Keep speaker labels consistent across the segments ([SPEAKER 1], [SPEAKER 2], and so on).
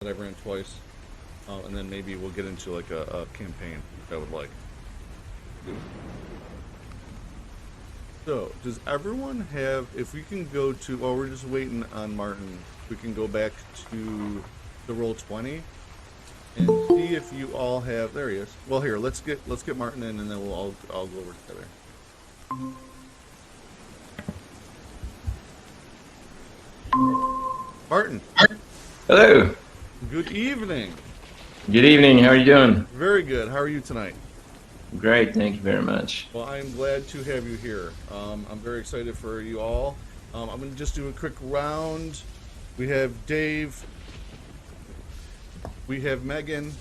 [SPEAKER 1] that I've ran twice, and then maybe we'll get into like a campaign that I would like. So, does everyone have? If we can go to, while we're just waiting on Martin, we can go back to the Roll20 and see if you all have. There he is. Well, here, let's get Martin in, and then we'll all go over together. Martin.
[SPEAKER 2] Hello.
[SPEAKER 1] Good evening.
[SPEAKER 2] Good evening. How are you doing?
[SPEAKER 1] Very good. How are you tonight?
[SPEAKER 2] Great. Thank you very much.
[SPEAKER 1] Well, I'm glad to have you here. I'm very excited for you all. I'm going to just do a quick round. We have Dave. We have Megan.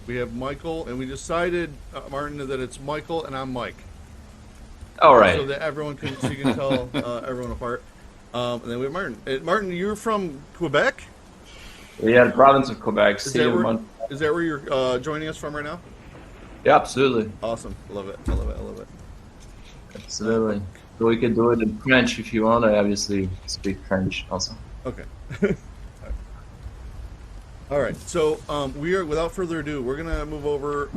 [SPEAKER 1] We have Michael. And we decided, Martin, that it's Michael and I'm Mike.
[SPEAKER 2] All right.
[SPEAKER 1] So that everyone can, so you can tell everyone apart. And then we have Martin. Martin, you're from Quebec?
[SPEAKER 2] Yeah, the province of Quebec.
[SPEAKER 1] Is that where you're joining us from right now?
[SPEAKER 2] Yeah, absolutely.
[SPEAKER 1] Awesome. Love it. I love it. I love it.
[SPEAKER 2] Absolutely. So we can do it in French if you want. I obviously speak French also.
[SPEAKER 1] Okay. All right. So we are, without further ado, we're gonna move over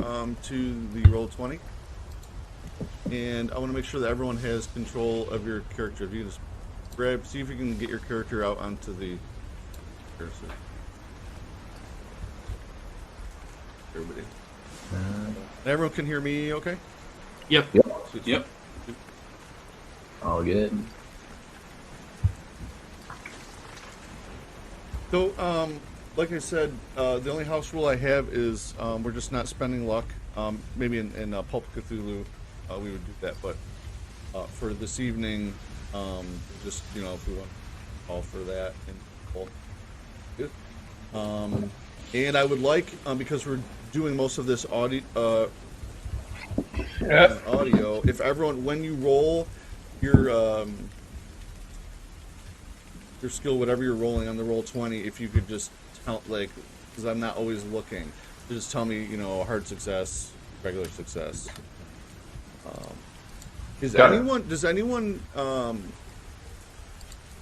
[SPEAKER 1] to the Roll20, and I want to make sure that everyone has control of your character. If you just see if you can get your character out onto the cursor. Everybody. Everyone can hear me, okay?
[SPEAKER 3] Yep.
[SPEAKER 1] Yep.
[SPEAKER 2] All good.
[SPEAKER 1] So, like I said, the only house rule I have is we're just not spending luck. Maybe in Pulp Cthulhu, we would do that, but for this evening, just, you know, if we want to call for that. And I would like, because we're doing most of this audio, if everyone, when you roll your skill, whatever you're rolling on the Roll20, if you could just tell, like, because I'm not always looking, just tell me, you know, hard success, regular success. Does anyone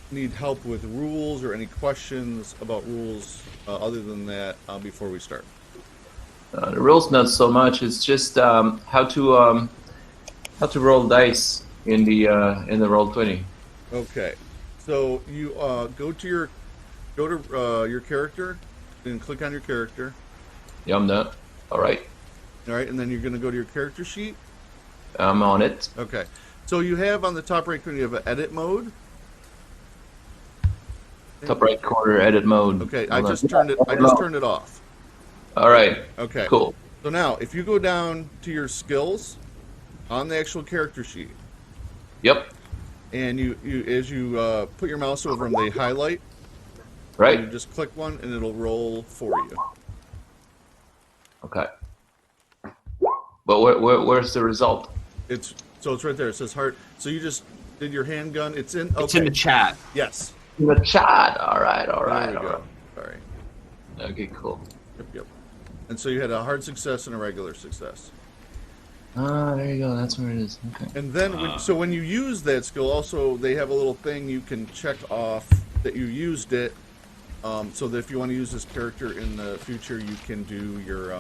[SPEAKER 1] need help with rules or any questions about rules other than that before we start?
[SPEAKER 2] The rules not so much. It's just how to roll dice in the Roll20.
[SPEAKER 1] Okay, so you go to your character and click on your character.
[SPEAKER 2] Yeah, I'm done. All right.
[SPEAKER 1] All right, and then you're going to go to your character sheet.
[SPEAKER 2] I'm on it.
[SPEAKER 1] Okay, so you have on the top right corner, you have an edit mode.
[SPEAKER 2] Top right corner, edit mode.
[SPEAKER 1] Okay, I just turned it off.
[SPEAKER 2] All right.
[SPEAKER 1] Okay.
[SPEAKER 2] Cool.
[SPEAKER 1] So now, if you go down to your skills on the actual character sheet.
[SPEAKER 2] Yep.
[SPEAKER 1] And as you put your mouse over them, they highlight.
[SPEAKER 2] Right.
[SPEAKER 1] You just click one, and it'll roll for you.
[SPEAKER 2] Okay. But where's the result?
[SPEAKER 1] It's right there. It says heart. So you just did your handgun. It's in. Okay.
[SPEAKER 3] It's in the chat.
[SPEAKER 1] Yes.
[SPEAKER 2] In the chat. All right.
[SPEAKER 1] There we go. Sorry.
[SPEAKER 2] Okay. Cool.
[SPEAKER 1] Yep. And so you had a hard success and a regular success.
[SPEAKER 2] Ah, there you go. That's where it is. Okay.
[SPEAKER 1] And then, when you use that skill, also they have a little thing you can check off that you used it, so that if you want to use this character in the future, you can do your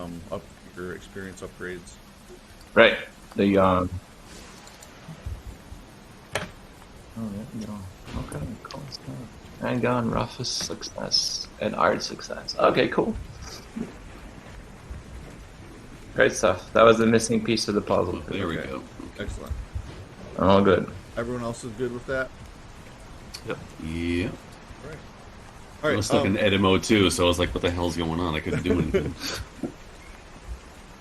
[SPEAKER 1] your experience upgrades.
[SPEAKER 2] Right. The Oh, there you go. Okay. Cool stuff. Handgun, roughest success, and art success. Okay. Cool. Great stuff. That was the missing piece of the puzzle.
[SPEAKER 3] There we go.
[SPEAKER 1] Excellent.
[SPEAKER 2] All good.
[SPEAKER 1] Everyone else is good with that?
[SPEAKER 3] Yep. Yeah.
[SPEAKER 1] All right.
[SPEAKER 3] I was stuck in edit mode too, so I was like, "What the hell's going on?" I couldn't do anything.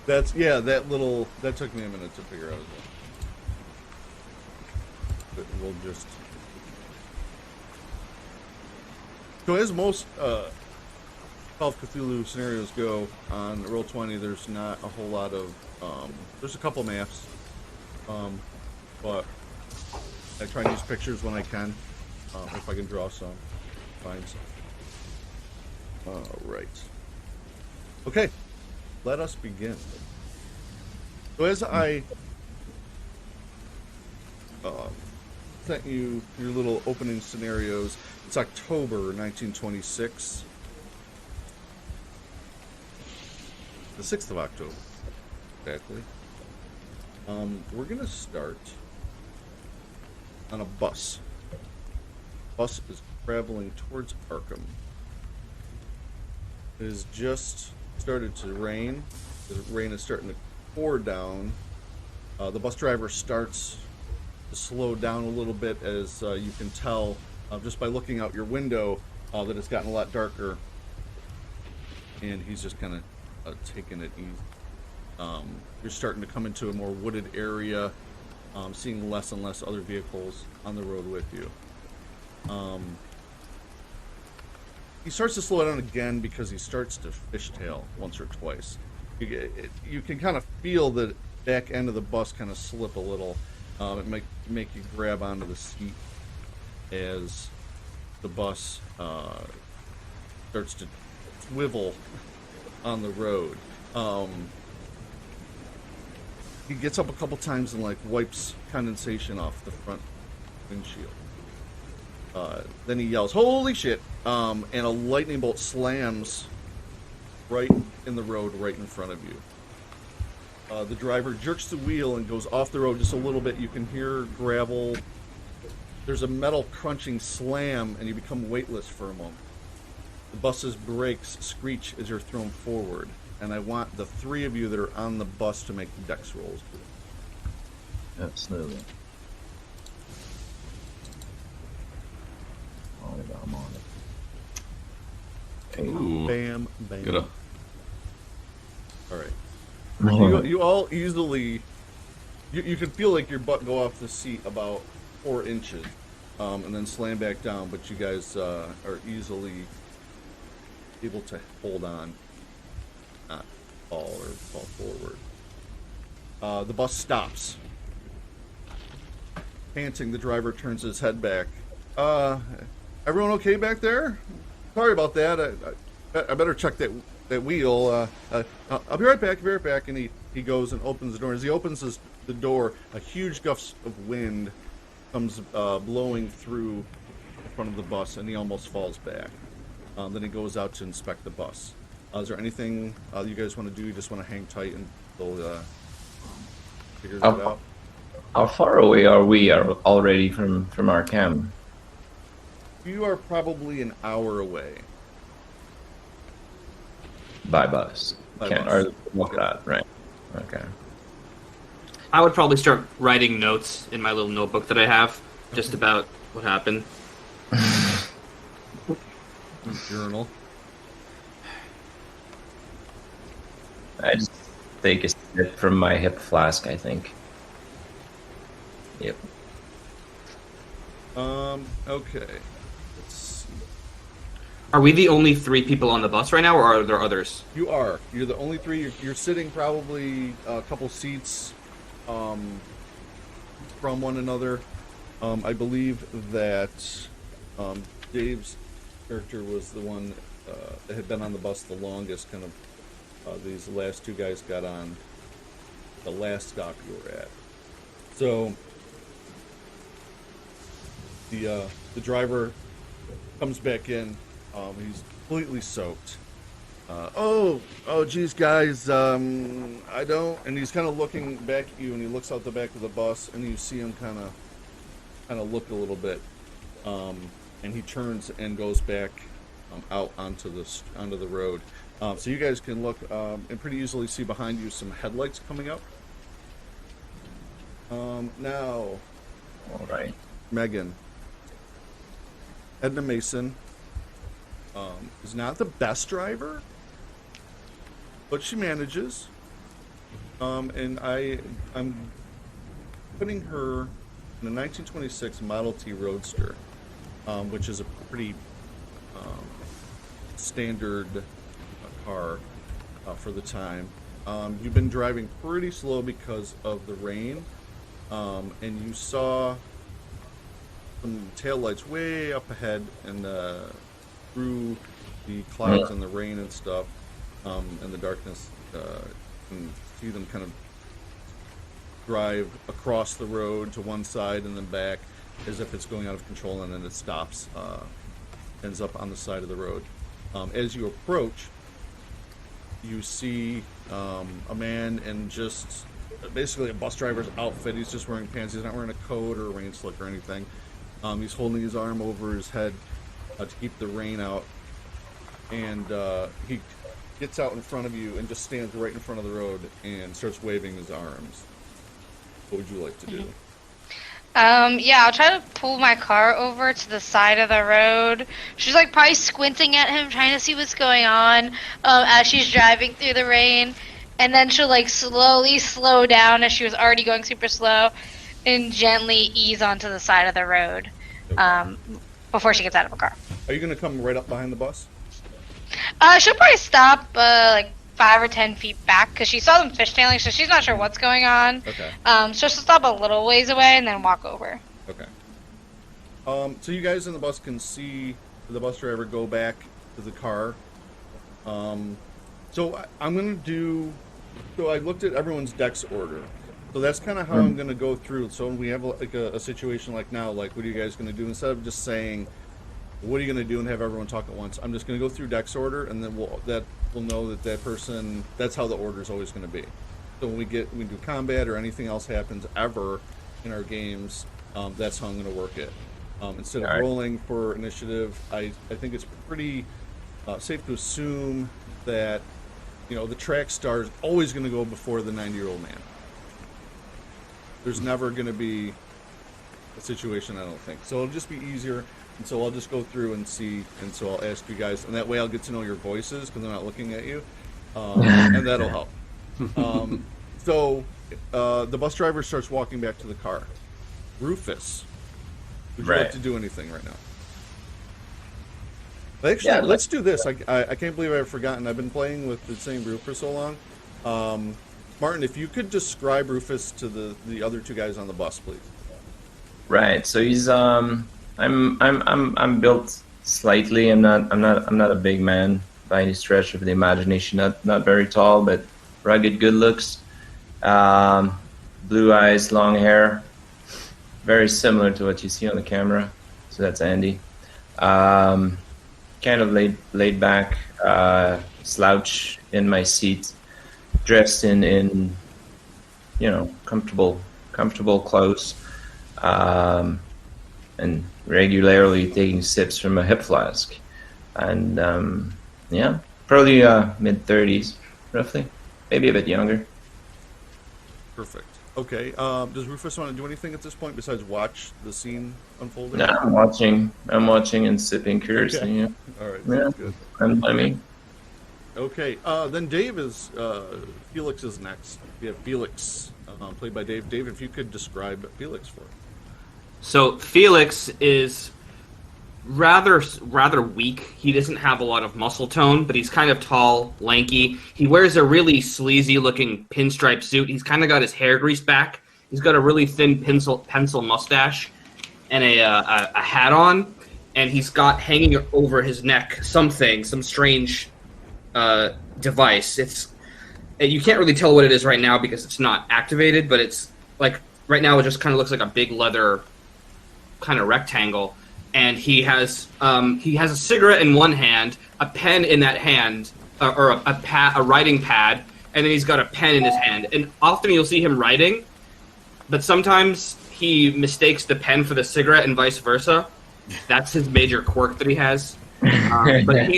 [SPEAKER 1] That took me a minute to figure out as well. But we'll just. So as most Call of Cthulhu scenarios go on Roll20, there's not a whole lot of there's a couple maps, but I try and use pictures when I can, if I can draw some, find some. All right. Okay, let us begin. So as I sent you your little opening scenarios, it's October 1926. the 6th of October. Exactly. We're gonna start on a bus. Bus is traveling towards Arkham. It has just started to rain. The rain is starting to pour down. The bus driver starts to slow down a little bit, as you can tell just by looking out your window that it's gotten a lot darker. And he's just kind of taking it easy. You're starting to come into a more wooded area, seeing less and less other vehicles on the road with you. He starts to slow down again because he starts to fishtail once or twice. You can kind of feel the back end of the bus kind of slip a little. It might make you grab onto the seat as the bus starts to swivel on the road. He gets up a couple times and like wipes condensation off the front windshield. Then he yells, "Holy shit!" And a lightning bolt slams right in the road right in front of you. The driver jerks the wheel and goes off the road just a little bit. You can hear gravel. There's a metal crunching slam, and you become weightless for a moment. The bus's brakes screech as you're thrown forward, and I want the 3 of you that are on the bus to make dex rolls.
[SPEAKER 2] Absolutely. I'm on it.
[SPEAKER 3] Ooh.
[SPEAKER 1] Bam, bam.
[SPEAKER 3] Good.
[SPEAKER 1] All right. You all easily, you can feel like your butt go off the seat about 4 inches, and then slam back down. But you guys are easily able to hold on, not fall or fall forward. The bus stops. Panting, the driver turns his head back. Everyone okay back there? Sorry about that. I better check that wheel. I'll be right back. Be right back. And he goes and opens the door. As he opens the door, a huge gust of wind comes blowing through the front of the bus, and he almost falls back. Then he goes out to inspect the bus. Is there anything you guys want to do? You just want to hang tight until figures it out?
[SPEAKER 2] How far away are we already from our camp?
[SPEAKER 1] You are probably an hour away.
[SPEAKER 2] By bus.
[SPEAKER 1] By
[SPEAKER 2] Can't
[SPEAKER 1] bus.
[SPEAKER 2] or walk that, right? Okay.
[SPEAKER 4] I would probably start writing notes in my little notebook that I have, just about what happened.
[SPEAKER 1] Journal.
[SPEAKER 2] I just take a sip from my hip flask, I think. Yep.
[SPEAKER 1] Okay. Let's see.
[SPEAKER 4] Are we the only 3 people on the bus right now, or are there others?
[SPEAKER 1] You are. You're the only 3. You're sitting probably a couple seats from one another. I believe that Dave's character was the one that had been on the bus the longest. Kind of these last 2 guys got on the last stop you were at. So the driver comes back in. He's completely soaked. Geez, guys, I don't. And he's kind of looking back at you, and he looks out the back of the bus, and you see him kind of look a little bit, and he turns and goes back out onto the road. So you guys can look and pretty easily see behind you some headlights coming up. Now,
[SPEAKER 2] All right.
[SPEAKER 1] Megan, Edna Mason is not the best driver, but she manages. And I'm putting her in a 1926 Model T Roadster, which is a pretty standard car for the time. You've been driving pretty slow because of the rain, and you saw some taillights way up ahead and through the clouds and the rain and stuff, and the darkness. You can see them kind of drive across the road to one side and then back as if it's going out of control, and then it stops, ends up on the side of the road. As you approach, you see a man in just basically a bus driver's outfit. He's just wearing pants. He's not wearing a coat or a rain slick or anything. He's holding his arm over his head to keep the rain out. And he gets out in front of you and just stands right in front of the road and starts waving his arms. What would you like to do?
[SPEAKER 5] Yeah, I'll try to pull my car over to the side of the road. She's like probably squinting at him, trying to see what's going on as she's driving through the rain. And then she'll like slowly slow down as she was already going super slow and gently ease onto the side of the road before she gets out of the car.
[SPEAKER 1] Are you going to come right up behind the bus?
[SPEAKER 5] She'll probably stop like 5 or 10 feet back because she saw them fishtailing, so she's not sure what's going on.
[SPEAKER 1] Okay.
[SPEAKER 5] So she'll stop a little ways away and then walk over.
[SPEAKER 1] Okay. So you guys in the bus can see the bus driver go back to the car. So I'm going to do... So I looked at everyone's dex order. So that's kind of how I'm going to go through. So when we have like a situation like now, like what are you guys going to do? Instead of just saying, what are you going to do and have everyone talk at once, I'm just going to go through dex order, and then we'll know that person, that's how the order is always going to be. So when we do combat or anything else happens ever in our games, that's how I'm going to work it. Instead of rolling for initiative, I think it's pretty safe to assume that, the track star is always going to go before the 90-year-old man. There's never going to be a situation, I don't think. So it'll just be easier. And so I'll just go through and see, and so I'll ask you guys, and that way I'll get to know your voices because I'm not looking at you, and that'll help. So the bus driver starts walking back to the car. Rufus, would you like to do anything right now? Actually, let's do this. I can't believe I've forgotten. I've been playing with the same group for so long. Martin, if you could describe Rufus to the other two guys on the bus, please.
[SPEAKER 2] Right. So he's I'm built slightly. I'm not a big man by any stretch of the imagination. Not very tall, but rugged, good looks. Blue eyes, long hair. Very similar to what you see on the camera. So that's Andy. Kind of laid back, slouch in my seat, dressed in comfortable clothes, and regularly taking sips from a hip flask, and probably mid-30s, roughly, maybe a bit younger.
[SPEAKER 1] Perfect. Okay. Does Rufus want to do anything at this point besides watch the scene unfolding?
[SPEAKER 2] No, I'm watching and sipping curiously.
[SPEAKER 1] Okay.
[SPEAKER 2] Yeah.
[SPEAKER 1] All right. Sounds good.
[SPEAKER 2] And by me.
[SPEAKER 1] Okay. Then Dave is Felix is next. We have Felix, played by Dave. Dave, if you could describe Felix for us.
[SPEAKER 4] So Felix is rather weak. He doesn't have a lot of muscle tone, but he's kind of tall, lanky. He wears a really sleazy-looking pinstripe suit. He's kind of got his hair greased back. He's got a really thin pencil mustache and a hat on, and he's got hanging over his neck some strange device. You can't really tell what it is right now because it's not activated, but it's like right now it just kind of looks like a big leather kind of rectangle. And he has a cigarette in one hand, a pen in that hand, or a writing pad, and then he's got a pen in his hand. And often you'll see him writing, but sometimes he mistakes the pen for the cigarette and vice versa. That's his major quirk that he has. But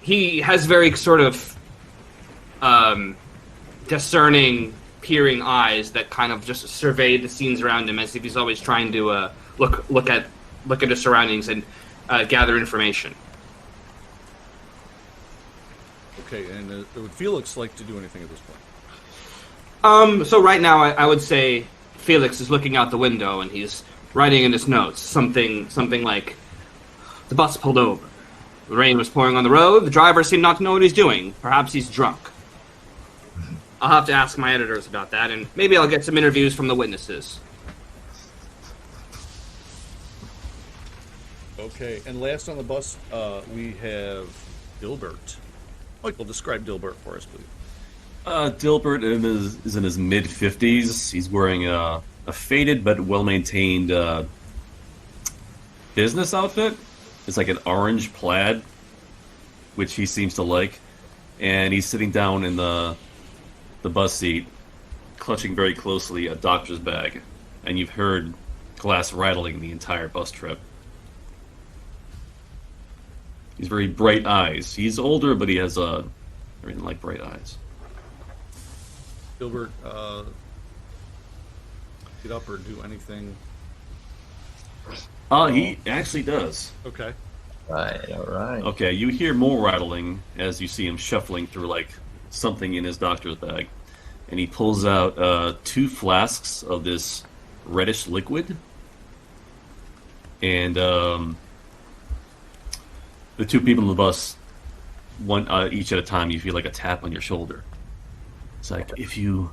[SPEAKER 4] he has very sort of discerning, peering eyes that kind of just survey the scenes around him as if he's always trying to look at his surroundings and gather information.
[SPEAKER 1] Okay, and would Felix like to do anything at this point?
[SPEAKER 4] So right now, I would say Felix is looking out the window and he's writing in his notes something like, "The bus pulled over. The rain was pouring on the road. The driver seemed not to know what he's doing. Perhaps he's drunk." I'll have to ask my editors about that, and maybe I'll get some interviews from the witnesses.
[SPEAKER 1] Okay, and last on the bus, we have Dilbert. Michael, describe Dilbert for us, please.
[SPEAKER 3] Dilbert is in his mid-50s. He's wearing a faded but well-maintained business outfit. It's like an orange plaid, which he seems to like. and he's sitting down in the bus seat, clutching very closely a doctor's bag, and you've heard glass rattling the entire bus trip. He's very bright eyes. He's older, but he has everything like bright eyes.
[SPEAKER 1] Gilbert, get up or do anything.
[SPEAKER 3] He actually does.
[SPEAKER 1] Okay.
[SPEAKER 2] Right, all right.
[SPEAKER 3] Okay, you hear more rattling as you see him shuffling through like something in his doctor's bag, and he pulls out 2 flasks of this reddish liquid, and the 2 people in the bus, one each at a time, you feel like a tap on your shoulder. It's like if you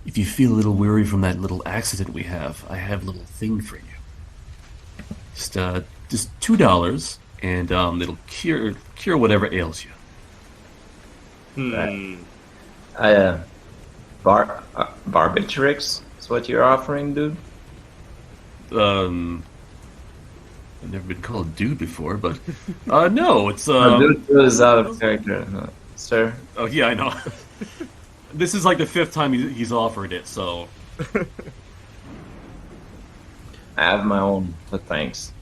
[SPEAKER 3] feel a little weary from that little accident we have, I have a little thing for you. Just $2, and it'll cure whatever ails you.
[SPEAKER 2] Right. Barbiturix is what you're offering, dude?
[SPEAKER 3] I've never been called dude before, but no, it's
[SPEAKER 2] Dude is out of character, sir.
[SPEAKER 3] oh yeah, I know. This is like the 5th time he's offered it, so
[SPEAKER 2] I have my own, but thanks.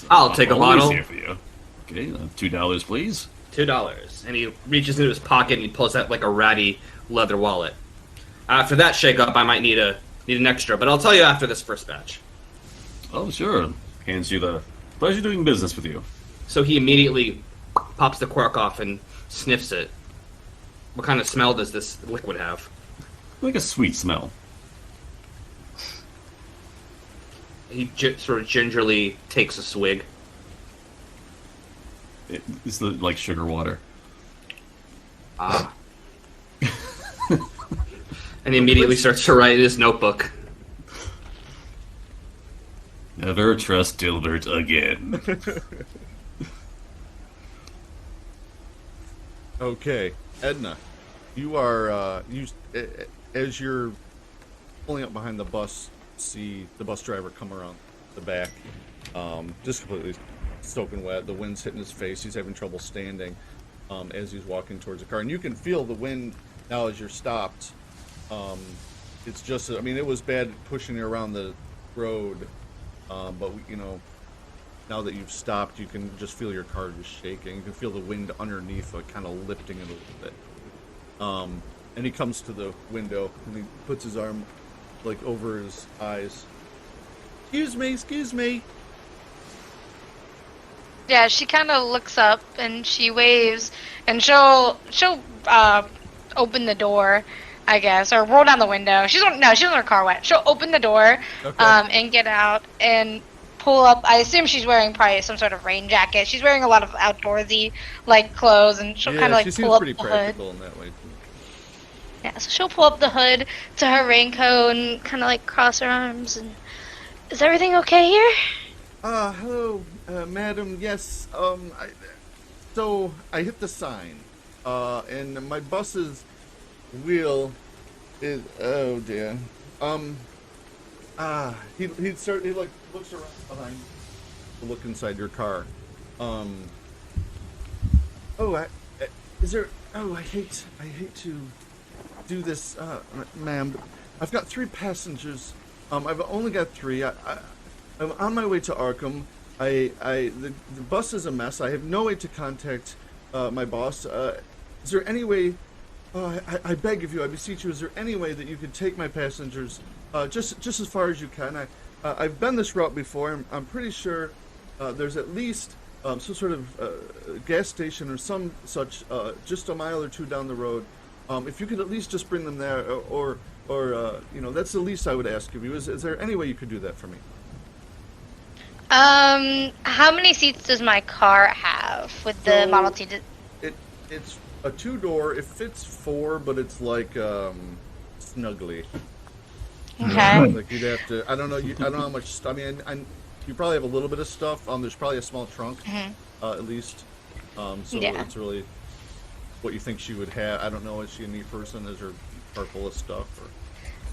[SPEAKER 4] I'll take a
[SPEAKER 3] I'm always
[SPEAKER 4] bottle.
[SPEAKER 3] here for you. Okay, $2, please.
[SPEAKER 4] $2. And he reaches into his pocket and he pulls out like a ratty leather wallet. After that shake up, I might need an extra, but I'll tell you after this first batch.
[SPEAKER 3] Oh sure. Hands you the pleasure doing business with you.
[SPEAKER 4] So he immediately pops the cork off and sniffs it. What kind of smell does this liquid have?
[SPEAKER 3] Like a sweet smell.
[SPEAKER 4] He sort of gingerly takes a swig.
[SPEAKER 3] It's like sugar water.
[SPEAKER 4] Ah. And he immediately starts to write in his notebook.
[SPEAKER 3] Never trust Dilbert again.
[SPEAKER 1] Okay, Edna, you are as you're pulling up behind the bus, see the bus driver come around the back, just completely soaking wet. The wind's hitting his face. He's having trouble standing as he's walking towards the car, and you can feel the wind now as you're stopped. It's just, I mean, it was bad pushing you around the road, but you know, now that you've stopped, you can just feel your car just shaking. You can feel the wind underneath, like kind of lifting it a little bit. And he comes to the window and he puts his arm like over his eyes. Excuse me.
[SPEAKER 5] Yeah, she kind of looks up and she waves, and she'll open the door, I guess, or roll down the window. She's on her car wet. She'll open the door,
[SPEAKER 1] Okay.
[SPEAKER 5] and get out and pull up. I assume she's wearing probably some sort of rain jacket. She's wearing a lot of outdoorsy like clothes, and she'll kind of like
[SPEAKER 1] she seems
[SPEAKER 5] pull up
[SPEAKER 1] pretty
[SPEAKER 5] the hood.
[SPEAKER 1] practical in that way too.
[SPEAKER 5] Yeah, so she'll pull up the hood to her raincoat and kind of like cross her arms. And is everything okay here?
[SPEAKER 1] Hello, madam. Yes. So I hit the sign, and my bus's wheel is. Oh dear. He like looks around behind to look inside your car. Is there? Oh, I hate to do this, ma'am. I've got 3 passengers. I've only got 3. I'm on my way to Arkham. The bus is a mess. I have no way to contact my boss. Is there any way? I beg of you, I beseech you. Is there any way that you could take my passengers just as far as you can? I've been this route before. I'm pretty sure there's at least some sort of gas station or some such just a mile or 2 down the road. If you could at least just bring them there, or you know, that's the least I would ask of you. Is there any way you could do that for me?
[SPEAKER 5] How many seats does my car have with the
[SPEAKER 1] So,
[SPEAKER 5] Model T?
[SPEAKER 1] It's a 2-door. It fits 4, but it's like snuggly.
[SPEAKER 5] Okay.
[SPEAKER 1] Like you'd have to. I don't know. I don't know how much. I mean, you probably have a little bit of stuff. There's probably a small trunk, at least. So
[SPEAKER 5] Yeah.
[SPEAKER 1] it's really what you think she would have. I don't know. Is she a neat person? Is her car full of stuff? Or?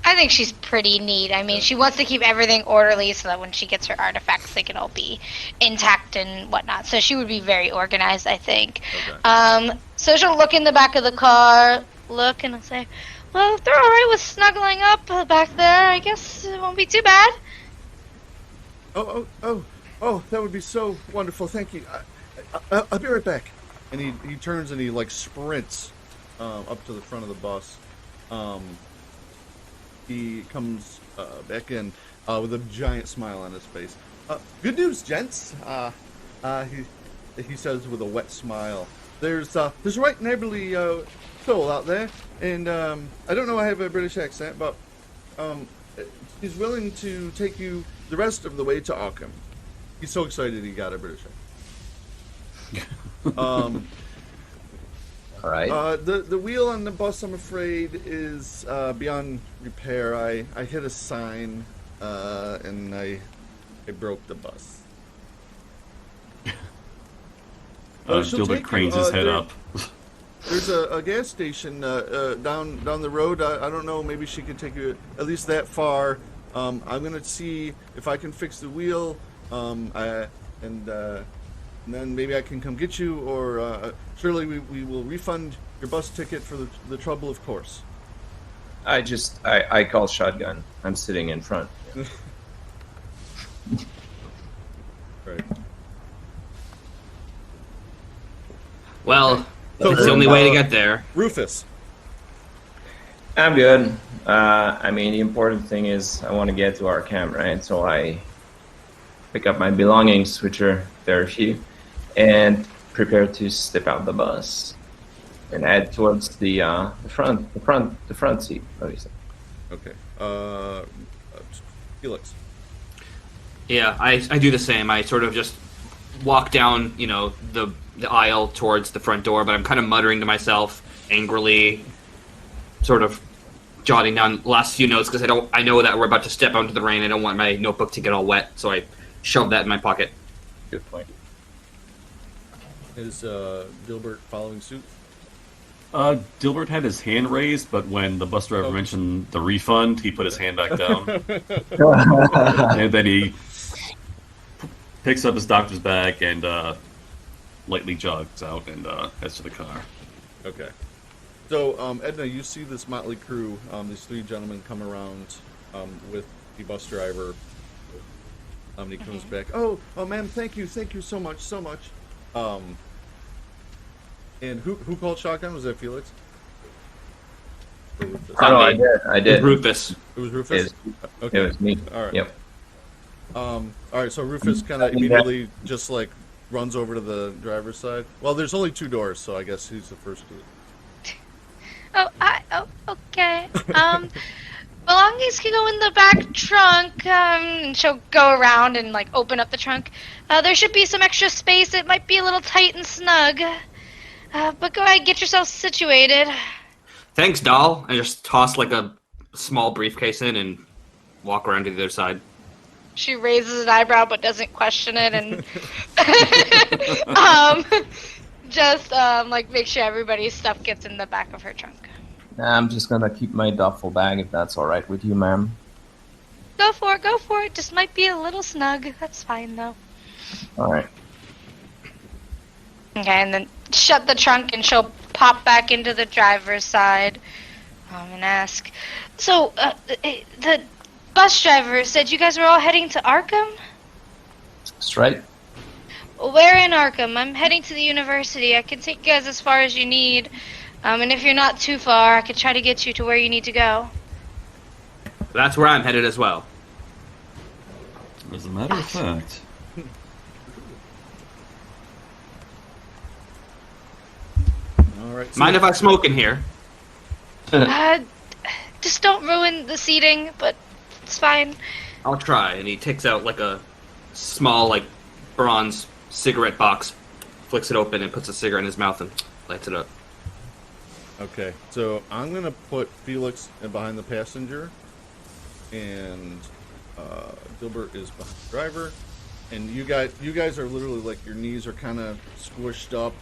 [SPEAKER 5] I think she's pretty neat. I mean, she wants to keep everything orderly so that when she gets her artifacts, they can all be intact and whatnot. So she would be very organized, I think.
[SPEAKER 1] Okay.
[SPEAKER 5] So she'll look in the back of the car, look, and say, well, if they're all right with snuggling up back there, I guess it won't be too bad.
[SPEAKER 1] Oh, that would be so wonderful. Thank you. I'll be right back. And he turns and he like sprints up to the front of the bus. He comes back in with a giant smile on his face. Good news, gents. He says with a wet smile. There's a right neighborly soul out there, and I don't know I have a British accent, but he's willing to take you the rest of the way to Arkham. He's so excited he got a British accent.
[SPEAKER 2] All right.
[SPEAKER 1] The wheel on the bus, I'm afraid, is beyond repair. I hit a sign, and I broke the bus. She'll
[SPEAKER 3] Gilbert
[SPEAKER 1] take you,
[SPEAKER 3] cranes his head
[SPEAKER 1] there-
[SPEAKER 3] up.
[SPEAKER 1] There's a gas station down the road. I don't know. Maybe she could take you at least that far. I'm gonna see if I can fix the wheel. And then maybe I can come get you, or surely we will refund your bus ticket for the trouble, of course.
[SPEAKER 2] I call shotgun. I'm sitting in front.
[SPEAKER 1] Right.
[SPEAKER 4] Well,
[SPEAKER 1] So,
[SPEAKER 4] that's the only way to get there.
[SPEAKER 1] Rufus.
[SPEAKER 2] I'm good. I mean, the important thing is I want to get to our camp, right? So I pick up my belongings, which are very few, and prepare to step out the bus and head towards the front seat, obviously.
[SPEAKER 1] Okay. Felix.
[SPEAKER 4] Yeah, I do the same. I sort of just walk down, the aisle towards the front door, but I'm kind of muttering to myself angrily, sort of jotting down the last few notes because I know that we're about to step out into the rain. I don't want my notebook to get all wet, so I shove that in my pocket.
[SPEAKER 2] Good point.
[SPEAKER 1] Is Gilbert following suit?
[SPEAKER 3] Dilbert had his hand raised, but when the bus driver mentioned the refund, he put his hand back down. And then he picks up his doctor's bag and lightly jogs out and heads to the car.
[SPEAKER 1] Okay. So, Edna, you see this motley crew, these three gentlemen come around with the bus driver. He comes back. Oh, ma'am, thank you so much. And who called shotgun? Was that Felix? Or Rufus?
[SPEAKER 2] Oh, no, I did.
[SPEAKER 4] Rufus.
[SPEAKER 1] It was Rufus?
[SPEAKER 2] It was me.
[SPEAKER 1] All right.
[SPEAKER 2] Yep.
[SPEAKER 1] All right, so Rufus kind of immediately just like runs over to the driver's side. Well, there's only two doors, so I guess he's the first to.
[SPEAKER 5] Okay. Belongings can go in the back trunk. And she'll go around and like open up the trunk. There should be some extra space. It might be a little tight and snug. But go ahead, get yourself situated.
[SPEAKER 4] Thanks, doll. I just toss like a small briefcase in and walk around to the other side.
[SPEAKER 5] She raises an eyebrow but doesn't question it, and just like make sure everybody's stuff gets in the back of her trunk.
[SPEAKER 2] I'm just gonna keep my duffel bag if that's all right with you, ma'am.
[SPEAKER 5] Go for it. Just might be a little snug. That's fine though.
[SPEAKER 2] All right.
[SPEAKER 5] Okay, and then shut the trunk, and she'll pop back into the driver's side and ask, so, the bus driver said you guys were all heading to Arkham?
[SPEAKER 2] That's right.
[SPEAKER 5] Where in Arkham? I'm heading to the university. I can take you guys as far as you need. And if you're not too far, I could try to get you to where you need to go.
[SPEAKER 4] That's where I'm headed as well.
[SPEAKER 3] As a matter of fact,
[SPEAKER 1] All right. So
[SPEAKER 4] Mind if I smoke in here?
[SPEAKER 5] Just don't ruin the seating, but it's fine.
[SPEAKER 4] I'll try. And he takes out like a small, like, bronze cigarette box, flicks it open, and puts a cigarette in his mouth and lights it up.
[SPEAKER 1] Okay, so I'm gonna put Felix behind the passenger, and Gilbert is behind the driver, and you guys are literally like your knees are kind of squished up.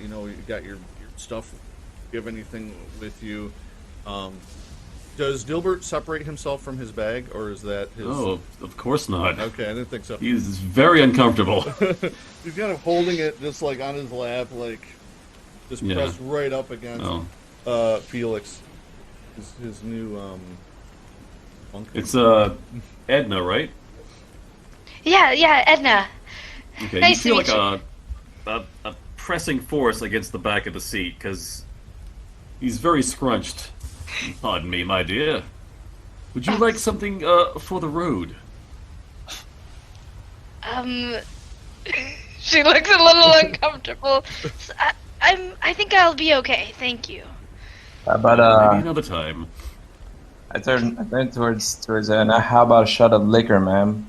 [SPEAKER 1] You got your stuff. If you have anything with you, Does Dilbert separate himself from his bag, or is that his?
[SPEAKER 3] Oh, of course not.
[SPEAKER 1] Okay, I didn't think so.
[SPEAKER 3] He's very uncomfortable.
[SPEAKER 1] He's kind of holding it just like on his lap, like just
[SPEAKER 3] Yeah.
[SPEAKER 1] pressed right up against
[SPEAKER 3] Oh.
[SPEAKER 1] Felix. His new monkey.
[SPEAKER 3] It's Edna, right?
[SPEAKER 5] Yeah, Edna.
[SPEAKER 3] Okay.
[SPEAKER 5] Nice
[SPEAKER 3] you
[SPEAKER 5] to
[SPEAKER 3] feel
[SPEAKER 5] meet
[SPEAKER 3] like a pressing force against the back of the seat because he's very scrunched. Pardon me, my dear. Would you like something for the road?
[SPEAKER 5] She looks a little uncomfortable. So I think I'll be okay. Thank you.
[SPEAKER 2] How about
[SPEAKER 3] Maybe another time.
[SPEAKER 2] I turned towards Anna. How about a shot of liquor, ma'am?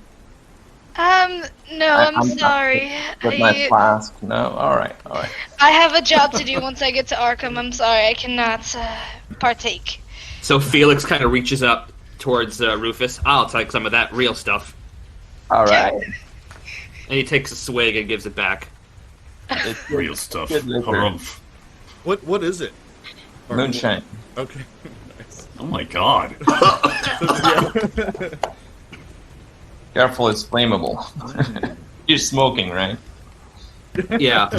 [SPEAKER 5] No, I'm sorry.
[SPEAKER 2] With my flask. No, all right.
[SPEAKER 5] I have a job to do once I get to Arkham. I'm sorry, I cannot partake.
[SPEAKER 4] So Felix kind of reaches up towards Rufus. I'll take some of that real stuff.
[SPEAKER 2] All right.
[SPEAKER 4] And he takes a swig and gives it back.
[SPEAKER 2] It's
[SPEAKER 3] Real stuff.
[SPEAKER 2] Good liquor.
[SPEAKER 3] Harumph.
[SPEAKER 1] What is it? Or-
[SPEAKER 2] moonshine.
[SPEAKER 1] Okay. Nice.
[SPEAKER 3] Oh my god.
[SPEAKER 2] Careful, it's flammable. You're smoking, right?
[SPEAKER 4] Yeah.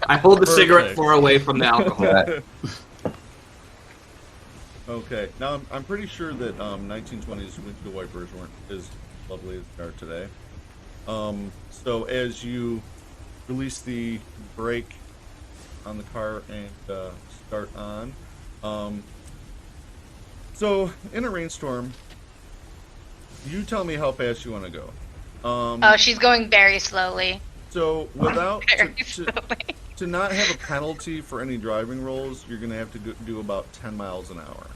[SPEAKER 4] I hold the cigarette
[SPEAKER 1] Perfect.
[SPEAKER 4] far away from the alcohol.
[SPEAKER 2] Right.
[SPEAKER 1] Okay. Now I'm pretty sure that 1920s windshield wipers weren't as lovely as they are today. So as you release the brake on the car and start on, so in a rainstorm, you tell me how fast you want to go.
[SPEAKER 5] Oh, she's going very slowly.
[SPEAKER 1] So without
[SPEAKER 5] Very
[SPEAKER 1] to,
[SPEAKER 5] slowly.
[SPEAKER 1] to not have a penalty for any driving rolls, you're gonna have to do about 10 miles an hour.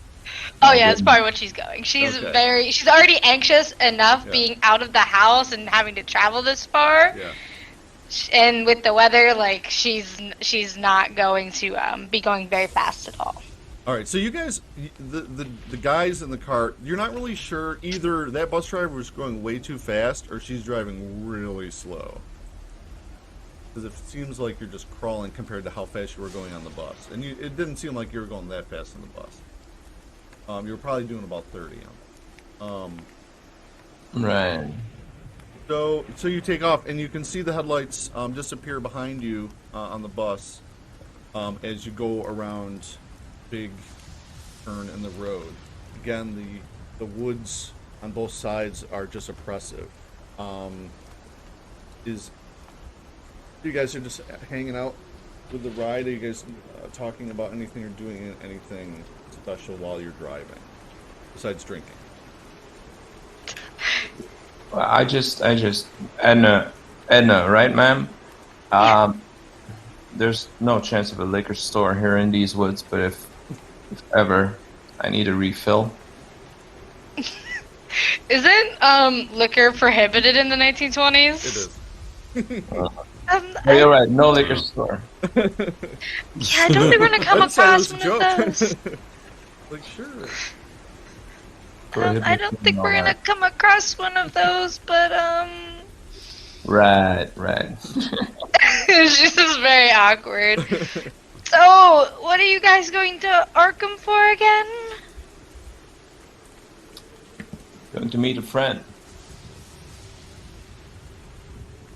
[SPEAKER 5] Oh yeah, that's probably what she's going. She's
[SPEAKER 1] Okay.
[SPEAKER 5] she's already anxious enough
[SPEAKER 1] Yeah.
[SPEAKER 5] being out of the house and having to travel this far.
[SPEAKER 1] Yeah.
[SPEAKER 5] And with the weather, like she's not going to be going very fast at all.
[SPEAKER 1] All right, so you guys, the guys in the car, you're not really sure either that bus driver was going way too fast or she's driving really slow. Because it seems like you're just crawling compared to how fast you were going on the bus, and it didn't seem like you were going that fast on the bus. You were probably doing about 30 on it.
[SPEAKER 2] Right.
[SPEAKER 1] So you take off, and you can see the headlights disappear behind you on the bus as you go around big turn in the road. Again, the woods on both sides are just oppressive. You guys are just hanging out with the ride? Are you guys talking about anything or doing anything special while you're driving besides drinking?
[SPEAKER 2] Well, I just Edna, right, ma'am? There's no chance of a liquor store here in these woods, but if ever I need a refill.
[SPEAKER 5] Isn't liquor prohibited in the 1920s?
[SPEAKER 1] It is.
[SPEAKER 2] Oh, you're right. No liquor store.
[SPEAKER 5] Yeah, I don't think we're gonna come
[SPEAKER 1] I decided
[SPEAKER 5] across
[SPEAKER 1] it
[SPEAKER 5] one
[SPEAKER 1] was a
[SPEAKER 5] of those.
[SPEAKER 1] Like, sure.
[SPEAKER 5] I don't think we're gonna come across one of those, but
[SPEAKER 2] Right.
[SPEAKER 5] she's just very awkward. So, what are you guys going to Arkham for again?
[SPEAKER 2] Going to meet a friend.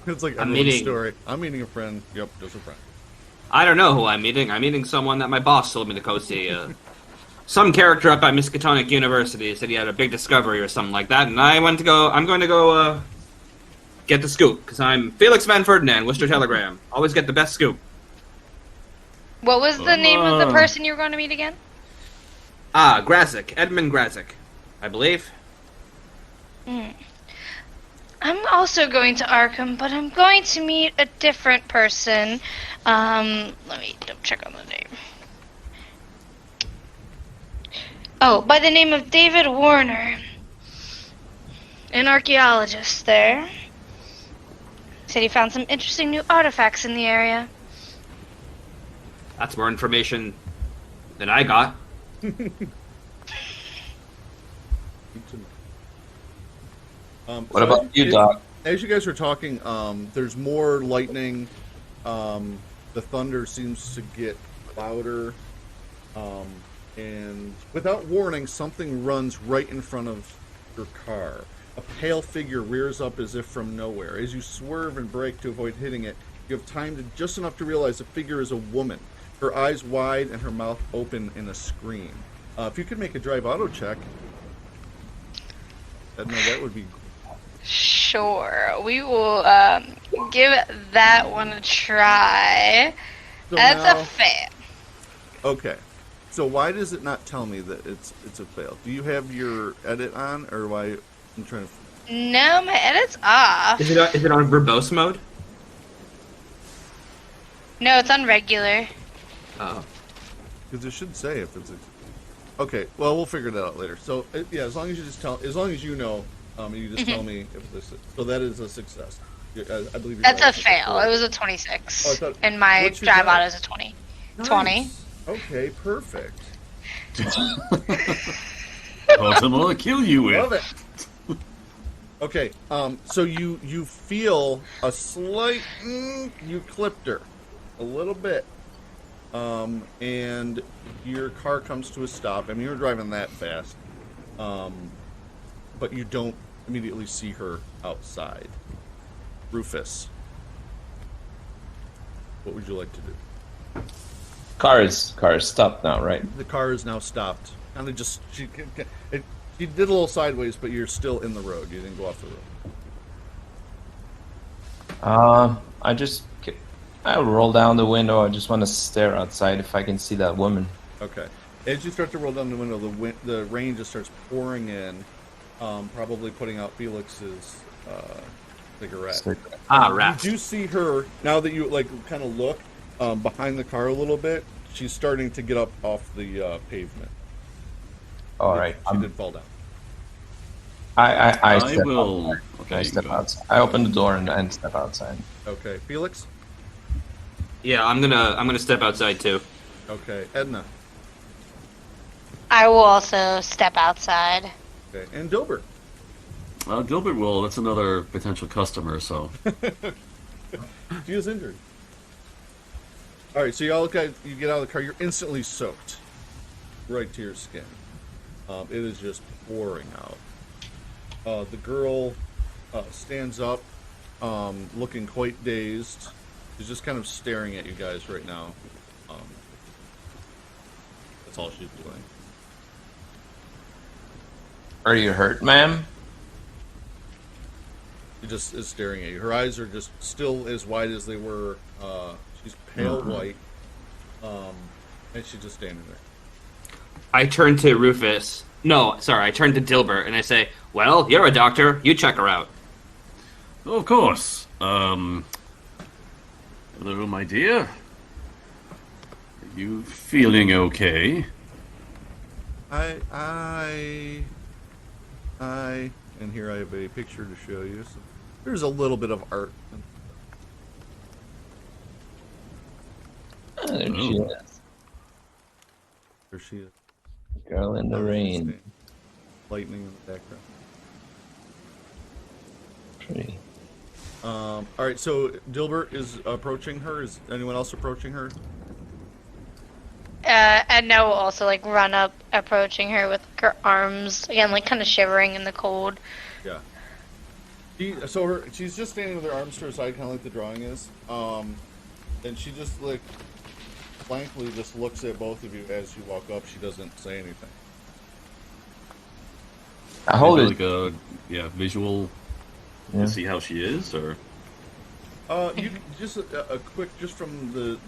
[SPEAKER 1] It's like
[SPEAKER 4] I'm
[SPEAKER 1] everyone's
[SPEAKER 4] meeting-
[SPEAKER 1] story. I'm meeting a friend. Yep, just a friend.
[SPEAKER 4] I don't know who I'm meeting. I'm meeting someone that my boss told me to go see. Some character up at Miskatonic University said he had a big discovery or something like that, and I'm going to go get the scoop, because I'm Felix Van Ferdinand, Worcester Telegram. Always get the best scoop.
[SPEAKER 5] What was the name of the person you were going to meet again?
[SPEAKER 4] Grazik. Edmund Grazik, I believe.
[SPEAKER 5] I'm also going to Arkham, but I'm going to meet a different person. Let me double check on the name. Oh, by the name of David Warner. An archaeologist there. Said he found some interesting new artifacts in the area.
[SPEAKER 4] That's more information than I got.
[SPEAKER 2] What about you, Doc?
[SPEAKER 1] As you guys were talking, there's more lightning. The thunder seems to get louder, and without warning, something runs right in front of your car. A pale figure rears up as if from nowhere. As you swerve and brake to avoid hitting it, you have time to just enough to realize the figure is a woman, her eyes wide and her mouth open in a scream. If you could make a drive auto check, that would be.
[SPEAKER 5] Sure, we will give that one a try.
[SPEAKER 1] So
[SPEAKER 5] That's
[SPEAKER 1] now-
[SPEAKER 5] a fail.
[SPEAKER 1] Okay. So why does it not tell me that it's a fail? Do you have your edit on, or why? I'm trying to.
[SPEAKER 5] No, my edit's off.
[SPEAKER 4] Is it on verbose mode?
[SPEAKER 5] No, it's on regular.
[SPEAKER 4] Oh.
[SPEAKER 1] Because it should say if it's. Okay. Well, we'll figure that out later. So yeah, as long as you just tell, as long as you know, you just tell me if this. So that is a success. I believe.
[SPEAKER 5] That's a fail. It was a 26.
[SPEAKER 1] Oh, I thought-
[SPEAKER 5] and my
[SPEAKER 1] what's your
[SPEAKER 5] drive
[SPEAKER 1] drive?
[SPEAKER 5] auto is a 20. 20.
[SPEAKER 1] Okay, perfect.
[SPEAKER 3] Awesome, I'll kill you with.
[SPEAKER 1] Love it. Okay, so you feel a slight, you clipped her a little bit, and your car comes to a stop. I mean, you were driving that fast, but you don't immediately see her outside. Rufus, what would you like to do?
[SPEAKER 2] Car is stopped now, right?
[SPEAKER 1] The car is now stopped. Kind of just she did a little sideways, but you're still in the road. You didn't go off the road.
[SPEAKER 2] I'll roll down the window. I just want to stare outside if I can see that woman.
[SPEAKER 1] Okay. As you start to roll down the window, the rain just starts pouring in, probably putting out Felix's cigarette.
[SPEAKER 4] Ah, rats.
[SPEAKER 1] You do see her now that you kind of look behind the car a little bit. She's starting to get up off the pavement.
[SPEAKER 2] All right.
[SPEAKER 1] She did fall down.
[SPEAKER 2] I step
[SPEAKER 3] will.
[SPEAKER 2] outside.
[SPEAKER 3] Okay,
[SPEAKER 2] I
[SPEAKER 3] you
[SPEAKER 2] step
[SPEAKER 3] go.
[SPEAKER 2] outside. I open the door and step outside.
[SPEAKER 1] Okay, Felix.
[SPEAKER 4] Yeah, I'm gonna step outside too.
[SPEAKER 1] Okay, Edna.
[SPEAKER 5] I will also step outside.
[SPEAKER 1] Okay, and Dilbert.
[SPEAKER 3] Gilbert will. That's another potential customer. So
[SPEAKER 1] She is injured. All right, so you get out of the car. You're instantly soaked, right to your skin. It is just pouring out. The girl stands up, looking quite dazed. She's just kind of staring at you guys right now. That's all she's doing.
[SPEAKER 2] Are you hurt, ma'am?
[SPEAKER 1] She just is staring at you. Her eyes are just still as wide as they were. She's pale white, and she's just standing there.
[SPEAKER 4] I turn to Rufus. No, sorry, I turn to Dilbert and I say, "Well, you're a doctor. You check her out."
[SPEAKER 3] of course. Hello, my dear. Are you feeling okay?
[SPEAKER 1] And here I have a picture to show you. So there's a little bit of art.
[SPEAKER 2] Ah, there she
[SPEAKER 3] Oh.
[SPEAKER 2] is.
[SPEAKER 1] There she is.
[SPEAKER 2] Girl in the rain.
[SPEAKER 1] Lightning in the background.
[SPEAKER 2] Pretty.
[SPEAKER 1] All right, so Dilbert is approaching her. Is anyone else approaching her?
[SPEAKER 5] Edna will also run up, approaching her with her arms again, kind of shivering in the cold.
[SPEAKER 1] Yeah. She's just standing with her arms to her side, kind of like the drawing is. And she just blankly just looks at both of you as you walk up. She doesn't say anything.
[SPEAKER 2] I hold
[SPEAKER 3] Is
[SPEAKER 2] it.
[SPEAKER 3] there visual
[SPEAKER 2] Yeah.
[SPEAKER 3] to see how she is, or
[SPEAKER 1] You just a quick, just from the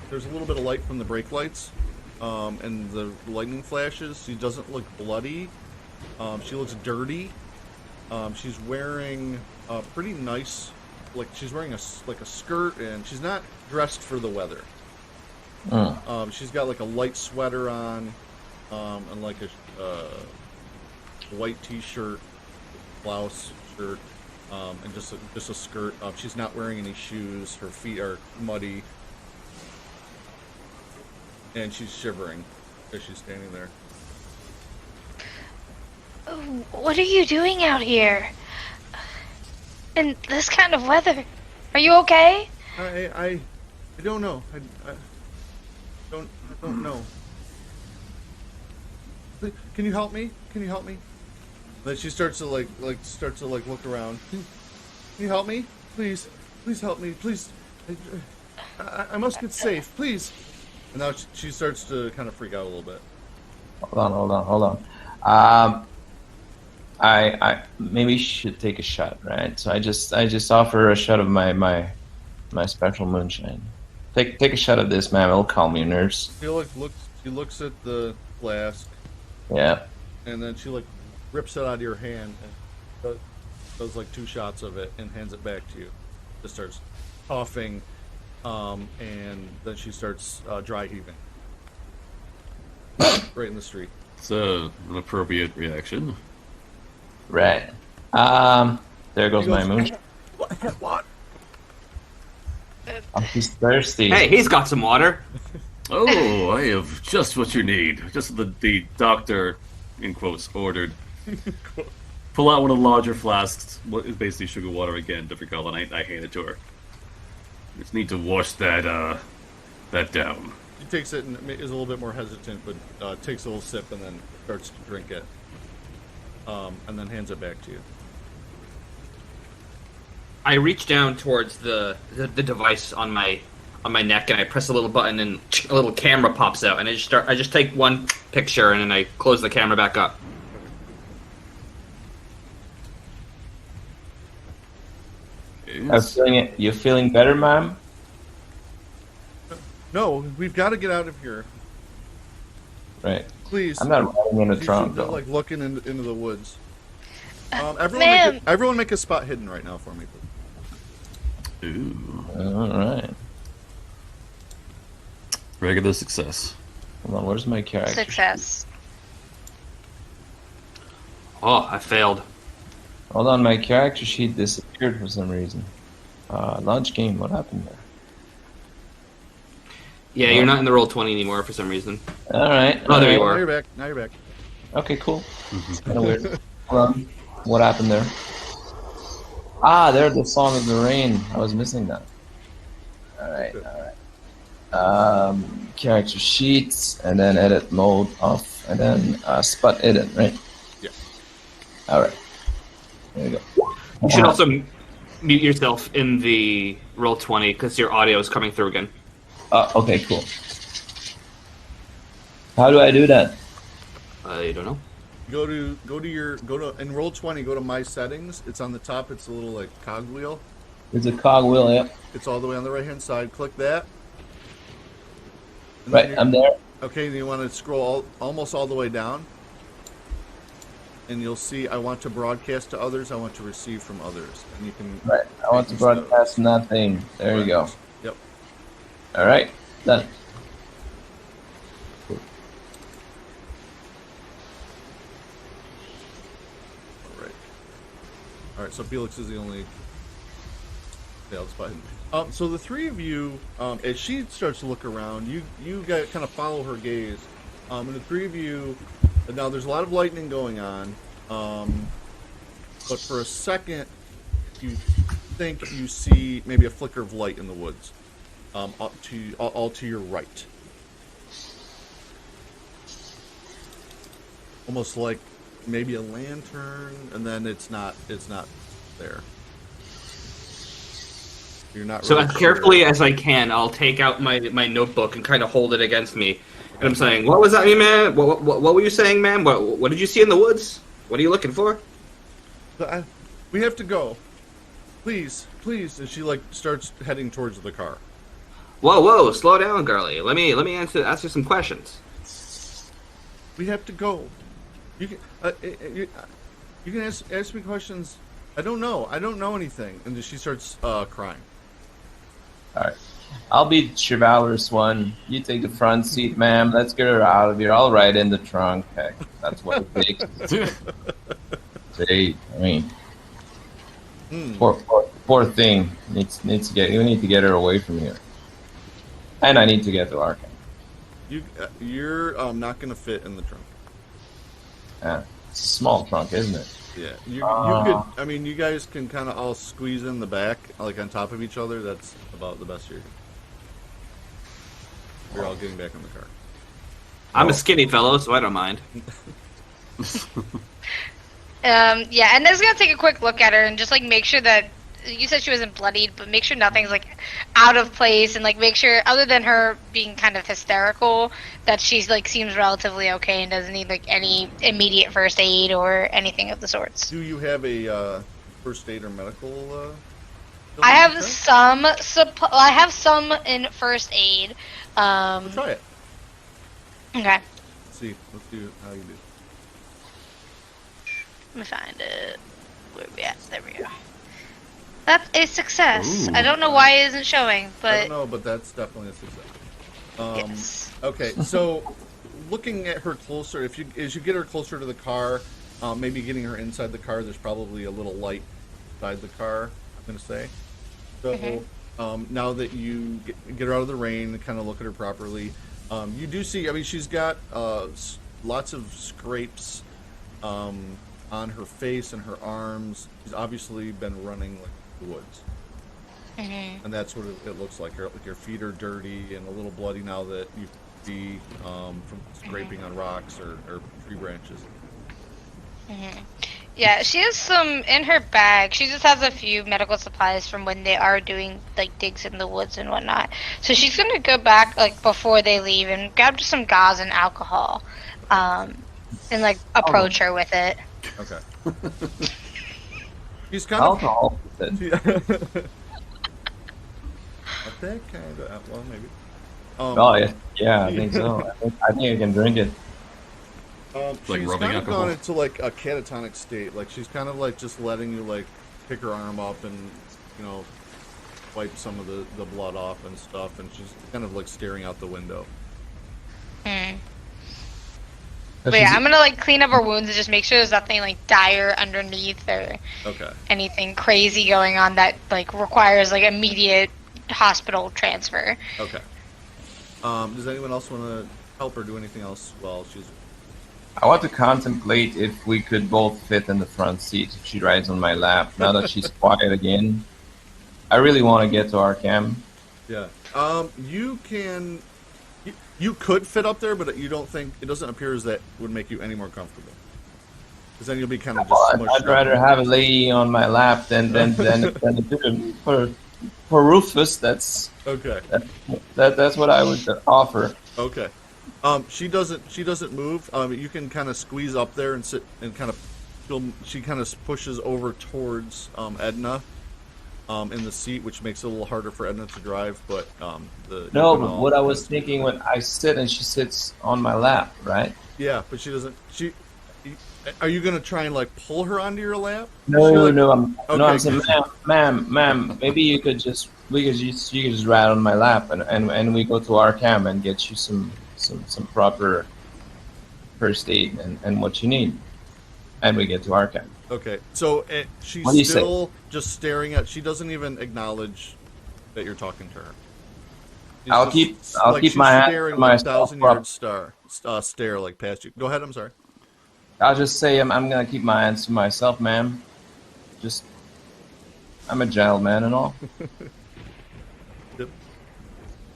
[SPEAKER 1] there's a little bit of light from the brake lights, and the lightning flashes. She doesn't look bloody. She looks dirty. She's wearing a pretty nice, she's wearing a skirt, and she's not dressed for the weather. She's got a light sweater on, and a white t-shirt, blouse, shirt, and just a skirt. She's not wearing any shoes. Her feet are muddy, and she's shivering as she's standing there.
[SPEAKER 5] What are you doing out here? In this kind of weather? Are you okay?
[SPEAKER 1] I don't know. I don't know. can you help me? Can you help me? Then she starts to like look around. Can you help me? Please help me. Please, I must get safe. Please. And now she starts to kind of freak out a little bit.
[SPEAKER 2] Hold on. I maybe should take a shot, right? So I just offer her a shot of my special moonshine. Take a shot of this, ma'am. It'll calm your nerves.
[SPEAKER 1] She looks at the flask,
[SPEAKER 2] Yeah.
[SPEAKER 1] and then she like rips it out of your hand and does like 2 shots of it and hands it back to you. Just starts coughing, and then she starts dry heaving right in the street.
[SPEAKER 3] It's an appropriate reaction.
[SPEAKER 2] Right. There goes my moonshine.
[SPEAKER 1] What?
[SPEAKER 2] Oh, he's thirsty.
[SPEAKER 4] Hey, he's got some water.
[SPEAKER 3] Oh, I have just what you need. Just the doctor, in quotes, ordered. Pull out one of the larger flasks. What is basically sugar water again, different color, and I hand it to her. Just need to wash that down.
[SPEAKER 1] She takes it and is a little bit more hesitant, but takes a little sip and then starts to drink it, and then hands it back to you.
[SPEAKER 4] I reach down towards the device on my neck and I press a little button and a little camera pops out and I just take one picture and then I close the camera back up.
[SPEAKER 2] You feeling better, ma'am?
[SPEAKER 1] No, we've got to get out of here,
[SPEAKER 2] Right.
[SPEAKER 1] please.
[SPEAKER 2] I'm not riding in the
[SPEAKER 1] She's
[SPEAKER 2] trunk though.
[SPEAKER 1] like looking into the woods.
[SPEAKER 5] Ma'am.
[SPEAKER 1] Everyone make a spot hidden right now for me, please.
[SPEAKER 3] Ooh,
[SPEAKER 2] All right.
[SPEAKER 3] regular success.
[SPEAKER 2] Hold on. Where's my character?
[SPEAKER 5] Success.
[SPEAKER 4] Oh, I failed.
[SPEAKER 2] Hold on. My character sheet disappeared for some reason. Launch game. What happened there?
[SPEAKER 4] Yeah, you're not in the Roll20 anymore for some reason.
[SPEAKER 2] All right.
[SPEAKER 4] Oh, there you
[SPEAKER 1] Now
[SPEAKER 4] are.
[SPEAKER 1] you're back. Now you're back.
[SPEAKER 2] Okay, cool. It's kind of weird. Hold on. What happened there? Ah, there's the Song of the Rain. I was missing that. All right. Character sheets, and then edit mode off, and then spot edit, right?
[SPEAKER 1] Yeah.
[SPEAKER 2] All right. There you go.
[SPEAKER 4] You should also mute yourself in the Roll20 because your audio is coming through again.
[SPEAKER 2] Okay, cool. How do I do that?
[SPEAKER 4] I don't know.
[SPEAKER 1] Go to in Roll20. Go to my settings. It's on the top. It's a little like cogwheel.
[SPEAKER 2] There's a cogwheel, yeah.
[SPEAKER 1] It's all the way on the right hand side. Click that. And then
[SPEAKER 2] Right,
[SPEAKER 1] you're-
[SPEAKER 2] I'm there.
[SPEAKER 1] Okay, then you want to scroll almost all the way down, and you'll see I want to broadcast to others. I want to receive from others, and you can.
[SPEAKER 2] Right, I want to broadcast nothing. There you go.
[SPEAKER 1] Yep.
[SPEAKER 2] All right, done.
[SPEAKER 1] All right. So Felix is the only failed spot. So the 3 of you, as she starts to look around, you guys kind of follow her gaze, and the 3 of you. Now there's a lot of lightning going on, but for a second, you think you see maybe a flicker of light in the woods, all to your right, almost like maybe a lantern, and then it's not there. You're not.
[SPEAKER 4] So
[SPEAKER 1] really
[SPEAKER 4] as carefully as I can, I'll take out my notebook and kind of hold it against me. And I'm saying, what was that, man? What were you saying, man? What did you see in the woods? What are you looking for?
[SPEAKER 1] We have to go. Please. And she like starts heading towards the car.
[SPEAKER 4] Whoa, slow down, girlie. Let me ask you some questions.
[SPEAKER 1] We have to go. You can ask me questions. I don't know anything. And then she starts crying.
[SPEAKER 2] All right. I'll be the chivalrous one. You take the front seat, ma'am. Let's get her out of here. I'll ride in the trunk. Heck, that's what it takes. See, I mean, poor thing needs to get. You need to get her away from here, and I need to get to Arkham.
[SPEAKER 1] You're not gonna fit in the trunk.
[SPEAKER 2] It's a small trunk, isn't it?
[SPEAKER 1] Yeah, you could. I mean, you guys can kind of all squeeze in the back, like on top of each other. That's about the best you're all getting back in the car.
[SPEAKER 4] I'm a skinny fellow, so I don't mind.
[SPEAKER 5] Yeah, and Edna's gonna take a quick look at her and just like make sure that you said she wasn't bloodied, but make sure nothing's like out of place, and like make sure, other than her being kind of hysterical, that she's like seems relatively okay and doesn't need like any immediate first aid or anything of the sorts.
[SPEAKER 1] Do you have a first aid or medical?
[SPEAKER 5] I have
[SPEAKER 1] okay?
[SPEAKER 5] some I have some in first aid.
[SPEAKER 1] Try it.
[SPEAKER 5] Okay.
[SPEAKER 1] Let's see how you do.
[SPEAKER 5] Let me find it. Where we at? There we go. That's a success.
[SPEAKER 3] Ooh.
[SPEAKER 5] I don't know why it isn't showing,
[SPEAKER 1] I
[SPEAKER 5] but
[SPEAKER 1] don't know, but that's definitely a success.
[SPEAKER 5] yes.
[SPEAKER 1] Okay, so looking at her closer, as you get her closer to the car, maybe getting her inside the car, there's probably a little light inside the car, I'm going to say. So now that you get her out of the rain and kind of look at her properly, you do see, I mean, she's got lots of scrapes on her face and her arms. She's obviously been running like the woods. And that's what it looks like. Her feet are dirty and a little bloody now that you see from scraping on rocks or tree branches.
[SPEAKER 5] Yeah, she has some in her bag. She just has a few medical supplies from when they are doing like digs in the woods and whatnot. So she's gonna go back like before they leave and grab just some gauze and alcohol, and like approach her with it.
[SPEAKER 1] Okay. She's kind of.
[SPEAKER 2] Alcohol.
[SPEAKER 1] Not that kind of. Well, maybe.
[SPEAKER 2] Oh yeah, I think so. I think I can drink it.
[SPEAKER 3] Like
[SPEAKER 1] She's
[SPEAKER 3] rubbing
[SPEAKER 1] kind of
[SPEAKER 3] alcohol?
[SPEAKER 1] gone into like a catatonic state. Like she's kind of like just letting you like pick her arm up and wipe some of the blood off and stuff, and she's kind of like staring out the window.
[SPEAKER 5] But yeah, I'm gonna like clean up her wounds and just make sure there's nothing like dire underneath or
[SPEAKER 1] Okay.
[SPEAKER 5] anything crazy going on that like requires like immediate hospital transfer.
[SPEAKER 1] Okay. Does anyone else want to help her do anything else while she's?
[SPEAKER 2] I want to contemplate if we could both fit in the front seat if she rides on my lap. Now that she's quiet again, I really want to get to Arkham.
[SPEAKER 1] Yeah. You can. You could fit up there, but you don't think it doesn't appear as that would make you any more comfortable. Because then you'll be kind of just smushed
[SPEAKER 2] I'd rather have a lady on my lap than for Rufus. That's
[SPEAKER 1] Okay.
[SPEAKER 2] that's what I would offer.
[SPEAKER 1] Okay. She doesn't move. You can kind of squeeze up there and sit and kind of. She kind of pushes over towards Edna. In the seat, which makes it a little harder for Edna to drive, but
[SPEAKER 2] No, but what I was thinking when I sit and she sits on my lap, right?
[SPEAKER 1] Yeah, but she doesn't. Are you gonna try and like pull her onto your lap?
[SPEAKER 2] No,
[SPEAKER 1] She, like-
[SPEAKER 2] I'm saying, ma'am, maybe you could just you could just ride on my lap and we go to Arkham and get you some proper first aid and what you need, and we get to Arkham.
[SPEAKER 1] Okay, so she's
[SPEAKER 2] What do you
[SPEAKER 1] still just staring at. She doesn't even acknowledge that you're talking to her. She's
[SPEAKER 2] I'll
[SPEAKER 1] just-
[SPEAKER 2] keep
[SPEAKER 1] she's
[SPEAKER 2] my hand
[SPEAKER 1] staring
[SPEAKER 2] to
[SPEAKER 1] like
[SPEAKER 2] myself.
[SPEAKER 1] 1,000-yard stare like past you. Go ahead. I'm sorry.
[SPEAKER 2] I'll just say I'm gonna keep my hands to myself, ma'am. Just I'm a gentleman and all.
[SPEAKER 1] Yep.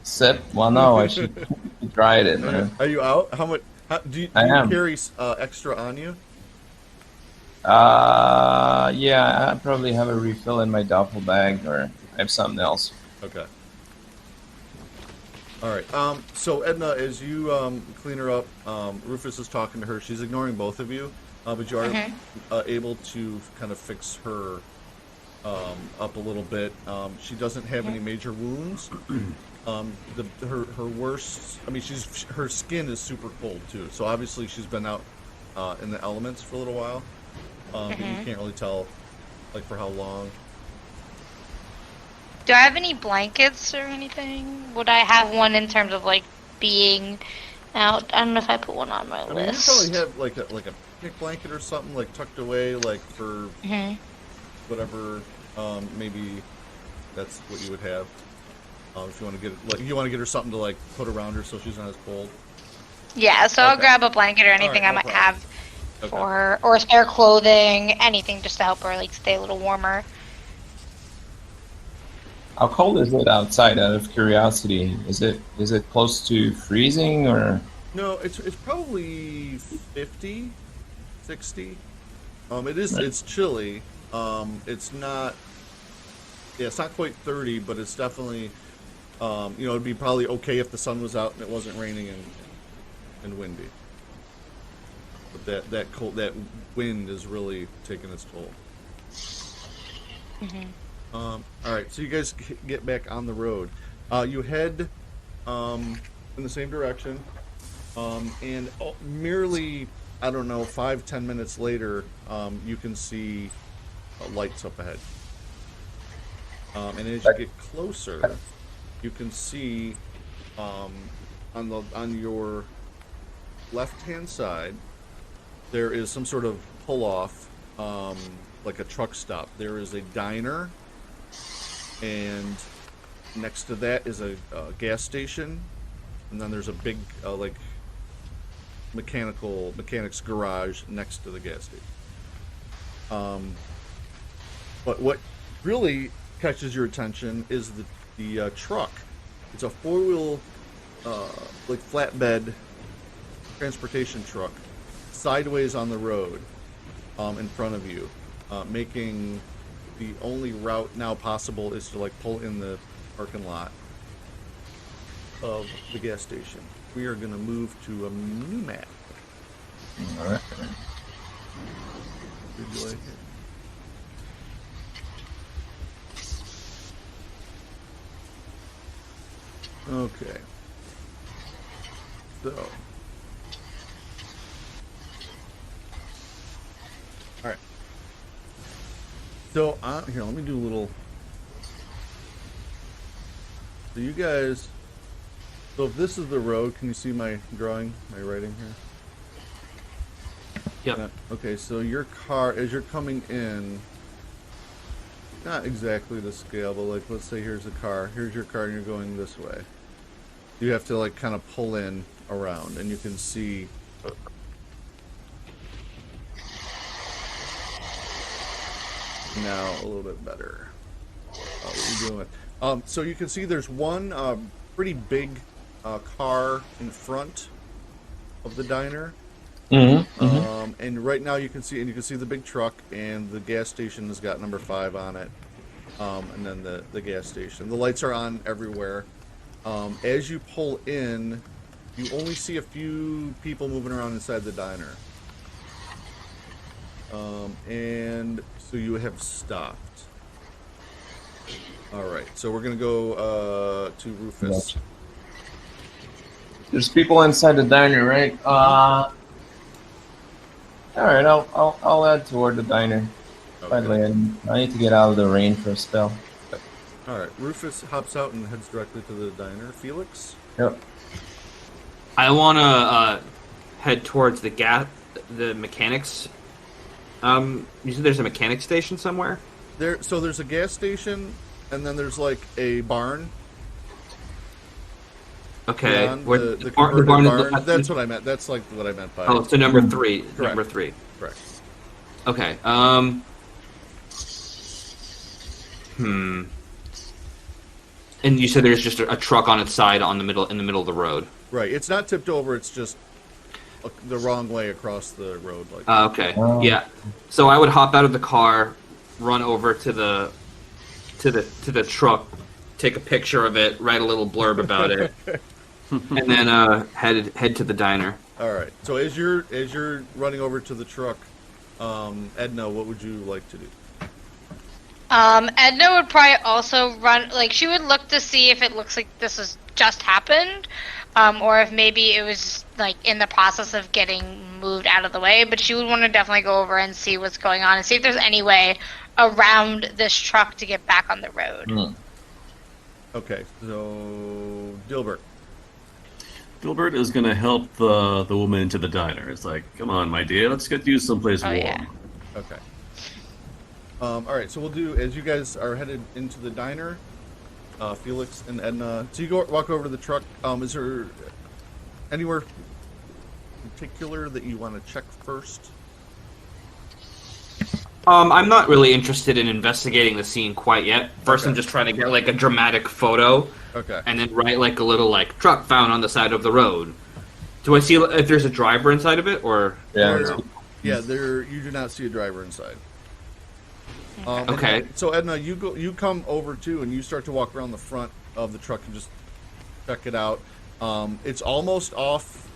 [SPEAKER 2] Sip? Well, no, I should try it, man.
[SPEAKER 1] Are you out? How much? Do you
[SPEAKER 2] I am.
[SPEAKER 1] carry extra on you?
[SPEAKER 2] Yeah, I probably have a refill in my duffel bag, or I have something else.
[SPEAKER 1] Okay. All right. So Edna, as you clean her up, Rufus is talking to her. She's ignoring both of you, but you are able to kind of fix her up a little bit. She doesn't have any major wounds. Her worst. I mean, her skin is super cold too. So obviously she's been out in the elements for a little while. But you can't really tell, like, for how long.
[SPEAKER 5] Do I have any blankets or anything? Would I have one in terms of like being out? I don't know if I put one on my
[SPEAKER 1] I mean, you
[SPEAKER 5] list.
[SPEAKER 1] probably have like a picnic blanket or something like tucked away, like for whatever. Maybe that's what you would have. If you want to get her something to like put around her so she's not as cold.
[SPEAKER 5] Yeah, so I'll
[SPEAKER 1] Okay.
[SPEAKER 5] grab a blanket or anything
[SPEAKER 1] no
[SPEAKER 5] I might
[SPEAKER 1] problem.
[SPEAKER 5] have
[SPEAKER 1] Okay.
[SPEAKER 5] for her, or spare clothing, anything just to help her like stay a little warmer.
[SPEAKER 2] How cold is it outside? Out of curiosity, is it close to freezing or?
[SPEAKER 1] No, it's probably 50, 60. It's chilly. It's not. Yeah, it's not quite 30, but it's definitely. It'd be probably okay if the sun was out and it wasn't raining and windy. But that wind is really taking its toll. All right, so you guys get back on the road. You head in the same direction, and merely, I don't know, 5-10 minutes later, you can see lights up ahead. And as you get closer, you can see on your left-hand side, there is some sort of pull-off, like a truck stop. There is a diner, and next to that is a gas station, and then there's a big like mechanics garage next to the gas station. But what really catches your attention is the truck. It's a 4-wheel like flatbed transportation truck, sideways on the road, in front of you, making the only route now possible is to like pull in the parking lot of the gas station. We are going to move to a new map.
[SPEAKER 2] All right.
[SPEAKER 1] Would you like it? Okay. So. Alright. So, here, let me do a little. So, you guys. So, if this is the road, can you see my drawing, my writing here?
[SPEAKER 4] Yep.
[SPEAKER 1] Okay, so your car, as you're coming in, not exactly the scale, but like, let's say here's a car, here's your car, and you're going this way. You have to like kind of pull in around, and you can see. Now a little bit better. What are you doing? So you can see there's one pretty big car in front of the diner. And right now you can see the big truck, and the gas station has got number 5 on it, and then the gas station. The lights are on everywhere. As you pull in, you only see a few people moving around inside the diner, and so you have stopped. All right, so we're gonna go to Rufus.
[SPEAKER 2] Gotcha. There's people inside the diner, right? All right, I'll head toward the diner. By the way, I need to get out of the rain for a spell.
[SPEAKER 1] All right, Rufus hops out and heads directly to the diner. Felix?
[SPEAKER 2] Yep.
[SPEAKER 4] I want to head towards the mechanics. You said there's a mechanic station somewhere?
[SPEAKER 1] So there's a gas station, and then there's like a barn.
[SPEAKER 4] Okay.
[SPEAKER 1] Where the barn. That's what I meant. That's like what I meant by.
[SPEAKER 4] Oh, so number 3.
[SPEAKER 1] Correct.
[SPEAKER 4] Number 3.
[SPEAKER 1] Correct.
[SPEAKER 4] Okay. And you said there's just a truck on its side in the middle of the road.
[SPEAKER 1] Right. It's not tipped over. It's just the wrong way across the road. Like.
[SPEAKER 4] Okay. Yeah. So I would hop out of the car, run over to the truck, take a picture of it, write a little blurb about it, and then head to the diner.
[SPEAKER 1] All right. So as you're running over to the truck, Edna, what would you like to do?
[SPEAKER 5] Edna would probably also run, like, she would look to see if it looks like this has just happened, or if maybe it was, like, in the process of getting moved out of the way, but she would want to definitely go over and see what's going on and see if there's any way around this truck to get back on the road.
[SPEAKER 1] Okay, so Dilbert.
[SPEAKER 3] Dilbert is going to help the woman into the diner. It's like, come on, my dear, let's get you someplace warm.
[SPEAKER 5] Yeah.
[SPEAKER 1] Okay. All right, so we'll do, as you guys are headed into the diner, Felix and Edna, so you walk over to the truck. Is there anywhere particular that you want to check first?
[SPEAKER 4] I'm not really interested in investigating the scene quite yet. First,
[SPEAKER 1] Okay.
[SPEAKER 4] I'm just trying to get like a dramatic photo,
[SPEAKER 1] Okay.
[SPEAKER 4] and then write like a little like truck found on the side of the road Do I see if there's a driver inside of it, or
[SPEAKER 2] Yeah.
[SPEAKER 1] There- yeah, there you do not see a driver inside. And
[SPEAKER 4] Okay.
[SPEAKER 1] so Edna, you come over too, and you start to walk around the front of the truck and just check it out. It's almost off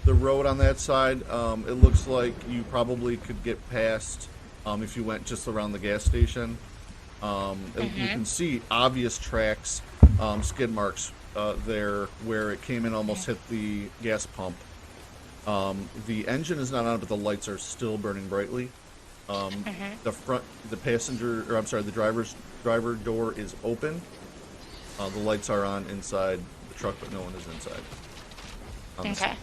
[SPEAKER 1] the road on that side. It looks like you probably could get past if you went just around the gas station. You can see obvious tracks, skid marks there where it came in, almost hit the gas pump. The engine is not on, but the lights are still burning brightly. The driver door is open. The lights are on inside the truck, but no one is inside. On the
[SPEAKER 5] Okay.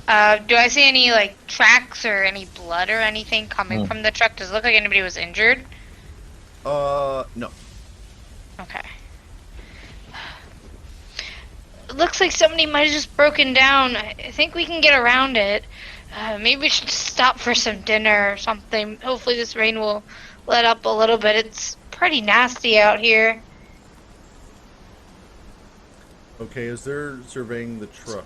[SPEAKER 1] seat.
[SPEAKER 5] Do I see any like tracks or any blood or anything coming from the truck? Does it look like anybody was injured?
[SPEAKER 1] No.
[SPEAKER 5] Okay. It looks like somebody might have just broken down. I think we can get around it. Maybe we should stop for some dinner or something. Hopefully this rain will let up a little bit. It's pretty nasty out here.
[SPEAKER 1] Okay, as they're surveying the truck,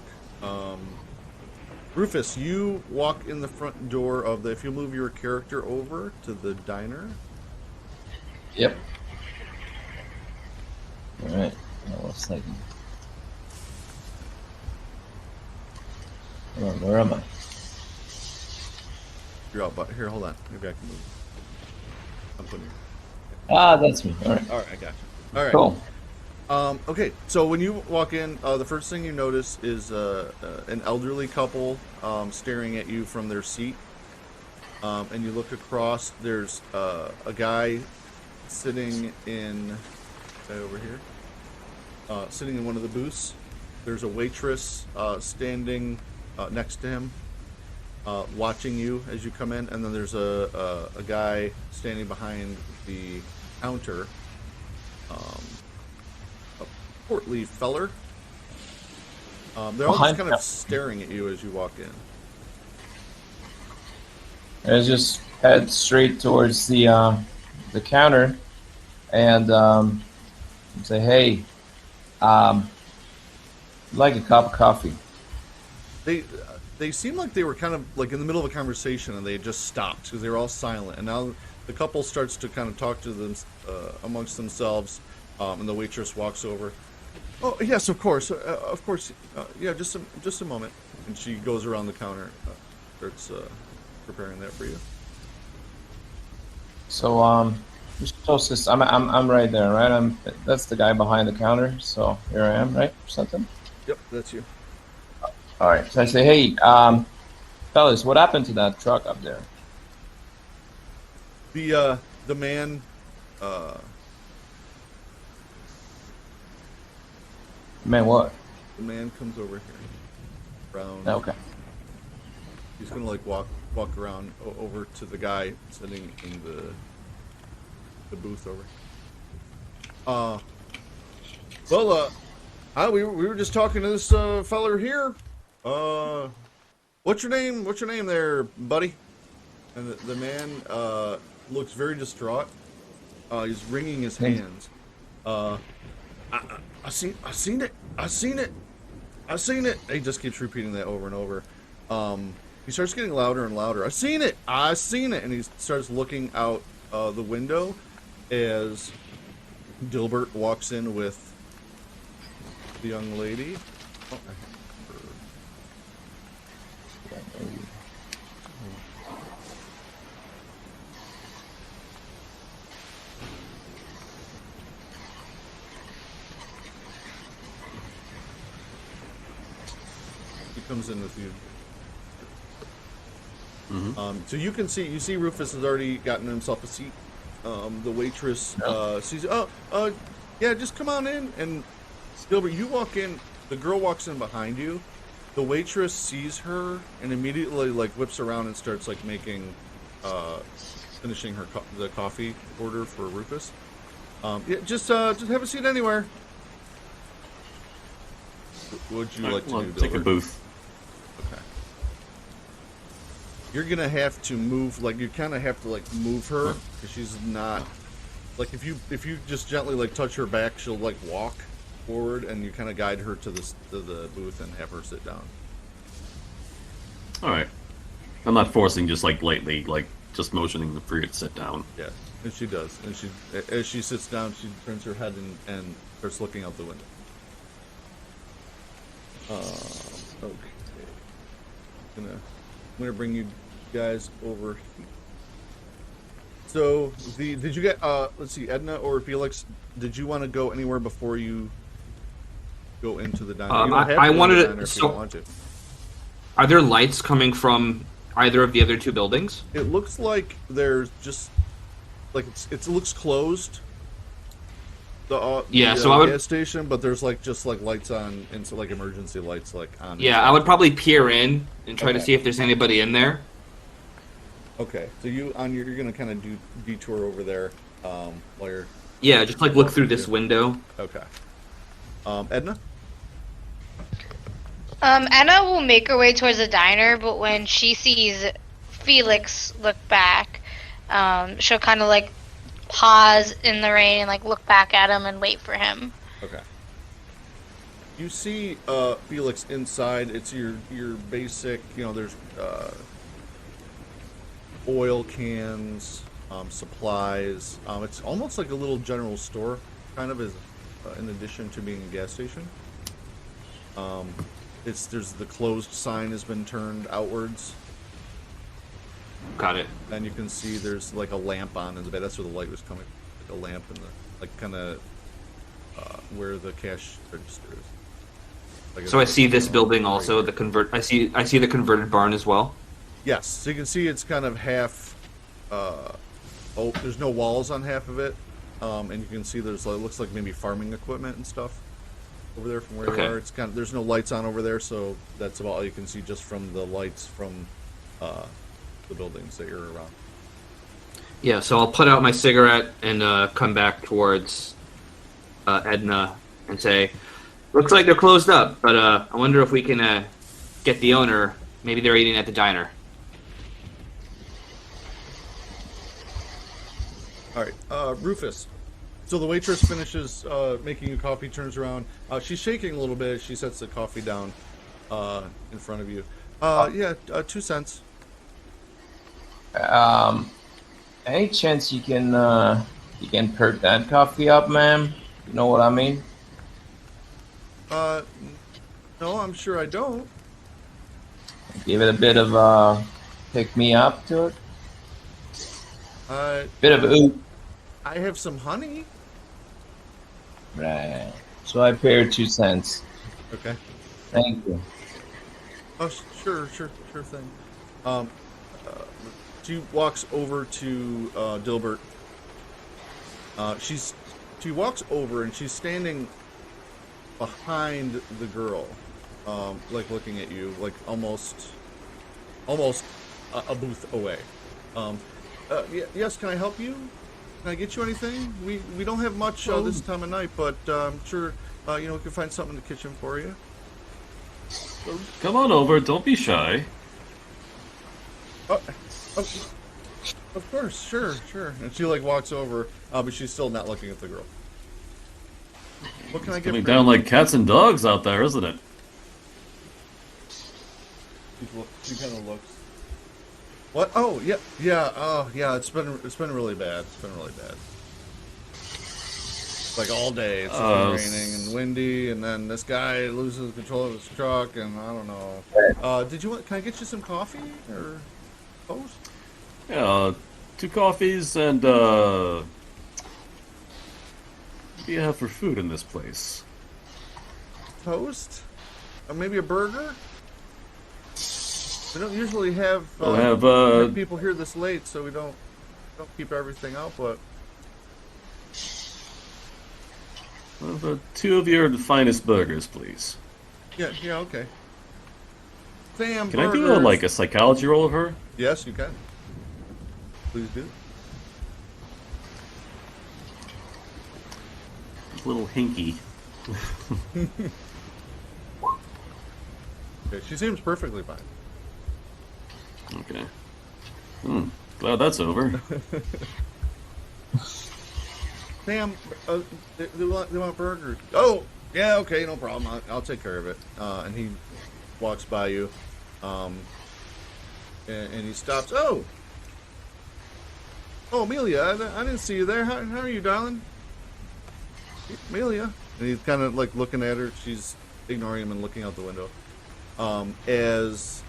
[SPEAKER 1] Rufus, you walk in the front door of the. If you move your character over to the diner,
[SPEAKER 2] Yep. All right. Now what's like? Hold on, where am I?
[SPEAKER 1] you're out. But here, hold on. Maybe I can move. I'm putting.
[SPEAKER 2] Ah, that's me. All right.
[SPEAKER 1] All right, I got you. All right.
[SPEAKER 2] Cool.
[SPEAKER 1] Okay, so when you walk in, the first thing you notice is an elderly couple staring at you from their seat. And you look across, there's a guy sitting in, over here, sitting in one of the booths. There's a waitress standing next to him, watching you as you come in. And then there's a guy standing behind the counter. Portly feller. They're all just
[SPEAKER 2] Behind
[SPEAKER 1] kind
[SPEAKER 2] them.
[SPEAKER 1] of staring at you as you walk in.
[SPEAKER 2] I just head straight towards the counter and say, "Hey, like a cup of coffee."
[SPEAKER 1] They seem like they were kind of like in the middle of a conversation and they had just stopped because they were all silent. And now the couple starts to kind of talk to them amongst themselves, and the waitress walks over. Oh yes, of course, yeah, just a moment. And she goes around the counter, starts preparing that for you.
[SPEAKER 2] So you're supposed to. I'm right there, right? That's the guy behind the counter. So here I am, right? Or something.
[SPEAKER 1] Yep, that's you.
[SPEAKER 2] All right. So I say, "Hey, fellas, what happened to that truck up there?"
[SPEAKER 1] The man.
[SPEAKER 2] Man, what?
[SPEAKER 1] The man comes over here. Brown.
[SPEAKER 2] Okay.
[SPEAKER 1] He's gonna like walk around over to the guy sitting in the booth over. We were just talking to this feller here. What's your name? What's your name there, buddy? And the man looks very distraught. He's wringing his hands. I seen it. He just keeps repeating that over and over. He starts getting louder and louder. I seen it. And he starts looking out the window as Dilbert walks in with the young lady. Oh, I have her. He comes in with you. So you can see Rufus has already gotten himself a seat. The waitress sees, yeah, just come on in. And Gilbert, you walk in. The girl walks in behind you. The waitress sees her and immediately like whips around and starts like making, finishing her the coffee order for Rufus. Yeah, just have a seat anywhere. What would you like to do,
[SPEAKER 3] Take a
[SPEAKER 1] Dilbert?
[SPEAKER 3] booth.
[SPEAKER 1] Okay. You're gonna have to move, like you kind of have to like move her because she's not like if you just gently like touch her back, she'll like walk. forward, and you kind of guide her to the booth and have her sit down.
[SPEAKER 3] All right. I'm not forcing, just like lightly, like just motioning for you to sit down.
[SPEAKER 1] Yeah, and she does. And as she sits down, she turns her head and starts looking out the window. Okay. I'm gonna bring you guys over here. So did you get let's see, Edna or Felix, did you want to go anywhere before you go into the diner? You don't have
[SPEAKER 4] I
[SPEAKER 1] to go
[SPEAKER 4] wanted
[SPEAKER 1] to the
[SPEAKER 4] to-
[SPEAKER 1] diner if you
[SPEAKER 4] so-
[SPEAKER 1] don't want to.
[SPEAKER 4] Are there lights coming from either of the other two buildings?
[SPEAKER 1] It looks like there's just like it looks closed.
[SPEAKER 4] Yeah,
[SPEAKER 1] the
[SPEAKER 4] so I would-
[SPEAKER 1] gas station, but there's like just like lights on, and so like emergency lights like on.
[SPEAKER 4] Yeah, I would probably peer in and try to
[SPEAKER 1] Okay.
[SPEAKER 4] see if there's anybody in there.
[SPEAKER 1] Okay, so you're gonna kind of do detour over there, while you're
[SPEAKER 4] Yeah, just like look through this window.
[SPEAKER 1] okay. Edna.
[SPEAKER 5] Anna will make her way towards the diner, but when she sees Felix look back, she'll kind of like pause in the rain and like look back at him and wait for him.
[SPEAKER 1] Okay. You see Felix inside. It's your basic, there's oil cans, supplies. It's almost like a little general store, kind of, as in addition to being a gas station. There's the closed sign has been turned outwards,
[SPEAKER 4] Got it.
[SPEAKER 1] and you can see there's like a lamp on in the bed. That's where the light was coming. Like a lamp in the kind of where the cash register is. Like
[SPEAKER 4] So I see this
[SPEAKER 1] right
[SPEAKER 4] building also.
[SPEAKER 1] here.
[SPEAKER 4] I see the converted barn as well.
[SPEAKER 1] Yes, so you can see it's kind of half. There's no walls on half of it, and you can see it looks like maybe farming equipment and stuff over there from where
[SPEAKER 4] Okay.
[SPEAKER 1] you are. It's kind of, there's no lights on over there, so that's about all you can see just from the lights from the buildings that you're around.
[SPEAKER 4] Yeah, so I'll put out my cigarette and come back towards Edna and say, "Looks like they're closed up, but I wonder if we can get the owner. Maybe they're eating at the diner."
[SPEAKER 1] All right, Rufus. So the waitress finishes making you coffee, turns around. She's shaking a little bit as she sets the coffee down in front of you. 2 cents.
[SPEAKER 2] Any chance you can perk that coffee up, ma'am? You know what I mean?
[SPEAKER 1] No, I'm sure I don't.
[SPEAKER 2] Give it a bit of pick me up to it. Bit of ooh.
[SPEAKER 1] I have some honey.
[SPEAKER 2] Right. So I pay her 2 cents.
[SPEAKER 1] Okay.
[SPEAKER 2] Thank you.
[SPEAKER 1] Oh, sure thing. She walks over to Dilbert. She walks over and she's standing behind the girl, like looking at you, like almost a booth away. Yes, can I help you? Can I get you anything? We don't have much this time of night, but I'm sure we can find something in the kitchen for you.
[SPEAKER 3] Come on over. Don't be shy.
[SPEAKER 1] Of course, sure. And she like walks over, but she's still not looking at the girl. What can I get?
[SPEAKER 3] Coming
[SPEAKER 1] for you?
[SPEAKER 3] down like cats and dogs out there, isn't it?
[SPEAKER 1] She kind of looks. What? Oh yeah. Oh yeah. It's been really bad. Like all day, it's just been raining and windy, and then this guy loses control of his truck, and I don't know. Can I get you some coffee or toast?
[SPEAKER 3] Yeah, 2 coffees and what do you have for food in this place?
[SPEAKER 1] Toast? Or maybe a burger? We don't usually have,
[SPEAKER 3] I'll have
[SPEAKER 1] people here this late, so we don't keep everything out, but
[SPEAKER 3] I'll have 2 of your finest burgers, please.
[SPEAKER 1] yeah, okay. Sam,
[SPEAKER 3] Can I do a psychology roll of her?
[SPEAKER 1] Yes, you can. Please do.
[SPEAKER 3] A little hinky.
[SPEAKER 1] Okay, she seems perfectly fine.
[SPEAKER 3] Okay. Glad that's over.
[SPEAKER 1] Sam, they want burgers. Oh, Yeah, okay, no problem. I'll take care of it. And he walks by you, and he stops. Oh, Amelia, I didn't see you there. How are you, darling? Amelia. And he's kind of like looking at her. She's ignoring him and looking out the window. As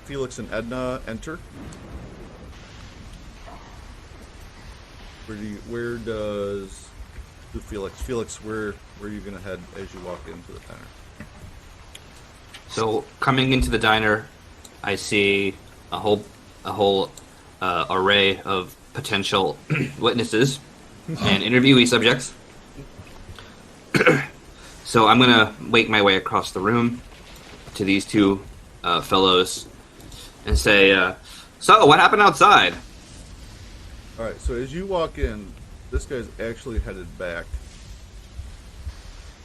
[SPEAKER 1] Felix and Edna enter. Where does Felix, where are you gonna head as you walk into the diner?
[SPEAKER 4] So coming into the diner, I see a whole array of potential witnesses and interviewee subjects. So I'm gonna make my way across the room to these two fellows and say, "So, what happened outside?"
[SPEAKER 1] All right, so as you walk in, this guy's actually headed back.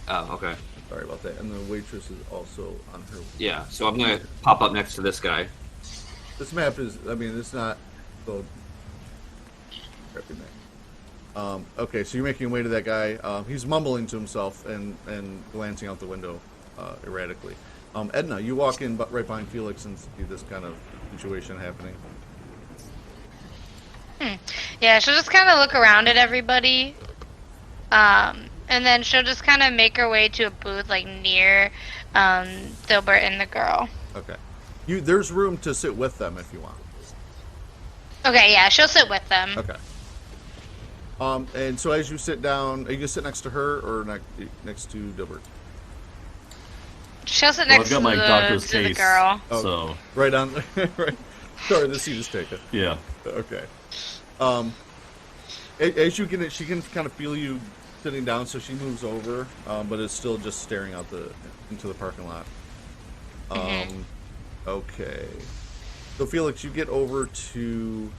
[SPEAKER 4] Oh, okay.
[SPEAKER 1] Sorry about that. And the waitress is also on her.
[SPEAKER 4] Yeah. So I'm gonna pop up next to this guy.
[SPEAKER 1] This map is, I mean, it's not so crappy map. Okay, so you're making your way to that guy. He's mumbling to himself and glancing out the window erratically. Edna, you walk in right behind Felix and see this kind of situation happening.
[SPEAKER 5] Yeah, she'll just kind of look around at everybody, and then she'll just kind of make her way to a booth like near Dilbert and the girl.
[SPEAKER 1] Okay. There's room to sit with them if you want.
[SPEAKER 5] Okay, yeah, she'll sit with them.
[SPEAKER 1] Okay. And so as you sit down, are you gonna sit next to her or next to Dilbert?
[SPEAKER 5] She'll sit
[SPEAKER 3] Well,
[SPEAKER 5] next
[SPEAKER 3] I've got my doctor's
[SPEAKER 5] to the
[SPEAKER 3] case,
[SPEAKER 5] girl.
[SPEAKER 3] so
[SPEAKER 1] Right on. Right. Sorry, the seat is taken.
[SPEAKER 3] yeah.
[SPEAKER 1] Okay. As you get it, she can kind of feel you sitting down, so she moves over, but is still just staring out into the parking lot. Okay. So Felix, you get over to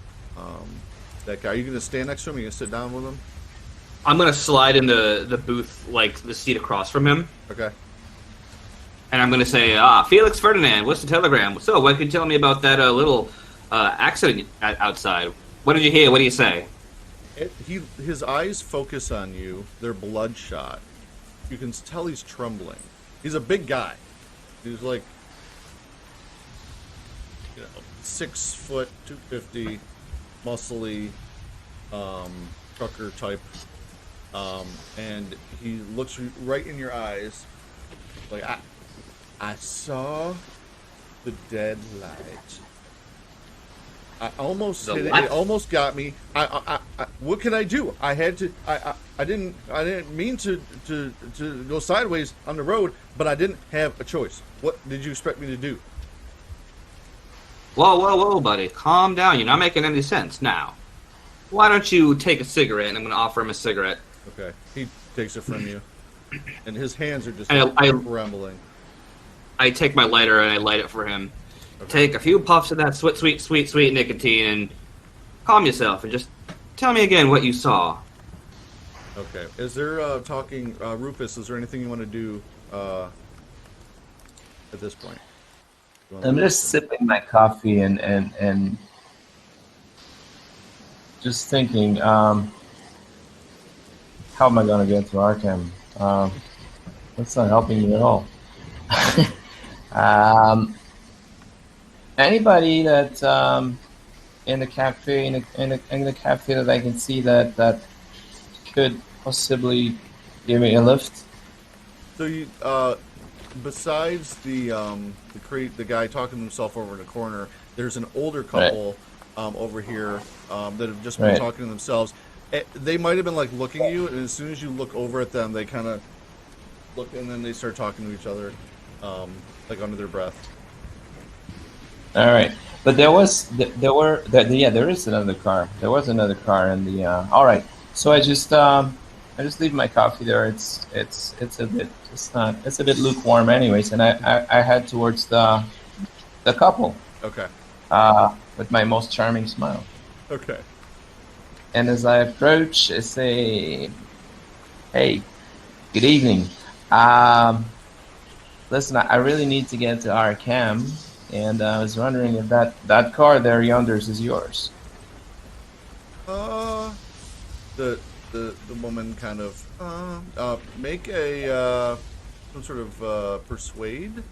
[SPEAKER 1] that guy. Are you gonna stand next to him? Are you gonna sit down with him?
[SPEAKER 4] I'm gonna slide into the booth, like the seat across from him,
[SPEAKER 1] Okay.
[SPEAKER 4] and I'm gonna say, Felix Ferdinand, what's the telegram? So, what can you tell me about that little accident outside? What did you hear? What do you say?
[SPEAKER 1] His eyes focus on you. They're bloodshot. You can tell he's trembling. He's a big guy. He's like, 6 foot, 250, muscly, trucker type. And he looks right in your eyes, like I saw the dead light. I almost hit it. It almost got me. I what can I do? I had to. I didn't mean to go sideways on the road, but I didn't have a choice. What did you expect me to do?
[SPEAKER 4] Whoa, buddy. Calm down. You're not making any sense now. Why don't you take a cigarette, and I'm going to offer him a cigarette.
[SPEAKER 1] Okay. He takes it from you, and his hands are just
[SPEAKER 4] I
[SPEAKER 1] trembling.
[SPEAKER 4] I take my lighter, and I light it for him.
[SPEAKER 1] Okay.
[SPEAKER 4] Take a few puffs of that sweet nicotine, and calm yourself, and just tell me again what you saw.
[SPEAKER 1] Okay. Is there talking, Rufus? Is there anything you want to do at this point?
[SPEAKER 2] I'm just sipping my coffee and just thinking, how am I going to get to Arkham? That's not helping me at all. Anybody that in the cafe in the cafe that I can see that could possibly give me a lift?
[SPEAKER 1] So you, besides the guy talking to himself over in the corner, there's an older couple over here that have just been talking to themselves. They might have been like looking at you, and as soon as you look over at them, they kind of look, and then they start talking to each other, like under their breath.
[SPEAKER 2] All right, but there is another car. There was another car in the. All right, so I just leave my coffee there. It's a bit lukewarm, anyways, and I head towards the couple.
[SPEAKER 1] Okay.
[SPEAKER 2] With my most charming smile.
[SPEAKER 1] Okay.
[SPEAKER 2] And as I approach, I say, "Hey, good evening. Listen, I really need to get to Arkham, and I was wondering if that car there yonder is yours."
[SPEAKER 1] The woman kind of make a some sort of persuade?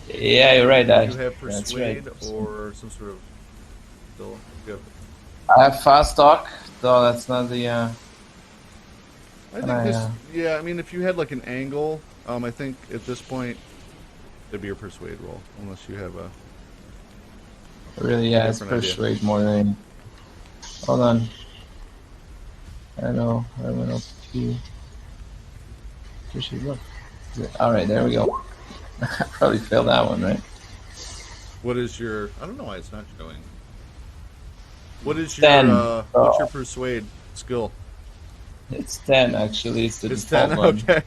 [SPEAKER 2] Yeah, you're right.
[SPEAKER 1] Do
[SPEAKER 2] That,
[SPEAKER 1] you have
[SPEAKER 2] that's right.
[SPEAKER 1] persuade or some sort of still? You have,
[SPEAKER 2] I have fast talk, though that's not the.
[SPEAKER 1] I think
[SPEAKER 2] I,
[SPEAKER 1] this. Yeah, I mean, if you had like an angle, I think at this point it'd be a persuade roll, unless you have a.
[SPEAKER 2] Really, yeah, it's
[SPEAKER 1] different idea.
[SPEAKER 2] persuade more than any. Hold on. I know. I went up to. Persuade, look. All right, there we go. I probably failed that one, right?
[SPEAKER 1] What is your? I don't know why it's not showing. What is your?
[SPEAKER 2] 10.
[SPEAKER 1] What's your persuade skill?
[SPEAKER 2] It's 10 actually. It's the
[SPEAKER 1] It's
[SPEAKER 2] default
[SPEAKER 1] 10.
[SPEAKER 2] one.
[SPEAKER 1] Okay.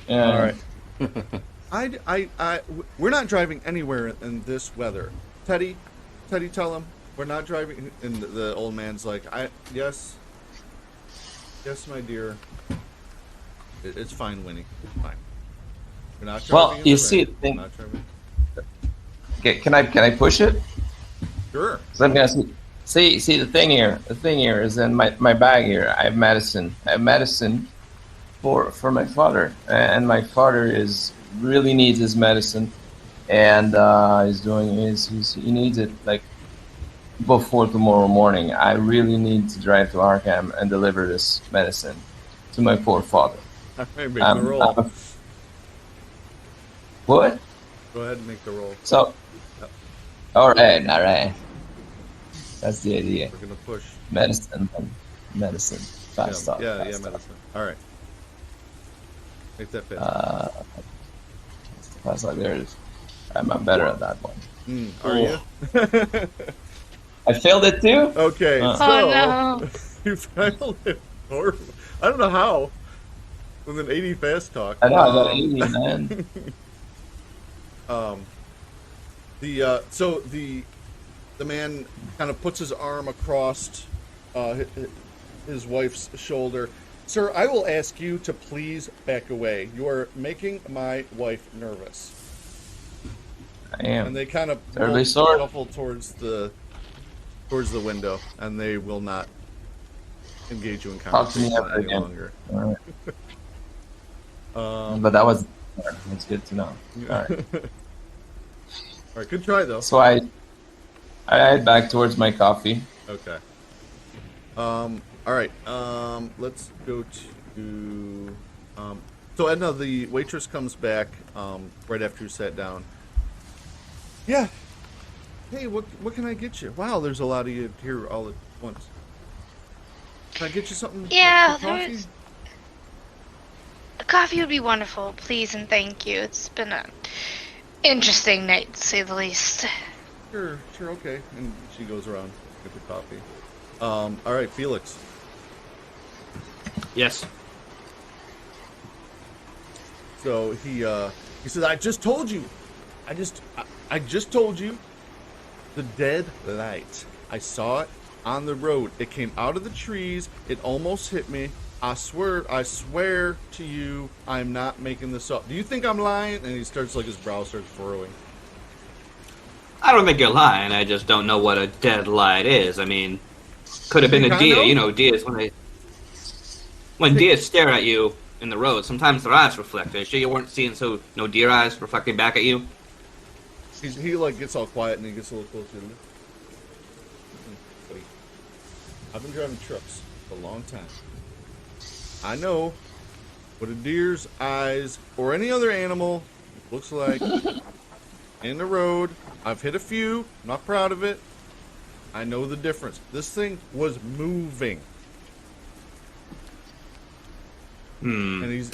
[SPEAKER 2] Yeah.
[SPEAKER 1] All right. We're not driving anywhere in this weather. Teddy, tell him we're not driving. And the old man's like, yes, my dear. It's fine, Winnie. Fine. We're not driving.
[SPEAKER 2] Well,
[SPEAKER 1] in the
[SPEAKER 2] you see,
[SPEAKER 1] rain.
[SPEAKER 2] the
[SPEAKER 1] We're not driving.
[SPEAKER 2] Okay, can I push it?
[SPEAKER 1] Sure.
[SPEAKER 2] 'Cause I'm gonna see the thing here. The thing here is in my bag here. I have medicine. I have medicine for my father, and my father really needs his medicine, and he needs it like before tomorrow morning. I really need to drive to Arkham and deliver this medicine to my poor father.
[SPEAKER 1] All right, make the roll.
[SPEAKER 2] What?
[SPEAKER 1] Go ahead and make the roll.
[SPEAKER 2] So, all right. That's the idea.
[SPEAKER 1] We're gonna push.
[SPEAKER 2] Medicine. Fast talk.
[SPEAKER 1] Yeah,
[SPEAKER 2] fast talk.
[SPEAKER 1] medicine. All right. Make that fit.
[SPEAKER 2] Fast talk. There it is. I'm better at that one.
[SPEAKER 1] Are you?
[SPEAKER 2] I failed it too.
[SPEAKER 1] Okay,
[SPEAKER 2] Oh,
[SPEAKER 1] so
[SPEAKER 5] no.
[SPEAKER 1] you failed it. Horrible. I don't know how. With an 80 fast talk.
[SPEAKER 2] I know. I got 80, man.
[SPEAKER 1] So the man kind of puts his arm across his wife's shoulder. Sir, I will ask you to please back away. You are making my wife nervous.
[SPEAKER 2] I am.
[SPEAKER 1] And they kind of
[SPEAKER 2] Terribly sorry.
[SPEAKER 1] shuffle towards the window, and they will not engage you in
[SPEAKER 2] Talk to me
[SPEAKER 1] conversation
[SPEAKER 2] after
[SPEAKER 1] any
[SPEAKER 2] again.
[SPEAKER 1] longer.
[SPEAKER 2] All right. But that was. It's good to know. All right.
[SPEAKER 1] All right, good try though.
[SPEAKER 2] So I head back towards my coffee.
[SPEAKER 1] Okay. All right. Let's go to. So Edna, the waitress comes back right after you sat down. Yeah. Hey, what can I get you? Wow, there's a lot of you here all at once. Can I get you something?
[SPEAKER 5] Yeah,
[SPEAKER 1] for coffee?
[SPEAKER 5] there's. Coffee would be wonderful, please and thank you. It's been an interesting night, to say the least.
[SPEAKER 1] Sure, okay. And she goes around with the coffee. All right, Felix.
[SPEAKER 4] Yes.
[SPEAKER 1] So he says, I just told you. I just told you. The dead light. I saw it on the road. It came out of the trees. It almost hit me. I swear to you, I'm not making this up. Do you think I'm lying? And he starts, like, his brow starts furrowing.
[SPEAKER 4] I don't think you're lying. I just don't know what a dead light is. I mean, could have been a deer. You know, deers when deer stare at you in the road, sometimes their eyes reflect. Are you sure you weren't seeing no deer eyes reflecting back at you?
[SPEAKER 1] He like gets all quiet and he gets a little closer to me. Buddy, I've been driving trucks for a long time. I know what a deer's eyes or any other animal looks like in the road. I've hit a few. I'm not proud of it. I know the difference. This thing was moving. And he's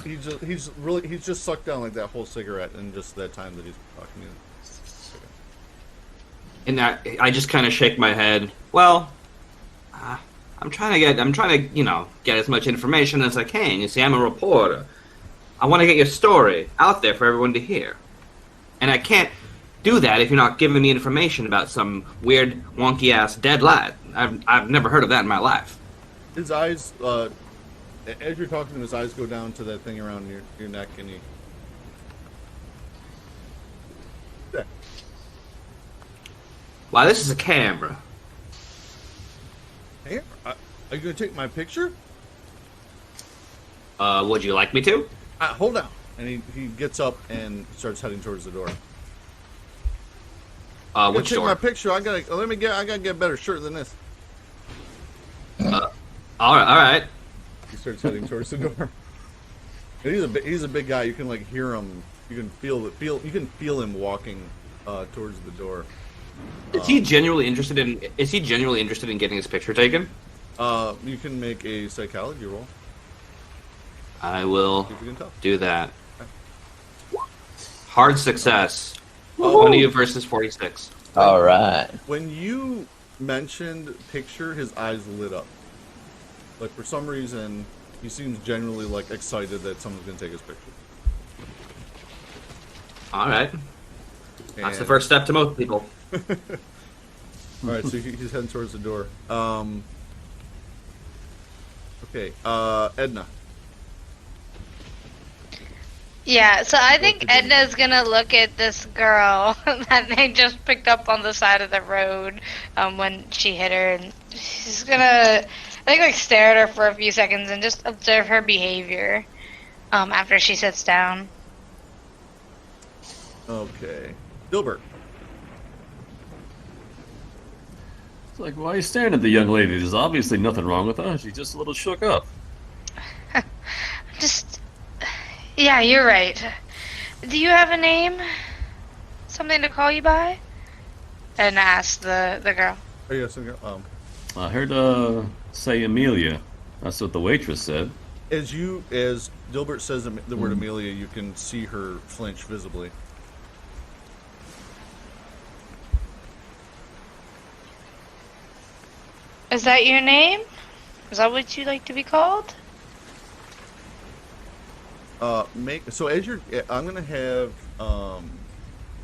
[SPEAKER 1] just sucked down like that whole cigarette in just that time that he's talking to you.
[SPEAKER 4] And I just kind of shake my head. Well, I'm trying to get as much information as I can. You see, I'm a reporter. I want to get your story out there for everyone to hear. And I can't do that if you're not giving me information about some weird, wonky-ass dead lad. I've never heard of that in my life.
[SPEAKER 1] His eyes, as you're talking to him, his eyes go down to that thing around your neck, and he... Yeah.
[SPEAKER 4] Why, this is a camera.
[SPEAKER 1] Hey, are you going to take my picture?
[SPEAKER 4] Would you like me to?
[SPEAKER 1] Hold on. And he gets up and starts heading towards the door.
[SPEAKER 4] Which
[SPEAKER 1] Take
[SPEAKER 4] door?
[SPEAKER 1] my picture. I gotta get a better shirt than this.
[SPEAKER 4] All right.
[SPEAKER 1] He starts heading towards the door. And he's a big guy. You can like hear him. You can you can feel him walking towards the door.
[SPEAKER 4] Is he genuinely interested in? Is he genuinely interested in getting his picture taken?
[SPEAKER 1] You can make a psychology roll.
[SPEAKER 4] I will
[SPEAKER 1] See if you can tell.
[SPEAKER 4] do that. Hard success.
[SPEAKER 1] Oh.
[SPEAKER 4] 20 versus 46.
[SPEAKER 2] All right.
[SPEAKER 1] When you mentioned picture, his eyes lit up. Like for some reason, he seems genuinely like excited that someone's gonna take his picture.
[SPEAKER 4] All right. That's the
[SPEAKER 1] And-
[SPEAKER 4] first step to most people.
[SPEAKER 1] All right, so he's heading towards the door. Okay, Edna.
[SPEAKER 5] Yeah, so I think Edna's gonna look at this girl that they just picked up on the side of the road when she hit her, and she's gonna, I think, like stare at her for a few seconds and just observe her behavior after she sits down.
[SPEAKER 1] Okay, Dilbert.
[SPEAKER 3] It's like, why are you staring at the young lady? There's obviously nothing wrong with her. She's just a little shook up.
[SPEAKER 5] Just, yeah, you're right. Do you have a name? Something to call you by? And asked the girl.
[SPEAKER 1] Oh yes,
[SPEAKER 3] I heard say Amelia. That's what the waitress said.
[SPEAKER 1] as Dilbert says the word Amelia, you can see her flinch visibly.
[SPEAKER 5] Is that your name? Is that what you'd like to be called?
[SPEAKER 1] So I'm gonna have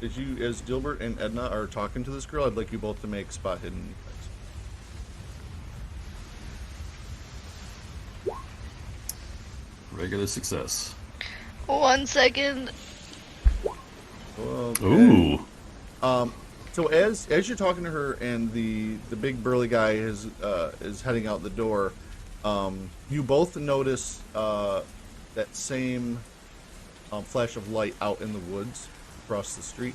[SPEAKER 1] as Dilbert and Edna are talking to this girl, I'd like you both to make spot hidden.
[SPEAKER 3] Regular success.
[SPEAKER 5] 1 second.
[SPEAKER 1] Okay.
[SPEAKER 3] Ooh.
[SPEAKER 1] So as you're talking to her and the big burly guy is heading out the door, you both notice that same flash of light out in the woods across the street,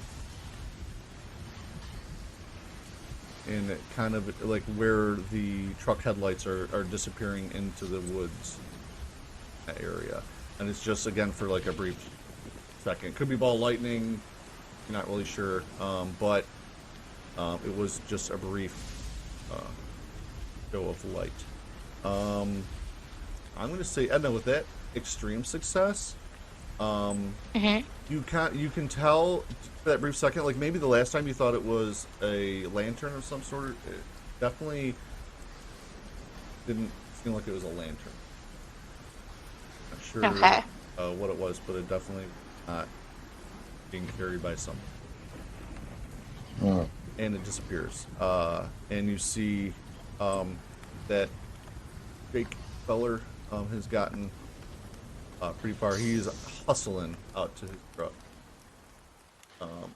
[SPEAKER 1] and it kind of like where the truck headlights are disappearing into the woods that area, and it's just again for like a brief second. Could be ball lightning. You're not really sure, but it was just a brief show of light. I'm going to say, Edna, with that extreme success, you can tell for that brief second, like maybe the last time you thought it was a lantern of some sort, it definitely didn't seem like it was a lantern. Not sure
[SPEAKER 5] Okay.
[SPEAKER 1] what it was, but it definitely not being carried by someone.
[SPEAKER 2] Hmm.
[SPEAKER 1] And it disappears. And you see that Jake Feller has gotten pretty far. He's hustling out to his truck.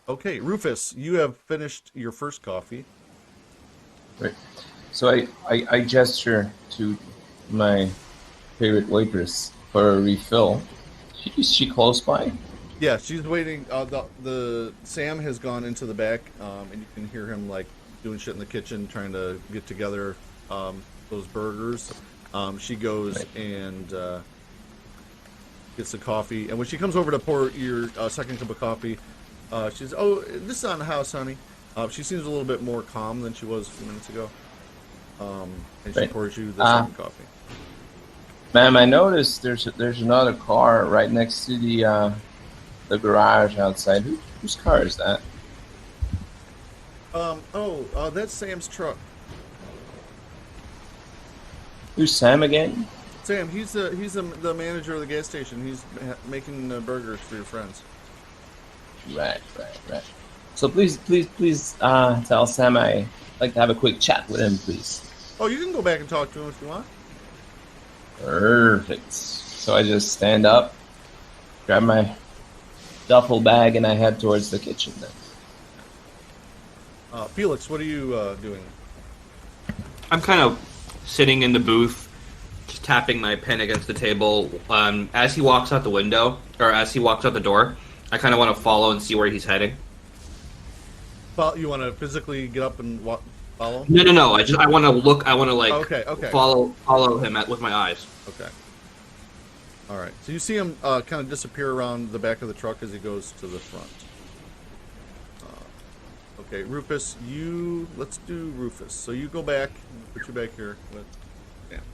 [SPEAKER 1] Okay, Rufus, you have finished your first coffee.
[SPEAKER 2] Right. So I gesture to my favorite waitress for a refill. Is she close by?
[SPEAKER 1] Yeah, she's waiting. The Sam has gone into the back, and you can hear him like doing shit in the kitchen, trying to get together those burgers. She goes and gets the coffee, and when she comes over to pour your second cup of coffee, she says, "Oh, this is on the house, honey." She seems a little bit more calm than she was a few minutes ago, and she
[SPEAKER 2] Right.
[SPEAKER 1] pours you the second coffee.
[SPEAKER 2] Ma'am, I noticed there's another car right next to the garage outside. Whose car is that?
[SPEAKER 1] That's Sam's truck.
[SPEAKER 2] Who's Sam again?
[SPEAKER 1] Sam, he's the manager of the gas station. He's making burgers for your friends.
[SPEAKER 2] Right. So please, tell Sam I'd like to have a quick chat with him, please.
[SPEAKER 1] Oh, you can go back and talk to him if you want.
[SPEAKER 2] Perfect. So I just stand up, grab my duffel bag, and I head towards the kitchen then.
[SPEAKER 1] Felix, what are you doing?
[SPEAKER 4] I'm kind of sitting in the booth, just tapping my pen against the table. As he walks out the window, or as he walks out the door, I kind of want to follow and see where he's heading.
[SPEAKER 1] You want to physically get up and follow him?
[SPEAKER 4] No. I want to look. I want to like
[SPEAKER 1] Okay.
[SPEAKER 4] follow him with my eyes.
[SPEAKER 1] Okay. All right. So you see him kind of disappear around the back of the truck as he goes to the front. Okay, Rufus, let's do Rufus. So you go back, put you back here.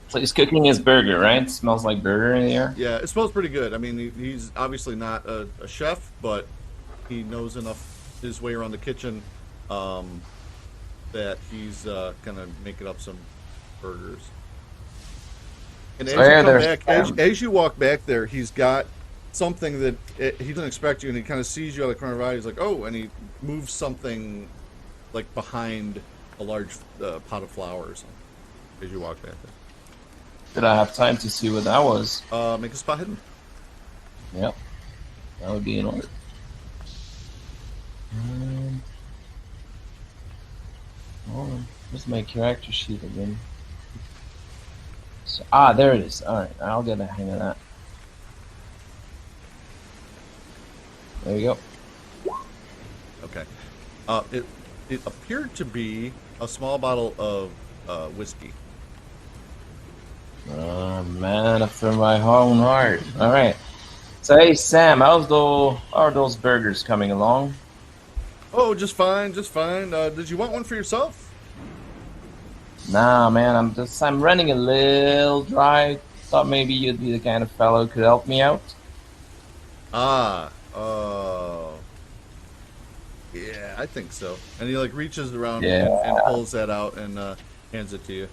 [SPEAKER 2] So he's cooking his burger, right? Smells like burger in the air.
[SPEAKER 1] Yeah, it smells pretty good. I mean, he's obviously not a chef, but he knows enough his way around the kitchen that he's gonna making up some burgers. And as you come back, as you walk back there, he's got something that he doesn't expect you, and he kind of sees you out of the corner of his eye. He's like, "Oh!" and he moves something like behind a large pot of flour or something as you walk back there.
[SPEAKER 2] Did I have time to see what that was?
[SPEAKER 1] Make a spot hidden.
[SPEAKER 2] Yep, that would be in order. Hold on. Where's my character sheet again? So, there it is. All right, I'll get the hang of that. There you go.
[SPEAKER 1] Okay. It appeared to be a small bottle of whiskey.
[SPEAKER 2] Man after my own heart. All right. So hey Sam, how are those burgers coming along?
[SPEAKER 1] Oh, just fine, just fine. Did you want one for yourself?
[SPEAKER 2] Nah, man, I'm running a little dry. Thought maybe you'd be the kind of fellow who could help me out.
[SPEAKER 1] Yeah, I think so. And he like reaches around
[SPEAKER 2] Yeah.
[SPEAKER 1] and pulls that out and hands it to you.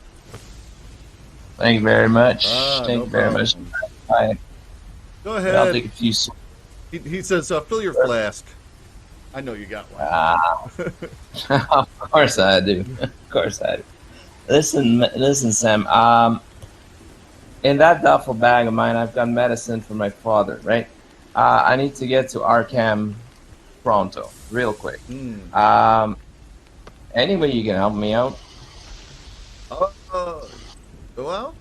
[SPEAKER 2] Thank you very much.
[SPEAKER 1] No
[SPEAKER 2] Thank you very
[SPEAKER 1] problem.
[SPEAKER 2] much. Bye.
[SPEAKER 1] Go
[SPEAKER 2] I'll
[SPEAKER 1] ahead.
[SPEAKER 2] take a few.
[SPEAKER 1] He says, fill your flask. I know you got one.
[SPEAKER 2] Of course I do. Of course I do. Listen, Sam. In that duffel bag of mine, I've got medicine for my father. Right. I need to get to Arkham pronto, real quick. Any way you can help me out?
[SPEAKER 1] Well,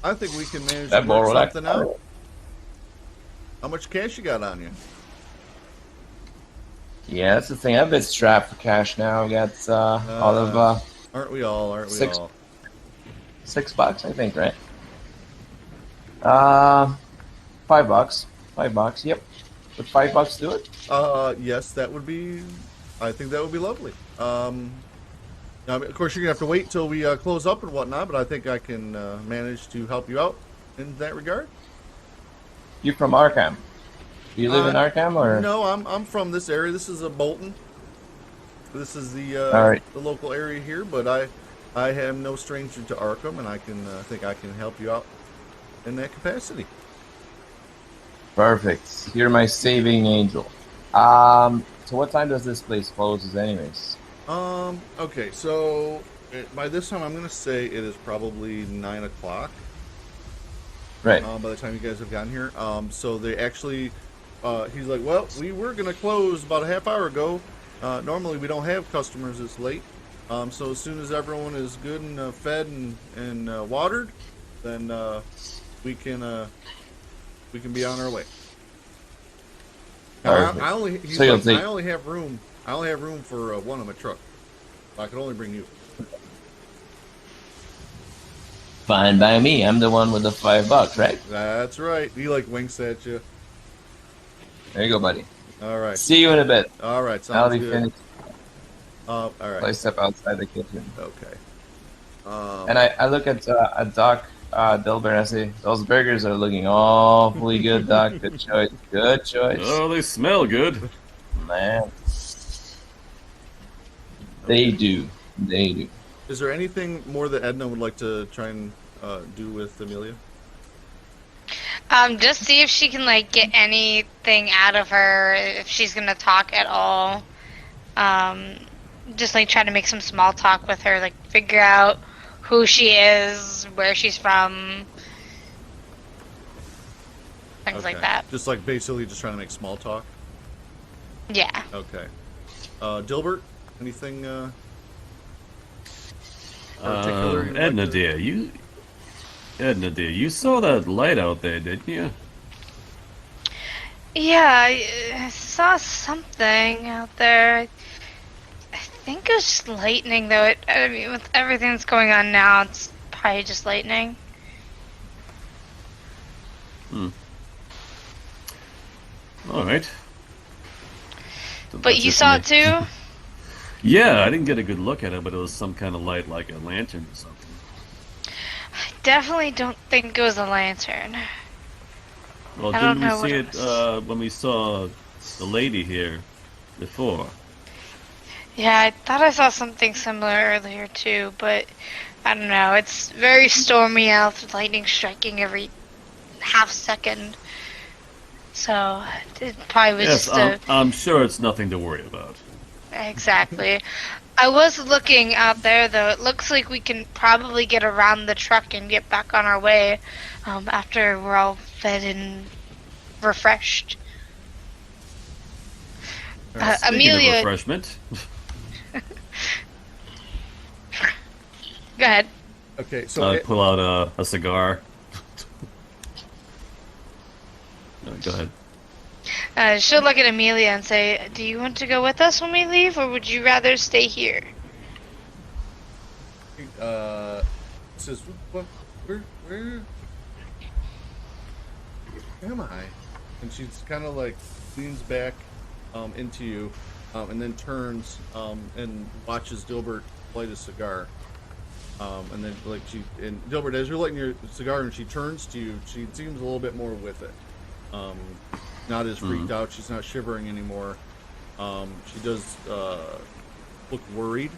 [SPEAKER 1] I think we can manage
[SPEAKER 2] I
[SPEAKER 1] to
[SPEAKER 2] borrow
[SPEAKER 1] work
[SPEAKER 2] that
[SPEAKER 1] something
[SPEAKER 2] card.
[SPEAKER 1] out. How much cash you got on you?
[SPEAKER 2] Yeah, that's the thing. I'm a bit strapped for cash now. I got all of
[SPEAKER 1] Aren't we all? Aren't we
[SPEAKER 2] Six.
[SPEAKER 1] all?
[SPEAKER 2] $6, I think, right? $5. $5. Yep. Would $5 do it?
[SPEAKER 1] Yes, that would be. I think that would be lovely. Now, of course, you're gonna have to wait till we close up and whatnot, but I think I can manage to help you out in that regard.
[SPEAKER 2] You from Arkham? Do you live in Arkham or?
[SPEAKER 1] No, I'm from this area. This is Bolton. This is the
[SPEAKER 2] All right.
[SPEAKER 1] the local area here, but I am no stranger to Arkham, and I think I can help you out in that capacity.
[SPEAKER 2] Perfect. You're my saving angel. So what time does this place closes, anyways?
[SPEAKER 1] Okay, so by this time, I'm gonna say it is probably 9 o'clock.
[SPEAKER 2] Right.
[SPEAKER 1] By the time you guys have gotten here, so they actually, he's like, well, we were gonna close about a half hour ago. Normally we don't have customers this late. So as soon as everyone is good and fed and watered, then we can be on our way. Now,
[SPEAKER 2] Perfect.
[SPEAKER 1] I only have room. I only have room for one in my truck. I can only bring you.
[SPEAKER 2] Fine by me. I'm the one with the $5, right?
[SPEAKER 1] That's right. He like winks at you.
[SPEAKER 2] There you go, buddy.
[SPEAKER 1] All right.
[SPEAKER 2] See you in a bit.
[SPEAKER 1] All right.
[SPEAKER 2] I'll
[SPEAKER 1] Sounds
[SPEAKER 2] be
[SPEAKER 1] good.
[SPEAKER 2] finished.
[SPEAKER 1] All right.
[SPEAKER 2] I step outside the kitchen.
[SPEAKER 1] Okay.
[SPEAKER 2] And I look at Doc Dilbert and I say, those burgers are looking awfully good, Doc. Good choice. Good choice.
[SPEAKER 3] Oh, they smell good.
[SPEAKER 2] Man. They do. They do.
[SPEAKER 1] Is there anything more that Edna would like to try and do with Amelia?
[SPEAKER 5] Just see if she can like get anything out of her, if she's gonna talk at all. Just like try to make some small talk with her, like figure out who she is, where she's from, things like
[SPEAKER 1] Okay.
[SPEAKER 5] that.
[SPEAKER 1] Just like basically just trying to make small talk.
[SPEAKER 5] Yeah.
[SPEAKER 1] Okay. Dilbert, anything particular? you'd like
[SPEAKER 3] Edna,
[SPEAKER 1] to-
[SPEAKER 3] dear, Edna, dear, you saw that light out there, didn't you?
[SPEAKER 5] Yeah, I saw something out there. I think it was just lightning, though. I mean, with everything that's going on now, it's probably just lightning.
[SPEAKER 3] All right.
[SPEAKER 5] But you saw it too?
[SPEAKER 3] Yeah, I didn't get a good look at it, but it was some kind of light, like a lantern or something.
[SPEAKER 5] I definitely don't think it was a lantern.
[SPEAKER 3] Well,
[SPEAKER 5] I don't
[SPEAKER 3] didn't we
[SPEAKER 5] know what
[SPEAKER 3] see
[SPEAKER 5] it
[SPEAKER 3] it when we saw the lady here before?
[SPEAKER 5] Yeah, I thought I saw something similar earlier too, but I don't know. It's very stormy out with lightning striking every half second. So it probably was
[SPEAKER 3] Yes,
[SPEAKER 5] just a
[SPEAKER 3] I'm sure it's nothing to worry about.
[SPEAKER 5] exactly. I was looking out there though. It looks like we can probably get around the truck and get back on our way after we're all fed and refreshed.
[SPEAKER 3] Speaking
[SPEAKER 5] Amelia,
[SPEAKER 3] of refreshment,
[SPEAKER 5] go ahead.
[SPEAKER 1] Okay, so
[SPEAKER 3] pull out a cigar. Go ahead.
[SPEAKER 5] She'll look at Amelia and say, "Do you want to go with us when we leave, or would you rather stay here?"
[SPEAKER 1] says, "What? Where am I?" And she's kind of like leans back into you, and then turns and watches Dilbert light a cigar. And then Dilbert, as you're lighting your cigar, and she turns to you, she seems a little bit more with it. Not as freaked out. She's not shivering anymore. She does look worried.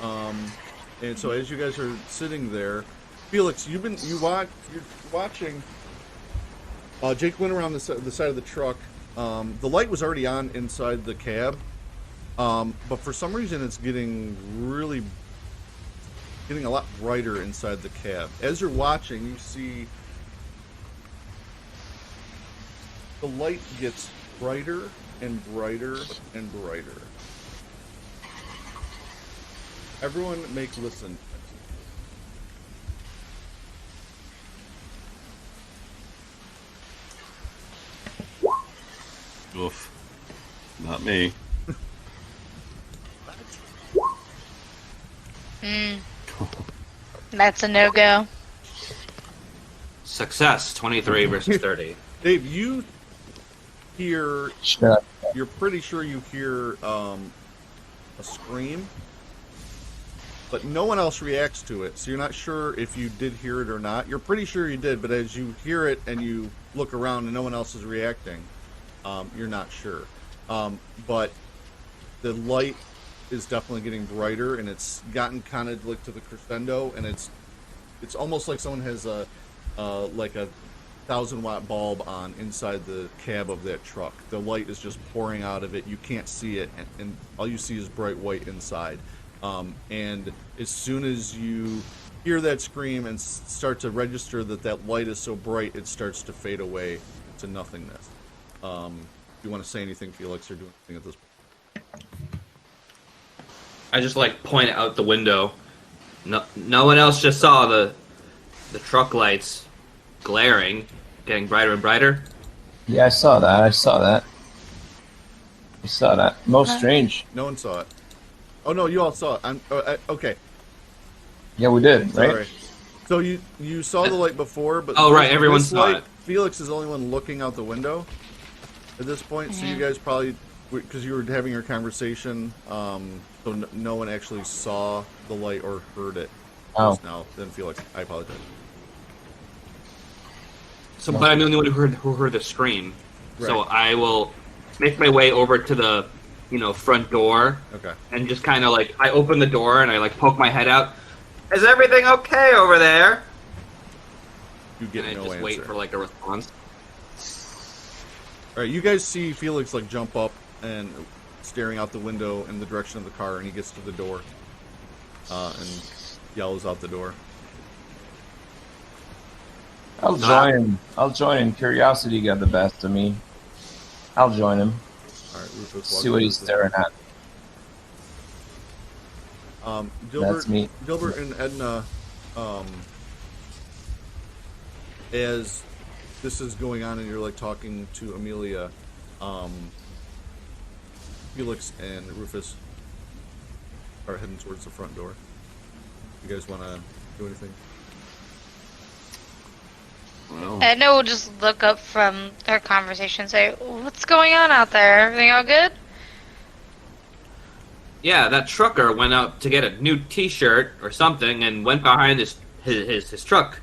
[SPEAKER 1] And so as you guys are sitting there, Felix, you're watching. Jake went around the side of the truck. The light was already on inside the cab, but for some reason it's getting a lot brighter inside the cab. As you're watching, you see the light gets brighter and brighter and brighter. Everyone make listen.
[SPEAKER 3] Oof. Not me.
[SPEAKER 5] That's a no-go.
[SPEAKER 4] Success, 23 versus 30.
[SPEAKER 1] Dave, you hear,
[SPEAKER 2] Shut up.
[SPEAKER 1] you're pretty sure you hear a scream, but no one else reacts to it, so you're not sure if you did hear it or not. You're pretty sure you did, but as you hear it and you look around and no one else is reacting, you're not sure. But the light is definitely getting brighter, and it's gotten kind of like to the crescendo, and it's almost like someone has a 1,000-watt bulb on inside the cab of that truck. The light is just pouring out of it. You can't see it, and all you see is bright white inside. And as soon as you hear that scream and start to register that light is so bright, it starts to fade away to nothingness. If you want to say anything, Felix, or do anything at this point?
[SPEAKER 4] I just point out the window. No one else just saw the truck lights glaring, getting brighter and brighter.
[SPEAKER 2] Yeah, I saw that. Most strange.
[SPEAKER 1] No one saw it. Oh no, you all saw it. Okay.
[SPEAKER 2] Yeah, we did, right?
[SPEAKER 1] Sorry. So you saw the light before, but
[SPEAKER 4] Oh, right, everyone
[SPEAKER 1] this
[SPEAKER 4] saw
[SPEAKER 1] light,
[SPEAKER 4] it.
[SPEAKER 1] Felix is the only one looking out the window at this point. So you guys probably, because you were having your conversation, so no one actually saw the light or heard it just now. Then Felix, I apologize.
[SPEAKER 4] So, but I'm the only one who heard the scream. So
[SPEAKER 1] Right.
[SPEAKER 4] I will make my way over to the, front door,
[SPEAKER 1] Okay.
[SPEAKER 4] and just kind of I open the door and I poke my head out. Is everything okay over there?
[SPEAKER 1] You get
[SPEAKER 4] And I
[SPEAKER 1] no
[SPEAKER 4] just
[SPEAKER 1] answer.
[SPEAKER 4] wait for a response.
[SPEAKER 1] All right, you guys see Felix jump up and staring out the window in the direction of the car, and he gets to the door and yells out the door.
[SPEAKER 2] I'll join him. Curiosity got the best of me. I'll join him.
[SPEAKER 1] All right, Rufus.
[SPEAKER 2] See what he's staring at.
[SPEAKER 1] Gilbert,
[SPEAKER 2] That's me.
[SPEAKER 1] Gilbert and Edna as this is going on and you're like talking to Amelia, Felix and Rufus are heading towards the front door. You guys want to do anything?
[SPEAKER 3] Well,
[SPEAKER 5] Edna will just look up from her conversation and say, "What's going on out there? Everything all good?"
[SPEAKER 4] Yeah, that trucker went out to get a new T-shirt or something and went behind his truck.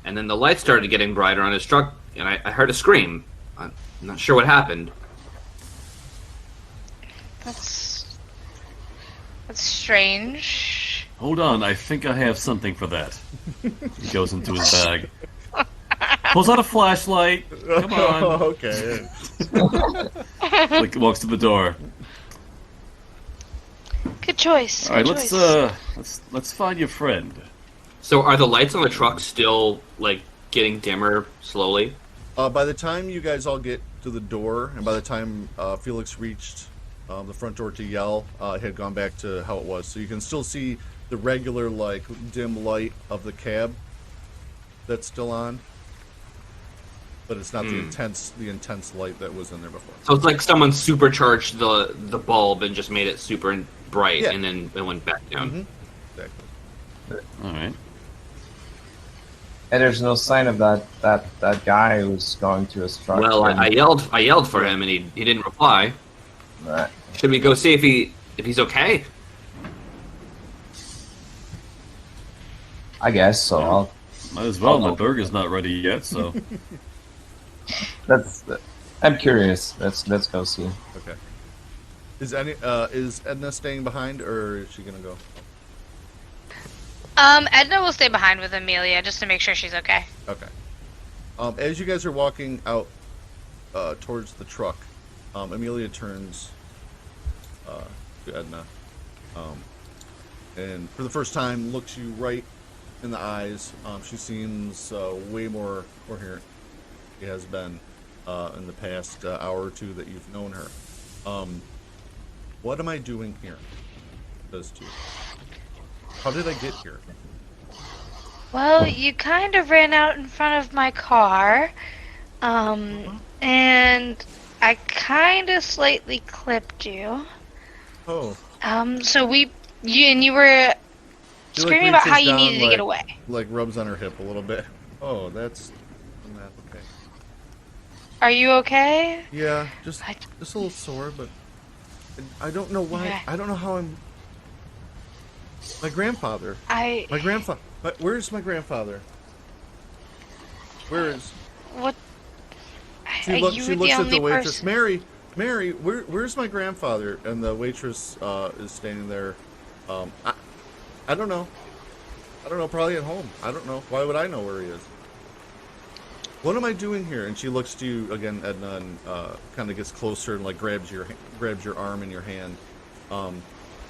[SPEAKER 4] And then the lights started getting brighter on his truck, and I heard a scream. I'm not sure what happened.
[SPEAKER 5] That's strange.
[SPEAKER 3] hold on. I think I have something for that. He goes into his bag. Pulls out a flashlight. Come on.
[SPEAKER 1] Okay.
[SPEAKER 3] Like walks to the door.
[SPEAKER 5] Good choice.
[SPEAKER 3] All right,
[SPEAKER 5] good
[SPEAKER 3] let's find your friend.
[SPEAKER 4] So are the lights on the truck still, like, getting dimmer slowly?
[SPEAKER 1] By the time you guys all get to the door, and by the time Felix reached the front door to yell, it had gone back to how it was. So you can still see the regular, like, dim light of the cab that's still on, but it's not the intense light that was in there before.
[SPEAKER 4] So it's like someone supercharged the bulb and just made it super bright,
[SPEAKER 1] Yeah.
[SPEAKER 4] and then it went back down.
[SPEAKER 1] Mm-hmm. Exactly.
[SPEAKER 3] All right.
[SPEAKER 6] And there's no sign of that guy who's going to his truck.
[SPEAKER 4] Well, I yelled for him, and he didn't reply.
[SPEAKER 6] Right.
[SPEAKER 4] Should we go see if he's okay?
[SPEAKER 6] I guess so.
[SPEAKER 3] Yeah. Might as well. My burger's not ready yet, so.
[SPEAKER 6] I'm curious. Let's go see.
[SPEAKER 1] Okay. Is Edna staying behind, or is she gonna go?
[SPEAKER 5] Edna will stay behind with Amelia just to make sure she's okay.
[SPEAKER 1] Okay. As you guys are walking out towards the truck, Amelia turns to Edna, and for the first time looks you right in the eyes. She seems way more coherent than she has been in the past hour or two that you've known her. What am I doing here? Those two. How did I get here?
[SPEAKER 5] Well, you kind of ran out in front of my car, and I kind of slightly clipped you.
[SPEAKER 1] Oh.
[SPEAKER 5] So you were
[SPEAKER 1] She, like,
[SPEAKER 5] screaming about how
[SPEAKER 1] reaches
[SPEAKER 5] you
[SPEAKER 1] down,
[SPEAKER 5] needed to
[SPEAKER 1] like-
[SPEAKER 5] get away.
[SPEAKER 1] Like rubs on her hip a little bit. Oh, that's okay.
[SPEAKER 5] Are you okay?
[SPEAKER 1] Yeah, just
[SPEAKER 5] I-
[SPEAKER 1] a little sore, but I don't know why.
[SPEAKER 5] Yeah.
[SPEAKER 1] I don't know how I'm. My grandfather.
[SPEAKER 5] My
[SPEAKER 1] Where's my grandfather? Where is?
[SPEAKER 5] What?
[SPEAKER 1] She
[SPEAKER 5] you
[SPEAKER 1] looks
[SPEAKER 5] were the
[SPEAKER 1] at
[SPEAKER 5] only
[SPEAKER 1] the waitress.
[SPEAKER 5] person.
[SPEAKER 1] Mary, where's my grandfather? And the waitress is standing there. I don't know. Probably at home. I don't know. Why would I know where he is? What am I doing here? And she looks to you again, Edna, and kind of gets closer and like grabs your arm in your hand.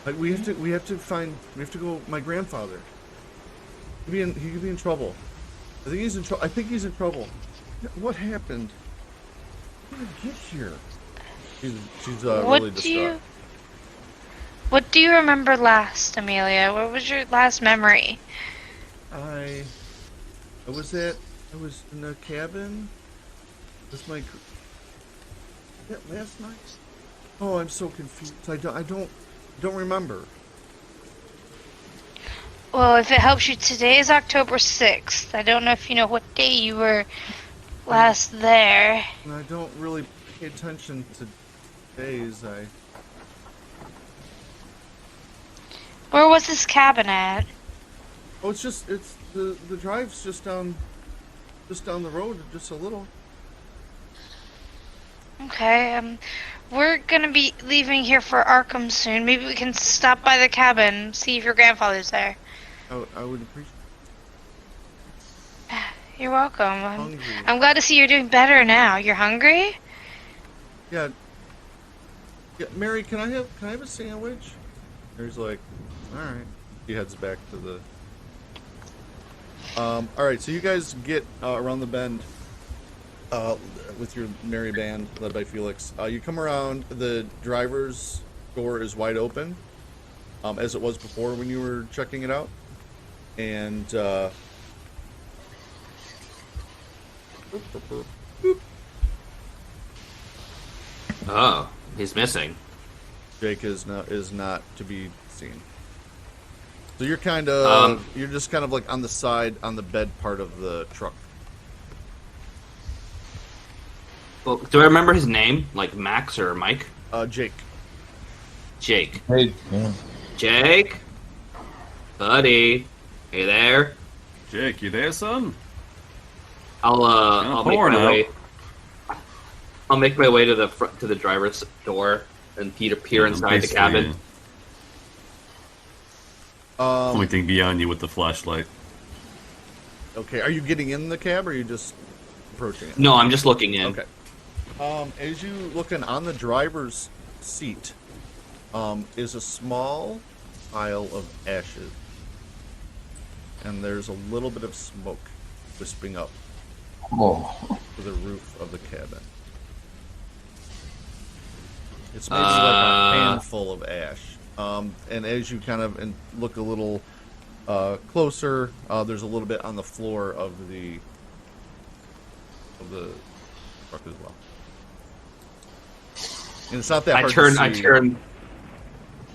[SPEAKER 1] Like we have to go. My grandfather. He could be in trouble. I think he's in trouble. What happened? How did I get here? She's really distraught.
[SPEAKER 5] What do you remember last, Amelia? What was your last memory?
[SPEAKER 1] I was in the cabin. Was my last night? Oh, I'm so confused. I don't remember.
[SPEAKER 5] Well, if it helps you, today is October 6th. I don't know if you know what day you were last there.
[SPEAKER 1] And I don't really pay attention to days.
[SPEAKER 5] Where was this cabin at?
[SPEAKER 1] Oh, it's the drive's just down the road, just a little.
[SPEAKER 5] Okay, we're gonna be leaving here for Arkham soon. Maybe we can stop by the cabin, see if your grandfather's there.
[SPEAKER 1] I would appreciate.
[SPEAKER 5] You're welcome.
[SPEAKER 1] Hungry.
[SPEAKER 5] I'm glad to see you're doing better now. You're hungry?
[SPEAKER 1] Yeah. Yeah, Mary, can I have a sandwich? Mary's like, all right. He heads back to the. All right, so you guys get around the bend with your merry band led by Felix. You come around. The driver's door is wide open, as it was before when you were checking it out, and
[SPEAKER 4] Oh, he's missing.
[SPEAKER 1] Jake is not to be seen. So you're kind of you're just kind of like on the side, on the bed part of the truck.
[SPEAKER 4] Well, do I remember his name? Like Max or Mike?
[SPEAKER 1] Jake.
[SPEAKER 4] Jake.
[SPEAKER 6] Hey, yeah.
[SPEAKER 4] Jake? Buddy. Hey there?
[SPEAKER 3] Jake, you there, son?
[SPEAKER 4] I'll make
[SPEAKER 3] pouring
[SPEAKER 4] my
[SPEAKER 3] out.
[SPEAKER 4] way. I'll make my way to the front, to the driver's door and peer inside the
[SPEAKER 3] Basically,
[SPEAKER 4] cabin.
[SPEAKER 3] Pointing beyond you with the flashlight.
[SPEAKER 1] Okay, are you getting in the cab or are you just approaching it?
[SPEAKER 4] No, I'm just looking in.
[SPEAKER 1] Okay. As you looking on the driver's seat, is a small pile of ashes, and there's a little bit of smoke wisping up
[SPEAKER 6] Oh.
[SPEAKER 1] to the roof of the cabin. It's maybe like a handful of ash. And as you kind of look a little closer, there's a little bit on the floor of the truck as well. And it's not that hard to see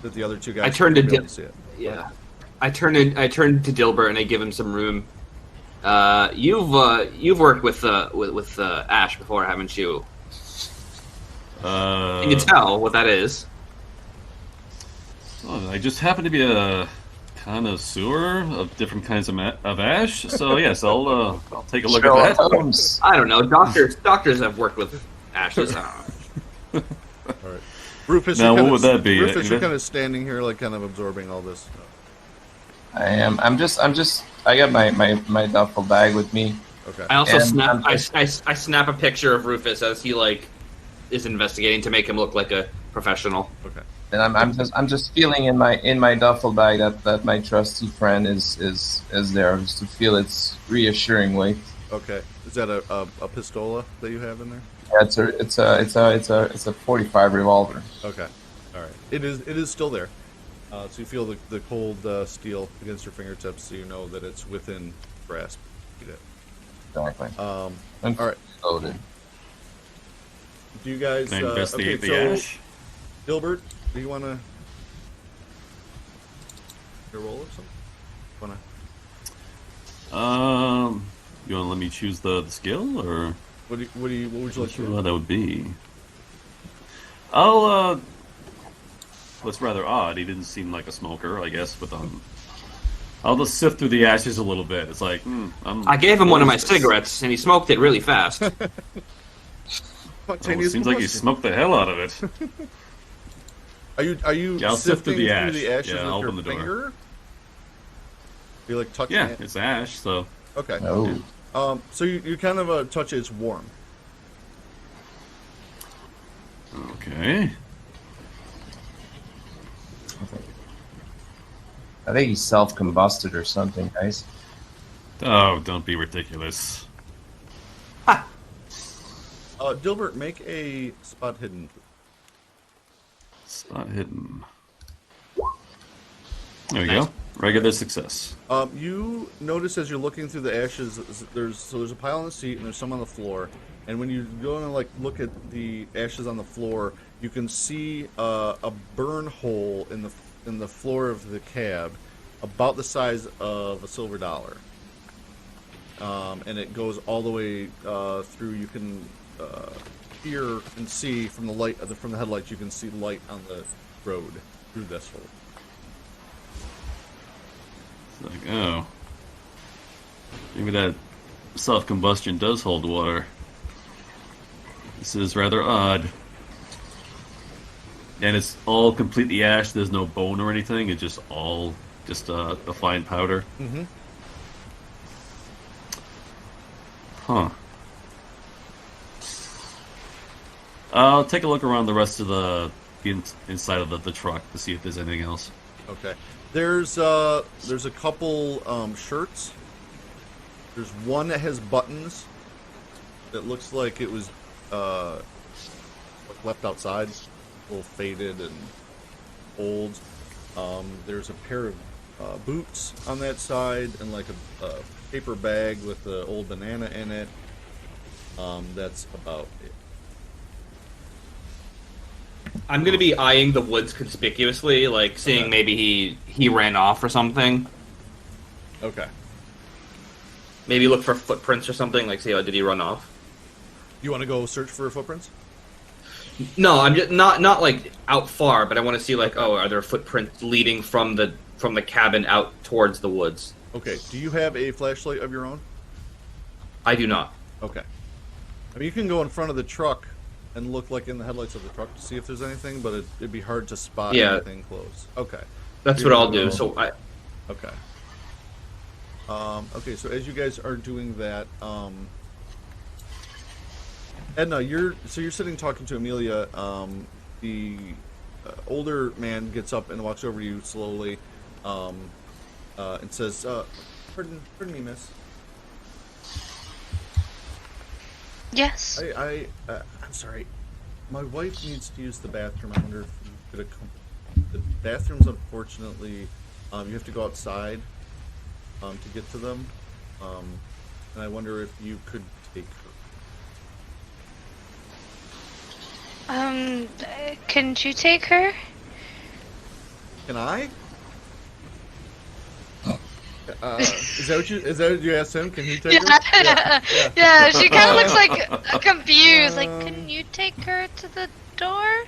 [SPEAKER 1] that the other two guys
[SPEAKER 4] I turned to
[SPEAKER 1] won't be able to see it.
[SPEAKER 4] Yeah. I turned to Dilbert and I give him some room. You've worked with Ash before, haven't you? Can you tell what that is?
[SPEAKER 3] Oh, I just happen to be a connoisseur of different kinds of ash, so yes, I'll take a look at
[SPEAKER 6] Sherlock
[SPEAKER 3] that.
[SPEAKER 6] Holmes.
[SPEAKER 4] I don't know. Doctors have worked with ashes.
[SPEAKER 1] All right, Rufus.
[SPEAKER 3] Now,
[SPEAKER 1] you're
[SPEAKER 3] what would that be?
[SPEAKER 1] Rufus, you're kind of standing here, like kind of absorbing all this.
[SPEAKER 6] I am. I'm just. I got my duffel bag with me.
[SPEAKER 1] Okay.
[SPEAKER 4] I also
[SPEAKER 6] And
[SPEAKER 4] I snap a picture of Rufus as he is investigating to make him look like a professional.
[SPEAKER 1] Okay.
[SPEAKER 6] And I'm just feeling in my duffel bag that my trusty friend is there, just to feel its reassuring weight.
[SPEAKER 1] Okay. Is that a pistola that you have in there?
[SPEAKER 6] Yeah, it's a 45 revolver.
[SPEAKER 1] Okay. All right. It is still there. So you feel the cold steel against your fingertips, so you know that it's within grasp. You did.
[SPEAKER 6] Exactly.
[SPEAKER 1] All
[SPEAKER 6] I'm
[SPEAKER 1] right.
[SPEAKER 6] loaded.
[SPEAKER 1] Do you guys?
[SPEAKER 3] Can I investigate the
[SPEAKER 1] so
[SPEAKER 3] ash?
[SPEAKER 1] Gilbert, do you want to roll or something?
[SPEAKER 3] You want to let me choose the skill, or
[SPEAKER 1] What would you like
[SPEAKER 3] not
[SPEAKER 1] to
[SPEAKER 3] sure
[SPEAKER 1] do?
[SPEAKER 3] what that would be? Well, it's rather odd. He didn't seem like a smoker, I guess. But I'll just sift through the ashes a little bit. It's like,
[SPEAKER 4] I gave him one of my
[SPEAKER 3] what is this?
[SPEAKER 4] cigarettes and he smoked it really fast.
[SPEAKER 3] Oh, it
[SPEAKER 1] Spontaneous
[SPEAKER 3] seems like he
[SPEAKER 1] combustion.
[SPEAKER 3] smoked the hell out of it.
[SPEAKER 1] Are you
[SPEAKER 3] Yeah, I'll sift
[SPEAKER 1] sifting
[SPEAKER 3] through the ash.
[SPEAKER 1] the ashes
[SPEAKER 3] Yeah,
[SPEAKER 1] with
[SPEAKER 3] I'll
[SPEAKER 1] your
[SPEAKER 3] open the door.
[SPEAKER 1] finger? You like touching
[SPEAKER 3] Yeah,
[SPEAKER 1] it?
[SPEAKER 3] it's ash, so
[SPEAKER 1] Okay.
[SPEAKER 6] Oh.
[SPEAKER 1] So you kind of touch it. It's warm.
[SPEAKER 3] okay.
[SPEAKER 6] I think he's self-combusted or something, guys.
[SPEAKER 3] Oh, don't be ridiculous.
[SPEAKER 1] Dilbert, make a spot hidden.
[SPEAKER 3] Spot hidden. There we go. Regular success.
[SPEAKER 1] You notice as you're looking through the ashes, there's a pile on the seat and there's some on the floor. And when you go and look at the ashes on the floor, you can see a burn hole in the floor of the cab, about the size of a silver dollar. And it goes all the way through. You can hear and see from the headlights. You can see light on the road through this hole.
[SPEAKER 3] It's like, oh. Maybe that self-combustion does hold water. This is rather odd. And it's all completely ash. There's no bone or anything. It's just all a fine powder.
[SPEAKER 1] Mm-hmm.
[SPEAKER 3] Huh. I'll take a look around the rest of the inside of the truck to see if there's anything else.
[SPEAKER 1] Okay. There's a couple shirts. There's one that has buttons that looks like it was left outside, a little faded and old. There's a pair of boots on that side and like a paper bag with an old banana in it. That's about it.
[SPEAKER 4] I'm gonna be eyeing the woods conspicuously, like seeing
[SPEAKER 1] Okay.
[SPEAKER 4] maybe he ran off or something.
[SPEAKER 1] Okay.
[SPEAKER 4] Maybe look for footprints or something. Like, see, did he run off?
[SPEAKER 1] You want to go search for footprints?
[SPEAKER 4] No, I'm just not like out far, but I want to see like, oh, are there footprints leading from the cabin out towards the woods?
[SPEAKER 1] Okay. Do you have a flashlight of your own?
[SPEAKER 4] I do not.
[SPEAKER 1] Okay. I mean, you can go in front of the truck and look like in the headlights of the truck to see if there's anything, but it'd be hard to spot
[SPEAKER 4] Yeah.
[SPEAKER 1] anything close. Okay.
[SPEAKER 4] That's
[SPEAKER 1] You're
[SPEAKER 4] what I'll
[SPEAKER 1] gonna
[SPEAKER 4] do.
[SPEAKER 1] go-
[SPEAKER 4] So
[SPEAKER 1] Okay. Okay, so as you guys are doing that, Edna, you're sitting talking to Amelia. The older man gets up and walks over to you slowly, and says, "Pardon me, miss.
[SPEAKER 5] Yes.
[SPEAKER 1] I'm sorry. My wife needs to use the bathroom. I wonder if you could accompany. The bathrooms, unfortunately, you have to go outside to get to them, and I wonder if you could take her.
[SPEAKER 5] Couldn't you take her?
[SPEAKER 1] Can I? Is that what you asked him? Can he take her?
[SPEAKER 5] Yeah.
[SPEAKER 1] Yeah.
[SPEAKER 5] Yeah, she kind of looks like confused. Like, couldn't you take her to the door?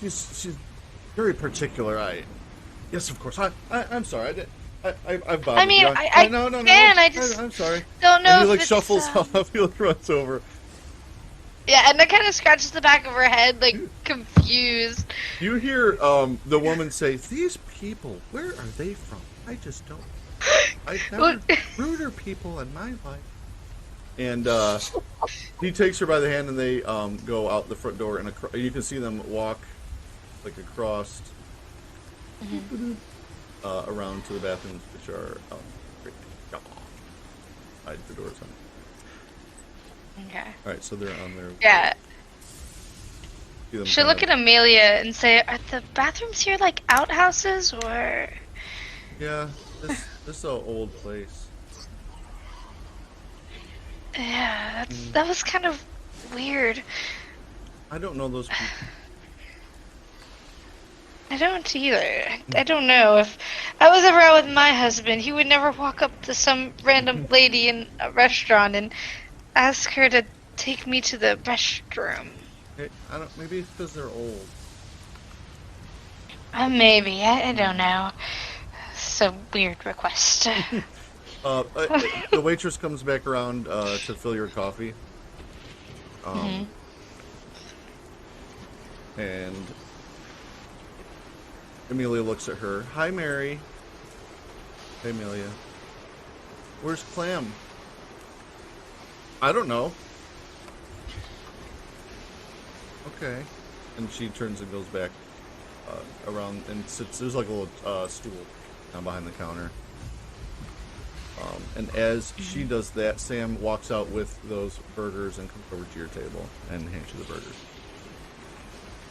[SPEAKER 1] She's very particular. Yes, of course. I'm sorry. I've bothered
[SPEAKER 5] I mean,
[SPEAKER 1] you.
[SPEAKER 5] I
[SPEAKER 1] No.
[SPEAKER 5] can, I just
[SPEAKER 1] I'm sorry.
[SPEAKER 5] don't know
[SPEAKER 1] And he
[SPEAKER 5] if
[SPEAKER 1] like
[SPEAKER 5] it's,
[SPEAKER 1] shuffles off. He like runs over.
[SPEAKER 5] Yeah, and then kind of scratches the back of her head, like confused.
[SPEAKER 1] You hear the woman say, "These people, where are they from? I just don't. I've never ruder people in my life." And he takes her by the hand, and they go out the front door, and you can see them walk like across around to the bathrooms, which are hide the doors on.
[SPEAKER 5] Okay.
[SPEAKER 1] All right, so they're on their.
[SPEAKER 5] Yeah.
[SPEAKER 1] See them
[SPEAKER 5] Should
[SPEAKER 1] kind
[SPEAKER 5] look
[SPEAKER 1] of-
[SPEAKER 5] at Amelia and say, are the bathrooms here like outhouses or?
[SPEAKER 1] Yeah, this is an old place.
[SPEAKER 5] Yeah, that was kind of weird.
[SPEAKER 1] I don't know those people.
[SPEAKER 5] I don't either. I don't know. If I was ever out with my husband, he would never walk up to some random lady in a restaurant and ask her to take me to the restroom.
[SPEAKER 1] I don't. Maybe it's because they're old.
[SPEAKER 5] Maybe. I don't know. It's a weird request.
[SPEAKER 1] The waitress comes back around to fill your coffee. And Amelia looks at her. Hi, Mary. Hey, Amelia. Where's Clam? I don't know. Okay. And she turns and goes back around and sits. There's like a little stool down behind the counter. And as she does that, Sam walks out with those burgers and comes over to your table and hands you the burgers.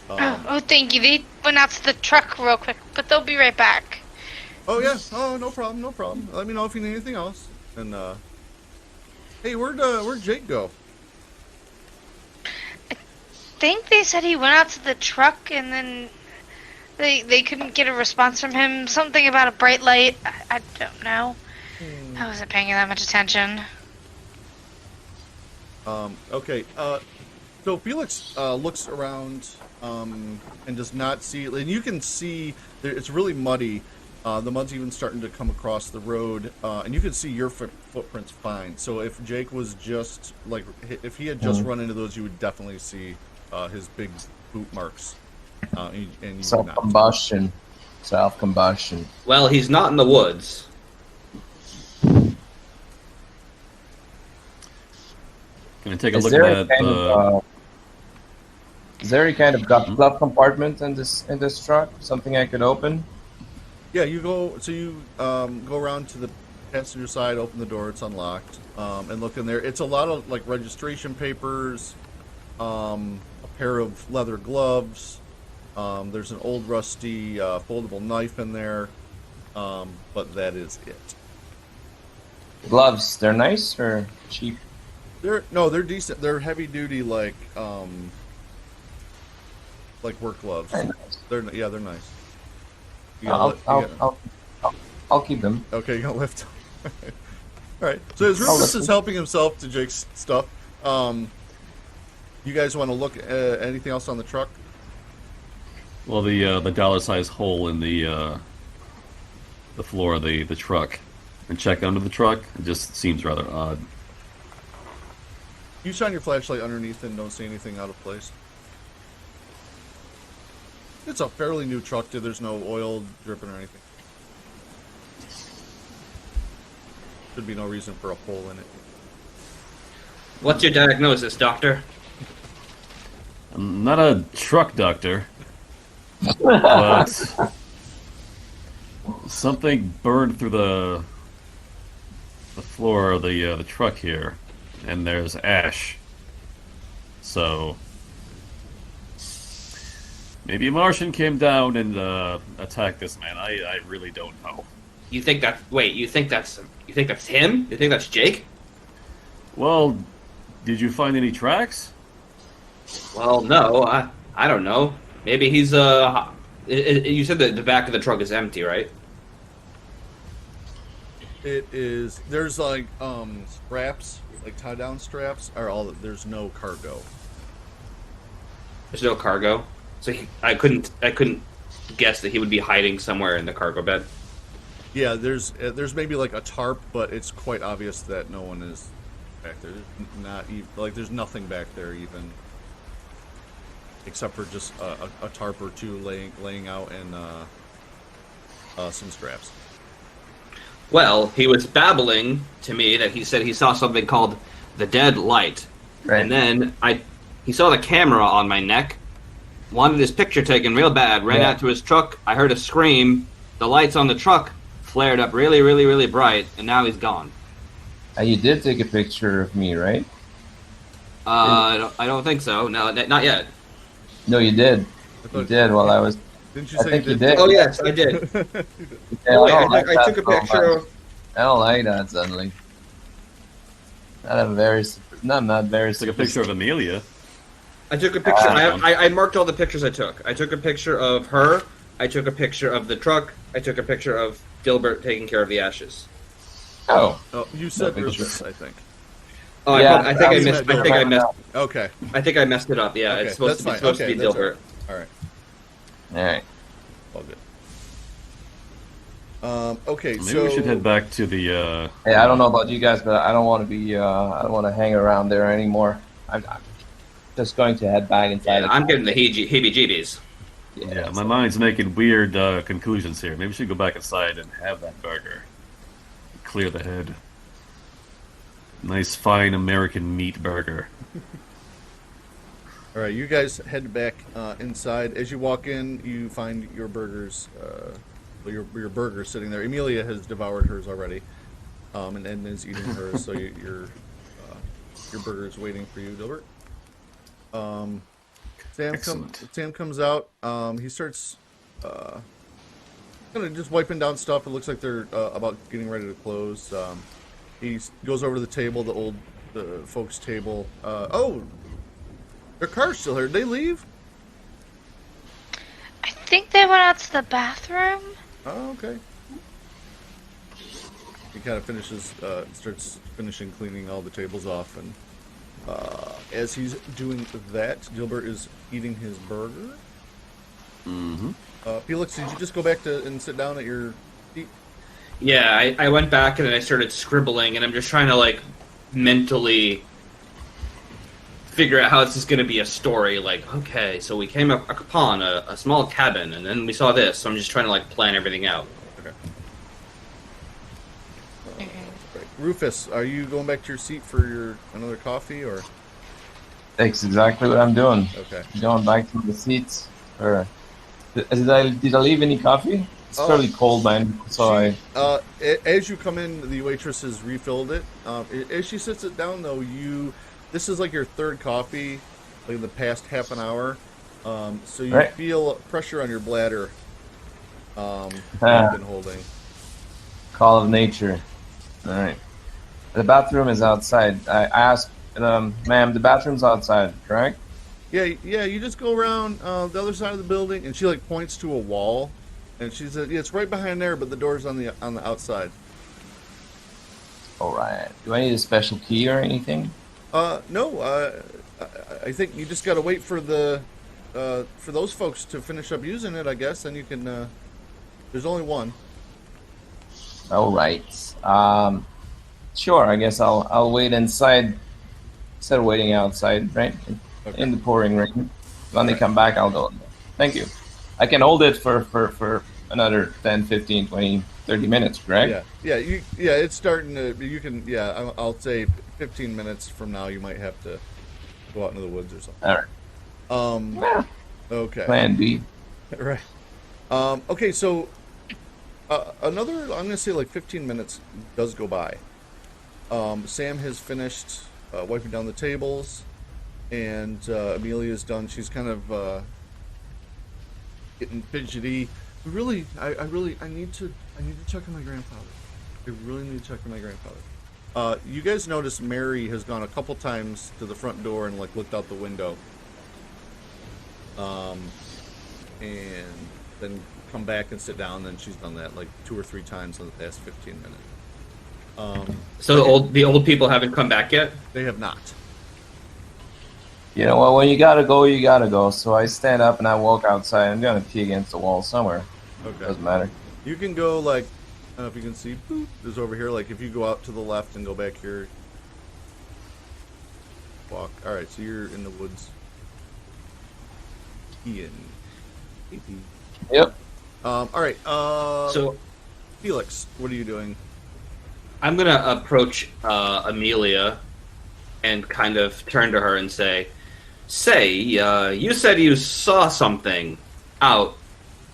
[SPEAKER 5] Oh, thank you. They went out to the truck real quick, but they'll be right back.
[SPEAKER 1] Oh yeah. Oh, no problem. No problem. Let me know if you need anything else. And hey, where'd Jake go?
[SPEAKER 5] Think they said he went out to the truck and then they couldn't get a response from him. Something about a bright light. I don't know. I wasn't paying that much attention.
[SPEAKER 1] Okay. So Felix looks around and does not see. And you can see it's really muddy. The mud's even starting to come across the road, and you can see your footprints fine. So if Jake was just like, if he had just run into those, you would definitely see his big boot marks. And you would not.
[SPEAKER 6] Self-combustion. Self-combustion.
[SPEAKER 4] Well, he's not in the woods.
[SPEAKER 3] Can I take a
[SPEAKER 6] Is
[SPEAKER 3] look
[SPEAKER 6] there
[SPEAKER 3] at
[SPEAKER 6] a
[SPEAKER 3] that?
[SPEAKER 6] kind of is there a kind of glove compartment in this truck? Something I could open?
[SPEAKER 1] Yeah, you go. So you go around to the passenger side, open the door. It's unlocked, and look in there. It's a lot of like registration papers, a pair of leather gloves. There's an old rusty foldable knife in there, but that is it.
[SPEAKER 6] Gloves, they're nice or cheap?
[SPEAKER 1] They're decent. They're heavy duty, like work gloves.
[SPEAKER 6] Very nice.
[SPEAKER 1] They're nice. You gotta
[SPEAKER 6] I'll keep them.
[SPEAKER 1] Okay, you gonna lift. All right. So as
[SPEAKER 6] I'll
[SPEAKER 1] Rufus
[SPEAKER 6] lift
[SPEAKER 1] is
[SPEAKER 6] them.
[SPEAKER 1] helping himself to Jake's stuff, you guys want to look at anything else on the truck?
[SPEAKER 3] Well, the dollar-sized hole in the floor of the truck, and check under the truck. It just seems rather odd.
[SPEAKER 1] You shine your flashlight underneath and don't see anything out of place. It's a fairly new truck, too. There's no oil dripping or anything. Should be no reason for a hole in it.
[SPEAKER 4] What's your diagnosis, doctor?
[SPEAKER 3] I'm not a truck doctor, but something burned through the floor of the truck here, and there's ash. So maybe a Martian came down and attacked this man. I really don't know.
[SPEAKER 4] You think that? Wait, you think that's him? You think that's Jake?
[SPEAKER 3] Well, did you find any tracks?
[SPEAKER 4] Well, no, I don't know. Maybe he's you said that the back of the truck is empty, right?
[SPEAKER 1] It is. There's like straps, like tie down straps, are all. There's no cargo.
[SPEAKER 4] There's no cargo, so I couldn't guess that he would be hiding somewhere in the cargo bed.
[SPEAKER 1] Yeah, there's maybe like a tarp, but it's quite obvious that no one is back there. There's not even, like there's nothing back there even, except for just a tarp or two laying out and some straps.
[SPEAKER 4] Well, he was babbling to me that he said he saw something called the dead light,
[SPEAKER 6] Right.
[SPEAKER 4] and then he saw the camera on my neck, wanted his picture taken real bad, ran
[SPEAKER 6] Yeah.
[SPEAKER 4] out to his truck. I heard a scream. The lights on the truck flared up really, really, really bright, and now he's gone.
[SPEAKER 6] You did take a picture of me, right?
[SPEAKER 4] I don't think so. No, not yet.
[SPEAKER 6] No, you did.
[SPEAKER 1] I
[SPEAKER 6] You
[SPEAKER 1] thought-
[SPEAKER 6] did while I was.
[SPEAKER 1] Didn't you
[SPEAKER 6] I
[SPEAKER 1] say
[SPEAKER 6] think
[SPEAKER 1] you
[SPEAKER 6] you
[SPEAKER 1] did?
[SPEAKER 6] did.
[SPEAKER 4] Oh yes, I did.
[SPEAKER 6] Yeah,
[SPEAKER 4] Oh, wait,
[SPEAKER 6] don't like
[SPEAKER 4] I took a
[SPEAKER 6] that so
[SPEAKER 4] picture
[SPEAKER 6] much.
[SPEAKER 4] of.
[SPEAKER 6] I don't like that suddenly. Not very.
[SPEAKER 3] It's like a picture of Amelia.
[SPEAKER 4] I took a picture.
[SPEAKER 3] Ah.
[SPEAKER 4] I marked all the pictures I took. I took a picture of her. I took a picture of the truck. I took a picture of Dilbert taking care of the ashes.
[SPEAKER 6] Oh,
[SPEAKER 1] Oh, you said
[SPEAKER 6] No,
[SPEAKER 1] Rufus, I think.
[SPEAKER 4] Oh,
[SPEAKER 6] Yeah,
[SPEAKER 4] I think I
[SPEAKER 1] was
[SPEAKER 4] missed.
[SPEAKER 1] gonna
[SPEAKER 4] I think I missed.
[SPEAKER 1] Okay,
[SPEAKER 4] I think I messed it up. Yeah,
[SPEAKER 1] Okay,
[SPEAKER 4] it's supposed
[SPEAKER 1] that's
[SPEAKER 4] to be
[SPEAKER 1] fine. Okay, that's
[SPEAKER 4] Dilbert.
[SPEAKER 1] all right,
[SPEAKER 6] all right.
[SPEAKER 1] all good. Okay,
[SPEAKER 3] Maybe
[SPEAKER 1] so
[SPEAKER 3] we should head back to the.
[SPEAKER 6] Hey, I don't know about you guys, but I don't want to be. I don't want to hang around there anymore. I'm just going to head back inside.
[SPEAKER 4] Yeah, I'm getting the heebie-jeebies.
[SPEAKER 3] Yeah, my mind's making weird conclusions here. Maybe we should go back inside and have that burger. Clear the head. Nice, fine American meat burger.
[SPEAKER 1] All right, you guys head back inside. As you walk in, you find your burgers. Your burger sitting there. Amelia has devoured hers already, and is eating hers. So your burger is waiting for you, Dilbert.
[SPEAKER 3] Excellent.
[SPEAKER 1] Sam comes out. He starts kind of just wiping down stuff. It looks like they're about getting ready to close. He goes over to the table, the folks' table. Oh, their car's still here. Did they leave?
[SPEAKER 5] I think they went out to the bathroom.
[SPEAKER 1] Oh, okay. He kind of finishes, starts finishing cleaning all the tables off, and as he's doing that, Dilbert is eating his burger.
[SPEAKER 3] Mm-hmm.
[SPEAKER 1] Felix, did you just go back and sit down at your seat?
[SPEAKER 4] Yeah, I went back and then I started scribbling, and I'm just trying to like mentally figure out how this is going to be a story. Like, okay, so we came upon a small cabin, and then we saw this. So I'm just trying to like plan everything out.
[SPEAKER 1] Okay. Right. Rufus, are you going back to your seat for your another coffee, or?
[SPEAKER 6] That's exactly what I'm doing.
[SPEAKER 1] Okay.
[SPEAKER 6] Going back to the seats. Or did I leave any coffee? It's
[SPEAKER 1] Oh.
[SPEAKER 6] fairly cold, man. So
[SPEAKER 1] As you come in, the waitress has refilled it. As she sits it down, though, this is like your third coffee, like in the past half an hour. So you
[SPEAKER 6] Right.
[SPEAKER 1] feel pressure on your bladder. You've
[SPEAKER 6] Ah.
[SPEAKER 1] been holding.
[SPEAKER 6] call of nature. All right. The bathroom is outside. I asked, ma'am, the bathroom's outside, correct?
[SPEAKER 1] Yeah, yeah. You just go around the other side of the building, and she like points to a wall, and she said, "Yeah, it's right behind there, but the door's on the outside."
[SPEAKER 6] All right. Do I need a special key or anything?
[SPEAKER 1] No. I think you just gotta wait for the for those folks to finish up using it, I guess, and you can. There's only one.
[SPEAKER 6] All right. Sure. I guess I'll wait inside instead of waiting outside, right?
[SPEAKER 1] Okay.
[SPEAKER 6] In the pouring rain. When they come back, I'll go. Thank you. I can hold it for another 10, 15, 20, 30 minutes, correct?
[SPEAKER 1] Yeah. It's starting to. You can. Yeah, I'll say 15 minutes from now, you might have to go out into the woods or something.
[SPEAKER 6] All right.
[SPEAKER 1] Okay.
[SPEAKER 6] Plan B.
[SPEAKER 1] Right. Okay, so another, I'm going to say like 15 minutes does go by. Sam has finished wiping down the tables, and Amelia's done. She's kind of getting fidgety. I need to check on my grandfather. I really need to check on my grandfather. You guys notice Mary has gone a couple times to the front door and like looked out the window. And then come back and sit down. Then she's done that like 2 or 3 times in the past 15 minutes.
[SPEAKER 4] So the old people haven't come back yet?
[SPEAKER 1] They have not.
[SPEAKER 6] You know what? When you gotta go, you gotta go. So I stand up and I walk outside. I'm gonna pee against the wall somewhere.
[SPEAKER 1] Okay.
[SPEAKER 6] Doesn't matter.
[SPEAKER 1] You can go like, I don't know if you can see, boop, there's over here. Like if you go out to the left and go back here, walk. All right, so you're in the woods. Ian.
[SPEAKER 6] Yep.
[SPEAKER 1] All right.
[SPEAKER 4] So
[SPEAKER 1] Felix, what are you doing?
[SPEAKER 4] I'm gonna approach Amelia and kind of turn to her and say, you said you saw something out,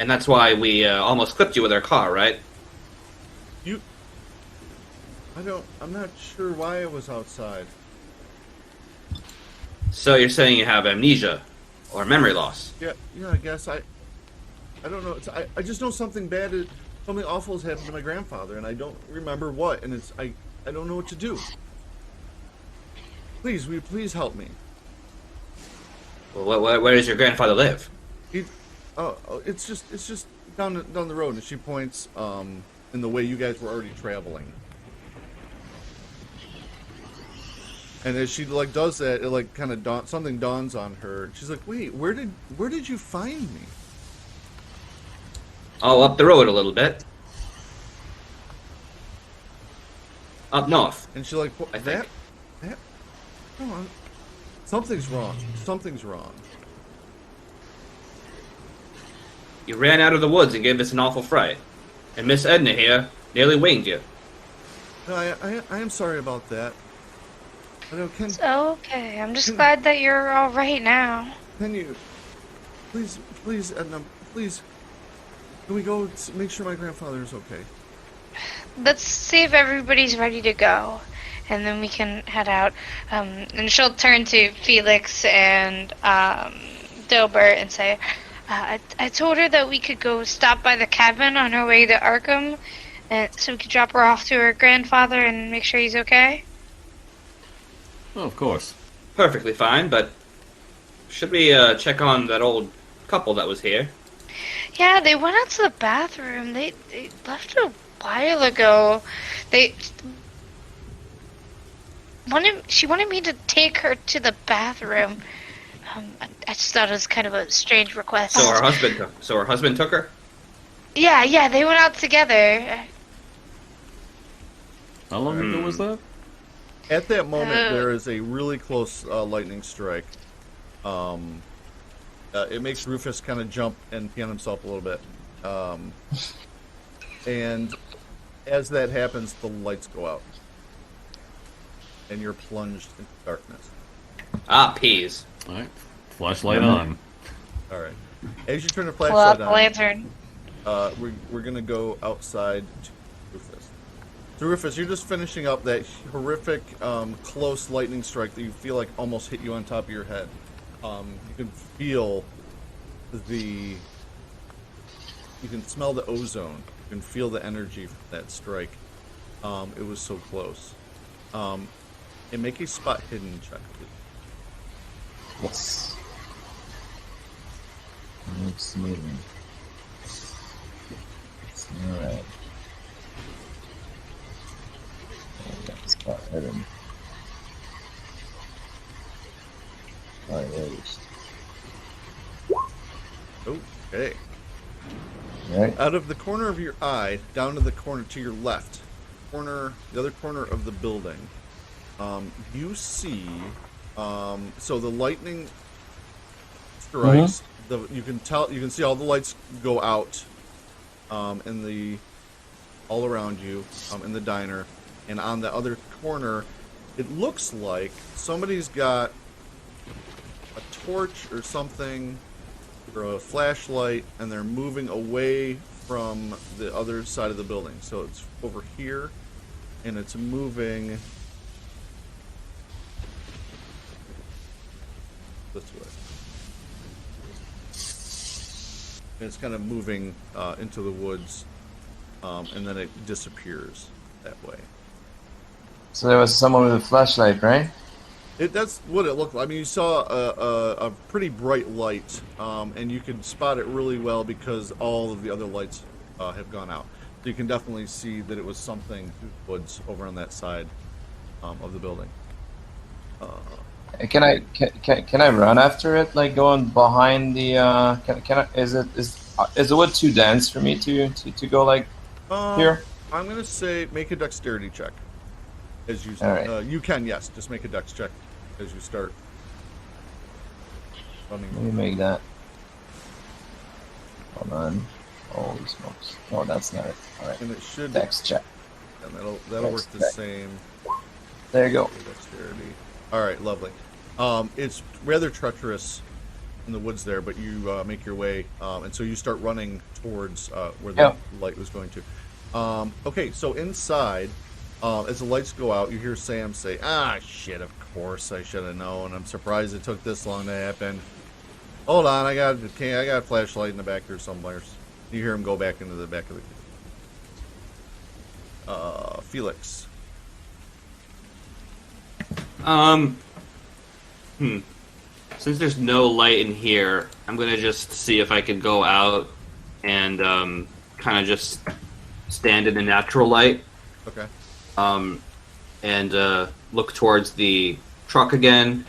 [SPEAKER 4] and that's why we almost clipped you with our car, right?"
[SPEAKER 1] I'm not sure why I was outside.
[SPEAKER 4] So you're saying you have amnesia or memory loss?
[SPEAKER 1] Yeah, I guess I don't know. I just know something something awful has happened to my grandfather, and I don't remember what, and I don't know what to do. Please, will you please help me?
[SPEAKER 4] Well, where does your grandfather live?
[SPEAKER 1] It's just down the road, and she points in the way you guys were already traveling. And as she like does that, it like kind of something dawns on her. She's like, "Wait, where did you find me?"
[SPEAKER 4] Oh, up the road a little bit. Up north.
[SPEAKER 1] And she like,
[SPEAKER 4] I think.
[SPEAKER 1] that, come on, something's wrong. Something's wrong.
[SPEAKER 4] You ran out of the woods and gave us an awful fright. And Miss Edna here nearly winged you.
[SPEAKER 1] No, I am sorry about that. I know,
[SPEAKER 5] It's okay. I'm just glad that you're all right now.
[SPEAKER 1] can you, please, Edna, please, can we go make sure my grandfather is okay?
[SPEAKER 5] Let's see if everybody's ready to go, and then we can head out. And she'll turn to Felix and Dilbert and say, I told her that we could go stop by the cabin on our way to Arkham, so we could drop her off to her grandfather and make sure he's okay."
[SPEAKER 3] Oh, of course.
[SPEAKER 4] Perfectly fine, but should we check on that old couple that was here?
[SPEAKER 5] Yeah, they went out to the bathroom. They left a while ago. She wanted me to take her to the bathroom. I just thought it was kind of a strange request.
[SPEAKER 4] So her husband took her?
[SPEAKER 5] Yeah, they went out together.
[SPEAKER 3] How long ago was that?
[SPEAKER 1] At that moment, there is a really close lightning strike. It makes Rufus kind of jump and pee on himself a little bit. And as that happens, the lights go out. And you're plunged into darkness.
[SPEAKER 4] Ah, peas.
[SPEAKER 3] All right. Flashlight on.
[SPEAKER 1] All right. As you turn the
[SPEAKER 5] Pull
[SPEAKER 1] flashlight
[SPEAKER 5] out the
[SPEAKER 1] on,
[SPEAKER 5] lantern.
[SPEAKER 1] we're going to go outside to Rufus. So Rufus, you're just finishing up that horrific, close lightning strike that you feel like almost hit you on top of your head. You can feel you can smell the ozone. You can feel the energy from that strike. It was so close. And make a spot hidden check, please.
[SPEAKER 6] Yes. Looks moving. Alright. Spot hidden. Alright, there it is.
[SPEAKER 1] Okay.
[SPEAKER 6] Right?
[SPEAKER 1] Out of the corner of your eye, down to the corner to your left, the other corner of the building, you see. So the lightning strikes. You can see all the lights go out, all around you, in the diner, and on the other corner, it looks like somebody's got a torch or something, or a flashlight, and they're moving away from the other side of the building. So it's over here, and it's moving this way. And it's kind of moving into the woods, and then it disappears that way.
[SPEAKER 6] So there was someone with a flashlight, right?
[SPEAKER 1] That's what it looked like. I mean, you saw a pretty bright light, and you could spot it really well because all of the other lights have gone out. So you can definitely see that it was something through the woods over on that side of the building.
[SPEAKER 6] Can I run after it, like going behind the? Is the wood too dense for me to go like here?
[SPEAKER 1] I'm gonna say make a dexterity check as you.
[SPEAKER 6] All right.
[SPEAKER 1] You can, yes, just make a dex check as you start running.
[SPEAKER 6] Let me make that. Hold on. Holy smokes! Oh, that's not it. All right.
[SPEAKER 1] And it should.
[SPEAKER 6] Dex check.
[SPEAKER 1] And that'll
[SPEAKER 6] Dex
[SPEAKER 1] work the
[SPEAKER 6] check.
[SPEAKER 1] same.
[SPEAKER 6] There you go.
[SPEAKER 1] Dexterity. All right, lovely. It's rather treacherous in the woods there, but you make your way, and so you start running towards where the light was going to. Okay, so inside, as the lights go out, you hear Sam say, "Ah, shit! Of course I should have known. I'm surprised it took this long to happen. Hold on, I got a flashlight in the back here somewhere." You hear him go back into the back of the. Felix.
[SPEAKER 4] Since there's no light in here, I'm gonna just see if I can go out and kind of just stand in the natural light.
[SPEAKER 1] Okay.
[SPEAKER 4] And look towards the truck again,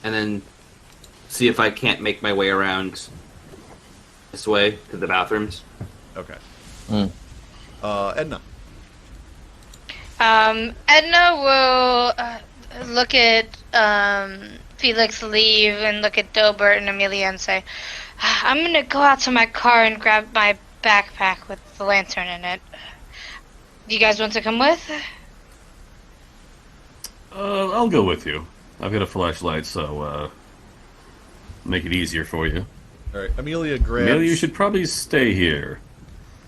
[SPEAKER 4] and then see if I can't make my way around this way to the bathrooms.
[SPEAKER 1] Okay.
[SPEAKER 6] Mm.
[SPEAKER 1] Edna.
[SPEAKER 5] Edna will look at Felix leave and look at Dobert and Amelia and say, "I'm gonna go out to my car and grab my backpack with the lantern in it. Do you guys want to come with?"
[SPEAKER 3] I'll go with you. I've got a flashlight, so make it easier for you.
[SPEAKER 1] All right. Amelia grabs.
[SPEAKER 3] Amelia, you should probably stay here.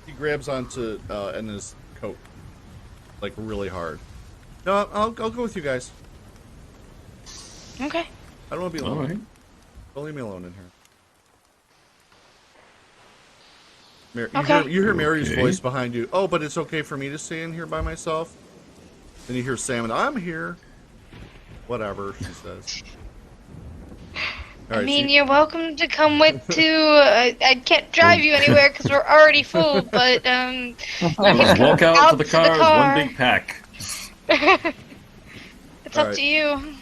[SPEAKER 1] He grabs onto Edna's coat, like really hard. No, I'll go with you guys.
[SPEAKER 5] Okay.
[SPEAKER 1] I don't want to be alone.
[SPEAKER 3] All right.
[SPEAKER 1] Don't leave me alone in here.
[SPEAKER 5] Okay.
[SPEAKER 1] You hear Mary's
[SPEAKER 3] Okay.
[SPEAKER 1] voice behind you. Oh, but it's okay for me to stay in here by myself. Then you hear Sam and I'm here. Whatever she says. All
[SPEAKER 5] I
[SPEAKER 1] right,
[SPEAKER 5] mean,
[SPEAKER 1] so
[SPEAKER 5] you're welcome to come with too. I can't drive you anywhere because we're already full, but
[SPEAKER 3] Just walk out to the car with one big pack.
[SPEAKER 5] it's up
[SPEAKER 1] Alright.
[SPEAKER 5] to you.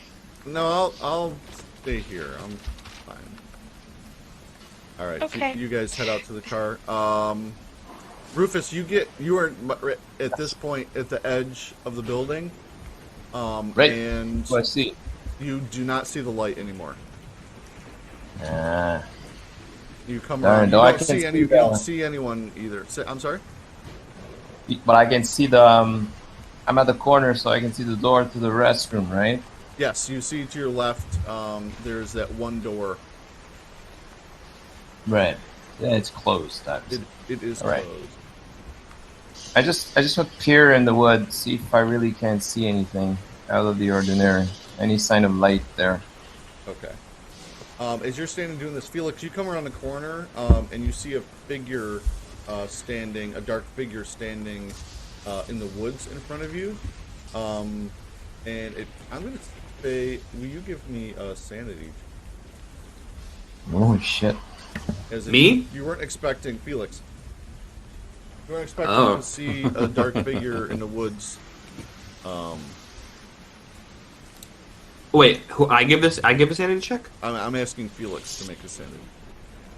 [SPEAKER 1] no, I'll stay here. I'm fine. All right.
[SPEAKER 5] Okay.
[SPEAKER 1] So you guys head out to the car. Rufus, you are at this point at the edge of the building.
[SPEAKER 6] Right.
[SPEAKER 1] And
[SPEAKER 6] Oh, I see.
[SPEAKER 1] you do not see the light anymore. You come
[SPEAKER 6] Darn,
[SPEAKER 1] around. You
[SPEAKER 6] though, I
[SPEAKER 1] don't
[SPEAKER 6] can
[SPEAKER 1] see
[SPEAKER 6] see
[SPEAKER 1] you don't
[SPEAKER 6] that.
[SPEAKER 1] see anyone either. I'm sorry.
[SPEAKER 6] But I can see the. I'm at the corner, so I can see the door to the restroom, right?
[SPEAKER 1] Yes, you see to your left. There's that one door.
[SPEAKER 6] Right. Yeah, it's closed.
[SPEAKER 1] It is
[SPEAKER 6] All right.
[SPEAKER 1] closed.
[SPEAKER 6] I just want to peer in the wood, see if I really can't see anything out of the ordinary. Any sign of light there?
[SPEAKER 1] Okay. As you're standing doing this, Felix, you come around the corner and you see a figure a dark figure standing in the woods in front of you. And I'm gonna say, will you give me a sanity?
[SPEAKER 6] Oh shit.
[SPEAKER 1] As if
[SPEAKER 4] Me?
[SPEAKER 1] You weren't expecting Felix. You weren't expecting
[SPEAKER 4] Oh.
[SPEAKER 1] to see a dark figure in the woods.
[SPEAKER 4] Wait, who I give this? I give a sanity check?
[SPEAKER 1] I'm asking Felix to make a sanity.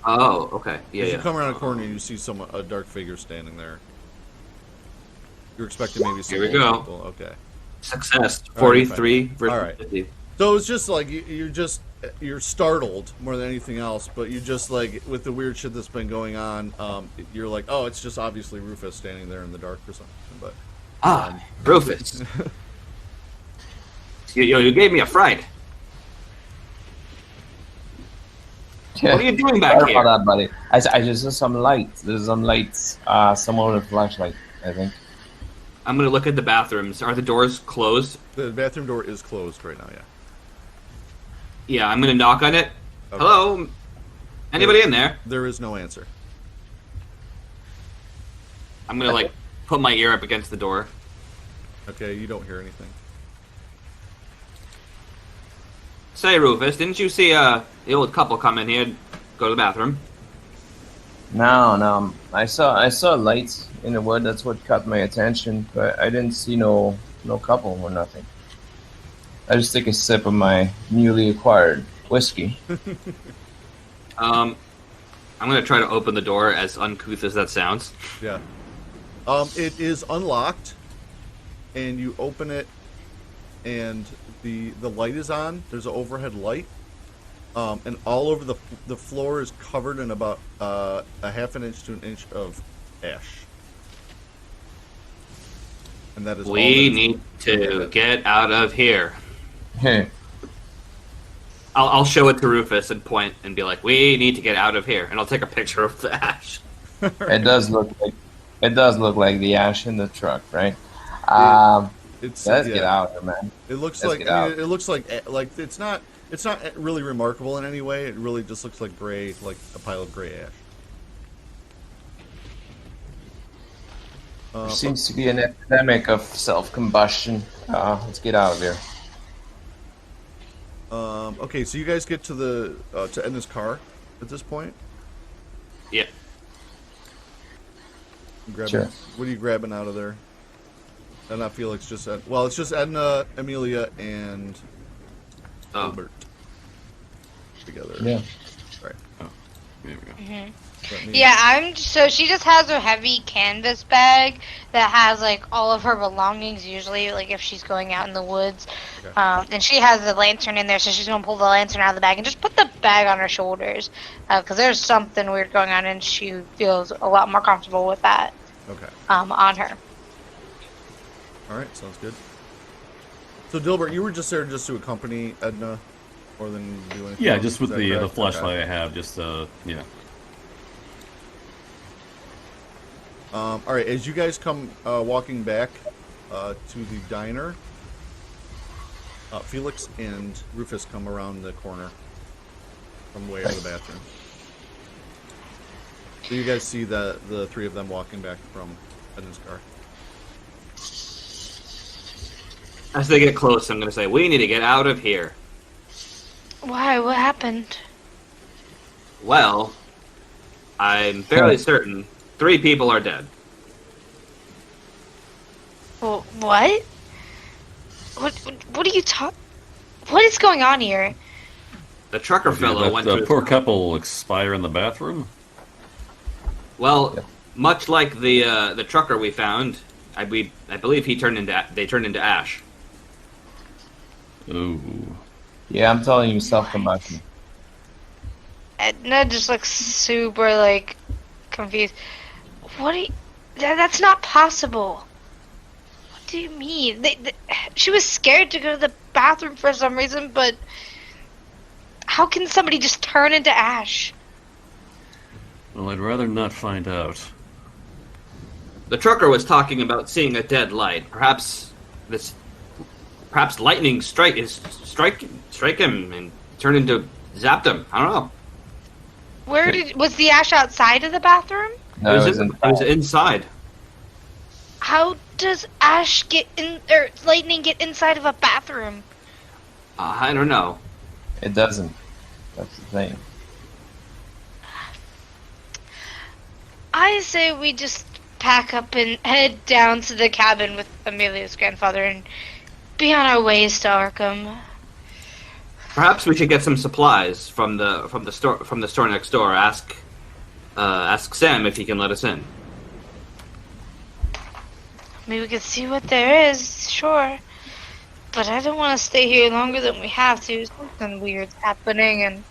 [SPEAKER 4] Oh, okay. Yeah,
[SPEAKER 1] As
[SPEAKER 4] yeah.
[SPEAKER 1] you come around a corner, and you see a dark figure standing there. You're expecting maybe some
[SPEAKER 4] Here we
[SPEAKER 1] old
[SPEAKER 4] go.
[SPEAKER 1] people. Okay.
[SPEAKER 4] Success.
[SPEAKER 1] All right,
[SPEAKER 4] 43 versus
[SPEAKER 1] All right.
[SPEAKER 4] 50.
[SPEAKER 1] So it's just like you're startled more than anything else, but you just like with the weird shit that's been going on, you're like, oh, it's just obviously Rufus standing there in the dark or something. But
[SPEAKER 4] Rufus. you gave me a fright. What are you doing back
[SPEAKER 6] Sorry
[SPEAKER 4] here?
[SPEAKER 6] about that, buddy. I just saw some lights. There's some lights. Someone with a flashlight, I think.
[SPEAKER 4] I'm gonna look at the bathrooms. Are the doors closed?
[SPEAKER 1] the bathroom door is closed right now. Yeah.
[SPEAKER 4] Yeah, I'm gonna knock on it.
[SPEAKER 1] Okay.
[SPEAKER 4] Hello? Anybody in there?
[SPEAKER 1] There is no answer.
[SPEAKER 4] I'm gonna like put my ear up against the door.
[SPEAKER 1] Okay, you don't hear anything.
[SPEAKER 4] Say, Rufus, didn't you see the old couple come in here, go to the bathroom?
[SPEAKER 6] No. I saw lights in the wood. That's what caught my attention. But I didn't see no couple or nothing. I just take a sip of my newly acquired whiskey.
[SPEAKER 4] I'm gonna try to open the door, as uncouth as that sounds.
[SPEAKER 1] Yeah. It is unlocked, and you open it, and the light is on. There's an overhead light, and all over the floor is covered in about a half an inch to an inch of ash. And that is all that
[SPEAKER 4] We
[SPEAKER 1] is-
[SPEAKER 4] need to get out of here.
[SPEAKER 6] Hey,
[SPEAKER 4] I'll show it to Rufus and point and be like, "We need to get out of here," and I'll take a picture of the ash.
[SPEAKER 6] it does look like the ash in the truck, right?
[SPEAKER 1] It's
[SPEAKER 6] Let's
[SPEAKER 1] yeah.
[SPEAKER 6] get out here, man.
[SPEAKER 1] It looks
[SPEAKER 6] Let's
[SPEAKER 1] like
[SPEAKER 6] get out.
[SPEAKER 1] it looks like it's not really remarkable in any way. It really just looks like gray, like a pile of gray ash.
[SPEAKER 6] There seems to be an epidemic of self-combustion. Let's get out of here.
[SPEAKER 1] Okay, so you guys get to the to Edna's car at this point.
[SPEAKER 4] Yeah.
[SPEAKER 1] Grabbing,
[SPEAKER 6] Sure.
[SPEAKER 1] What are you grabbing out of there? Not Felix, just well, it's just Edna, Amelia, and
[SPEAKER 4] Oh.
[SPEAKER 1] Albert together.
[SPEAKER 6] Yeah.
[SPEAKER 1] Right.
[SPEAKER 3] There we go.
[SPEAKER 1] Let me-
[SPEAKER 5] Yeah, so she just has a heavy canvas bag that has like all of her belongings. Usually, like if she's going out in the woods,
[SPEAKER 1] Okay.
[SPEAKER 5] and she has the lantern in there, so she's gonna pull the lantern out of the bag and just put the bag on her shoulders, because there's something weird going on, and she feels a lot more comfortable with that
[SPEAKER 1] Okay.
[SPEAKER 5] on her.
[SPEAKER 1] All right. Sounds good. So Dilbert, you were just there just to accompany Edna, more than do anything.
[SPEAKER 3] Yeah,
[SPEAKER 1] else?
[SPEAKER 3] just with
[SPEAKER 1] Is that
[SPEAKER 3] the
[SPEAKER 1] correct?
[SPEAKER 3] flashlight
[SPEAKER 1] Okay.
[SPEAKER 3] I have, just yeah.
[SPEAKER 1] All right. As you guys come walking back to the diner, Felix and Rufus come around the corner from way out of the bathroom. So you guys see the three of them walking back from Edna's car.
[SPEAKER 4] As they get close, I'm gonna say, "We need to get out of here."
[SPEAKER 5] Why? What happened?
[SPEAKER 4] Well, I'm fairly certain 3 people are dead.
[SPEAKER 5] Well, what? What are you talking? What is going on here?
[SPEAKER 4] The trucker fellow
[SPEAKER 3] That
[SPEAKER 4] went to
[SPEAKER 3] poor couple will expire in the bathroom.
[SPEAKER 4] Well,
[SPEAKER 6] Yep.
[SPEAKER 4] much like the trucker we found, I believe they turned into ash.
[SPEAKER 3] Ooh.
[SPEAKER 6] Yeah, I'm telling you, self-combustion.
[SPEAKER 5] Edna just looks super like confused. What? That's not possible. What do you mean? She was scared to go to the bathroom for some reason, but how can somebody just turn into ash?
[SPEAKER 3] Well, I'd rather not find out.
[SPEAKER 4] The trucker was talking about seeing a dead light. Perhaps lightning strike him and turn into zapped him. I don't know.
[SPEAKER 5] Was the ash outside of the bathroom?
[SPEAKER 6] No,
[SPEAKER 4] it was inside.
[SPEAKER 5] How does Ash get in, or lightning get inside of a bathroom?
[SPEAKER 4] I don't know.
[SPEAKER 6] It doesn't. That's the thing.
[SPEAKER 5] I say we just pack up and head down to the cabin with Amelia's grandfather and be on our ways to Arkham.
[SPEAKER 4] Perhaps we should get some supplies from the store next door. Ask Sam if he can let us in.
[SPEAKER 5] Maybe we could see what there is, sure. But I don't want to stay here longer than we have to. Something weird's happening, and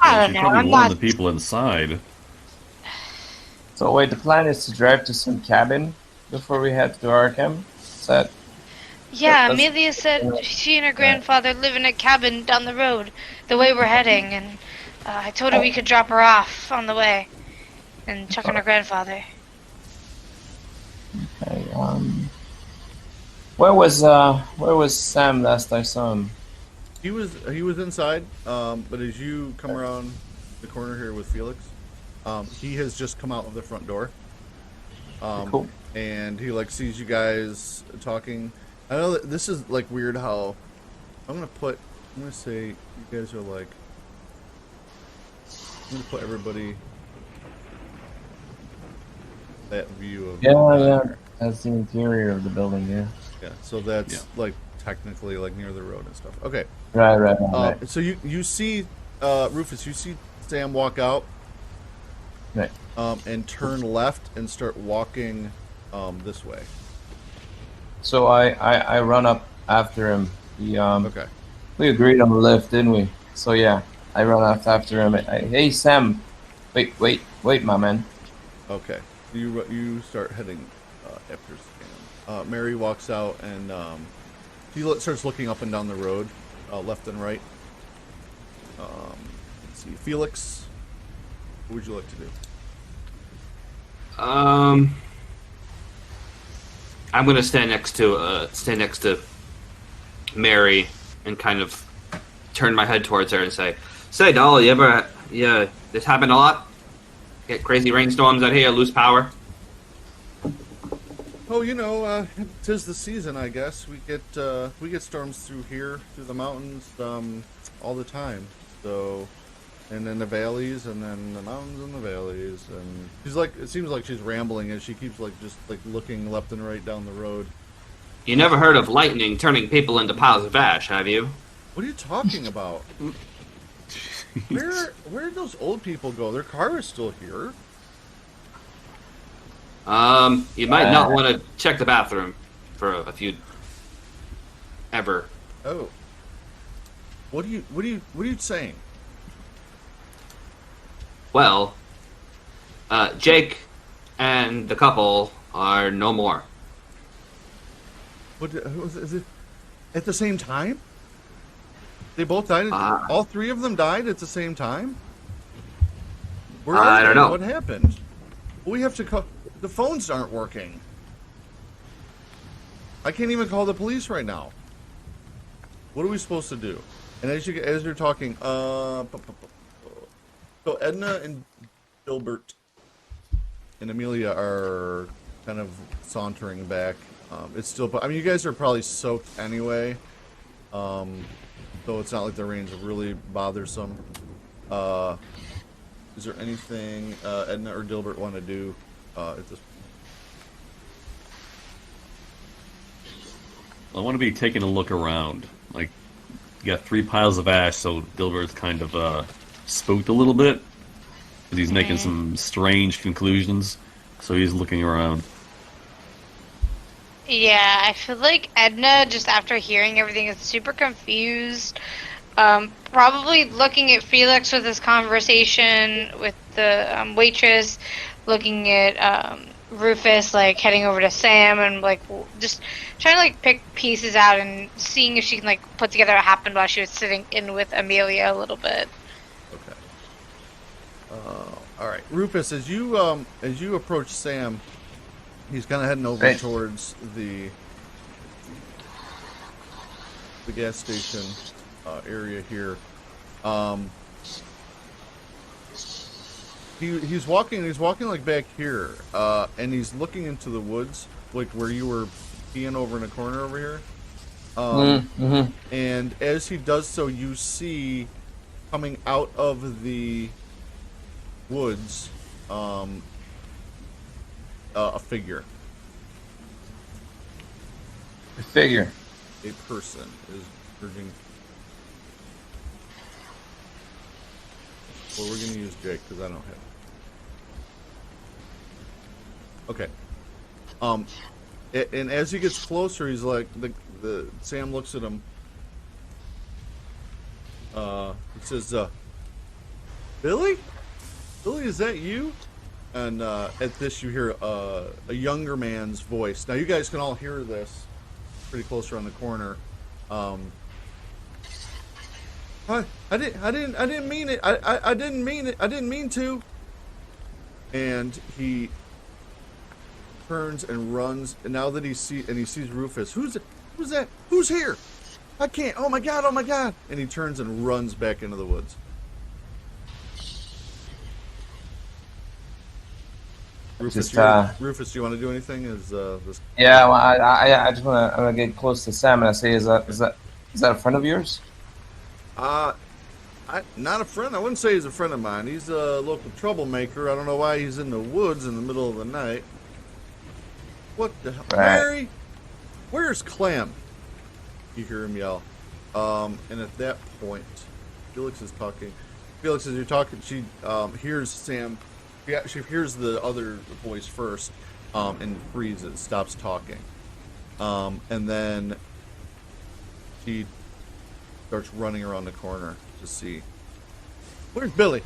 [SPEAKER 5] I don't
[SPEAKER 3] She's
[SPEAKER 5] know.
[SPEAKER 3] probably
[SPEAKER 5] I'm
[SPEAKER 3] one
[SPEAKER 5] not.
[SPEAKER 3] of the people inside.
[SPEAKER 6] So wait, the plan is to drive to some cabin before we head to Arkham? Is that...
[SPEAKER 5] Yeah,
[SPEAKER 6] that's-
[SPEAKER 5] Amelia said she and her grandfather live in a cabin down the road, the way we're heading, and I told her we could drop her off on the way and check on her grandfather.
[SPEAKER 6] Okay, where was Sam last I saw him?
[SPEAKER 1] He was inside, but as you come around the corner here with Felix, he has just come out of the front door.
[SPEAKER 6] Cool.
[SPEAKER 1] And he like sees you guys talking. I know that this is like weird how I'm gonna say you guys are like, I'm gonna put everybody that view of
[SPEAKER 6] Yeah. That's the interior of the building, yeah.
[SPEAKER 1] yeah, so that's like technically like near the road and stuff. Okay.
[SPEAKER 6] Right.
[SPEAKER 1] So you see Rufus, you see Sam walk out
[SPEAKER 6] Right.
[SPEAKER 1] and turn left and start walking this way.
[SPEAKER 6] So I run up after him.
[SPEAKER 1] Okay.
[SPEAKER 6] We agreed on the lift, didn't we? So yeah, I run up after him. Hey Sam, wait, my man.
[SPEAKER 1] Okay. You start heading after Sam. Mary walks out and she starts looking up and down the road, left and right. Let's see, Felix, what would you like to do?
[SPEAKER 4] I'm gonna stand next to Mary and kind of turn my head towards her and say, doll, this happen a lot? Get crazy rainstorms out here, lose power?
[SPEAKER 1] Oh, tis the season, I guess. We get storms through here, through the mountains, all the time. So, and then the valleys, and then the mountains and the valleys, and she's like, it seems like she's rambling as she keeps like just like looking left and right down the road.
[SPEAKER 4] You never heard of lightning turning people into piles of ash, have you?
[SPEAKER 1] What are you talking about? Where did those old people go? Their car is still here.
[SPEAKER 4] You might not want to check the bathroom for a few ever.
[SPEAKER 1] Oh. What are you saying?
[SPEAKER 4] Well, Jake and the couple are no more.
[SPEAKER 1] What is it? At the same time? They both died. All three of them died at the same time. Where
[SPEAKER 4] I
[SPEAKER 1] are
[SPEAKER 4] don't
[SPEAKER 1] they?
[SPEAKER 4] know.
[SPEAKER 1] What happened? We have to call. The phones aren't working. I can't even call the police right now. What are we supposed to do? And as you're talking, so Edna and Gilbert and Amelia are kind of sauntering back. It's still, I mean, you guys are probably soaked anyway, so it's not like the rain's really bothersome. Is there anything Edna or Gilbert want to do at this point?
[SPEAKER 3] I want to be taking a look around. Like, you got 3 piles of ash, so Dilbert's kind of spooked a little bit. 'Cause he's making some strange conclusions, so he's looking around.
[SPEAKER 5] Yeah, I feel like Edna, just after hearing everything, is super confused. Probably looking at Felix with his conversation with the waitress, looking at Rufus, like heading over to Sam, and like just trying to like pick pieces out and seeing if she can like put together what happened while she was sitting in with Amelia a little bit.
[SPEAKER 1] Okay. All right, Rufus. As you approach Sam, he's kind of heading over
[SPEAKER 6] Right.
[SPEAKER 1] towards the gas station area here. He's walking like back here, and he's looking into the woods, like where you were peeing over in a corner over here.
[SPEAKER 6] Mm-hmm.
[SPEAKER 1] And as he does so, you see coming out of the woods a figure.
[SPEAKER 6] I figure.
[SPEAKER 1] A person is urging. Well, we're gonna use Jake because I don't have. Okay. And as he gets closer, he's like, the Sam looks at him. He says, "Billy, Billy, is that you?" And at this, you hear a younger man's voice. Now, you guys can all hear this pretty close around the corner. I didn't mean it. I didn't mean it. I didn't mean to. And he turns and runs. And now that he sees Rufus, who's that? Who's here? I can't. Oh my god! Oh my god! And he turns and runs back into the woods. Rufus, Rufus, do you want to do anything? Is this?
[SPEAKER 6] Yeah, well, I just wanna get close to Sam and I say, is that a friend of yours?
[SPEAKER 1] Not a friend. I wouldn't say he's a friend of mine. He's a local troublemaker. I don't know why he's in the woods in the middle of the night. What the hell?
[SPEAKER 6] Right.
[SPEAKER 1] Mary, where's Clem? You hear him yell. And at that point, Felix is talking. Felix, as you're talking, she hears Sam. Yeah, she hears the other voice first, and freezes, stops talking. And then she starts running around the corner to see. Where's Billy?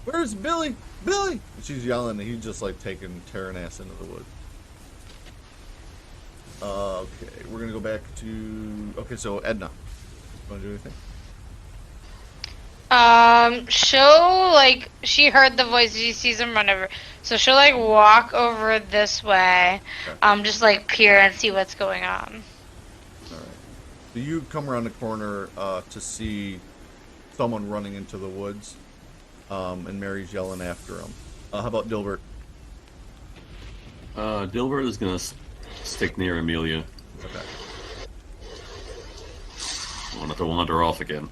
[SPEAKER 1] Where's Billy? Billy! And she's yelling, and he's just like tearing ass into the woods. Okay, we're gonna go back to. Okay, so Edna, you wanna do anything?
[SPEAKER 5] She'll, like, she heard the voice, she sees him run over. So she'll, like, walk over this way,
[SPEAKER 1] Okay.
[SPEAKER 5] just, like, peer and see what's going on.
[SPEAKER 1] All right. So you come around the corner to see someone running into the woods, and Mary's yelling after him. How about Dilbert?
[SPEAKER 3] Dilbert is gonna stick near Amelia.
[SPEAKER 1] Okay.
[SPEAKER 3] I want it to wander off again.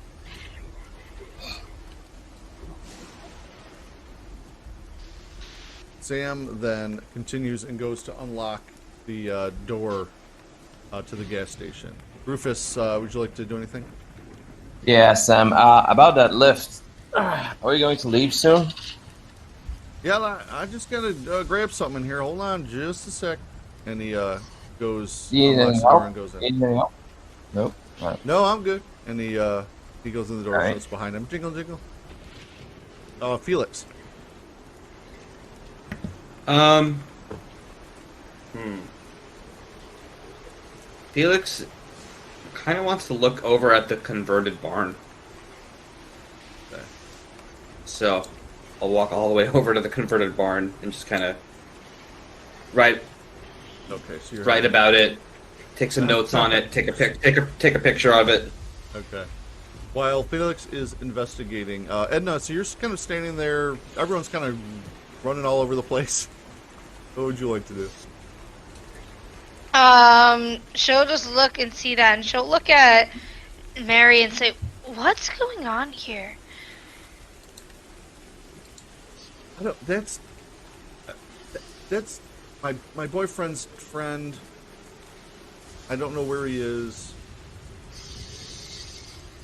[SPEAKER 1] Sam then continues and goes to unlock the door to the gas station. Rufus, would you like to do anything?
[SPEAKER 6] Yeah, Sam. About that lift. Are we going to leave soon?
[SPEAKER 1] Yeah, I just gotta grab something in here. Hold on just a sec. And he goes,
[SPEAKER 6] Do you need
[SPEAKER 1] unlocks
[SPEAKER 6] any
[SPEAKER 1] the door
[SPEAKER 6] help?
[SPEAKER 1] and goes in.
[SPEAKER 6] Need any help? Nope. All right.
[SPEAKER 1] No, I'm good. And he goes in the door,
[SPEAKER 6] All right.
[SPEAKER 1] so it's behind him. Jingle, jingle. Felix.
[SPEAKER 4] Felix kind of wants to look over at the converted barn.
[SPEAKER 1] Okay.
[SPEAKER 4] So I'll walk all the way over to the converted barn and just kind of write
[SPEAKER 1] Okay, so you're
[SPEAKER 4] about it, take some notes on it, take a picture of it.
[SPEAKER 1] Okay. While Felix is investigating, Edna, so you're kind of standing there. Everyone's kind of running all over the place. What would you like to do?
[SPEAKER 5] She'll just look and see that, and she'll look at Mary and say, "What's going on here?"
[SPEAKER 1] I don't. That's my boyfriend's friend. I don't know where he is.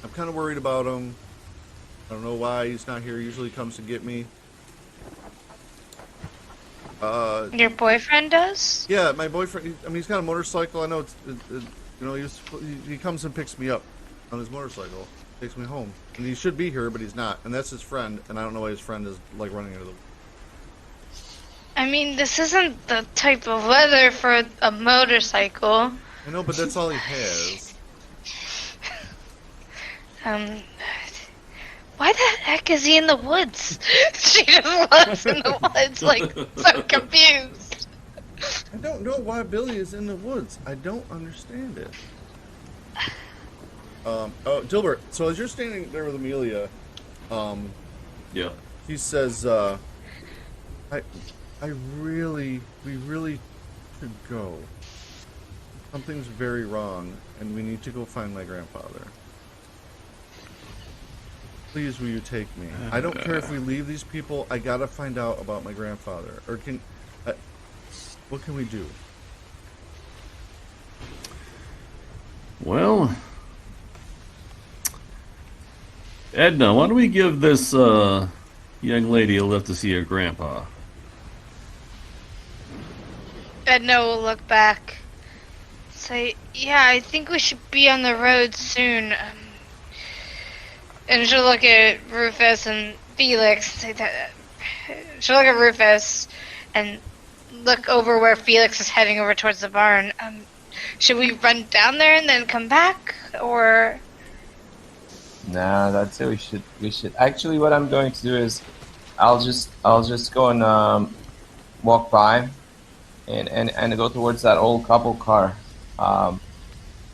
[SPEAKER 1] I'm kind of worried about him. I don't know why he's not here. Usually he comes to get me.
[SPEAKER 5] Your boyfriend does?
[SPEAKER 1] Yeah, my boyfriend. I mean, he's got a motorcycle. I know he comes and picks me up on his motorcycle, takes me home, and he should be here, but he's not. And that's his friend, and I don't know why his friend is like running into the.
[SPEAKER 5] I mean, this isn't the type of weather for a motorcycle.
[SPEAKER 1] I know, but that's all he has.
[SPEAKER 5] Why the heck is he in the woods? She just looks in the woods, like, so confused.
[SPEAKER 1] I don't know why Billy is in the woods. I don't understand it. Oh, Dilbert. So as you're standing there with Amelia,
[SPEAKER 3] Yeah.
[SPEAKER 1] he says, we really should go. something's very wrong, and we need to go find my grandfather. Please, will you take me? I don't care if we leave these people. I gotta find out about my grandfather. Or what can we do?
[SPEAKER 3] Well, Edna, why don't we give this young lady a lift to see her grandpa?
[SPEAKER 5] Edna will look back. Say, yeah, I think we should be on the road soon. And she'll look at Rufus and Felix. Say that. She'll look at Rufus and look over where Felix is heading over towards the barn. Should we run down there and then come back, or?
[SPEAKER 6] Nah, that's it. We should. Actually, what I'm going to do is, I'll just go and walk by, and go towards that old couple car.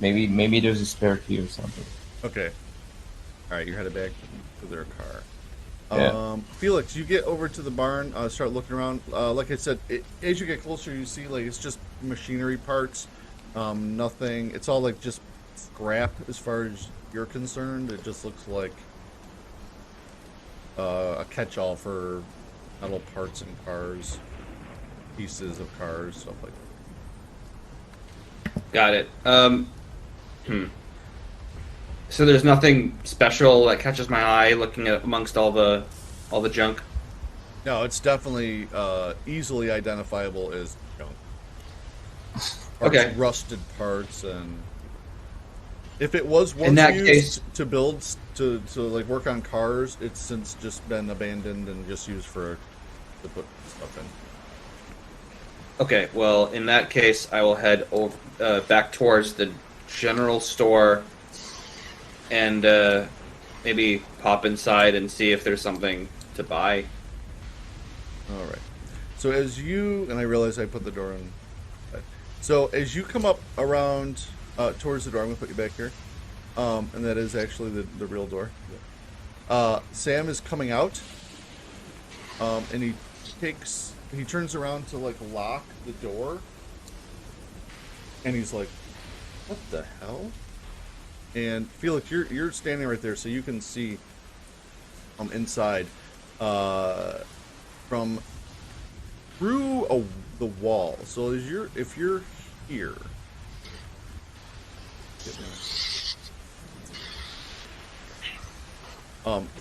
[SPEAKER 6] Maybe there's a spare key or something.
[SPEAKER 1] Okay. All right, you're headed back to their car.
[SPEAKER 6] Yeah.
[SPEAKER 1] Felix, you get over to the barn, start looking around. Like I said, as you get closer, you see like it's just machinery parts. Nothing. It's all like just scrap as far as you're concerned. It just looks like a catch-all for metal parts in cars, pieces of cars, stuff like that.
[SPEAKER 4] Got it. So there's nothing special that catches my eye looking at amongst all the junk.
[SPEAKER 1] No, it's definitely easily identifiable as junk. Parts,
[SPEAKER 4] Okay.
[SPEAKER 1] rusted parts, and if it was
[SPEAKER 4] In
[SPEAKER 1] once
[SPEAKER 4] that
[SPEAKER 1] used
[SPEAKER 4] case-
[SPEAKER 1] to build to like work on cars, it's since just been abandoned and just used to put stuff in.
[SPEAKER 4] Okay, well, in that case, I will head over, back towards the general store and maybe pop inside and see if there's something to buy.
[SPEAKER 1] All right. So as you and I realize I put the door in. So as you come up around towards the door, I'm gonna put you back here, and that is actually the real door. Sam is coming out, and he turns around to like lock the door, and he's like, "What the hell?" And Felix, you're standing right there, so you can see inside from through the wall. So if you're here,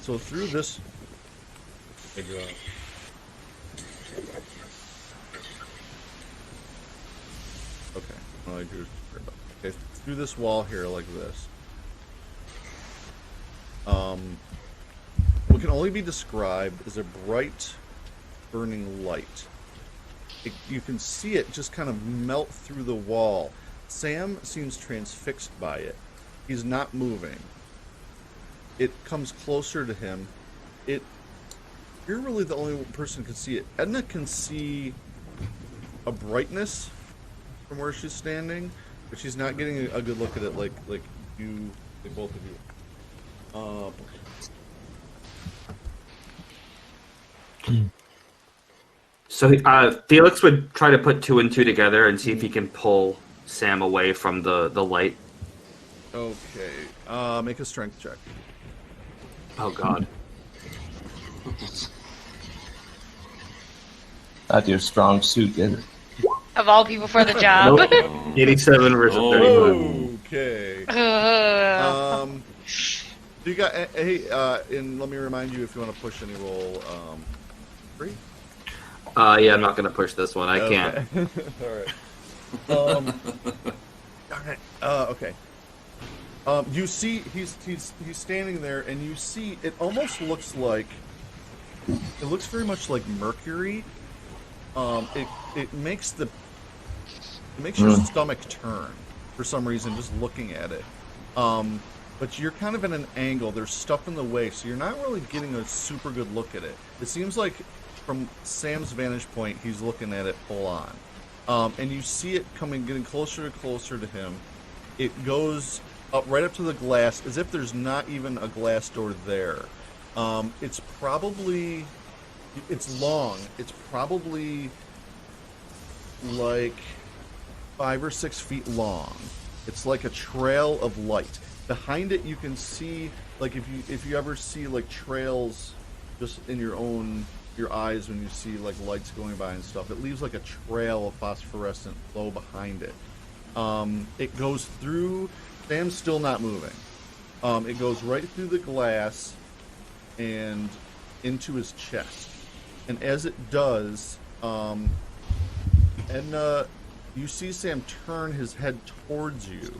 [SPEAKER 1] so through this. Okay, well, okay, through this wall here, like this. What can only be described as a bright, burning light. You can see it just kind of melt through the wall. Sam seems transfixed by it. He's not moving. It comes closer to him. You're really the only person who can see it. Edna can see a brightness from where she's standing, but she's not getting a good look at it like both of you.
[SPEAKER 4] So Felix would try to put two and two together and see if he can pull Sam away from the light.
[SPEAKER 1] Okay, make a strength check.
[SPEAKER 4] Oh God.
[SPEAKER 6] Not your strong suit, is it?
[SPEAKER 5] Of all people for the job.
[SPEAKER 4] Nope. 87 versus 35.
[SPEAKER 1] Okay.
[SPEAKER 5] Ugh.
[SPEAKER 1] Do you got? Hey, and let me remind you if you want to push any roll. 3.
[SPEAKER 4] Yeah, I'm not gonna push this one. I can't.
[SPEAKER 1] All right. Darn it. Okay. You see, he's standing there, and you see it almost looks like it looks very much like mercury. It makes your stomach turn for some reason just looking at it. But you're kind of at an angle. There's stuff in the way, so you're not really getting a super good look at it. It seems like from Sam's vantage point, he's looking at it full on. And you see it getting closer and closer to him. It goes up right up to the glass, as if there's not even a glass door there. It's long. It's probably like 5 or 6 feet long. It's like a trail of light. Behind it, you can see, like if you ever see like trails just in your eyes when you see like lights going by and stuff, it leaves like a trail of phosphorescent glow behind it. It goes through. Sam's still not moving. It goes right through the glass and into his chest. And as it does, you see Sam turn his head towards you,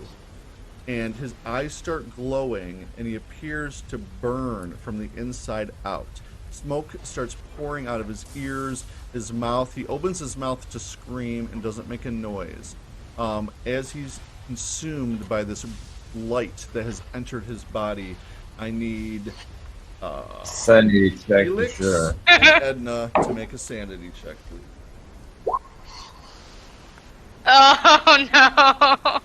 [SPEAKER 1] and his eyes start glowing, and he appears to burn from the inside out. Smoke starts pouring out of his ears, his mouth. He opens his mouth to scream and doesn't make a noise. As he's consumed by this light that has entered his body, I need
[SPEAKER 6] Sanity check for
[SPEAKER 1] Felix
[SPEAKER 6] sure.
[SPEAKER 1] and Edna to make a sanity check, please.
[SPEAKER 5] Oh no.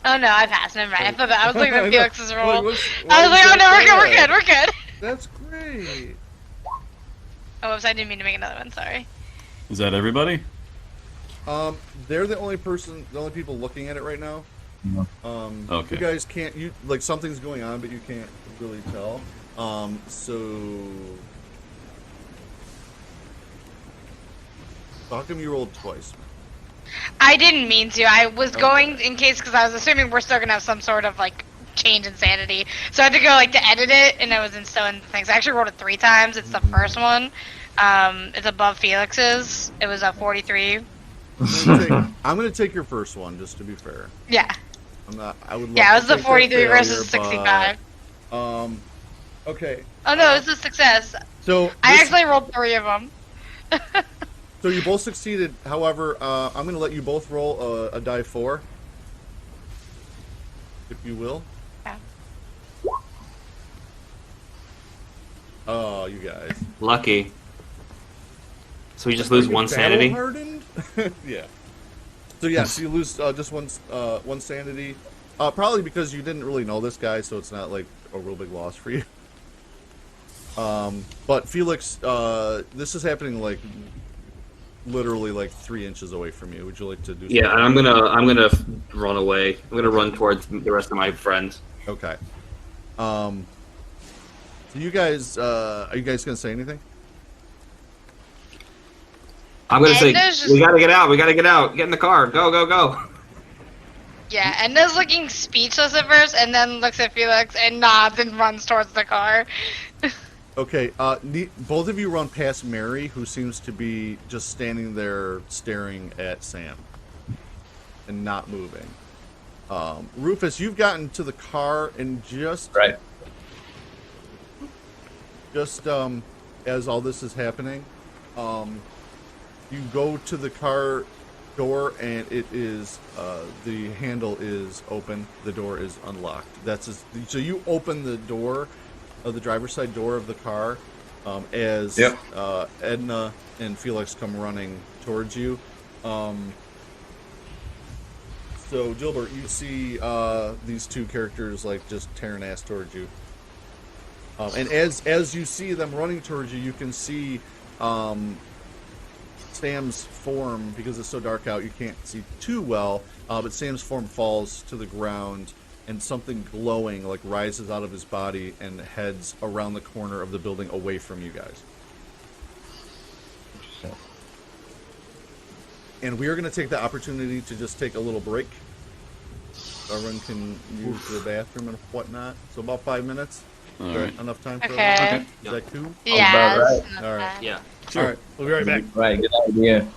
[SPEAKER 5] Oh no, I passed. Never mind. I thought that I was looking at Felix's roll. I was like, oh no, we're good.
[SPEAKER 1] That's great.
[SPEAKER 5] Oh, oops, I didn't mean to make another one. Sorry.
[SPEAKER 3] Is that everybody?
[SPEAKER 1] They're the only people looking at it right now.
[SPEAKER 3] Okay.
[SPEAKER 1] You guys can't. Like something's going on, but you can't really tell. So how come you rolled twice?
[SPEAKER 5] I didn't mean to. I was going in case because I was assuming we're still gonna have some sort of like change in sanity. So I had to go like to edit it, and I was in things. I actually rolled it 3 times. It's the first one. It's above Felix's. It was a 43.
[SPEAKER 1] I'm gonna take your first one just to be fair.
[SPEAKER 5] Yeah.
[SPEAKER 1] I would. Love
[SPEAKER 5] Yeah, it
[SPEAKER 1] to
[SPEAKER 5] was the
[SPEAKER 1] take that
[SPEAKER 5] 43 versus
[SPEAKER 1] failure,
[SPEAKER 5] 65.
[SPEAKER 1] but, okay.
[SPEAKER 5] Oh no, it was a success.
[SPEAKER 1] So
[SPEAKER 5] I actually rolled 3 of them.
[SPEAKER 1] So you both succeeded. However, I'm going to let you both roll a die 4, if you will.
[SPEAKER 5] Yeah.
[SPEAKER 1] Oh, you guys.
[SPEAKER 4] Lucky. So we just lose
[SPEAKER 1] Are you
[SPEAKER 4] 1 sanity.
[SPEAKER 1] battle-hardened? Yeah. So yes, you lose just one sanity. Probably because you didn't really know this guy, so it's not like a real big loss for you. But Felix, this is happening like literally like 3 inches away from you. Would you like to do?
[SPEAKER 4] Yeah, and I'm gonna run away. I'm gonna run towards the rest of my friends.
[SPEAKER 1] Okay. So you guys, are you guys gonna say anything?
[SPEAKER 4] I'm gonna say
[SPEAKER 5] Edna's just-
[SPEAKER 4] we gotta get out. We gotta get out. Get in the car. Go go go.
[SPEAKER 5] Yeah, Edna's looking speechless at first, and then looks at Felix and nods and runs towards the car.
[SPEAKER 1] Okay. Both of you run past Mary, who seems to be just standing there staring at Sam and not moving. Rufus, you've gotten to the car and just
[SPEAKER 6] Right.
[SPEAKER 1] As all this is happening, you go to the car door and it is the handle is open, the door is unlocked. So you open the door of the driver's side door of the car as
[SPEAKER 6] Yep.
[SPEAKER 1] Edna and Felix come running towards you. So Gilbert, you see these 2 characters like just tearing ass towards you. And as you see them running towards you, you can see Sam's form, because it's so dark out, you can't see too well, but Sam's form falls to the ground, and something glowing like rises out of his body and heads around the corner of the building away from you guys. And we are going to take the opportunity to just take a little break. Everyone can use the bathroom and whatnot. So about 5 minutes.
[SPEAKER 3] All
[SPEAKER 1] Is that
[SPEAKER 3] right.
[SPEAKER 1] enough time for
[SPEAKER 5] Okay.
[SPEAKER 1] everyone? Is that cool?
[SPEAKER 5] Yeah.
[SPEAKER 6] about
[SPEAKER 5] it's
[SPEAKER 6] right.
[SPEAKER 5] not
[SPEAKER 1] All right.
[SPEAKER 5] bad.
[SPEAKER 4] Yeah.
[SPEAKER 1] All right. We'll be right back.
[SPEAKER 6] Right. Good idea.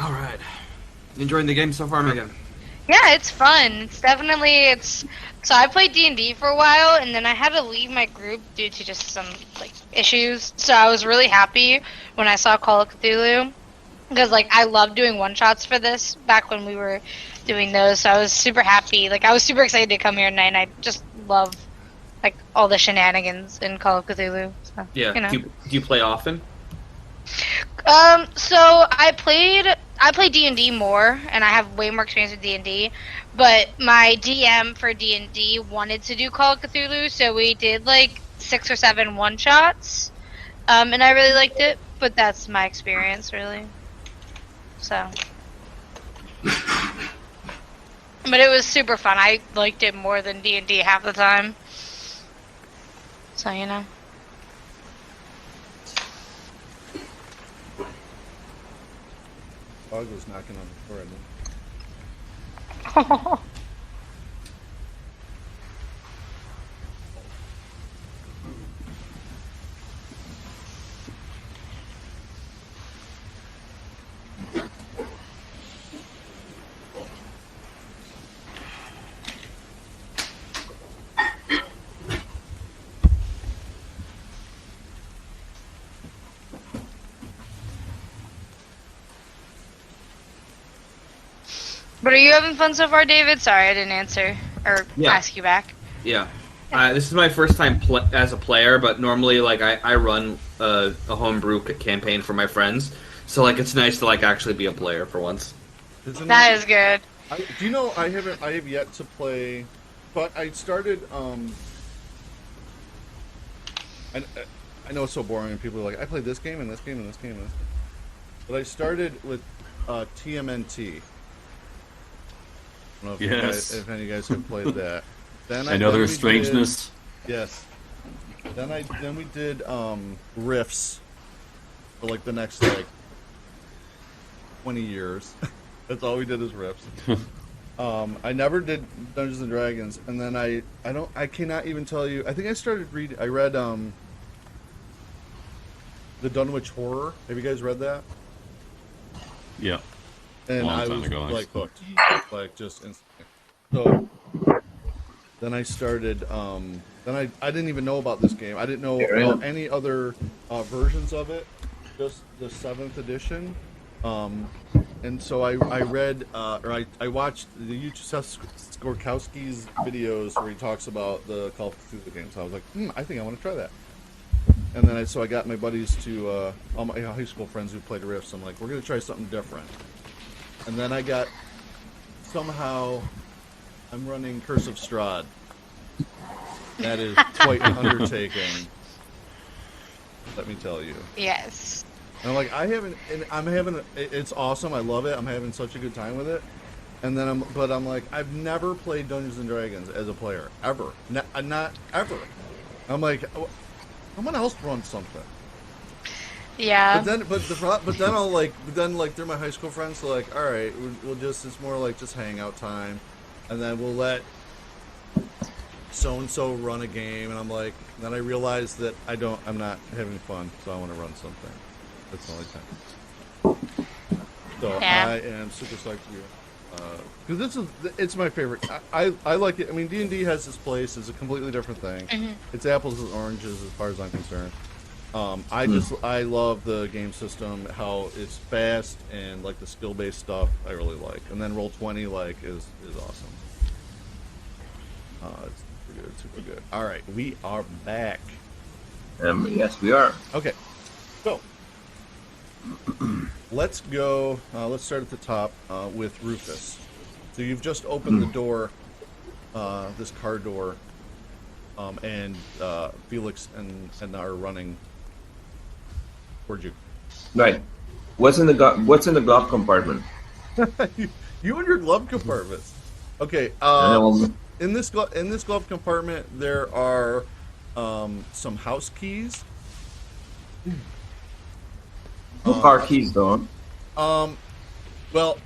[SPEAKER 4] All right. Enjoying the game so far, Megan?
[SPEAKER 5] Yeah, it's fun. It's definitely So I played D&D for a while, and then I had to leave my group due to just some like issues. So I was really happy when I saw Call of Cthulhu, because like I loved doing one shots for this back when we were doing those. So I was super happy. Like I was super excited to come here tonight. And I just love like all the shenanigans in Call of Cthulhu. So,
[SPEAKER 4] Yeah.
[SPEAKER 5] You know.
[SPEAKER 4] Do you play often?
[SPEAKER 5] So I play D&D more, and I have way more experience with D&D. But my DM for D&D wanted to do Call of Cthulhu, so we did like 6 or 7 one shots, and I really liked it. But that's my experience, really. So, but it was super fun. I liked it more than D&D half the time. So you know.
[SPEAKER 1] Dog was knocking on the door. I think.
[SPEAKER 5] But are you having fun so far, David? Sorry, I didn't answer or
[SPEAKER 4] Yeah.
[SPEAKER 5] ask you back.
[SPEAKER 4] Yeah. This is my first time as a player, but normally like I run a homebrew campaign for my friends, so like it's nice to like actually be a player for once.
[SPEAKER 1] Isn't
[SPEAKER 5] That
[SPEAKER 1] it-
[SPEAKER 5] is good.
[SPEAKER 1] Do you know I have yet to play, but I started. I know it's so boring, and people are like, I played this game and this game and this game and this game. But I started with TMNT. I don't know if,
[SPEAKER 3] Yes.
[SPEAKER 1] if any of you guys have played that. Then
[SPEAKER 3] I know
[SPEAKER 1] then
[SPEAKER 3] there's
[SPEAKER 1] we
[SPEAKER 3] strangeness.
[SPEAKER 1] Did, yes. Then we did riffs for like the next like 20 years. That's all we did is riffs. I never did Dungeons and Dragons, and then I cannot even tell you. I think I read the Dunwich Horror. Have you guys read that?
[SPEAKER 3] Yeah.
[SPEAKER 1] And
[SPEAKER 3] Long
[SPEAKER 1] I
[SPEAKER 3] time
[SPEAKER 1] was
[SPEAKER 3] ago,
[SPEAKER 1] like
[SPEAKER 3] actually.
[SPEAKER 1] hooked, like just instantly. So then I started. Then I didn't even know about this game. I didn't know about any other versions of it. Just the 7th edition. And so I read or I watched the Yuchus Skorkowski's videos where he talks about the Call of Cthulhu games. So I was like, I think I want to try that. And then I got my buddies to all my high school friends who played riffs. I'm like, we're gonna try something different. And then somehow I'm running Curse of Strahd. That is quite an undertaking. Let me tell you.
[SPEAKER 5] Yes.
[SPEAKER 1] And I'm like, it's awesome. I love it. I'm having such a good time with it. And then I'm like, I've never played Dungeons and Dragons as a player ever. Not ever. I'm like, someone else run something.
[SPEAKER 5] Yeah.
[SPEAKER 1] But then I'll like, they're my high school friends. So like, all right, it's more like just hangout time, and then we'll let so and so run a game, and I'm like, then I realize that I'm not having fun, so I want to run something. That's the only time. So
[SPEAKER 5] Yeah.
[SPEAKER 1] I am super psyched to be because it's my favorite. I like it. I mean, D&D has its place. It's a completely different thing.
[SPEAKER 5] Mhm.
[SPEAKER 1] It's apples and oranges as far as I'm concerned. I love the game system, how it's fast and like the skill based stuff. I really like, and then Roll20 like is awesome. It's super good. All right, we are back.
[SPEAKER 6] Yes, we are.
[SPEAKER 1] Okay, so let's go. Let's start at the top with Rufus. So you've just opened the door, this car door, and Felix and are running towards you.
[SPEAKER 6] Right. What's in the glove compartment?
[SPEAKER 1] You and your glove compartments. Okay.
[SPEAKER 6] Well,
[SPEAKER 1] In this glove compartment, there are some house keys.
[SPEAKER 6] no car keys, though.
[SPEAKER 1] Well,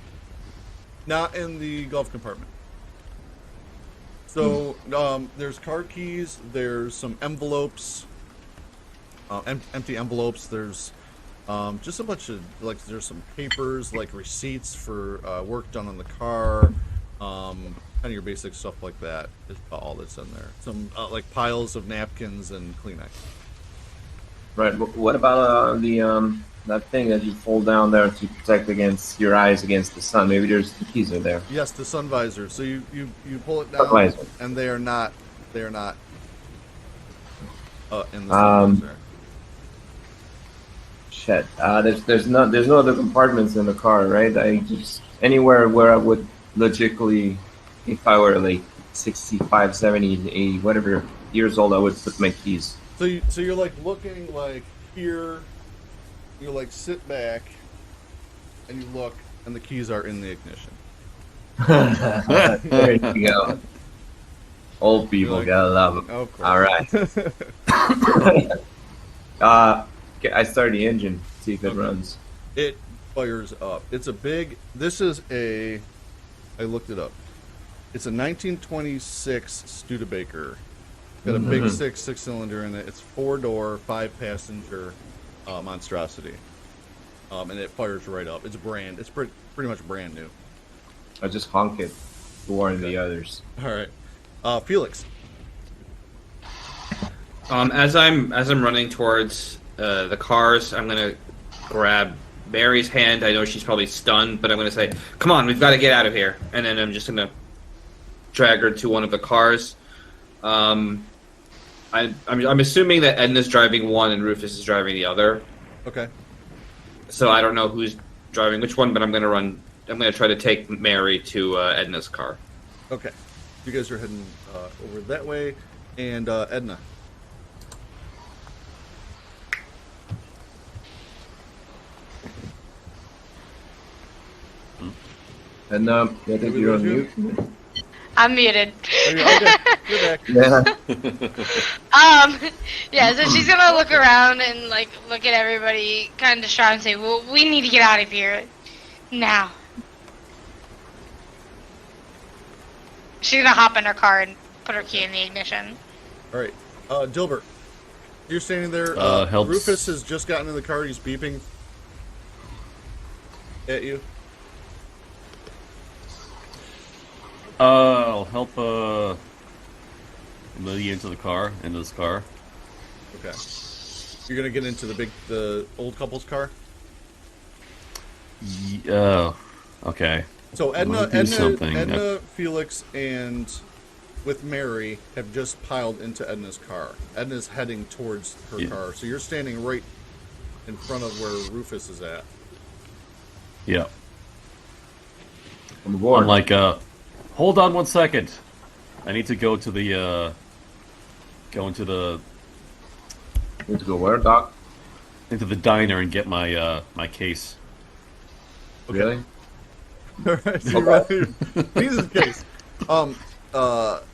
[SPEAKER 1] not in the glove compartment. So there's car keys. There's some envelopes, empty envelopes. There's Just a bunch of like there's some papers like receipts for work done on the car, kind of your basic stuff like that is all that's in there. Some like piles of napkins and Kleenex.
[SPEAKER 6] Right. But what about that thing that you fold down there to protect against your eyes against the sun? Maybe there's the keys are there.
[SPEAKER 1] Yes, the sun visor. So you pull it down,
[SPEAKER 6] Sun visor.
[SPEAKER 1] and they are not in the sun visor.
[SPEAKER 6] Shit. There's no other compartments in the car, right? I just anywhere where I would logically, if I were like 65, 70, 80, whatever years old, I would put my keys.
[SPEAKER 1] So you're like looking like here, you like sit back, and you look, and the keys are in the ignition.
[SPEAKER 6] There you go. Old people
[SPEAKER 1] Like-
[SPEAKER 6] gotta love them.
[SPEAKER 1] Of course.
[SPEAKER 6] All right. Okay, I start the engine. See if it
[SPEAKER 1] Okay.
[SPEAKER 6] runs.
[SPEAKER 1] It fires up. It's a big. This is a. I looked it up. It's a 1926 Studebaker. Got a big six-cylinder in it. It's 4-door, 5-passenger monstrosity, and it fires right up. It's It's pretty much brand new.
[SPEAKER 6] I just honk it to warn the others.
[SPEAKER 1] All right, Felix.
[SPEAKER 4] As I'm running towards the cars, I'm gonna grab Mary's hand. I know she's probably stunned, but I'm gonna say, "Come on, we've got to get out of here." And then I'm just gonna drag her to one of the cars. I'm assuming that Edna's driving one and Rufus is driving the other.
[SPEAKER 1] Okay.
[SPEAKER 4] So I don't know who's driving which one, but I'm gonna try to take Mary to Edna's car.
[SPEAKER 1] Okay. You guys are heading over that way, and Edna.
[SPEAKER 6] And I think you're on mute.
[SPEAKER 5] I'm muted.
[SPEAKER 1] Oh, you're back.
[SPEAKER 6] Yeah.
[SPEAKER 5] Yeah, so she's gonna look around and like look at everybody, kind of distraught, and say, "Well, we need to get out of here now." She's gonna hop in her car and put her key in the ignition.
[SPEAKER 1] All right, Dilbert. You're standing there.
[SPEAKER 3] Helps.
[SPEAKER 1] Rufus has just gotten in the car. He's beeping at you.
[SPEAKER 3] I'll help Amelia into this car.
[SPEAKER 1] Okay. You're gonna get into the old couple's car.
[SPEAKER 3] Okay.
[SPEAKER 1] So
[SPEAKER 3] I'll do something.
[SPEAKER 1] Edna, Felix, and with Mary have just piled into Edna's car. Edna's heading towards her
[SPEAKER 3] Yeah.
[SPEAKER 1] car. So you're standing right in front of where Rufus is at.
[SPEAKER 3] Yeah.
[SPEAKER 6] I'm aboard.
[SPEAKER 3] I'm like, hold on 1 second. I need to go to the, into the
[SPEAKER 6] Need to go where, Doc?
[SPEAKER 3] diner and get my, my case.
[SPEAKER 6] Really?
[SPEAKER 1] All right, so you're ready. Jesus case.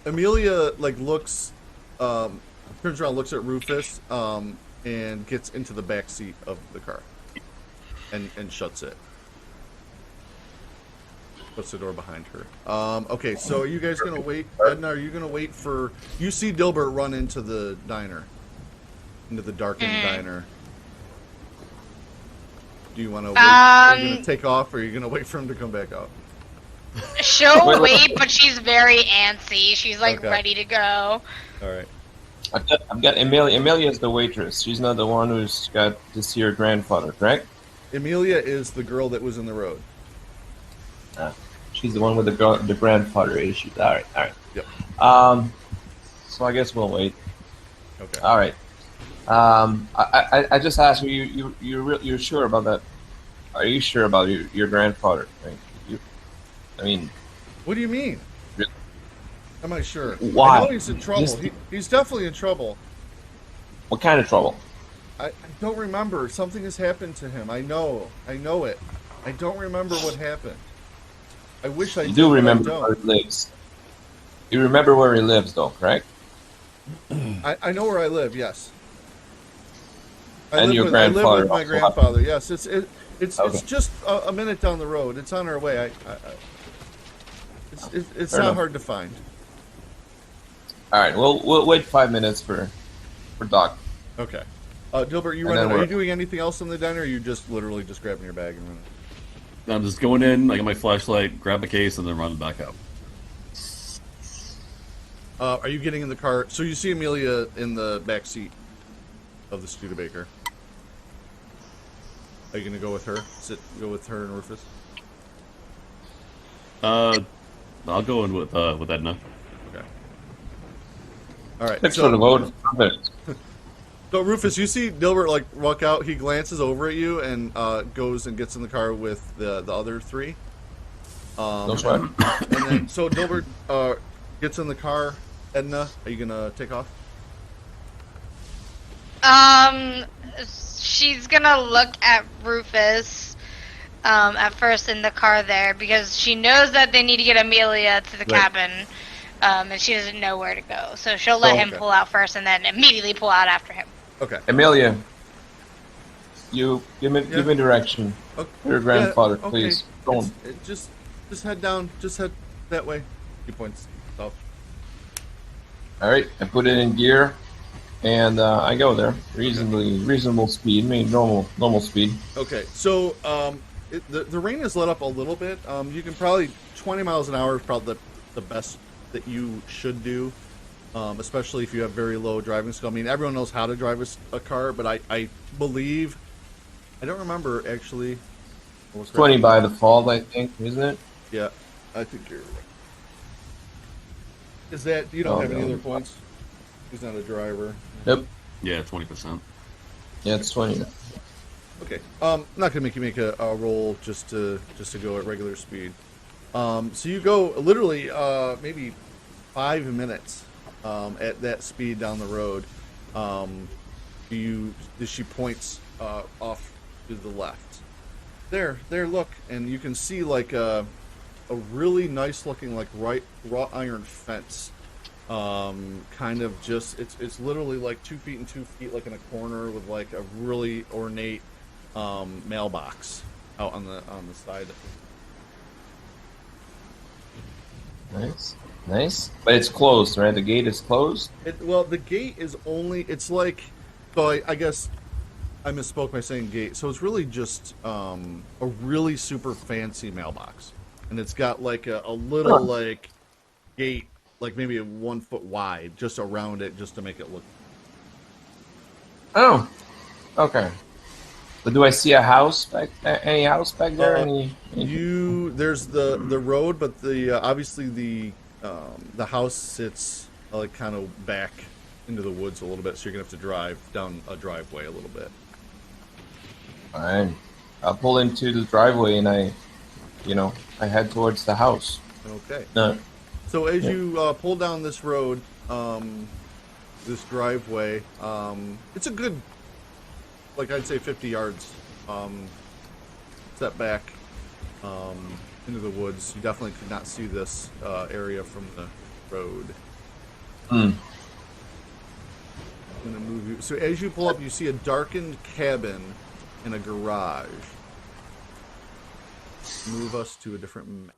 [SPEAKER 1] Amelia like looks, turns around, looks at Rufus, and gets into the back seat of the car, and shuts it. Puts the door behind her. Okay, so are you guys gonna wait? Edna, are you gonna wait for? You see Dilbert run into the diner, into the darkened diner. Do you want to wait? Are you gonna take off, or are you gonna wait for him to come back out?
[SPEAKER 5] She'll wait, but she's very antsy. She's like
[SPEAKER 1] Okay.
[SPEAKER 5] ready to go.
[SPEAKER 1] All right.
[SPEAKER 6] I've got Amelia. Amelia's the waitress. She's not the one who's got to see her grandfather, correct?
[SPEAKER 1] Emilia is the girl that was in the road.
[SPEAKER 6] She's the one with the grandfather issues. All right, all right.
[SPEAKER 1] Yep.
[SPEAKER 6] So I guess we'll wait.
[SPEAKER 1] Okay.
[SPEAKER 6] All right. I just asked you. You're sure about that? Are you sure about your grandfather? Right? I mean,
[SPEAKER 1] What do you mean?
[SPEAKER 6] Really?
[SPEAKER 1] Am I sure?
[SPEAKER 6] Why?
[SPEAKER 1] I know he's in trouble.
[SPEAKER 6] Just-
[SPEAKER 1] He's definitely in trouble.
[SPEAKER 6] what kind of trouble?
[SPEAKER 1] I don't remember. Something has happened to him. I know it. I don't remember what happened. I wish I
[SPEAKER 6] You
[SPEAKER 1] did,
[SPEAKER 6] do
[SPEAKER 1] but
[SPEAKER 6] remember
[SPEAKER 1] I
[SPEAKER 6] where
[SPEAKER 1] don't.
[SPEAKER 6] he lives. You remember where he lives, though, correct?
[SPEAKER 1] I know where I live. Yes.
[SPEAKER 6] And your
[SPEAKER 1] I live
[SPEAKER 6] grandfather
[SPEAKER 1] with my
[SPEAKER 6] also
[SPEAKER 1] grandfather. Yes. It's
[SPEAKER 6] Okay.
[SPEAKER 1] just a minute down the road. It's on our way. It's
[SPEAKER 6] Fair
[SPEAKER 1] not
[SPEAKER 6] enough.
[SPEAKER 1] hard to find.
[SPEAKER 6] All right. We'll wait 5 minutes for Doc.
[SPEAKER 1] Okay. Dilbert, you
[SPEAKER 6] And then
[SPEAKER 1] running? Are you
[SPEAKER 6] we're-
[SPEAKER 1] doing anything else in the diner? Or are you just literally just grabbing your bag and running?
[SPEAKER 3] I'm just going in, I get my flashlight, grab a case, and then run back out.
[SPEAKER 1] Are you getting in the car? So you see Amelia in the back seat of the Studebaker. Are you gonna go with her? Go with her and Rufus?
[SPEAKER 3] I'll go in with Edna.
[SPEAKER 1] Okay. All right.
[SPEAKER 6] Thanks for the vote.
[SPEAKER 1] So Rufus, you see Dilbert like walk out. He glances over at you and goes and gets in the car with the other three.
[SPEAKER 6] No sweat.
[SPEAKER 1] And then so Dilbert gets in the car. Edna, are you gonna take off?
[SPEAKER 5] She's gonna look at Rufus at first in the car there because she knows that they need to get Amelia to the cabin, and she doesn't know where to go. So she'll let him
[SPEAKER 1] okay.
[SPEAKER 5] pull out first and then immediately pull out after him.
[SPEAKER 1] Okay.
[SPEAKER 6] Amelia, you give me direction.
[SPEAKER 1] Okay.
[SPEAKER 6] Your grandfather,
[SPEAKER 1] Yeah, okay.
[SPEAKER 6] please. Go on.
[SPEAKER 1] Just head down. Just head that way. He points south.
[SPEAKER 6] All right, I put it in gear, and I go there. Reasonable speed. I mean, normal speed.
[SPEAKER 1] Okay. So the rain has let up a little bit. You can probably 20 miles an hour is probably the best that you should do. Especially if you have very low driving skill. I mean, everyone knows how to drive a car, but I believe, I don't remember actually.
[SPEAKER 6] 20 by default, I think, isn't it?
[SPEAKER 1] Yeah, I think you're right. Is that, you don't have any
[SPEAKER 6] no.
[SPEAKER 1] other points? He's not a driver.
[SPEAKER 6] Yep.
[SPEAKER 3] Yeah, 20%.
[SPEAKER 6] Yeah, it's 20.
[SPEAKER 1] Okay. I'm not gonna make you make a roll just to go at regular speed. So you go literally maybe 5 minutes at that speed down the road. She points off to the left. There, look, and you can see like a really nice looking like wrought iron fence. Kind of just it's literally like 2 feet and 2 feet, like in a corner with like a really ornate mailbox out on the side.
[SPEAKER 6] Nice. But it's closed, right? The gate is closed.
[SPEAKER 1] Well, the gate is only. It's like. So I guess I misspoke by saying gate. So it's really just a really super fancy mailbox, and it's got like a little like gate, like maybe a 1 foot wide, just around it, just to make it look.
[SPEAKER 6] Oh, okay. But do I see a house any house back there?
[SPEAKER 1] There's the road, but the obviously the house sits like kind of back into the woods a little bit, so you're gonna have to drive down a driveway a little bit.
[SPEAKER 6] Fine. I'll pull into the driveway and I head towards the house.
[SPEAKER 1] Okay.
[SPEAKER 6] No.
[SPEAKER 1] So as you pull down this road, this driveway, it's a good, like I'd say 50 yards set back into the woods. You definitely could not see this area from the road.
[SPEAKER 6] Hmm.
[SPEAKER 1] I'm gonna move you. So as you pull up, you see a darkened cabin and a garage. Move us to a different map.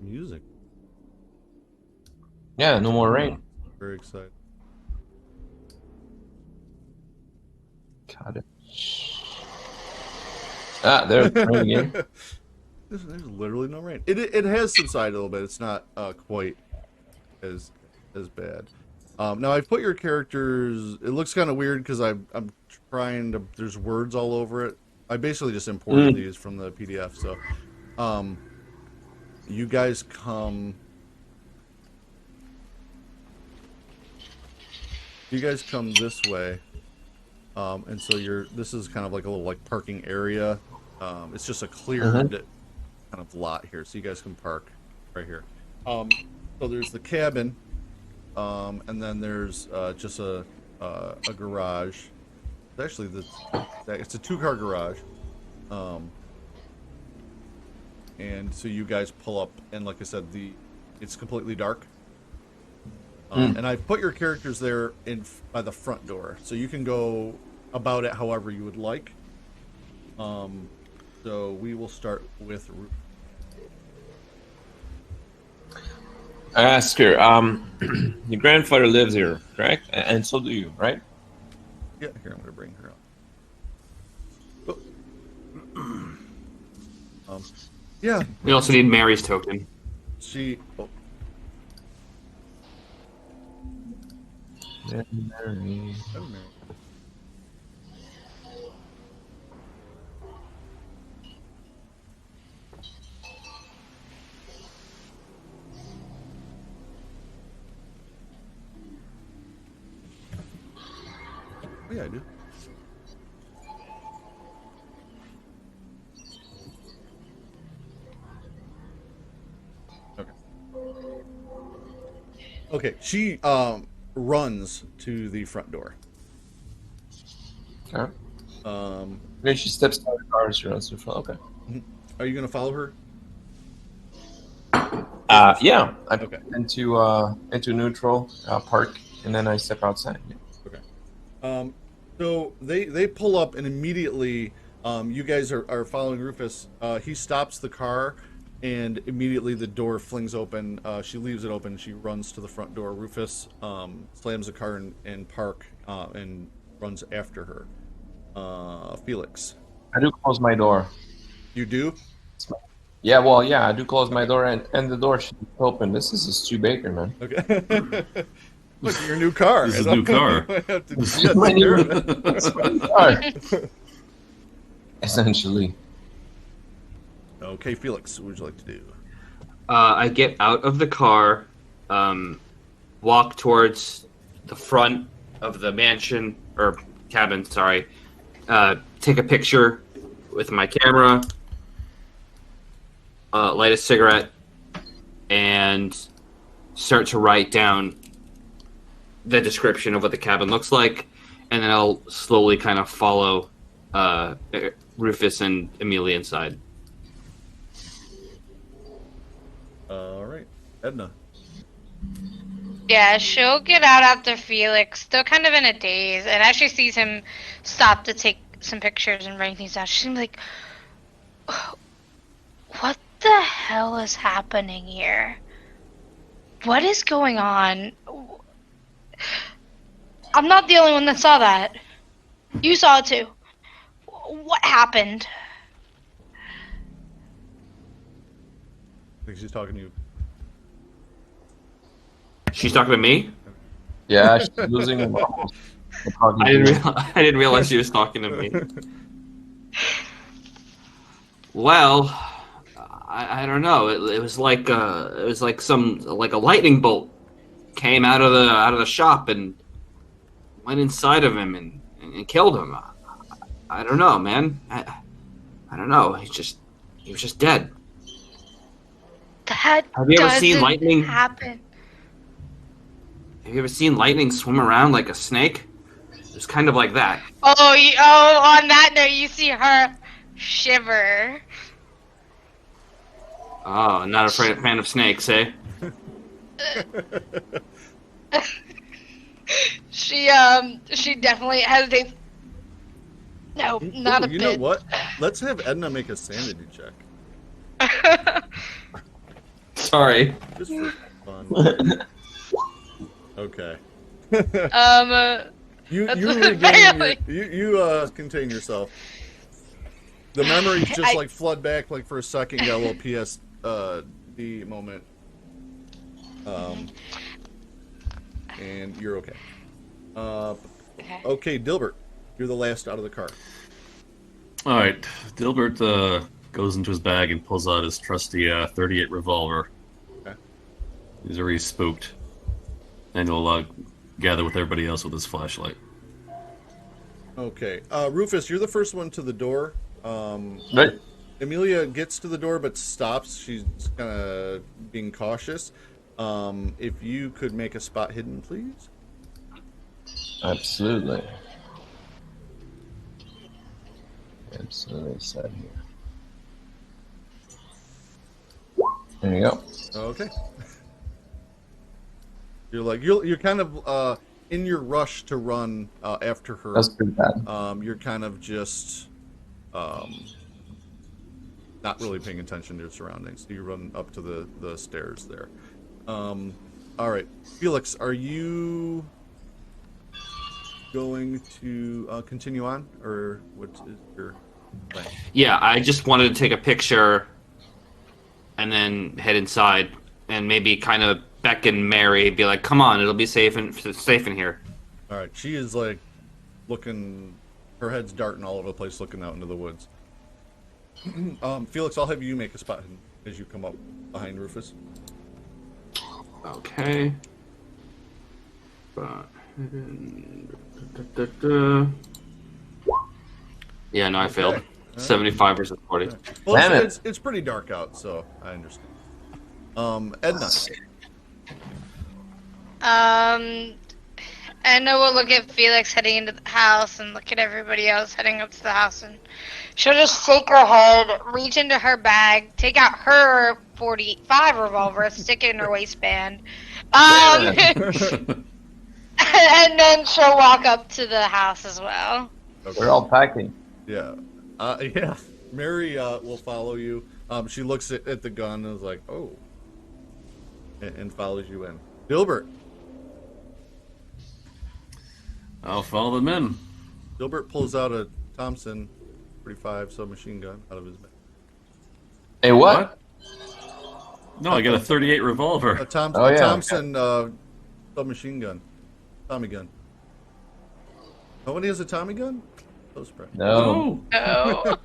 [SPEAKER 1] Music.
[SPEAKER 6] Yeah, no more rain.
[SPEAKER 1] Very excited.
[SPEAKER 6] Got it. Ah, there's rain again.
[SPEAKER 1] There's literally no rain. It has subsided a little bit. It's not quite as bad. Now I've put your characters. It looks kind of weird because I'm trying to. There's words all over it. I basically just imported these from the PDF. So, you guys come. You guys come this way, and so this is kind of like a little like parking area. It's just a cleared kind of lot here, so you guys can park right here. So there's the cabin, and then there's just a garage. Actually, it's a 2-car garage, and so you guys pull up, and like I said, it's completely dark. And I've put your characters there by the front door, so you can go about it however you would like. So we will start with
[SPEAKER 6] I ask her. Your grandfather lives here, correct? And so do you, right?
[SPEAKER 1] Yeah, here, I'm gonna bring her up. Yeah,
[SPEAKER 4] We also need Mary's token.
[SPEAKER 1] she. Oh,
[SPEAKER 6] Mary.
[SPEAKER 1] I don't know. Oh, yeah, I do. Okay. Okay, she runs to the front door.
[SPEAKER 6] Okay.
[SPEAKER 1] Um,
[SPEAKER 6] Maybe she steps out of the car. She runs to the front. Okay.
[SPEAKER 1] are you gonna follow her?
[SPEAKER 6] Yeah. I
[SPEAKER 1] Okay.
[SPEAKER 6] put into neutral, park, and then I step outside. Yeah.
[SPEAKER 1] So they pull up and immediately you guys are following Rufus. He stops the car and immediately the door flings open. She leaves it open. She runs to the front door. Rufus slams the car in park and runs after her. Felix,
[SPEAKER 6] I do close my door.
[SPEAKER 1] you do?
[SPEAKER 6] Yeah, well, yeah, I do close my door, and the door should be open. This is a Stu Baker, man.
[SPEAKER 1] Okay. Look at your new car.
[SPEAKER 3] This is a new car.
[SPEAKER 1] I have to
[SPEAKER 6] My
[SPEAKER 1] take care of it.
[SPEAKER 6] That's my car. Essentially.
[SPEAKER 1] Okay, Felix, what would you like to do?
[SPEAKER 4] I get out of the car, walk towards the front of the mansion or cabin. Sorry. Take a picture with my camera. Light a cigarette, and start to write down the description of what the cabin looks like, and then I'll slowly kind of follow Rufus and Amelia inside.
[SPEAKER 1] All right, Edna.
[SPEAKER 5] Yeah, she'll get out after Felix, still kind of in a daze, and as she sees him stop to take some pictures and write things down, she's gonna be like, what the hell is happening here? What is going on? I'm not the only one that saw that. You saw it too. What happened?
[SPEAKER 1] I think she's talking to you.
[SPEAKER 4] She's talking to me?
[SPEAKER 6] Yeah, she's losing her marbles.
[SPEAKER 4] I didn't realize she was talking to me. Well, I don't know. It was like a lightning bolt came out of the shop and went inside of him and killed him. I don't know, man. I don't know. He was just dead.
[SPEAKER 5] That
[SPEAKER 4] Have you ever seen
[SPEAKER 5] doesn't
[SPEAKER 4] lightning?
[SPEAKER 5] happen.
[SPEAKER 4] Have you ever seen lightning swim around like a snake? It was kind of like that.
[SPEAKER 5] Oh, on that note, you see her shiver.
[SPEAKER 4] Oh, not a fan of snakes, eh?
[SPEAKER 5] She definitely hesitates. No, not a
[SPEAKER 1] You
[SPEAKER 5] bit.
[SPEAKER 1] know what? Let's have Edna make a sanity check.
[SPEAKER 4] Sorry.
[SPEAKER 1] Just for fun. Okay. You
[SPEAKER 5] That's
[SPEAKER 1] regain
[SPEAKER 5] barely-
[SPEAKER 1] you contain yourself. The memories just
[SPEAKER 5] I-
[SPEAKER 1] like flood back like for a second. Got a little PSD moment. And you're okay.
[SPEAKER 5] Okay.
[SPEAKER 1] Okay, Dilbert, you're the last out of the car.
[SPEAKER 3] All right, Dilbert goes into his bag and pulls out his trusty 38 revolver.
[SPEAKER 1] Okay.
[SPEAKER 3] He's already spooked, and he'll gather with everybody else with his flashlight.
[SPEAKER 1] Okay, Rufus, you're the first one to the door.
[SPEAKER 6] Right.
[SPEAKER 1] Amelia gets to the door but stops. She's kind of being cautious. If you could make a spot hidden, please.
[SPEAKER 6] Absolutely. Absolutely set here. There you go.
[SPEAKER 1] Okay. You're kind of in your rush to run after her.
[SPEAKER 6] That's pretty bad.
[SPEAKER 1] You're kind of just not really paying attention to your surroundings. You run up to the stairs there. All right, Felix, are you going to continue on, or what is your plan?
[SPEAKER 4] Yeah, I just wanted to take a picture and then head inside and maybe kind of beckon Mary, be like, "Come on, it'll be safe in here."
[SPEAKER 1] All right, she is like looking, her head's darting all over the place, looking out into the woods. Felix, I'll have you make a spot hidden as you come up behind Rufus.
[SPEAKER 4] Okay. Yeah, no, I failed.
[SPEAKER 1] Okay.
[SPEAKER 4] 75 versus 40.
[SPEAKER 1] Well,
[SPEAKER 6] Damn it.
[SPEAKER 1] it's pretty dark out, so I understand. Edna.
[SPEAKER 5] Edna will look at Felix heading into the house and look at everybody else heading up to the house, and she'll just shake her head, reach into her bag, take out her 45 revolver, stick it in her waistband, and then she'll walk up to the house as well.
[SPEAKER 1] Okay.
[SPEAKER 6] We're all packing.
[SPEAKER 1] Yeah. Yeah. Mary will follow you. She looks at the gun and is like, oh. And follows you in. Dilbert.
[SPEAKER 3] I'll follow them in.
[SPEAKER 1] Dilbert pulls out a Thompson 45 submachine gun out of his bag.
[SPEAKER 6] Hey, what?
[SPEAKER 3] No, I got a 38 revolver.
[SPEAKER 1] A Thompson,
[SPEAKER 6] Oh, yeah.
[SPEAKER 1] Thompson submachine gun. Tommy gun. Nobody has a Tommy gun? So surprised.
[SPEAKER 6] No.
[SPEAKER 5] Oh.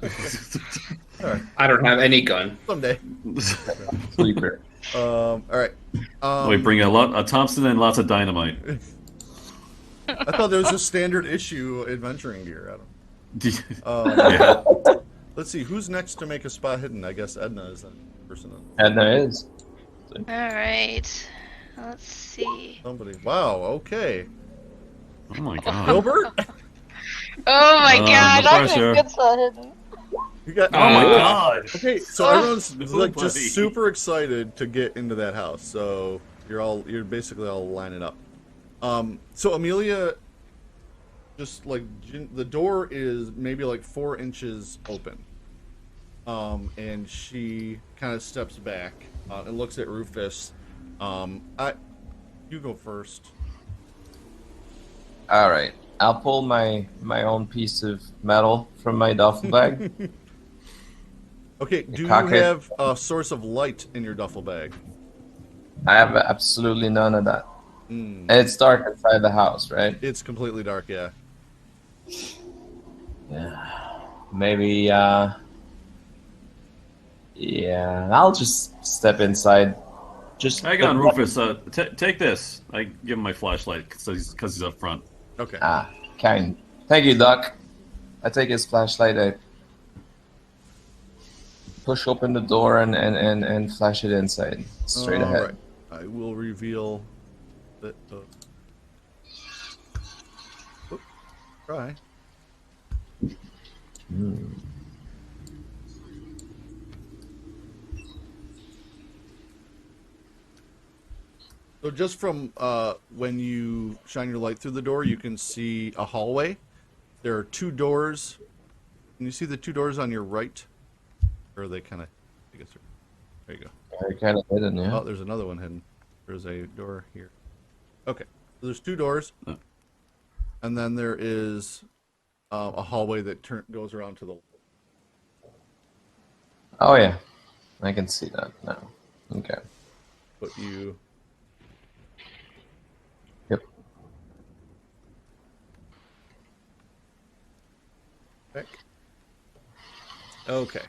[SPEAKER 4] I don't have any gun.
[SPEAKER 1] Someday.
[SPEAKER 6] Sleeper.
[SPEAKER 1] All right.
[SPEAKER 3] We bring a Thompson and lots of dynamite.
[SPEAKER 1] I thought there was a standard issue adventuring gear. I don't.
[SPEAKER 3] Yeah.
[SPEAKER 1] Let's see, who's next to make a spot hidden? I guess Edna is that person.
[SPEAKER 6] Edna is.
[SPEAKER 5] All right. Let's see.
[SPEAKER 1] Somebody. Wow. Okay.
[SPEAKER 3] Oh my god.
[SPEAKER 1] Dilbert.
[SPEAKER 5] Oh my
[SPEAKER 3] No
[SPEAKER 5] god, I'm
[SPEAKER 3] pressure.
[SPEAKER 5] a good spot hidden.
[SPEAKER 1] You got.
[SPEAKER 3] Oh my god.
[SPEAKER 1] Okay, so everyone's
[SPEAKER 3] No,
[SPEAKER 1] like just
[SPEAKER 3] buddy.
[SPEAKER 1] super excited to get into that house. So you're basically all lining up. So Amelia, just like the door is maybe like 4 inches open. And she kind of steps back and looks at Rufus. You go first.
[SPEAKER 6] All right. I'll pull my own piece of metal from my duffel bag.
[SPEAKER 1] Okay, do you
[SPEAKER 6] Cock it.
[SPEAKER 1] have a source of light in your duffel bag?
[SPEAKER 6] I have absolutely none of that.
[SPEAKER 1] Mm,
[SPEAKER 6] And it's dark inside the house, right?
[SPEAKER 1] it's completely dark, yeah.
[SPEAKER 6] Yeah. Maybe, yeah, I'll just step inside. Just
[SPEAKER 3] Hang on, Rufus. Take this. I give him my flashlight because he's up front.
[SPEAKER 1] Okay.
[SPEAKER 6] Kind. Thank you, Doc. I take his flashlight, I push open the door and flash it inside. Straight ahead.
[SPEAKER 1] Alright. I will reveal that. Try. So just from when you shine your light through the door, you can see a hallway. There are 2 doors. Can you see the 2 doors on your right? Or are they kind of? I guess there you go.
[SPEAKER 6] Very kind of hidden, yeah.
[SPEAKER 1] Oh, there's another one hidden. There's a door here. Okay, so there's 2 doors,
[SPEAKER 3] Oh.
[SPEAKER 1] and then there is a hallway that goes around to the.
[SPEAKER 6] Oh, yeah. I can see that now. Okay.
[SPEAKER 1] But you.
[SPEAKER 6] Yep.
[SPEAKER 1] Okay.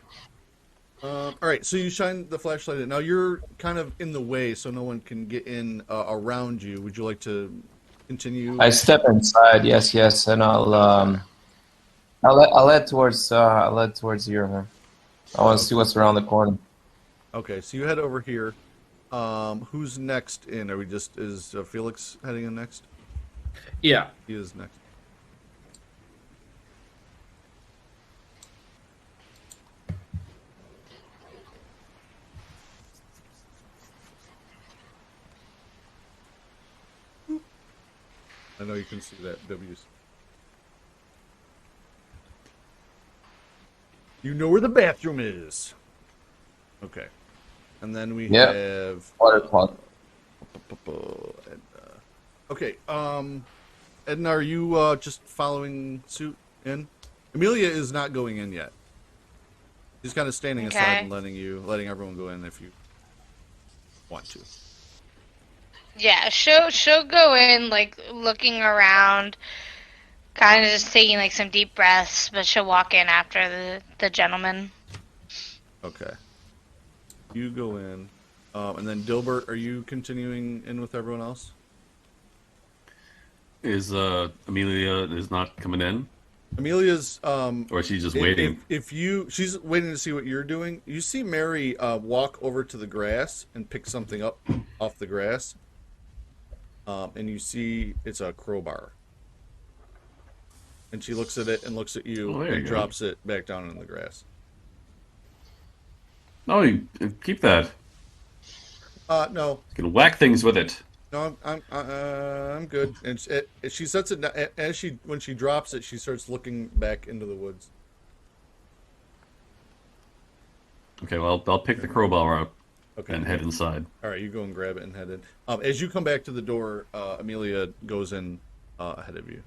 [SPEAKER 1] All right, so you shine the flashlight in. Now you're kind of in the way, so no one can get in around you. Would you like to continue?
[SPEAKER 6] I step inside, yes, and I'll head towards your. I want to see what's around the corner.
[SPEAKER 1] Okay, so you head over here. Who's next in? Are we just is Felix heading in next?
[SPEAKER 4] Yeah.
[SPEAKER 1] He is next. I know you can see that, W's. You know where the bathroom is. Okay. And then we
[SPEAKER 6] Yeah.
[SPEAKER 1] have
[SPEAKER 6] Water closet.
[SPEAKER 1] Edna. Okay. Edna, are you just following suit in? Amelia is not going in yet. She's kind of standing aside
[SPEAKER 5] Okay.
[SPEAKER 1] and letting everyone go in if you want to.
[SPEAKER 5] Yeah, she'll go in like looking around, kind of just taking like some deep breaths, but she'll walk in after the gentleman.
[SPEAKER 1] Okay. You go in, and then Dilbert, are you continuing in with everyone else?
[SPEAKER 3] Is Amelia is not coming in,
[SPEAKER 1] Amelia's
[SPEAKER 3] or is she just
[SPEAKER 1] If-
[SPEAKER 3] waiting?
[SPEAKER 1] she's waiting to see what you're doing. You see Mary walk over to the grass and pick something up off the grass, and you see it's a crowbar. And she looks at it and looks at you
[SPEAKER 3] Oh, there you
[SPEAKER 1] and
[SPEAKER 3] go.
[SPEAKER 1] drops it back down in the grass.
[SPEAKER 3] No, you keep that.
[SPEAKER 1] No,
[SPEAKER 3] You can whack things with it.
[SPEAKER 1] no, I'm good. And she sets it down, when she drops it, she starts looking back into the woods.
[SPEAKER 3] Okay, well, I'll pick the crowbar up
[SPEAKER 1] Okay.
[SPEAKER 3] and head inside.
[SPEAKER 1] All right, you go and grab it and head in. As you come back to the door, Amelia goes in ahead of you.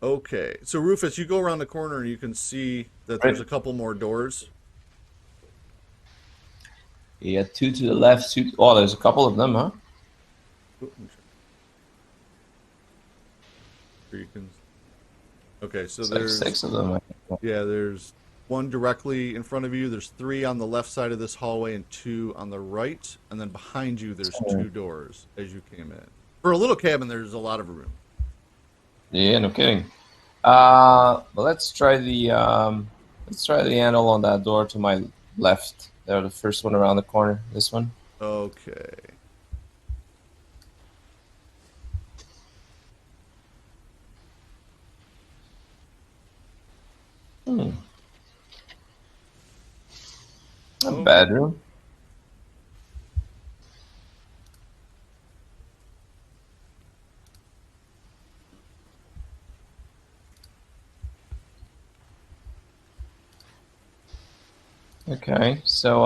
[SPEAKER 1] Okay, so Rufus, you go around the corner and you can see that there's a couple more doors.
[SPEAKER 6] Yeah, 2 to the left, 2. Oh, there's a couple of them, huh?
[SPEAKER 1] You can. Okay, so
[SPEAKER 6] It's like
[SPEAKER 1] there's
[SPEAKER 6] 6 of them. I think.
[SPEAKER 1] yeah, there's one directly in front of you. There's 3 on the left side of this hallway and 2 on the right, and then behind you there's 2 doors as you came in. For a little cabin, there's a lot of room.
[SPEAKER 6] Yeah, no kidding. But let's try the handle on that door to my left. There, the first one around the corner. This one.
[SPEAKER 1] Okay.
[SPEAKER 6] A
[SPEAKER 1] Oh.
[SPEAKER 6] bedroom. Okay, so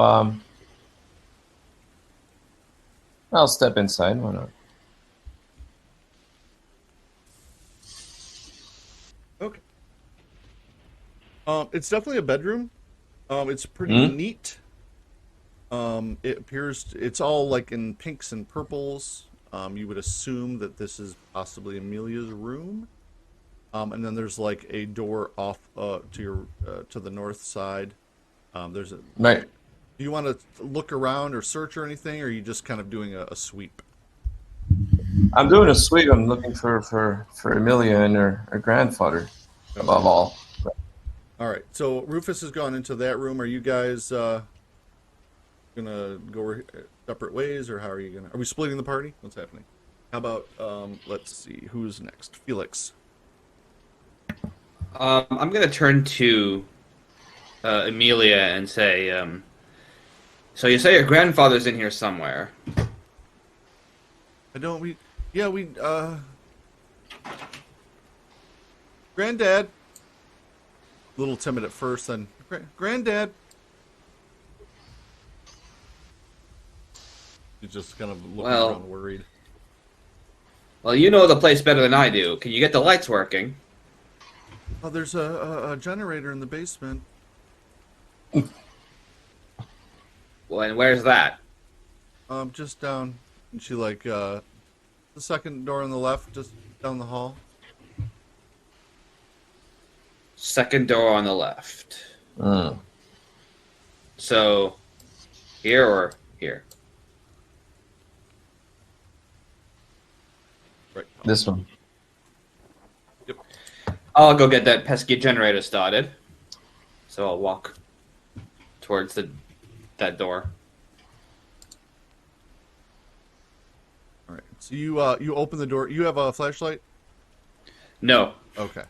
[SPEAKER 6] I'll step inside. Why not?
[SPEAKER 1] Okay. It's definitely a bedroom. It's pretty
[SPEAKER 6] Hmm?
[SPEAKER 1] neat. It appears it's all like in pinks and purples. You would assume that this is possibly Amelia's room. And then there's like a door off to your to the north side. There's a.
[SPEAKER 6] Right.
[SPEAKER 1] Do you want to look around or search or anything, or are you just kind of doing a sweep?
[SPEAKER 6] I'm doing a sweep. I'm looking for Amelia and her grandfather, above all.
[SPEAKER 1] All right. So Rufus has gone into that room. Are you guys gonna go separate ways, or how are you gonna? Are we splitting the party? What's happening? How about let's see, who's next? Felix.
[SPEAKER 4] I'm gonna turn to Amelia and say, so you say your grandfather's in here somewhere.
[SPEAKER 1] I don't. We Granddad. A little timid at first, then Granddad. He's just kind of looking
[SPEAKER 4] Well-
[SPEAKER 1] around, worried.
[SPEAKER 4] Well, you know the place better than I do. Can you get the lights working?
[SPEAKER 1] Oh, there's a generator in the basement.
[SPEAKER 4] Well, and where's that?
[SPEAKER 1] Just down. And she like the second door on the left, just down the hall.
[SPEAKER 4] Second door on the left.
[SPEAKER 6] Mm.
[SPEAKER 4] So, here or here?
[SPEAKER 1] Right.
[SPEAKER 6] This one.
[SPEAKER 4] I'll go get that pesky generator started. So I'll walk towards that door.
[SPEAKER 1] All right. So you open the door. You have a flashlight.
[SPEAKER 4] No,
[SPEAKER 1] Okay.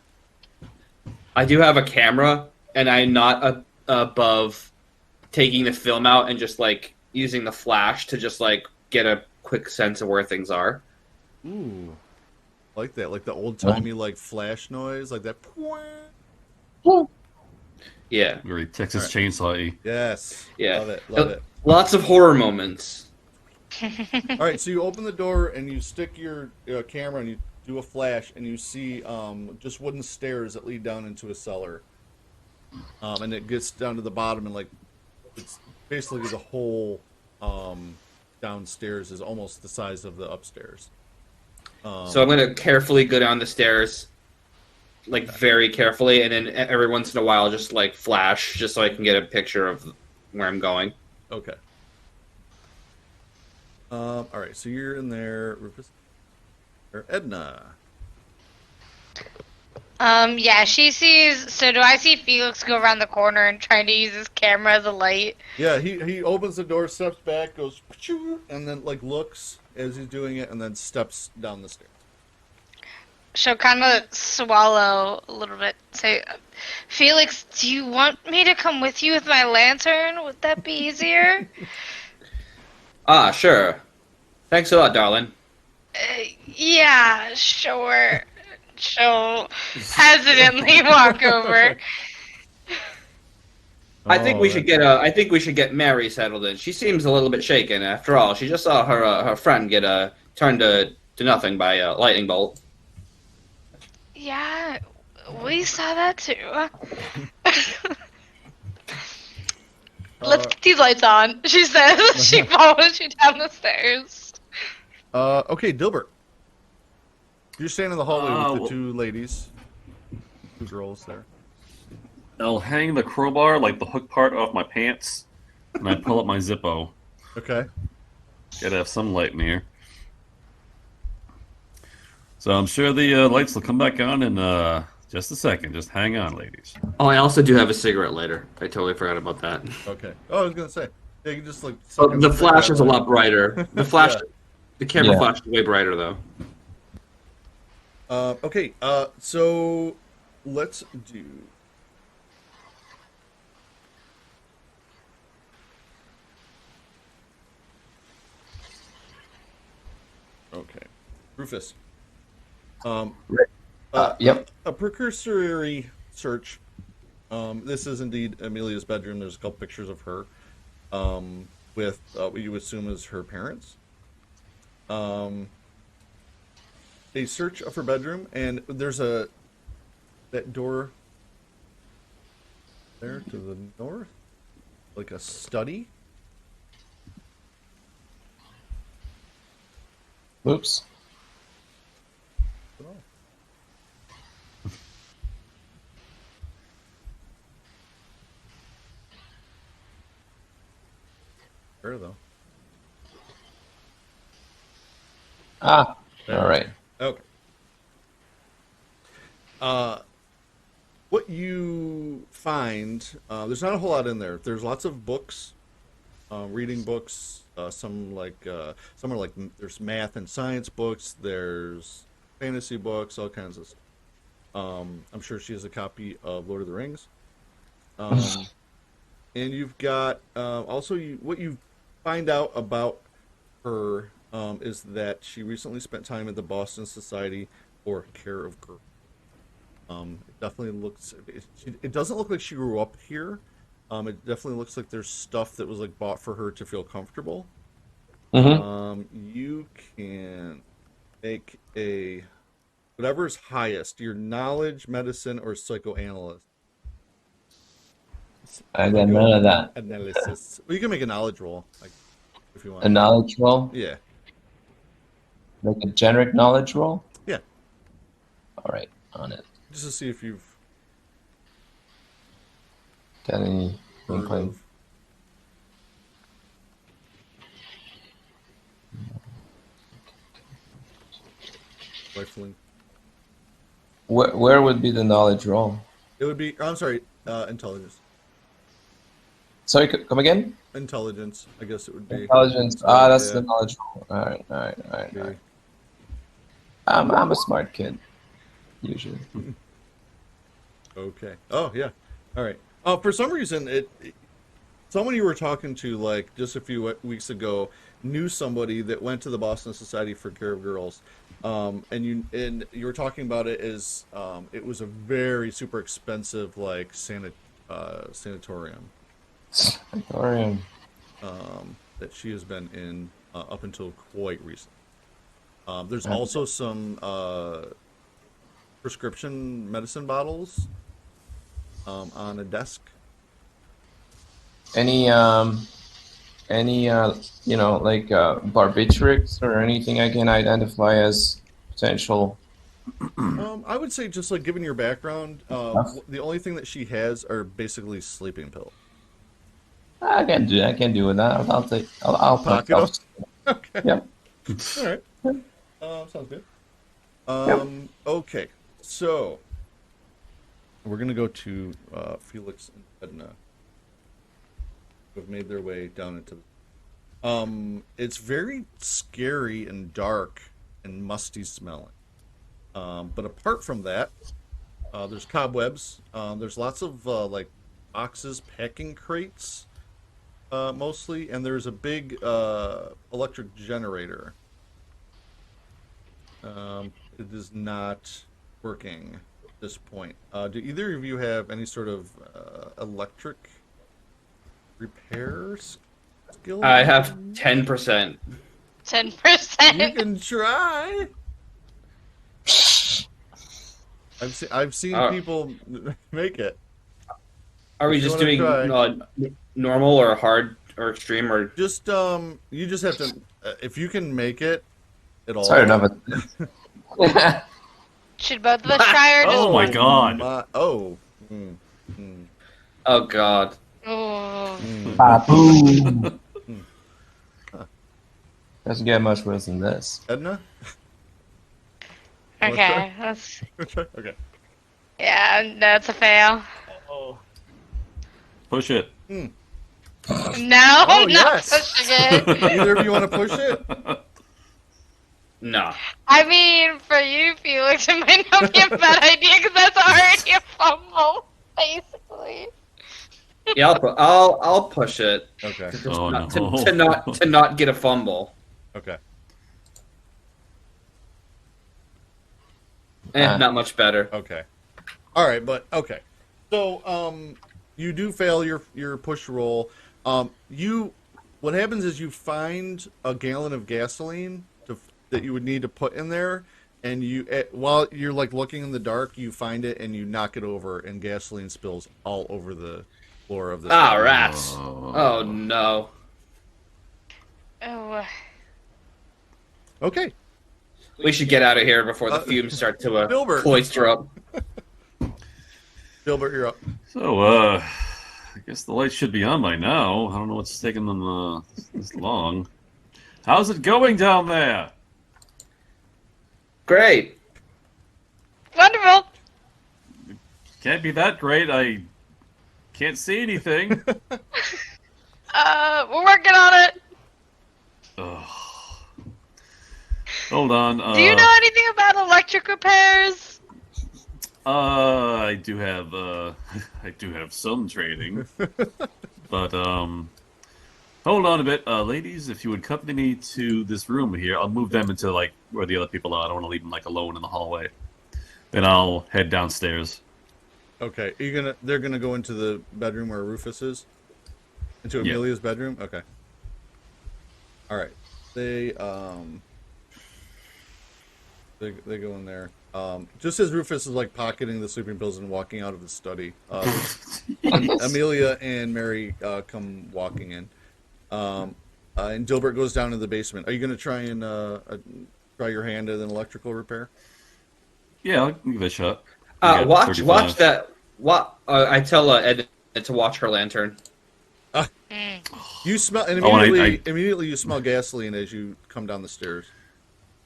[SPEAKER 4] I do have a camera, and I'm not above taking the film out and just like using the flash to just like get a quick sense of where things are.
[SPEAKER 1] Ooh. Like that, like the old timey like flash noise, like that.
[SPEAKER 4] Yeah,
[SPEAKER 3] Very Texas Chainsaw-y.
[SPEAKER 1] Yes.
[SPEAKER 4] yeah.
[SPEAKER 1] Love it. Love it.
[SPEAKER 4] Lots of horror moments.
[SPEAKER 1] All right, so you open the door and you stick your camera and you do a flash and you see just wooden stairs that lead down into a cellar. And it gets down to the bottom and like it's basically the whole downstairs is almost the size of the upstairs.
[SPEAKER 4] So I'm gonna carefully go down the stairs, like very carefully, and then every once in a while just like flash, just so I can get a picture of where I'm going.
[SPEAKER 1] Okay. All right, so you're in there, Rufus. Or Edna.
[SPEAKER 5] Yeah, she sees. So do I see Felix go around the corner and trying to use his camera as a light?
[SPEAKER 1] Yeah, he opens the door, steps back, goes, "Pachoo," and then like looks as he's doing it, and then steps down the stairs.
[SPEAKER 5] She'll kind of swallow a little bit. Say, Felix, do you want me to come with you with my lantern? Would that be easier?
[SPEAKER 4] Ah, sure. Thanks a lot, darling.
[SPEAKER 5] Yeah, sure. She'll hesitantly walk over.
[SPEAKER 4] I think we should get Mary settled in. She seems a little bit shaken. After all, she just saw her friend get turned to nothing by a lightning bolt.
[SPEAKER 5] Yeah, we saw that too. Let's get these lights on, she says. She follows you down the stairs.
[SPEAKER 1] Okay, Dilbert. You're standing in the hallway with the
[SPEAKER 3] well-
[SPEAKER 1] two ladies, two girls there.
[SPEAKER 3] I'll hang the crowbar, like the hook part, off my pants, and I pull up my Zippo.
[SPEAKER 1] Okay.
[SPEAKER 3] Gotta have some light in here. So I'm sure the lights will come back on in just a second. Just hang on, ladies.
[SPEAKER 4] Oh, I also do have a cigarette lighter. I totally forgot about that.
[SPEAKER 1] Okay. Oh, I was gonna say they can just like.
[SPEAKER 4] Oh, the flash is a lot brighter. The flash,
[SPEAKER 1] Yeah.
[SPEAKER 4] the camera
[SPEAKER 6] Yeah.
[SPEAKER 4] flash is way brighter though.
[SPEAKER 1] Okay. So let's do. Okay, Rufus.
[SPEAKER 6] Yep.
[SPEAKER 1] A precursory search. This is indeed Amelia's bedroom. There's a couple pictures of her, with what you assume is her parents. A search of her bedroom, and there's that door there to the north, like a study.
[SPEAKER 6] Oops.
[SPEAKER 1] Where though?
[SPEAKER 6] Ah. All right.
[SPEAKER 1] Okay. What you find, there's not a whole lot in there. There's lots of books, reading books. Some are like there's math and science books. There's fantasy books, all kinds of stuff. I'm sure she has a copy of Lord of the Rings. And you've got also what you find out about her is that she recently spent time at the Boston Society for Care of Girls. It definitely looks. It doesn't look like she grew up here. It definitely looks like there's stuff that was like bought for her to feel comfortable. You can make a whatever's highest, your knowledge, medicine, or psychoanalyst
[SPEAKER 6] I got none of that.
[SPEAKER 1] analysis. Well, you can make a knowledge roll, like if you want.
[SPEAKER 6] A knowledge roll?
[SPEAKER 1] Yeah.
[SPEAKER 6] Like a generic knowledge roll?
[SPEAKER 1] Yeah.
[SPEAKER 6] All right, on it.
[SPEAKER 1] Just to see if you've
[SPEAKER 6] Got any
[SPEAKER 1] heard
[SPEAKER 6] inkling?
[SPEAKER 1] of. Rifling.
[SPEAKER 6] Where would be the knowledge roll?
[SPEAKER 1] It would be. I'm sorry. Intelligence.
[SPEAKER 6] Sorry, come again?
[SPEAKER 1] Intelligence. I guess it would be.
[SPEAKER 6] Intelligence. Ah, that's
[SPEAKER 1] Yeah.
[SPEAKER 6] the knowledge roll. All right, all right, all right. All
[SPEAKER 1] Okay.
[SPEAKER 6] right. I'm a smart kid, usually.
[SPEAKER 1] Okay. Oh yeah. All right. For some reason, someone you were talking to like just a few weeks ago knew somebody that went to the Boston Society for Care of Girls, and you were talking about it as it was a very super expensive like sanatorium
[SPEAKER 6] Sanatorium.
[SPEAKER 1] that she has been in. up until quite recent. There's also some prescription medicine bottles on a desk.
[SPEAKER 6] Any like barbiturates or anything I can identify as potential?
[SPEAKER 1] I would say just like given your background, the only thing that she has are basically sleeping pills.
[SPEAKER 6] I can do with that. I'll
[SPEAKER 1] Pocket
[SPEAKER 6] I'll-
[SPEAKER 1] them? Okay.
[SPEAKER 6] Yep.
[SPEAKER 1] All right. Sounds good. Okay, so we're gonna go to Felix and Edna, who have made their way down into. It's very scary and dark and musty smelling. But apart from that, there's cobwebs. There's lots of like boxes, packing crates, mostly, and there's a big electric generator. It is not working at this point. Do either of you have any sort of electric repair skill?
[SPEAKER 4] I have 10%.
[SPEAKER 5] 10%.
[SPEAKER 1] You can try. I've seen people make it.
[SPEAKER 4] Are we
[SPEAKER 1] You
[SPEAKER 4] just
[SPEAKER 1] wanna
[SPEAKER 4] doing
[SPEAKER 1] try?
[SPEAKER 4] normal or hard or extreme or?
[SPEAKER 1] Just you just have to if you can make it at all.
[SPEAKER 6] Sorry enough.
[SPEAKER 5] Should both of us try or just
[SPEAKER 3] Oh my
[SPEAKER 5] one?
[SPEAKER 3] god.
[SPEAKER 1] Oh.
[SPEAKER 4] Oh God.
[SPEAKER 5] Oh.
[SPEAKER 6] Boom. Doesn't get much worse than this.
[SPEAKER 1] Edna?
[SPEAKER 5] Okay, that's
[SPEAKER 1] Okay.
[SPEAKER 5] yeah, that's a fail.
[SPEAKER 3] Push it.
[SPEAKER 5] No,
[SPEAKER 1] Oh,
[SPEAKER 5] not
[SPEAKER 1] yes.
[SPEAKER 5] pushing it.
[SPEAKER 1] Either of you want to push it?
[SPEAKER 4] No.
[SPEAKER 5] I mean, for you, Felix, it might not be a bad idea because that's already a fumble, basically.
[SPEAKER 4] Yeah, I'll push it.
[SPEAKER 1] Okay.
[SPEAKER 4] Just
[SPEAKER 3] Oh,
[SPEAKER 4] not,
[SPEAKER 3] no.
[SPEAKER 4] to not get a fumble.
[SPEAKER 1] Okay.
[SPEAKER 4] Not much better.
[SPEAKER 1] Okay. All right, but okay. So, you do fail your push roll. What happens is you find a gallon of gasoline that you would need to put in there, and while you're like looking in the dark, you find it and you knock it over, and gasoline spills all over the floor of the.
[SPEAKER 4] Ah, rats. Oh no.
[SPEAKER 5] Oh,
[SPEAKER 1] Okay.
[SPEAKER 4] We should get out of here before the fumes start to
[SPEAKER 1] Gilbert.
[SPEAKER 4] cloister up.
[SPEAKER 1] Gilbert, you're up.
[SPEAKER 3] So, I guess the lights should be on by now. I don't know what's taking them this long. How's it going down there?
[SPEAKER 4] Great.
[SPEAKER 5] wonderful.
[SPEAKER 3] Can't be that great. I can't see anything.
[SPEAKER 5] We're working on it.
[SPEAKER 3] Ugh. Hold on.
[SPEAKER 5] Do you know anything about electric repairs?
[SPEAKER 3] I do have I do have some training, but hold on a bit, ladies. If you would accompany me to this room here, I'll move them into like where the other people are. I don't want to leave them like alone in the hallway. Then I'll head downstairs.
[SPEAKER 1] Okay. They're gonna go into the bedroom where Rufus is? Into
[SPEAKER 3] Yeah.
[SPEAKER 1] Amelia's bedroom? Okay. Alright. They go in there. Just as Rufus is like pocketing the sleeping pills and walking out of the study, Amelia and Mary come walking in. And Dilbert goes down to the basement. Are you gonna try and try your hand at an electrical repair?
[SPEAKER 3] Yeah, I'll give it a shot. I got
[SPEAKER 4] Watch
[SPEAKER 3] 35.
[SPEAKER 4] that. I tell Ed to watch her lantern.
[SPEAKER 1] You smell, and
[SPEAKER 3] Oh, and
[SPEAKER 1] immediately you smell gasoline as you come down the stairs.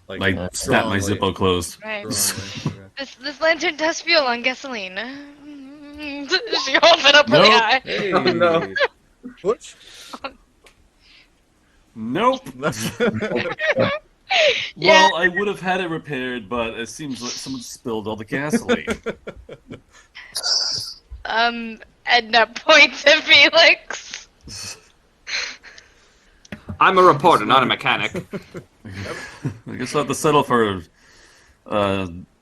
[SPEAKER 1] Like
[SPEAKER 3] I snap my
[SPEAKER 1] strongly.
[SPEAKER 3] Zippo closed.
[SPEAKER 5] Right.
[SPEAKER 1] Strongly, okay.
[SPEAKER 5] This lantern does fuel on gasoline. She holds it up really
[SPEAKER 3] Nope.
[SPEAKER 5] high.
[SPEAKER 1] Hey,
[SPEAKER 4] Oh, no.
[SPEAKER 1] Butch?
[SPEAKER 3] Nope.
[SPEAKER 5] Yeah.
[SPEAKER 3] Well, I would have had it repaired, but it seems like someone spilled all the gasoline.
[SPEAKER 5] Edna points at Felix.
[SPEAKER 4] I'm a reporter, not a mechanic.
[SPEAKER 3] I guess I'll have to settle for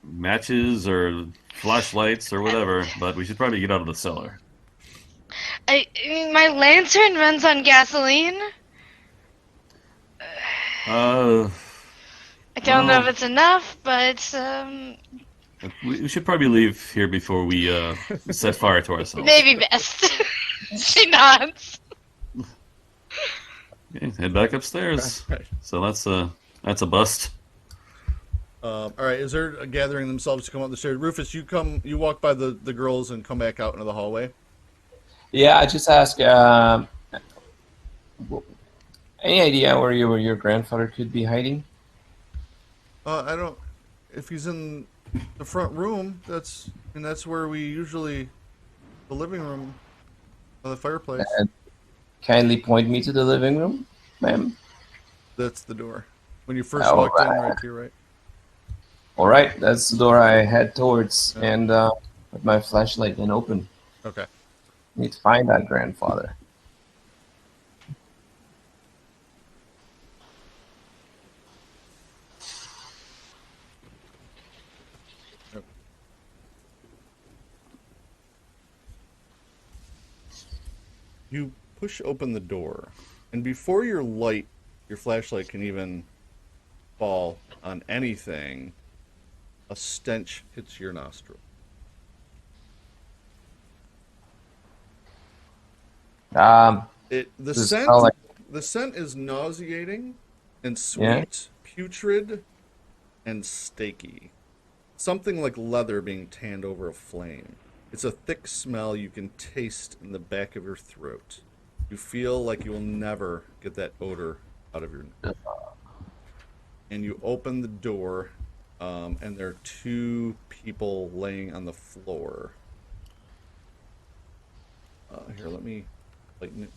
[SPEAKER 3] matches or flashlights or whatever, but we should probably get out of the cellar.
[SPEAKER 5] I mean, my lantern runs on gasoline. I don't know if
[SPEAKER 3] Well-
[SPEAKER 5] it's enough, but
[SPEAKER 3] we should probably leave here before we set fire to ourselves.
[SPEAKER 5] maybe best. She nods.
[SPEAKER 3] Okay, head back upstairs.
[SPEAKER 1] Right.
[SPEAKER 3] So that's a bust.
[SPEAKER 1] All right, as they're gathering themselves to come up the stairs, Rufus, you walk by the girls and come back out into the hallway.
[SPEAKER 6] Yeah, I just ask. Any idea where your grandfather could be hiding?
[SPEAKER 1] I don't. If he's in the front room, that's where we usually, the living room, the fireplace.
[SPEAKER 6] Kindly point me to the living room, ma'am.
[SPEAKER 1] That's the door. When you first
[SPEAKER 6] All
[SPEAKER 1] walked in,
[SPEAKER 6] right.
[SPEAKER 1] right to your right.
[SPEAKER 6] All right, that's the door I head towards, and with my flashlight then open.
[SPEAKER 1] Okay.
[SPEAKER 6] Need to find that grandfather.
[SPEAKER 1] You push open the door, and before your flashlight can even fall on anything, a stench hits your nostril.
[SPEAKER 6] Um,
[SPEAKER 1] The
[SPEAKER 6] Does it
[SPEAKER 1] scent
[SPEAKER 6] smell like-
[SPEAKER 1] the scent is nauseating and sweet,
[SPEAKER 6] Yeah?
[SPEAKER 1] putrid, and steaky. Something like leather being tanned over a flame. It's a thick smell you can taste in the back of your throat. You feel like you will never get that odor out of your nose. And you open the door, and there are two people laying on the floor. Here, let me lighten it.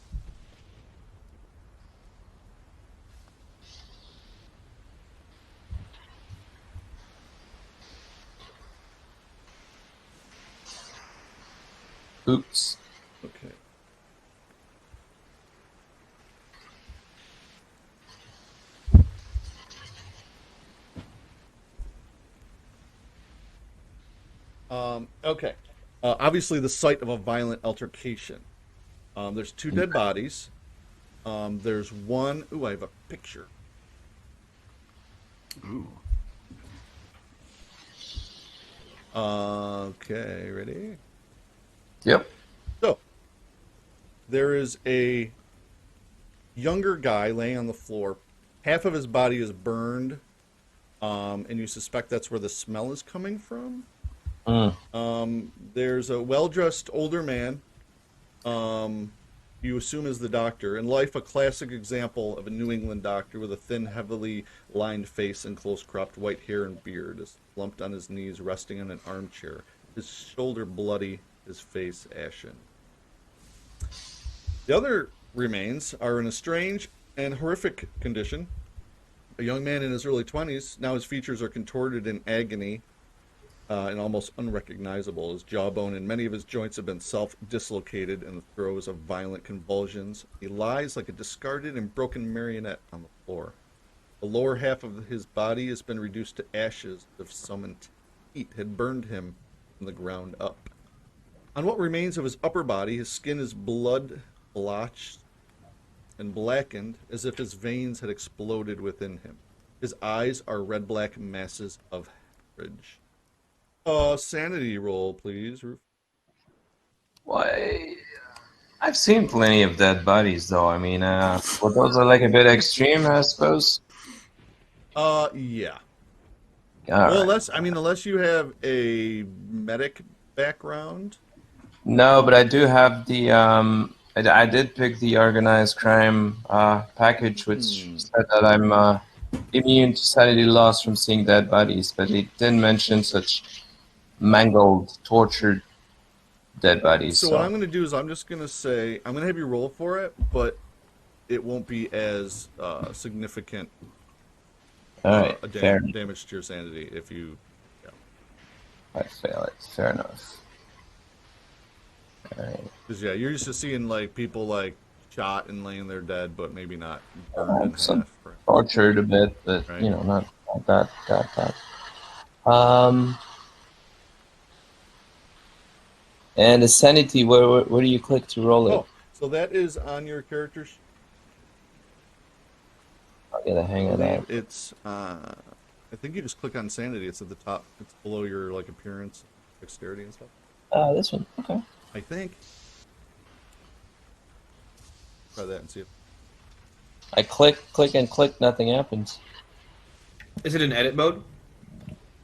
[SPEAKER 6] oops.
[SPEAKER 1] Okay. Okay. Obviously, the site of a violent altercation. There's two dead bodies. There's one. Ooh, I have a picture.
[SPEAKER 3] Ooh.
[SPEAKER 1] Okay, ready?
[SPEAKER 6] Yep.
[SPEAKER 1] So, there is a younger guy laying on the floor. Half of his body is burned, and you suspect that's where the smell is coming from. There's a well-dressed older man, you assume is the doctor. In life, a classic example of a New England doctor with a thin, heavily lined face and close-cropped white hair and beard is slumped on his knees, resting in an armchair, his shoulder bloody, his face ashen. The other remains are in a strange and horrific condition. A young man in his early 20s, now his features are contorted in agony, and almost unrecognizable. His jawbone and many of his joints have been self-dislocated in the throes of violent convulsions. He lies like a discarded and broken marionette on the floor. The lower half of his body has been reduced to ashes as if some heat had burned him from the ground up. On what remains of his upper body, his skin is blood-blotched and blackened as if his veins had exploded within him. His eyes are red-black masses of hemorrhage. Sanity roll, please, Ruf.
[SPEAKER 6] Why? I've seen plenty of dead bodies, though. I mean, well, those are like a bit extreme, I suppose.
[SPEAKER 1] Yeah.
[SPEAKER 6] All
[SPEAKER 1] Well,
[SPEAKER 6] right.
[SPEAKER 1] unless you have a medic background.
[SPEAKER 6] No, but I do have the I did pick the organized crime package, which said that I'm immune to sanity loss from seeing dead bodies, but it didn't mention such mangled, tortured dead bodies.
[SPEAKER 1] So what I'm going to do is I'm just going to say I'm going to have you roll for it, but it won't be as significant
[SPEAKER 6] All right, fair.
[SPEAKER 1] damage to your sanity if you.
[SPEAKER 6] I fail it. Fair enough. All right.
[SPEAKER 1] Because yeah, you're used to seeing like people like shot and laying there dead, but maybe not burned in
[SPEAKER 6] Some
[SPEAKER 1] half. Right?
[SPEAKER 6] tortured a bit, but
[SPEAKER 1] Right.
[SPEAKER 6] you know, not that. And the sanity, where do you click to roll it?
[SPEAKER 1] Oh, so that is on your character.
[SPEAKER 6] I'll get a hang
[SPEAKER 1] I
[SPEAKER 6] of that.
[SPEAKER 1] believe it's. I think you just click on sanity. It's at the top. It's below your like appearance, dexterity, and stuff.
[SPEAKER 6] This one. Okay.
[SPEAKER 1] I think. Try that and see if.
[SPEAKER 6] I click, and click. Nothing happens.
[SPEAKER 4] Is it in edit mode?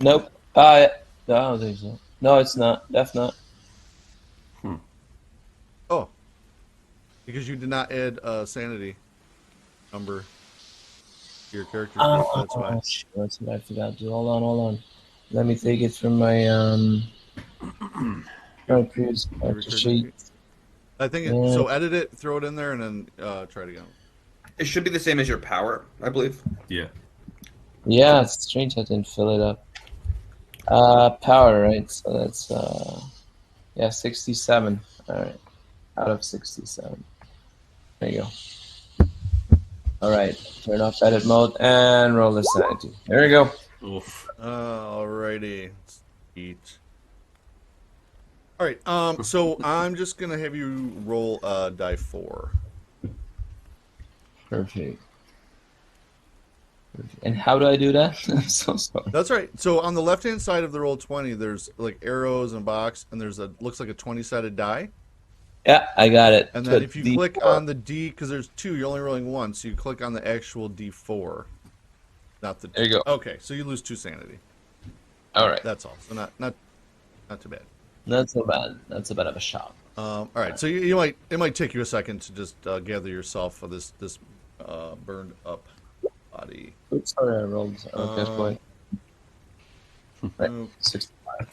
[SPEAKER 6] Nope. No, I don't think so. No, it's not. Def not.
[SPEAKER 1] Oh, because you did not add a sanity number to your character sheet. That's why.
[SPEAKER 6] Shit, that's what I forgot to do. Hold on. Let me take it from my my previous character sheet.
[SPEAKER 1] I think
[SPEAKER 6] Yeah.
[SPEAKER 1] so. Edit it, throw it in there, and then try it again.
[SPEAKER 4] It should be the same as your power, I believe.
[SPEAKER 3] Yeah.
[SPEAKER 6] Yeah, it's strange I didn't fill it up. Power, right? So that's 67. All right, out of 67. There you go. All right, turn off edit mode and roll the sanity. There you go.
[SPEAKER 3] Oof.
[SPEAKER 1] Alrighty. Let's eat. All right. So I'm just gonna have you roll die 4.
[SPEAKER 6] Perfect. And how do I do that? I'm so sorry.
[SPEAKER 1] That's right. So on the left-hand side of the roll 20, there's like arrows and a box, and there's a looks like a 20-sided die.
[SPEAKER 6] Yeah, I got it.
[SPEAKER 1] And then
[SPEAKER 6] Put
[SPEAKER 1] if you
[SPEAKER 6] D4.
[SPEAKER 1] click on the D, because there's 2, you're only rolling 1, so you click on the actual D4, not the.
[SPEAKER 6] There you go.
[SPEAKER 1] Okay, so you lose 2 sanity.
[SPEAKER 6] All right,
[SPEAKER 1] That's all. So not too bad.
[SPEAKER 6] not so bad. Not so bad of a shot.
[SPEAKER 1] All right. So it might take you a second to just gather yourself for this burned up body.
[SPEAKER 6] Oops, sorry, I rolled. Okay, point. Right,
[SPEAKER 1] Oh,
[SPEAKER 6] 65.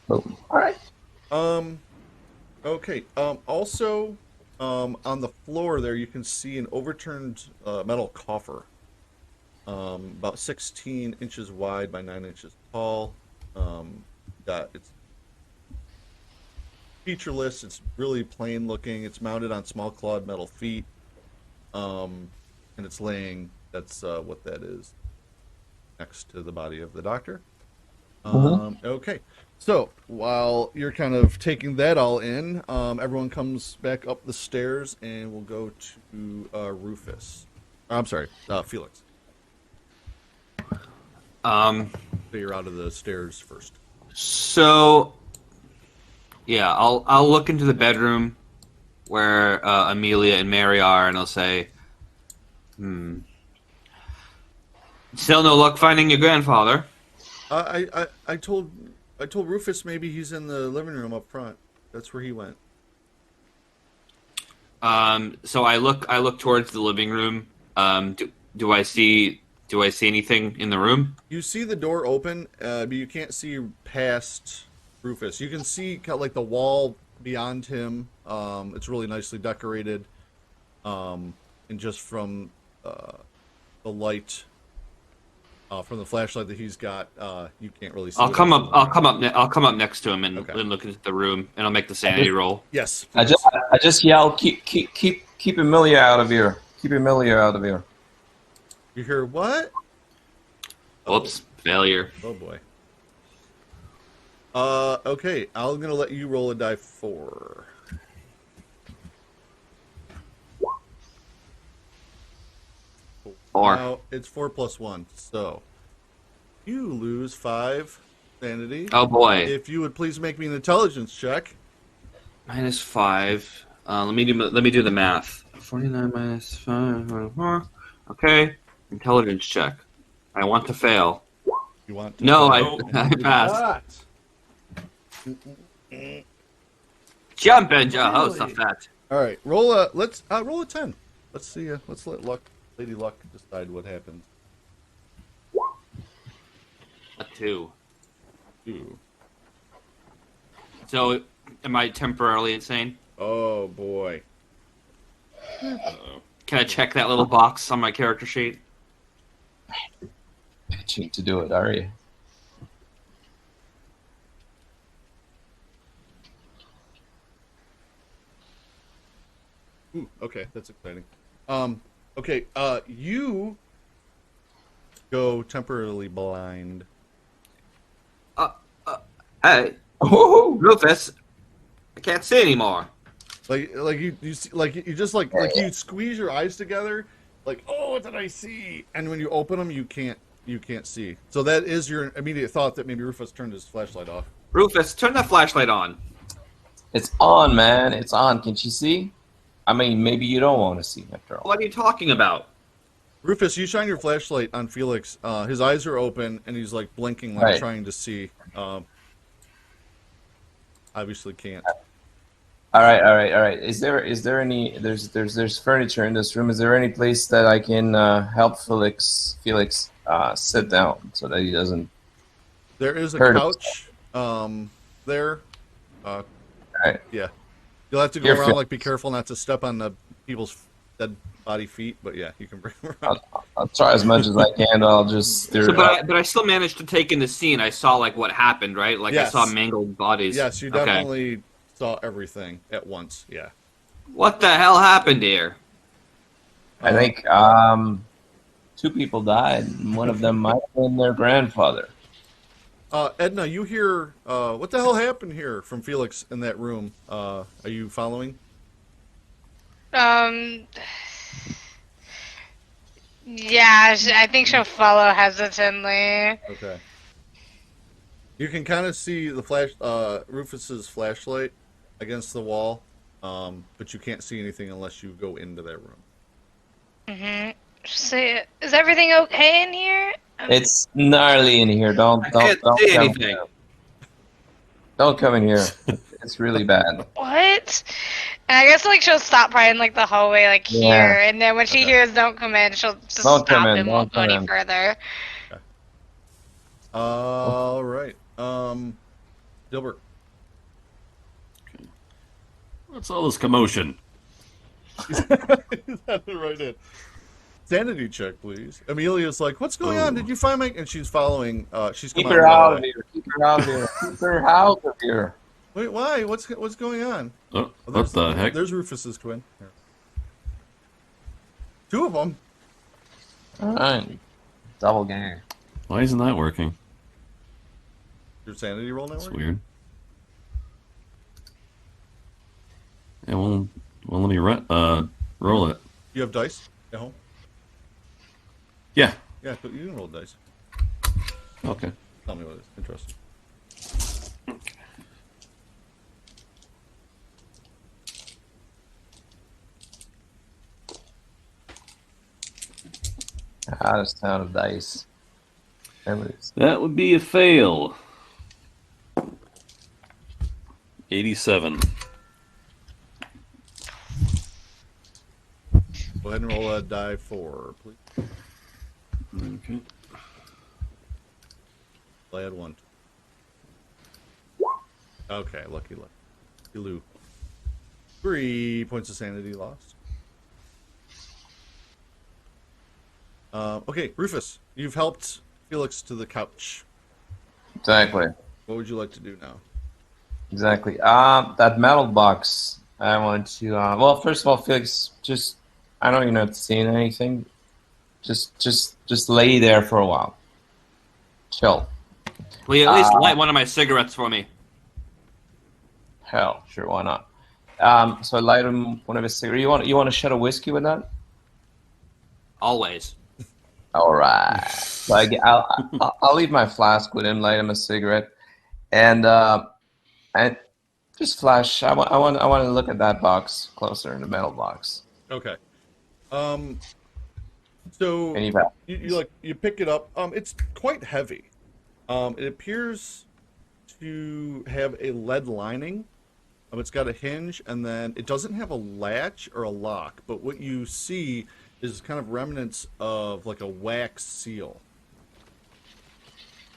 [SPEAKER 6] Boom. All right.
[SPEAKER 1] Okay. Also, on the floor there, you can see an overturned metal coffer, about 16 inches wide by 9 inches tall. It's featureless. It's really plain looking. It's mounted on small clawed metal feet, and it's laying. That's what that is, next to the body of the doctor. Okay. So while you're kind of taking that all in, everyone comes back up the stairs, and we'll go to Rufus. I'm sorry, Felix. So you're out of the stairs first.
[SPEAKER 4] So, yeah, I'll look into the bedroom where Amelia and Mary are, and I'll say, still no luck finding your grandfather.
[SPEAKER 1] I told Rufus maybe he's in the living room up front. That's where he went.
[SPEAKER 4] So I look towards the living room. Do I see anything in the room?
[SPEAKER 1] You see the door open, but you can't see past Rufus. You can see kind of like the wall beyond him. It's really nicely decorated, and just from the light, from the flashlight that he's got, you can't really see.
[SPEAKER 4] I'll come up next to him and
[SPEAKER 1] Okay.
[SPEAKER 4] look into the room, and I'll make the sanity roll.
[SPEAKER 1] Yes.
[SPEAKER 6] I just yell, keep Amelia out of here. Keep Amelia out of here.
[SPEAKER 1] You hear what?
[SPEAKER 4] Whoops, failure.
[SPEAKER 1] Oh boy. Okay, I'm gonna let you roll a die 4.
[SPEAKER 4] Four.
[SPEAKER 1] Now it's 4 plus 1, so you lose 5 sanity.
[SPEAKER 4] Oh boy,
[SPEAKER 1] If you would please make me an intelligence check.
[SPEAKER 4] -5. Let me do the math. 49 minus 5. Okay, intelligence check. I want to fail.
[SPEAKER 1] You want to?
[SPEAKER 4] No,
[SPEAKER 1] fail?
[SPEAKER 4] I passed.
[SPEAKER 1] Not.
[SPEAKER 4] Jump in, Jehoshaphat.
[SPEAKER 1] All right, roll a roll a 10. Let's see. Let's let Lady Luck decide what happens.
[SPEAKER 4] A 2.
[SPEAKER 1] 2.
[SPEAKER 4] So, am I temporarily insane?
[SPEAKER 1] Oh boy.
[SPEAKER 4] Can I check that little box on my character sheet?
[SPEAKER 6] Pitching to do it, are you?
[SPEAKER 1] Ooh, okay, that's exciting. Okay, you go temporarily blind.
[SPEAKER 4] Hey,
[SPEAKER 6] Oh,
[SPEAKER 4] Rufus, I can't see anymore.
[SPEAKER 1] Like you see, like you just like you squeeze your eyes together, like, oh, what did I see? And when you open them, you can't see. So that is your immediate thought that maybe Rufus turned his flashlight off.
[SPEAKER 4] Rufus, turn that flashlight on.
[SPEAKER 6] It's on, man. It's on. Can't you see? I mean, maybe you don't want to see after all.
[SPEAKER 4] What are you talking about?
[SPEAKER 1] Rufus, you shine your flashlight on Felix. His eyes are open and he's like blinking, like
[SPEAKER 6] Right.
[SPEAKER 1] trying to see. Obviously can't.
[SPEAKER 6] All right. Is there any? There's furniture in this room. Is there any place that I can help Felix sit down so that he doesn't?
[SPEAKER 1] There is a
[SPEAKER 6] Heard of
[SPEAKER 1] couch there.
[SPEAKER 6] Right.
[SPEAKER 1] Yeah. You'll have to go
[SPEAKER 6] You're
[SPEAKER 1] around,
[SPEAKER 6] Fel-
[SPEAKER 1] like, be careful not to step on the people's dead body feet, but yeah, you can bring them around.
[SPEAKER 6] I'll try as much as I can. I'll just stir
[SPEAKER 4] So,
[SPEAKER 6] it up.
[SPEAKER 4] but I still managed to take in the scene. I saw like what happened, right? Like
[SPEAKER 1] Yes.
[SPEAKER 4] I saw mangled bodies.
[SPEAKER 1] Yes, you
[SPEAKER 4] Okay.
[SPEAKER 1] definitely saw everything at once. Yeah.
[SPEAKER 4] What the hell happened here?
[SPEAKER 6] I think 2 people died, and one of them might have been their grandfather.
[SPEAKER 1] Edna, you hear what the hell happened here from Felix in that room? Are you following?
[SPEAKER 5] Yeah, I think she'll follow hesitantly.
[SPEAKER 1] Okay. You can kind of see the Rufus's flashlight against the wall, but you can't see anything unless you go into that room.
[SPEAKER 5] Say, is everything okay in here?
[SPEAKER 6] It's gnarly in here. Don't
[SPEAKER 4] can't
[SPEAKER 6] don't
[SPEAKER 4] see
[SPEAKER 6] come
[SPEAKER 4] anything.
[SPEAKER 6] here. Don't come in here. It's really bad.
[SPEAKER 5] What? And I guess like she'll stop probably in like the hallway like
[SPEAKER 6] Yeah.
[SPEAKER 5] here, and then when she hears "Don't come in," she'll just
[SPEAKER 6] Don't
[SPEAKER 5] stop
[SPEAKER 6] come in,
[SPEAKER 5] and won't go
[SPEAKER 6] don't
[SPEAKER 5] any
[SPEAKER 6] come in.
[SPEAKER 5] further.
[SPEAKER 1] All right. Dilbert.
[SPEAKER 3] What's all this commotion?
[SPEAKER 1] That's right in. Sanity check, please. Amelia's like, "What's going on? Did you find my?" And she's following. She's
[SPEAKER 6] Keep
[SPEAKER 1] come
[SPEAKER 6] her
[SPEAKER 1] out
[SPEAKER 6] out of here. Keep her out of here. Keep her out of here.
[SPEAKER 1] Wait, why? What's going on?
[SPEAKER 3] Oh, what
[SPEAKER 1] there's-
[SPEAKER 3] the heck?
[SPEAKER 1] There's Rufus's twin. Here. 2 of them.
[SPEAKER 6] All right. Double game.
[SPEAKER 3] Why isn't that working?
[SPEAKER 1] Your sanity roll
[SPEAKER 3] That's
[SPEAKER 1] network.
[SPEAKER 3] weird. Yeah, well, let me roll it.
[SPEAKER 1] You have dice at home.
[SPEAKER 3] Yeah.
[SPEAKER 1] Yeah, but you can roll dice.
[SPEAKER 3] Okay.
[SPEAKER 1] Tell me what it is. Interesting.
[SPEAKER 6] Hottest town of dice. Memories.
[SPEAKER 3] That would be a fail. 87.
[SPEAKER 1] Go ahead and roll a die 4, please.
[SPEAKER 3] Okay.
[SPEAKER 1] I had 1. Okay, lucky luck. Lou. 3 points of sanity lost. Okay, Rufus, you've helped Felix to the couch.
[SPEAKER 6] Exactly.
[SPEAKER 1] What would you like to do now?
[SPEAKER 6] Exactly. That metal box. I want to. Well, first of all, Felix, just I don't even know if it's seeing anything. Just lay there for a while. Chill.
[SPEAKER 4] Will you at least light one of my cigarettes for me?
[SPEAKER 6] Hell, sure, why not? So I light him one of his cigarettes. You want a shot of whiskey with that?
[SPEAKER 4] Always.
[SPEAKER 6] All right. So I'll leave my flask with him, light him a cigarette, and just flash. I want to look at that box closer, in the metal box.
[SPEAKER 1] Okay. So
[SPEAKER 6] Any back?
[SPEAKER 1] you pick it up. It's quite heavy. It appears to have a lead lining. It's got a hinge, and then it doesn't have a latch or a lock. But what you see is kind of remnants of like a wax seal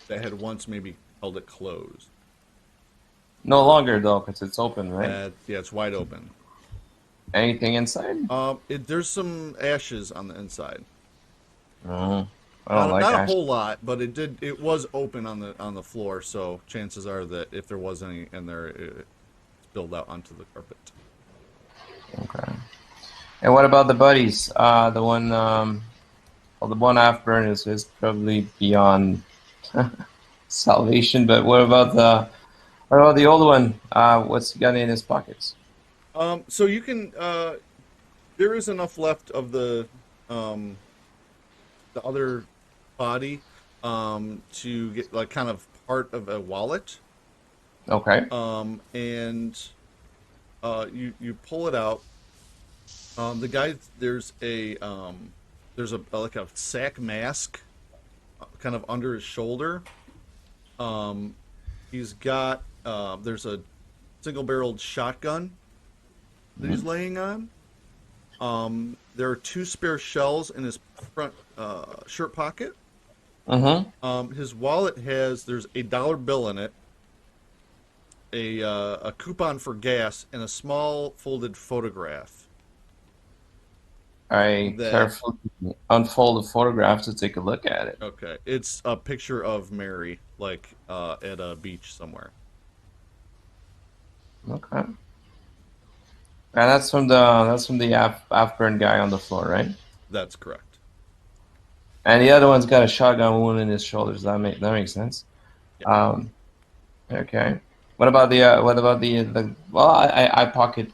[SPEAKER 1] that had once maybe held it closed.
[SPEAKER 6] No longer though, because it's open, right?
[SPEAKER 1] Yeah, it's wide open.
[SPEAKER 6] Anything inside?
[SPEAKER 1] There's some ashes on the inside.
[SPEAKER 6] No, I don't like
[SPEAKER 1] Not a
[SPEAKER 6] ash.
[SPEAKER 1] whole lot, but it was open on the floor, so chances are that if there was any in there, it spilled out onto the carpet.
[SPEAKER 6] Okay. And what about the buddies? The one, well, the one I've burned is probably beyond salvation. But what about the old one? What's he got in his pockets?
[SPEAKER 1] So you can. There is enough left of the other body, to get like kind of part of a wallet.
[SPEAKER 6] Okay.
[SPEAKER 1] And you pull it out. The guy there's a like a sack mask, kind of under his shoulder. He's got there's a single-barreled shotgun that he's laying on. There are 2 spare shells in his front shirt pocket. His wallet there's a dollar bill in it, a coupon for gas, and a small folded photograph.
[SPEAKER 6] I
[SPEAKER 1] That-
[SPEAKER 6] carefully unfold the photograph to take a look at it.
[SPEAKER 1] Okay, it's a picture of Mary, like at a beach somewhere.
[SPEAKER 6] Okay. And that's from the Afghan guy on the floor, right?
[SPEAKER 1] That's correct.
[SPEAKER 6] And the other one's got a shotgun wound in his shoulders. That makes sense. Okay. What about the well, I pocket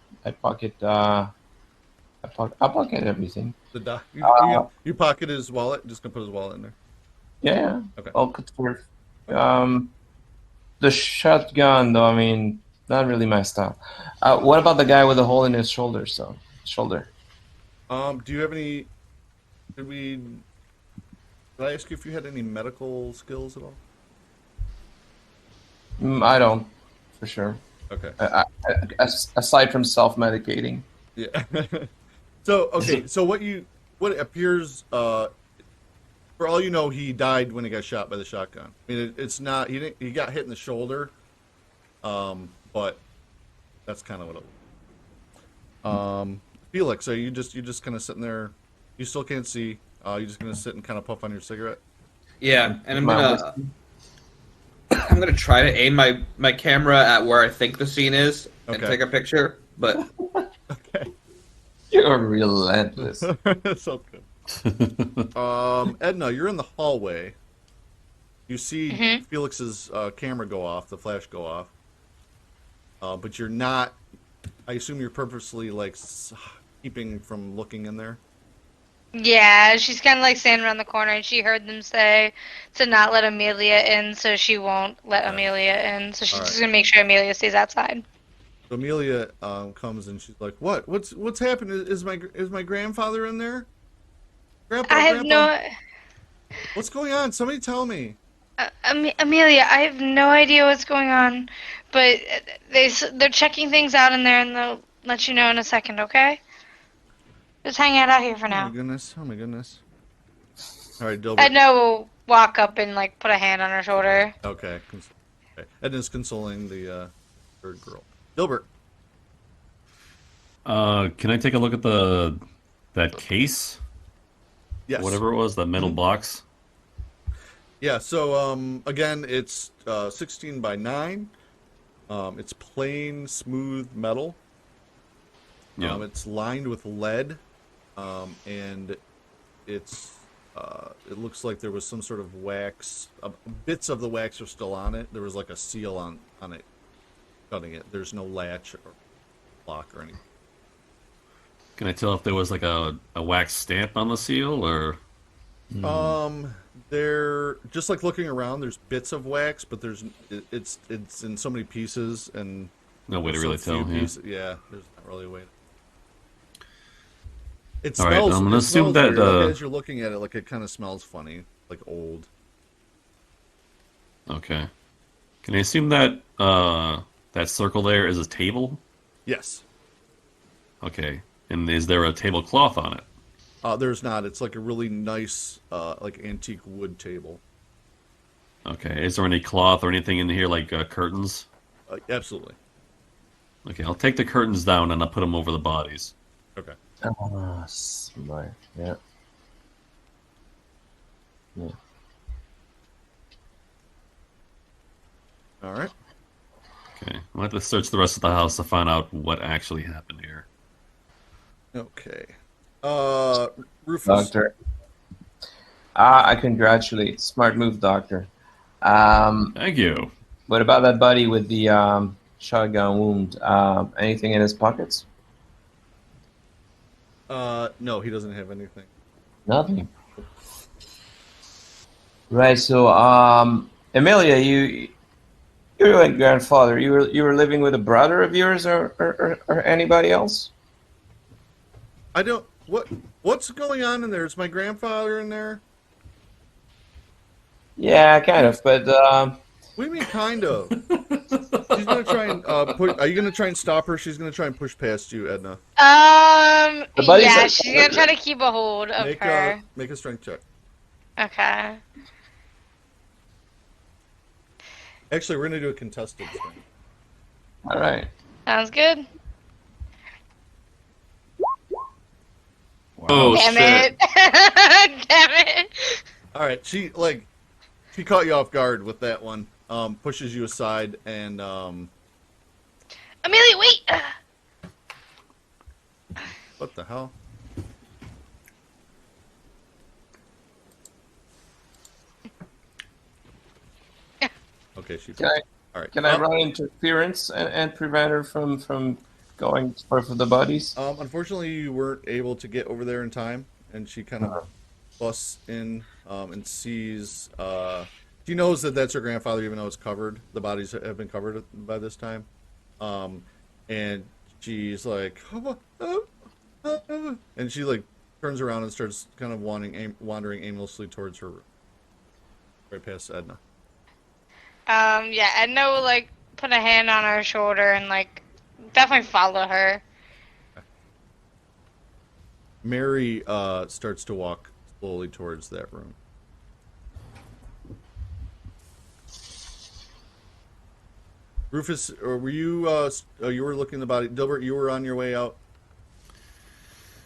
[SPEAKER 6] everything.
[SPEAKER 1] You pocket his wallet. Just gonna put his wallet in there.
[SPEAKER 6] Yeah.
[SPEAKER 1] Okay.
[SPEAKER 6] All conserved. The shotgun, though, I mean, not really my style. What about the guy with the hole in his shoulder? Shoulder.
[SPEAKER 1] Do you have any? Did I ask you if you had any medical skills at all?
[SPEAKER 6] I don't, for sure.
[SPEAKER 1] Okay.
[SPEAKER 6] Aside from self-medicating.
[SPEAKER 1] Yeah. So what appears, for all you know, he died when he got shot by the shotgun. I mean, it's not he got hit in the shoulder, but that's kind of what it. Felix, are you just kind of sitting there? You still can't see. You're just gonna sit and kind of puff on your cigarette.
[SPEAKER 4] Yeah, and I'm gonna try to aim my camera at where I think the scene is and
[SPEAKER 1] Okay.
[SPEAKER 4] take a picture. But
[SPEAKER 1] Okay.
[SPEAKER 6] You're relentless.
[SPEAKER 1] Sounds good. Edna, you're in the hallway. You see Felix's camera go off, the flash go off, but you're not. I assume you're purposely like keeping from looking in there.
[SPEAKER 5] Yeah, she's kind of like standing around the corner, and she heard them say to not let Amelia in, so she won't let Amelia in. So she's
[SPEAKER 1] All right.
[SPEAKER 5] just gonna make sure Amelia stays outside.
[SPEAKER 1] So Amelia comes and she's like, "What? What's happened? Is my grandfather in there? Grandpa,
[SPEAKER 5] I have
[SPEAKER 1] Grandpa, what's going on? Somebody tell me."
[SPEAKER 5] Amelia, I have no idea what's going on, but they're checking things out in there, and they'll let you know in a second, okay? Just hang out here for
[SPEAKER 1] Oh
[SPEAKER 5] now.
[SPEAKER 1] my goodness! Oh my goodness! All right, Dilbert.
[SPEAKER 5] Edna will walk up and like put a hand on her shoulder.
[SPEAKER 1] Okay. Edna's consoling the third girl. Dilbert.
[SPEAKER 3] Can I take a look at that case?
[SPEAKER 1] Yes.
[SPEAKER 3] Whatever it was, that metal box.
[SPEAKER 1] Yeah, so again, it's 16 by 9. It's plain, smooth metal.
[SPEAKER 3] Yeah.
[SPEAKER 1] It's lined with lead, and it looks like there was some sort of wax. Bits of the wax are still on it. There was like a seal on it, cutting it. There's no latch or lock or anything.
[SPEAKER 3] Can I tell if there was like a wax stamp on the seal, or
[SPEAKER 1] They're just like looking around. There's bits of wax, but it's in so many pieces and
[SPEAKER 3] no way to
[SPEAKER 1] so
[SPEAKER 3] really
[SPEAKER 1] few
[SPEAKER 3] tell? Yeah.
[SPEAKER 1] pieces. Yeah, there's not really a way. It
[SPEAKER 3] All right,
[SPEAKER 1] smells.
[SPEAKER 3] I'm gonna
[SPEAKER 1] it
[SPEAKER 3] assume
[SPEAKER 1] smells
[SPEAKER 3] that,
[SPEAKER 1] weird. Like, as you're looking at it, like it kind of smells funny, like old.
[SPEAKER 3] Okay. Can I assume that that circle there is a table?
[SPEAKER 1] Yes.
[SPEAKER 3] Okay. And is there a tablecloth on it?
[SPEAKER 1] There's not. It's like a really nice, like antique wood table.
[SPEAKER 3] Okay. Is there any cloth or anything in here like curtains?
[SPEAKER 1] Absolutely.
[SPEAKER 3] Okay, I'll take the curtains down and I'll put them over the bodies.
[SPEAKER 1] Okay.
[SPEAKER 6] Ah, smart. Yeah. Yeah.
[SPEAKER 1] All right.
[SPEAKER 3] Okay. I'll have to search the rest of the house to find out what actually happened here.
[SPEAKER 1] Okay. Rufus.
[SPEAKER 6] Doctor. I congratulate. Smart move, Doctor.
[SPEAKER 3] Thank you.
[SPEAKER 6] What about that buddy with the shotgun wound. Anything in his pockets?
[SPEAKER 1] No, he doesn't have anything.
[SPEAKER 6] Nothing. Right. So, Emilia, you're a grandfather. You were living with a brother of yours, or anybody else?
[SPEAKER 1] I don't. What's going on in there? Is my grandfather in there?
[SPEAKER 6] Yeah, kind of. But
[SPEAKER 1] What do you mean, kind of? She's gonna try and Are you gonna try and stop her? She's gonna try and push past you, Edna.
[SPEAKER 6] The buddies
[SPEAKER 5] Yeah,
[SPEAKER 6] are-
[SPEAKER 5] she's gonna try to keep a hold of her.
[SPEAKER 1] Make a strength check.
[SPEAKER 5] Okay.
[SPEAKER 1] Actually, we're gonna do a contested strength.
[SPEAKER 6] all right.
[SPEAKER 5] Sounds good.
[SPEAKER 4] Oh
[SPEAKER 5] Damn
[SPEAKER 4] shit!
[SPEAKER 5] it. Damn it.
[SPEAKER 1] All right, she caught you off guard with that one. Pushes you aside and
[SPEAKER 5] Amelia, wait.
[SPEAKER 1] what the hell? Okay, she.
[SPEAKER 6] Can I,
[SPEAKER 1] All right.
[SPEAKER 6] can I run interference and prevent her from going for the buddies?
[SPEAKER 1] Unfortunately, you weren't able to get over there in time, and she kind of busts in and sees. She knows that that's her grandfather, even though it's covered. The bodies have been covered by this time, and she's like, and she like turns around and starts kind of wandering aimlessly towards her room, right past Edna.
[SPEAKER 5] Yeah, Edna will like put a hand on her shoulder and like definitely follow her.
[SPEAKER 1] Mary starts to walk slowly towards that room. Rufus, or were you? You were looking at the body. Dilbert, you were on your way out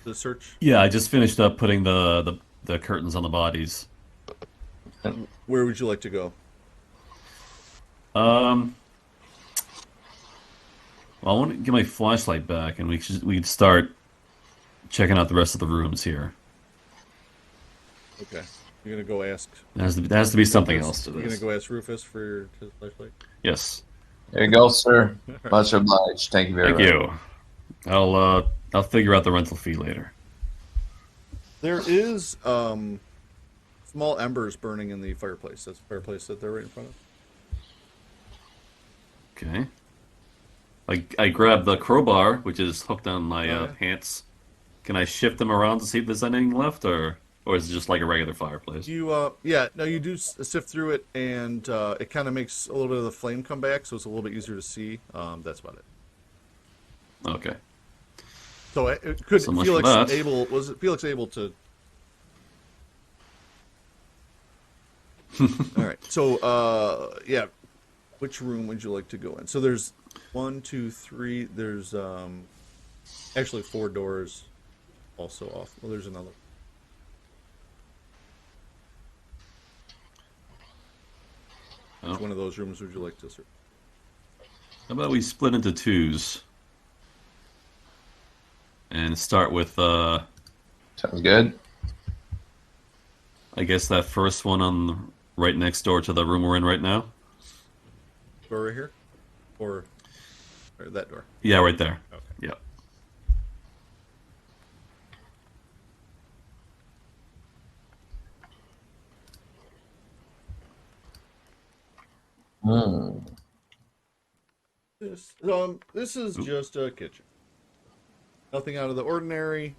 [SPEAKER 1] to the search.
[SPEAKER 3] Yeah, I just finished up putting the curtains on the bodies.
[SPEAKER 1] Where would you like to go?
[SPEAKER 3] Well, I want to get my flashlight back, and we'd start checking out the rest of the rooms here.
[SPEAKER 1] Okay, you're gonna go ask.
[SPEAKER 3] There has to be something
[SPEAKER 1] Rufus.
[SPEAKER 3] else to
[SPEAKER 1] You're
[SPEAKER 3] this.
[SPEAKER 1] gonna go ask Rufus for his flashlight.
[SPEAKER 3] Yes.
[SPEAKER 6] There you go, sir. Much obliged. Thank you very
[SPEAKER 3] Thank
[SPEAKER 6] much.
[SPEAKER 3] you. I'll figure out the rental fee later.
[SPEAKER 1] There is small embers burning in the fireplace. That's the fireplace that they're right in front of.
[SPEAKER 3] Okay. I grab the crowbar, which is hooked on my
[SPEAKER 1] yeah.
[SPEAKER 3] pants. Can I shift them around to see if there's anything left, or is it just like a regular fireplace?
[SPEAKER 1] You you do sift through it, and it kind of makes a little bit of the flame come back, so it's a little bit easier to see. That's about it.
[SPEAKER 3] Okay.
[SPEAKER 1] So it could
[SPEAKER 3] So much
[SPEAKER 1] Felix
[SPEAKER 3] for that.
[SPEAKER 1] was it Felix able to? All right. So yeah, which room would you like to go in? So there's 1, 2, 3. There's actually 4 doors also off. Well, there's another.
[SPEAKER 3] Oh.
[SPEAKER 1] Which one of those rooms would you like to search?
[SPEAKER 3] How about we split into twos and start with
[SPEAKER 6] Sounds good.
[SPEAKER 3] I guess that first one on right next door to the room we're in right now.
[SPEAKER 1] Door right here, or that door.
[SPEAKER 3] Yeah, right there.
[SPEAKER 1] Okay.
[SPEAKER 3] Yeah.
[SPEAKER 6] Hmm.
[SPEAKER 1] This is just a kitchen. Nothing out of the ordinary.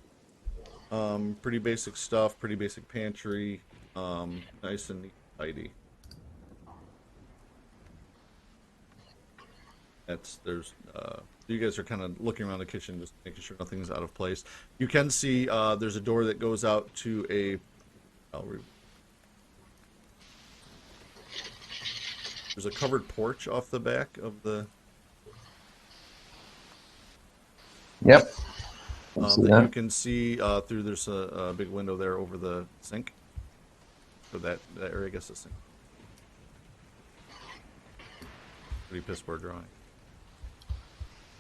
[SPEAKER 1] Pretty basic stuff. Pretty basic pantry. Nice and neat, tidy. You guys are kind of looking around the kitchen, just making sure nothing's out of place. You can see there's a door that goes out to a. There's a covered porch off the back of the.
[SPEAKER 6] Yep. I see
[SPEAKER 1] That
[SPEAKER 6] that.
[SPEAKER 1] you can see through. There's a big window there over the sink. So that area, I guess, the sink. Pretty piss poor drawing.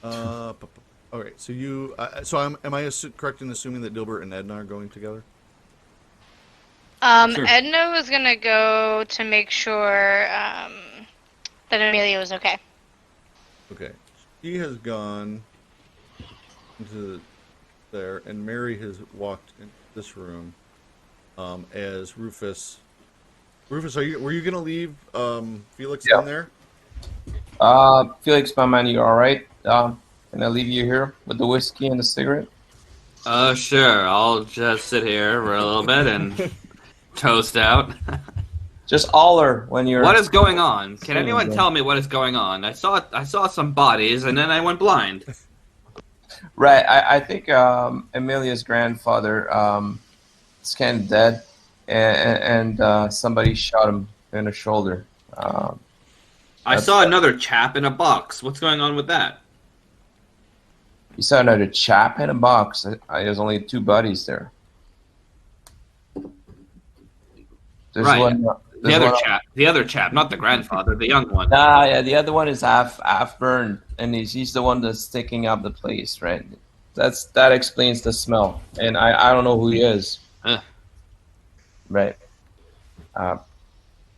[SPEAKER 1] Okay, so you. Am I correct in assuming that Dilbert and Edna are going together?
[SPEAKER 3] Sure.
[SPEAKER 5] Edna was gonna go to make sure that Amelia was okay.
[SPEAKER 1] Okay. he has gone into there, and Mary has walked in this room. As Rufus. Rufus, were you gonna leave Felix
[SPEAKER 6] Yeah.
[SPEAKER 1] in there?
[SPEAKER 6] Felix, my man, you all right? Can I leave you here with the whiskey and the cigarette?
[SPEAKER 4] Sure. I'll just sit here for a little bit and toast out.
[SPEAKER 6] Just holler when you're.
[SPEAKER 4] What is going on? Can
[SPEAKER 6] Singing,
[SPEAKER 4] anyone
[SPEAKER 6] bro.
[SPEAKER 4] tell me what is going on? I saw some bodies and then I went blind.
[SPEAKER 6] Right. I think Amelia's grandfather is kind of dead, and somebody shot him in the shoulder.
[SPEAKER 4] I
[SPEAKER 6] That's-
[SPEAKER 4] saw another chap in a box. What's going on with that?
[SPEAKER 6] You saw another chap in a box. There's only 2 buddies there. There's
[SPEAKER 4] Right.
[SPEAKER 6] one.
[SPEAKER 4] The
[SPEAKER 6] There's
[SPEAKER 4] other
[SPEAKER 6] one-
[SPEAKER 4] chap. The other chap, not the grandfather, the young one.
[SPEAKER 6] Nah, yeah, the other one is half burned, and he's the one that's sticking up the place, right? That explains the smell, and I don't know who he is.
[SPEAKER 4] Huh.
[SPEAKER 6] Right. As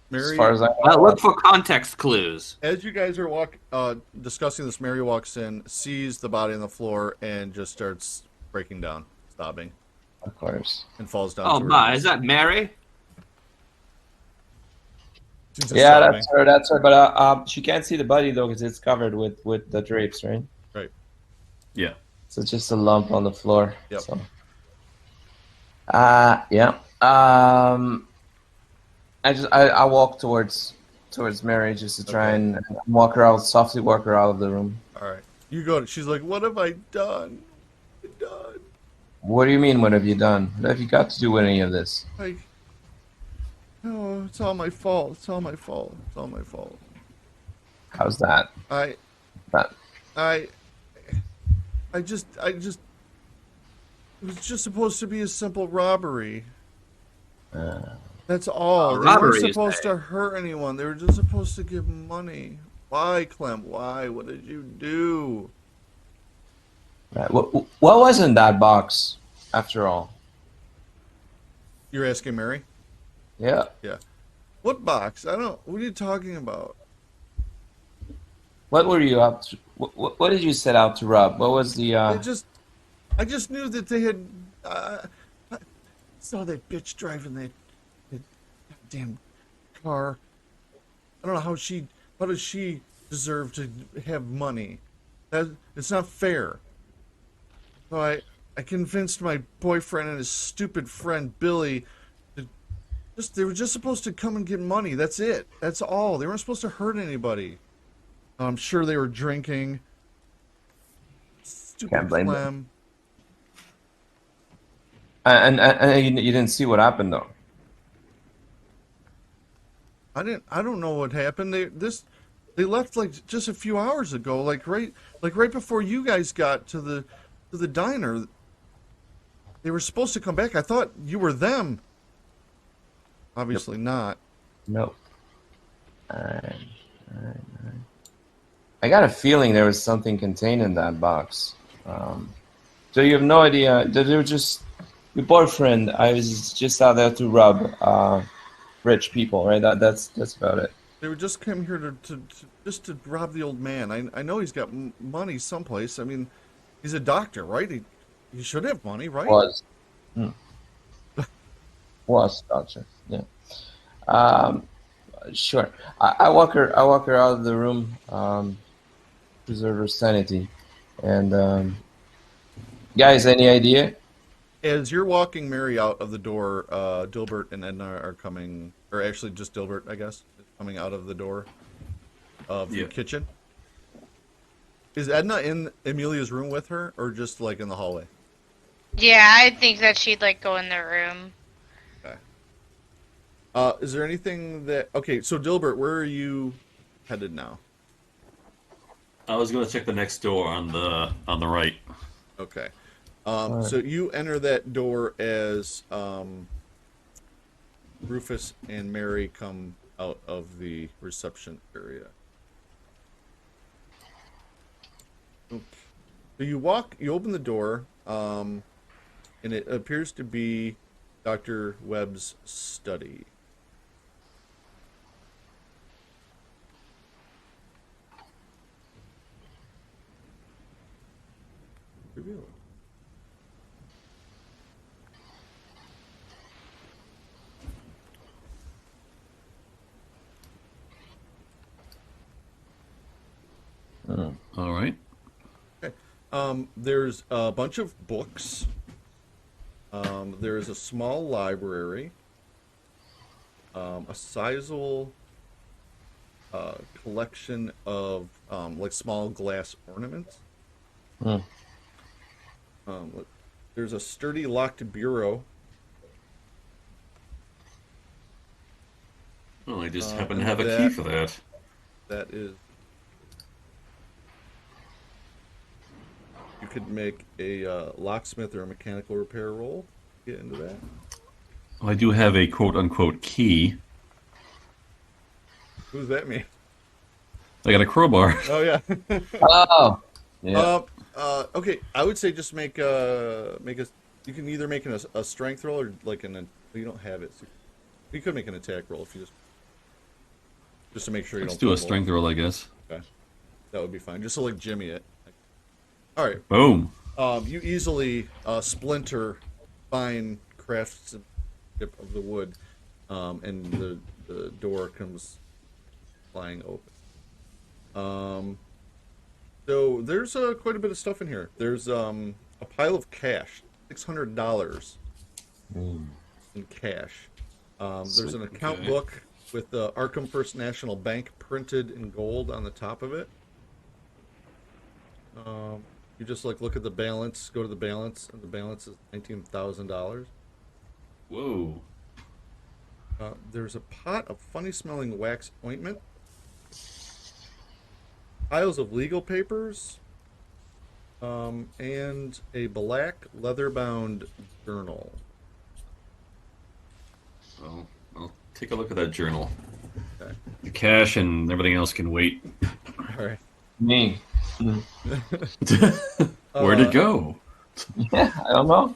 [SPEAKER 1] Mary,
[SPEAKER 6] far as I know,
[SPEAKER 4] Well, look for context clues.
[SPEAKER 1] as you guys are discussing this, Mary walks in, sees the body on the floor, and just starts breaking down, sobbing,
[SPEAKER 6] of course.
[SPEAKER 1] and falls down.
[SPEAKER 4] Oh
[SPEAKER 1] to her
[SPEAKER 4] my,
[SPEAKER 1] knees.
[SPEAKER 4] is that Mary?
[SPEAKER 1] She's just
[SPEAKER 6] Yeah,
[SPEAKER 1] sobbing.
[SPEAKER 6] that's her. But she can't see the body though, because it's covered with the drapes, right?
[SPEAKER 1] Right.
[SPEAKER 3] Yeah.
[SPEAKER 6] So it's just a lump on the floor.
[SPEAKER 1] Yep.
[SPEAKER 6] So. Yeah. I walk towards Mary just to try
[SPEAKER 1] Okay.
[SPEAKER 6] and walk her out, softly walk her out of the room.
[SPEAKER 1] All right. You go. She's like, "What have I done? Done?
[SPEAKER 6] What do you mean? What have you done? What have you got to do with any of this?
[SPEAKER 1] Like, no, it's all my fault. It's all my fault. It's all my fault.
[SPEAKER 6] How's that?
[SPEAKER 1] I
[SPEAKER 6] That
[SPEAKER 1] just, it was just supposed to be a simple robbery. That's all. They
[SPEAKER 4] robbery,
[SPEAKER 1] weren't
[SPEAKER 4] you
[SPEAKER 1] supposed
[SPEAKER 4] say?
[SPEAKER 1] to hurt anyone. They were just supposed to give money. Why, Clem? Why? What did you do?
[SPEAKER 6] right. What was in that box after all?
[SPEAKER 1] You're asking Mary?
[SPEAKER 6] Yeah.
[SPEAKER 1] What box? I don't. What are you talking about?
[SPEAKER 6] What were you up to? What did you set out to rob? What was the?
[SPEAKER 1] I just knew that they had. I saw that bitch driving that damn car. I don't know how she. How does she deserve to have money? It's not fair. So I convinced my boyfriend and his stupid friend Billy. They were just supposed to come and get money. That's it. That's all. They weren't supposed to hurt anybody. I'm sure they were drinking. Stupid
[SPEAKER 6] Can't blame them.
[SPEAKER 1] Clem.
[SPEAKER 6] And you didn't see what happened though.
[SPEAKER 1] I don't know what happened. They left like just a few hours ago, like right before you guys got to the diner. They were supposed to come back. I thought you were them. Obviously not.
[SPEAKER 6] Nope. Alright. I got a feeling there was something contained in that box. So you have no idea. They were just your boyfriend. I was just out there to rob rich people, right? That's about it.
[SPEAKER 1] They were just came here to rob the old man. I know he's got money someplace. I mean, he's a doctor, right? He should have money, right?
[SPEAKER 6] Was. Was gotcha. Yeah. Sure. I walk her out of the room, preserve her sanity. And guys, any idea?
[SPEAKER 1] As you're walking Mary out of the door, Dilbert and Edna are coming, or actually just Dilbert, I guess, coming out of the door of the
[SPEAKER 3] Yeah.
[SPEAKER 1] kitchen. Is Edna in Amelia's room with her, or just like in the hallway?
[SPEAKER 5] Yeah, I think that she'd like go in the room.
[SPEAKER 1] Is there anything that? Okay, so Dilbert, where are you headed now?
[SPEAKER 3] I was gonna check the next door on the right.
[SPEAKER 1] Okay.
[SPEAKER 6] Alright.
[SPEAKER 1] So you enter that door as Rufus and Mary come out of the reception area. Okay. So you open the door, and it appears to be Dr. Webb's study. Reveal it.
[SPEAKER 3] All right.
[SPEAKER 1] There's a bunch of books. There's a small library. A sizable collection of like small glass ornaments.
[SPEAKER 6] Hmm.
[SPEAKER 1] There's a sturdy locked bureau.
[SPEAKER 3] Well, I just
[SPEAKER 1] Uh,
[SPEAKER 3] happen to
[SPEAKER 1] and
[SPEAKER 3] have a key
[SPEAKER 1] that-
[SPEAKER 3] for that.
[SPEAKER 1] That is. You could make a locksmith or a mechanical repair roll. Get into that.
[SPEAKER 3] Well, I do have a quote unquote key.
[SPEAKER 1] Who does that mean?
[SPEAKER 3] I got a crowbar.
[SPEAKER 1] Oh yeah.
[SPEAKER 6] Oh, yeah.
[SPEAKER 1] Okay, I would say just make a. You can either make a strength roll or like you don't have it. So you could make an attack roll if you just to make sure you
[SPEAKER 3] Let's
[SPEAKER 1] don't.
[SPEAKER 3] do a
[SPEAKER 1] fumble.
[SPEAKER 3] strength roll, I guess.
[SPEAKER 1] Okay, that would be fine. Just to like jimmy it. All right.
[SPEAKER 3] Boom.
[SPEAKER 1] You easily splinter fine craftsmanship of the wood, and the door comes flying open. So there's quite a bit of stuff in here. There's a pile of cash, $600 in cash. There's an account
[SPEAKER 3] Okay.
[SPEAKER 1] book with the Arkham First National Bank printed in gold on the top of it. You just like look at the balance, go to the balance, and the balance is $19,000.
[SPEAKER 3] Whoa.
[SPEAKER 1] There's a pot of funny-smelling wax ointment, piles of legal papers, and a black leather-bound journal.
[SPEAKER 3] Well, I'll take a look at that journal.
[SPEAKER 1] Okay.
[SPEAKER 3] The cash and everything else can wait.
[SPEAKER 1] All right.
[SPEAKER 6] Me.
[SPEAKER 3] Where'd it go?
[SPEAKER 6] Yeah, I don't know.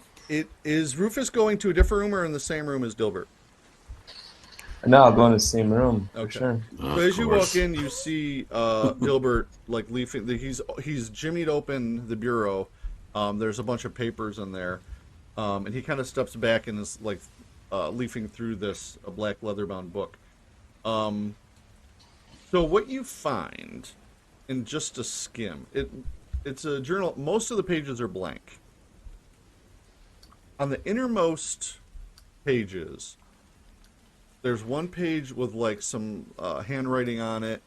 [SPEAKER 1] Is Rufus going to a different room or in the same room as Dilbert?
[SPEAKER 6] No, I'll go in the same room for
[SPEAKER 1] Okay.
[SPEAKER 6] sure.
[SPEAKER 3] Of
[SPEAKER 1] So as you
[SPEAKER 3] course.
[SPEAKER 1] walk in, you see Dilbert like leafing. He's jimmied open the bureau. There's a bunch of papers in there, and he kind of steps back and is like leafing through this a black leather-bound book. So what you find in just a skim, it's a journal. Most of the pages are blank. On the innermost pages, there's one page with like some handwriting on it,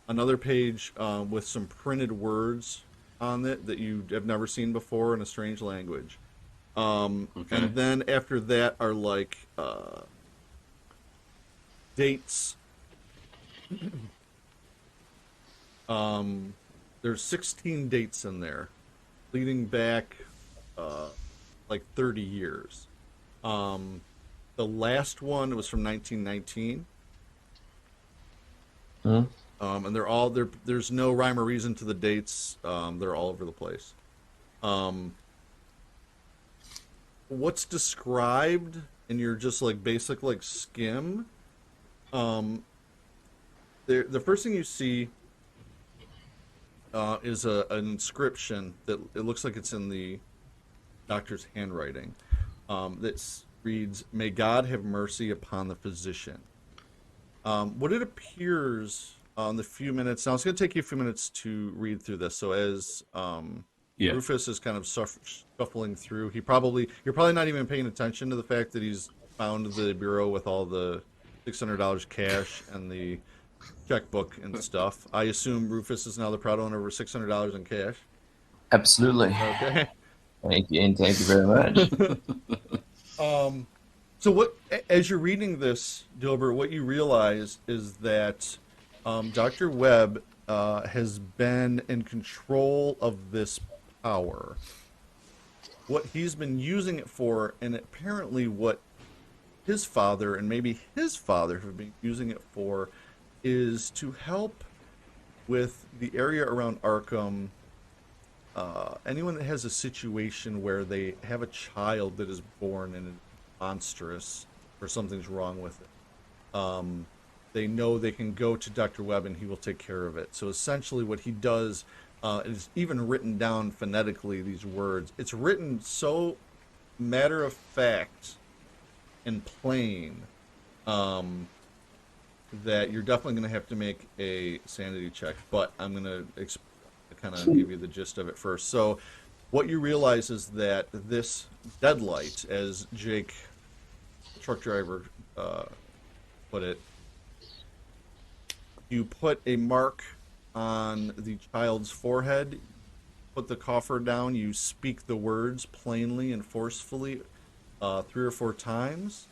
[SPEAKER 1] another page with some printed words on it that you have never seen before in a strange language.
[SPEAKER 3] Okay.
[SPEAKER 1] And then after that are like dates. There's 16 dates in there, leading back like 30 years. The last one was from 1919. And they're all there. There's no rhyme or reason to the dates. They're all over the place. What's described in your just like basic like skim? The first thing you see is an inscription that it looks like it's in the doctor's handwriting. That reads, "May God have mercy upon the physician." What it appears on the few minutes, now it's going to take you a few minutes to read through this. So as
[SPEAKER 3] Yeah.
[SPEAKER 1] Rufus is kind of shuffling through, you're probably not even paying attention to the fact that he's found the bureau with all the $600 cash and the checkbook and stuff. I assume Rufus is now the proud owner of $600 in cash.
[SPEAKER 6] Absolutely.
[SPEAKER 1] Okay.
[SPEAKER 6] Thank you, and thank you very much.
[SPEAKER 1] So what, as you're reading this, Dilbert, what you realize is that Dr. Webb has been in control of this power. What he's been using it for, and apparently what his father and maybe his father have been using it for, is to help with the area around Arkham. Anyone that has a situation where they have a child that is born and monstrous or something's wrong with it, they know they can go to Dr. Webb and he will take care of it. So essentially what he does It's even written down phonetically, these words. It's written so matter of fact and plain that you're definitely going to have to make a sanity check, but I'm going to kind of give you the gist of it first. So what you realize is that this deadlight, as Jake, the truck driver, put it, you put a mark on the child's forehead, put the coffer down, you speak the words plainly and forcefully 3 or 4 times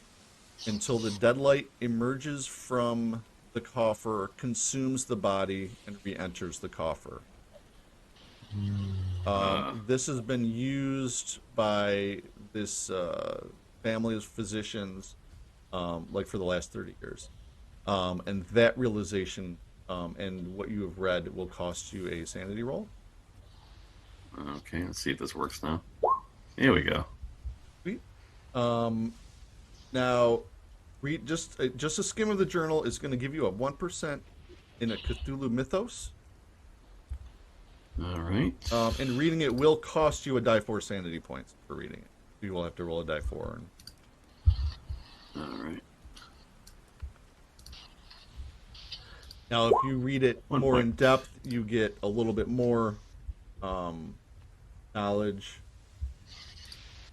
[SPEAKER 1] until the deadlight emerges from the coffer, consumes the body, and re-enters the coffer. This has been used by this family of physicians like for the last 30 years. And that realization and what you have read will cost you a sanity roll.
[SPEAKER 3] Okay, let's see if this works now. Here we go.
[SPEAKER 1] Sweet. Now, read just a skim of the journal is going to give you a 1% in a Cthulhu mythos.
[SPEAKER 3] All right.
[SPEAKER 1] And reading it will cost you a die 4 sanity points for reading it. You will have to roll a die 4.
[SPEAKER 3] All right.
[SPEAKER 1] Now, if you read it
[SPEAKER 3] 1
[SPEAKER 1] more
[SPEAKER 3] point.
[SPEAKER 1] in depth, you get a little bit more knowledge,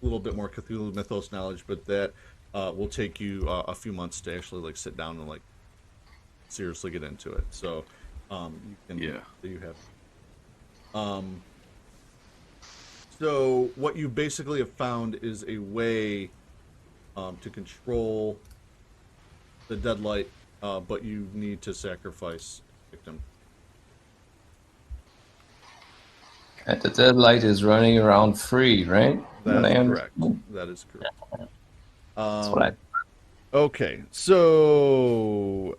[SPEAKER 1] a little bit more Cthulhu mythos knowledge, but that will take you a few months to actually like sit down and like seriously get into it. So you can,
[SPEAKER 3] Yeah.
[SPEAKER 1] you have. So what you basically have found is a way to control the deadlight, but you need to sacrifice a victim.
[SPEAKER 6] And the deadlight is running around free, right?
[SPEAKER 1] That
[SPEAKER 6] What
[SPEAKER 1] is
[SPEAKER 6] I
[SPEAKER 1] correct.
[SPEAKER 6] understand.
[SPEAKER 1] That is correct.
[SPEAKER 6] That's what I.
[SPEAKER 1] Okay, so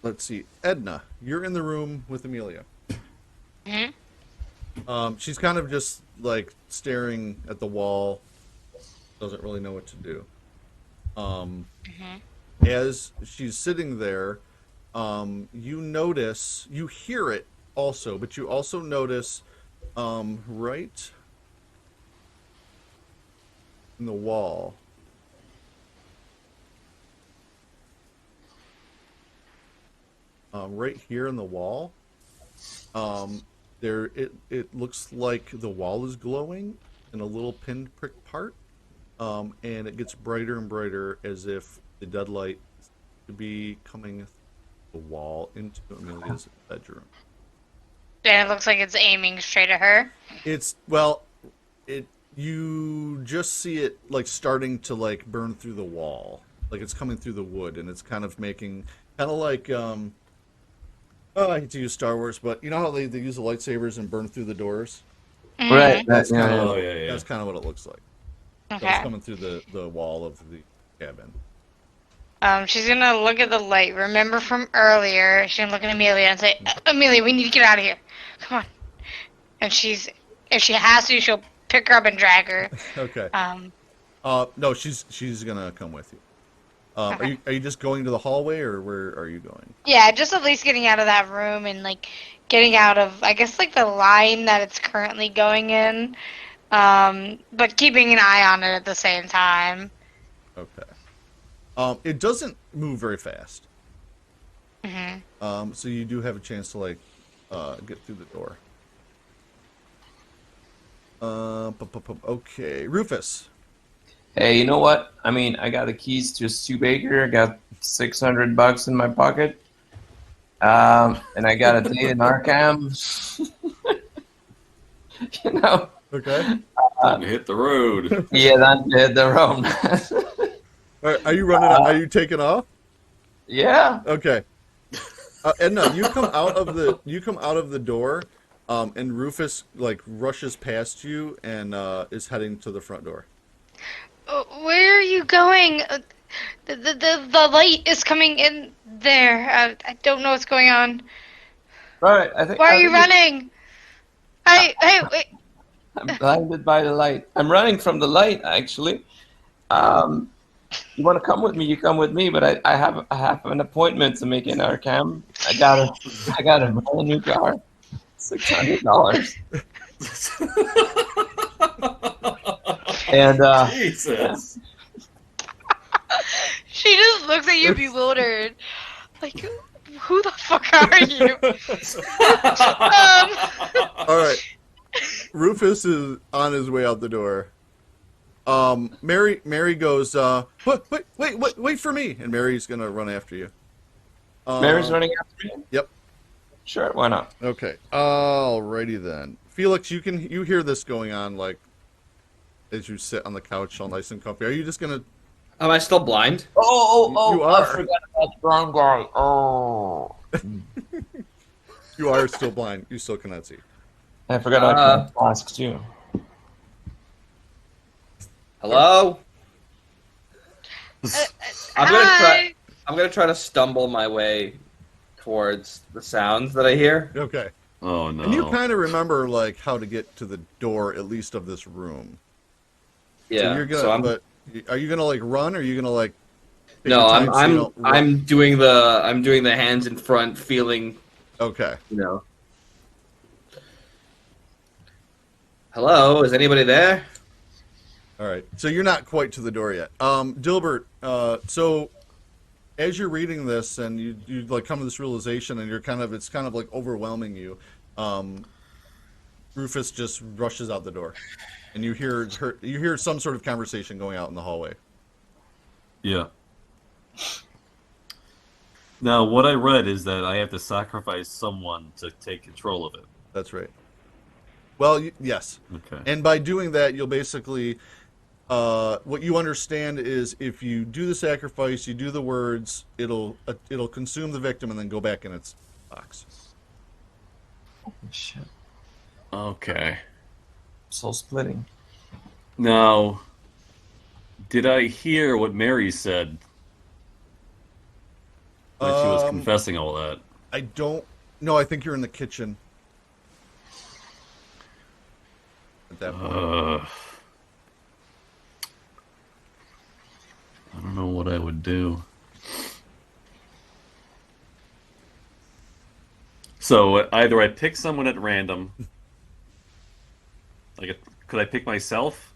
[SPEAKER 1] let's see. Edna, you're in the room with Amelia. She's kind of just like staring at the wall, doesn't really know what to do. As she's sitting there, you notice, you hear it also, but you also notice right in the wall. Right here in the wall, it looks like the wall is glowing in a little pinprick part, and it gets brighter and brighter as if the deadlight to be coming through the wall into Amelia's bedroom.
[SPEAKER 5] And it looks like it's aiming straight at her.
[SPEAKER 1] You just see it like starting to like burn through the wall, like it's coming through the wood, and it's kind of making kind of like I hate to use Star Wars, but you know how they use the lightsabers and burn through the doors?
[SPEAKER 6] Right.
[SPEAKER 1] That's
[SPEAKER 6] yeah,
[SPEAKER 1] kind
[SPEAKER 6] yeah.
[SPEAKER 1] of
[SPEAKER 3] Oh, yeah.
[SPEAKER 1] that's kind of what it looks like. So
[SPEAKER 5] Okay.
[SPEAKER 1] it's coming through the wall of the cabin.
[SPEAKER 5] She's gonna look at the light. Remember from earlier, she's gonna look at Amelia and say, Amelia, we need to get out of here. Come on. And if she has to, she'll pick her up and drag her.
[SPEAKER 1] Okay. No, she's gonna come with you.
[SPEAKER 5] Okay.
[SPEAKER 1] Are you just going to the hallway, or where are you going?
[SPEAKER 5] Yeah, just at least getting out of that room and like getting out of, I guess, like the line that it's currently going in, but keeping an eye on it at the same time.
[SPEAKER 1] Okay. It doesn't move very fast.
[SPEAKER 5] Hmm.
[SPEAKER 1] So you do have a chance to like get through the door. Okay, Rufus.
[SPEAKER 6] Hey, you know what? I mean, I got the keys to Stu Baker. I got $600 in my pocket. And I got a day in Arkham. You know?
[SPEAKER 1] Okay.
[SPEAKER 3] Time to hit the road.
[SPEAKER 6] Yeah, that's the road.
[SPEAKER 1] Are you running? Are you taking off?
[SPEAKER 6] Yeah.
[SPEAKER 1] Okay. Edna, you come out of the door, and Rufus like rushes past you and is heading to the front door.
[SPEAKER 5] Where are you going? The light is coming in there. I don't know what's going on.
[SPEAKER 6] Right.
[SPEAKER 5] Why are you running? Hey, wait.
[SPEAKER 6] I'm blinded by the light. I'm running from the light, actually. You want to come with me? You come with me. But I have an appointment to make in Arkham. I got a brand new car. $600. And
[SPEAKER 3] Jesus.
[SPEAKER 5] She just looks at you bewildered. Like, who the fuck are you?
[SPEAKER 1] All right. Rufus is on his way out the door. Mary goes, wait for me, and Mary's gonna run after you.
[SPEAKER 6] Mary's running after me?
[SPEAKER 1] Yep.
[SPEAKER 6] Sure, why not?
[SPEAKER 1] Okay. Alrighty then. Felix, you hear this going on like as you sit on the couch all nice and comfy. Are you just gonna
[SPEAKER 4] Am I still blind?
[SPEAKER 1] You are.
[SPEAKER 6] I forgot about the brown guy. Oh.
[SPEAKER 1] you are still blind. You still cannot see.
[SPEAKER 6] I forgot about the mask too.
[SPEAKER 4] Hello? I'm gonna
[SPEAKER 5] Hi.
[SPEAKER 4] try to stumble my way towards the sounds that I hear.
[SPEAKER 1] Okay.
[SPEAKER 3] Oh no.
[SPEAKER 1] And you kind of remember like how to get to the door at least of this room.
[SPEAKER 4] Yeah.
[SPEAKER 1] So you're gonna
[SPEAKER 4] so I'm,
[SPEAKER 1] but are you gonna like run or are you gonna like take
[SPEAKER 4] no,
[SPEAKER 1] your time so you
[SPEAKER 4] I'm
[SPEAKER 1] don't run?
[SPEAKER 4] I'm doing the hands in front, feeling,
[SPEAKER 1] Okay.
[SPEAKER 4] you know. Hello, is anybody there?
[SPEAKER 1] All right. So you're not quite to the door yet. Dilbert, so as you're reading this and you like come to this realization and it's kind of like overwhelming you, Rufus just rushes out the door. And you hear some sort of conversation going out in the hallway.
[SPEAKER 3] Yeah. Now, what I read is that I have to sacrifice someone to take control of it.
[SPEAKER 1] That's right. Well, yes.
[SPEAKER 3] Okay.
[SPEAKER 1] And by doing that, you'll basically what you understand is if you do the sacrifice, you do the words, it'll consume the victim and then go back in its box.
[SPEAKER 6] Shit.
[SPEAKER 3] Okay.
[SPEAKER 6] Soul splitting.
[SPEAKER 3] Now, did I hear what Mary said when she was confessing all that?
[SPEAKER 1] I don't. No, I think you're in the kitchen. At that point.
[SPEAKER 3] I don't know what I would do. So either I pick someone at random. Like, could I pick myself?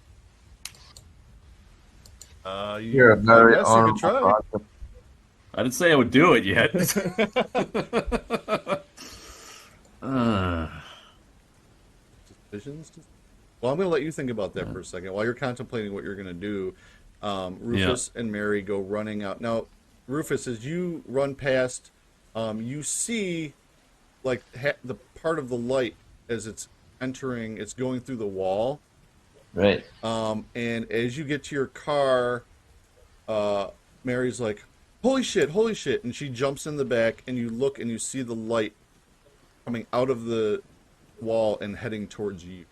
[SPEAKER 6] You're a very
[SPEAKER 1] yes, you could try.
[SPEAKER 6] honorable
[SPEAKER 3] I didn't say I would do it yet.
[SPEAKER 1] Decisions? Well, I'm going to let you think about that for a second. While you're contemplating what you're going to do, Rufus and Mary go running out. Now, Rufus, as you run past, you see like the part of the light as it's entering, it's going through the wall.
[SPEAKER 6] Right.
[SPEAKER 1] And as you get to your car, Mary's like, holy shit, and she jumps in the back, and you look and you see the light coming out of the wall and heading towards you.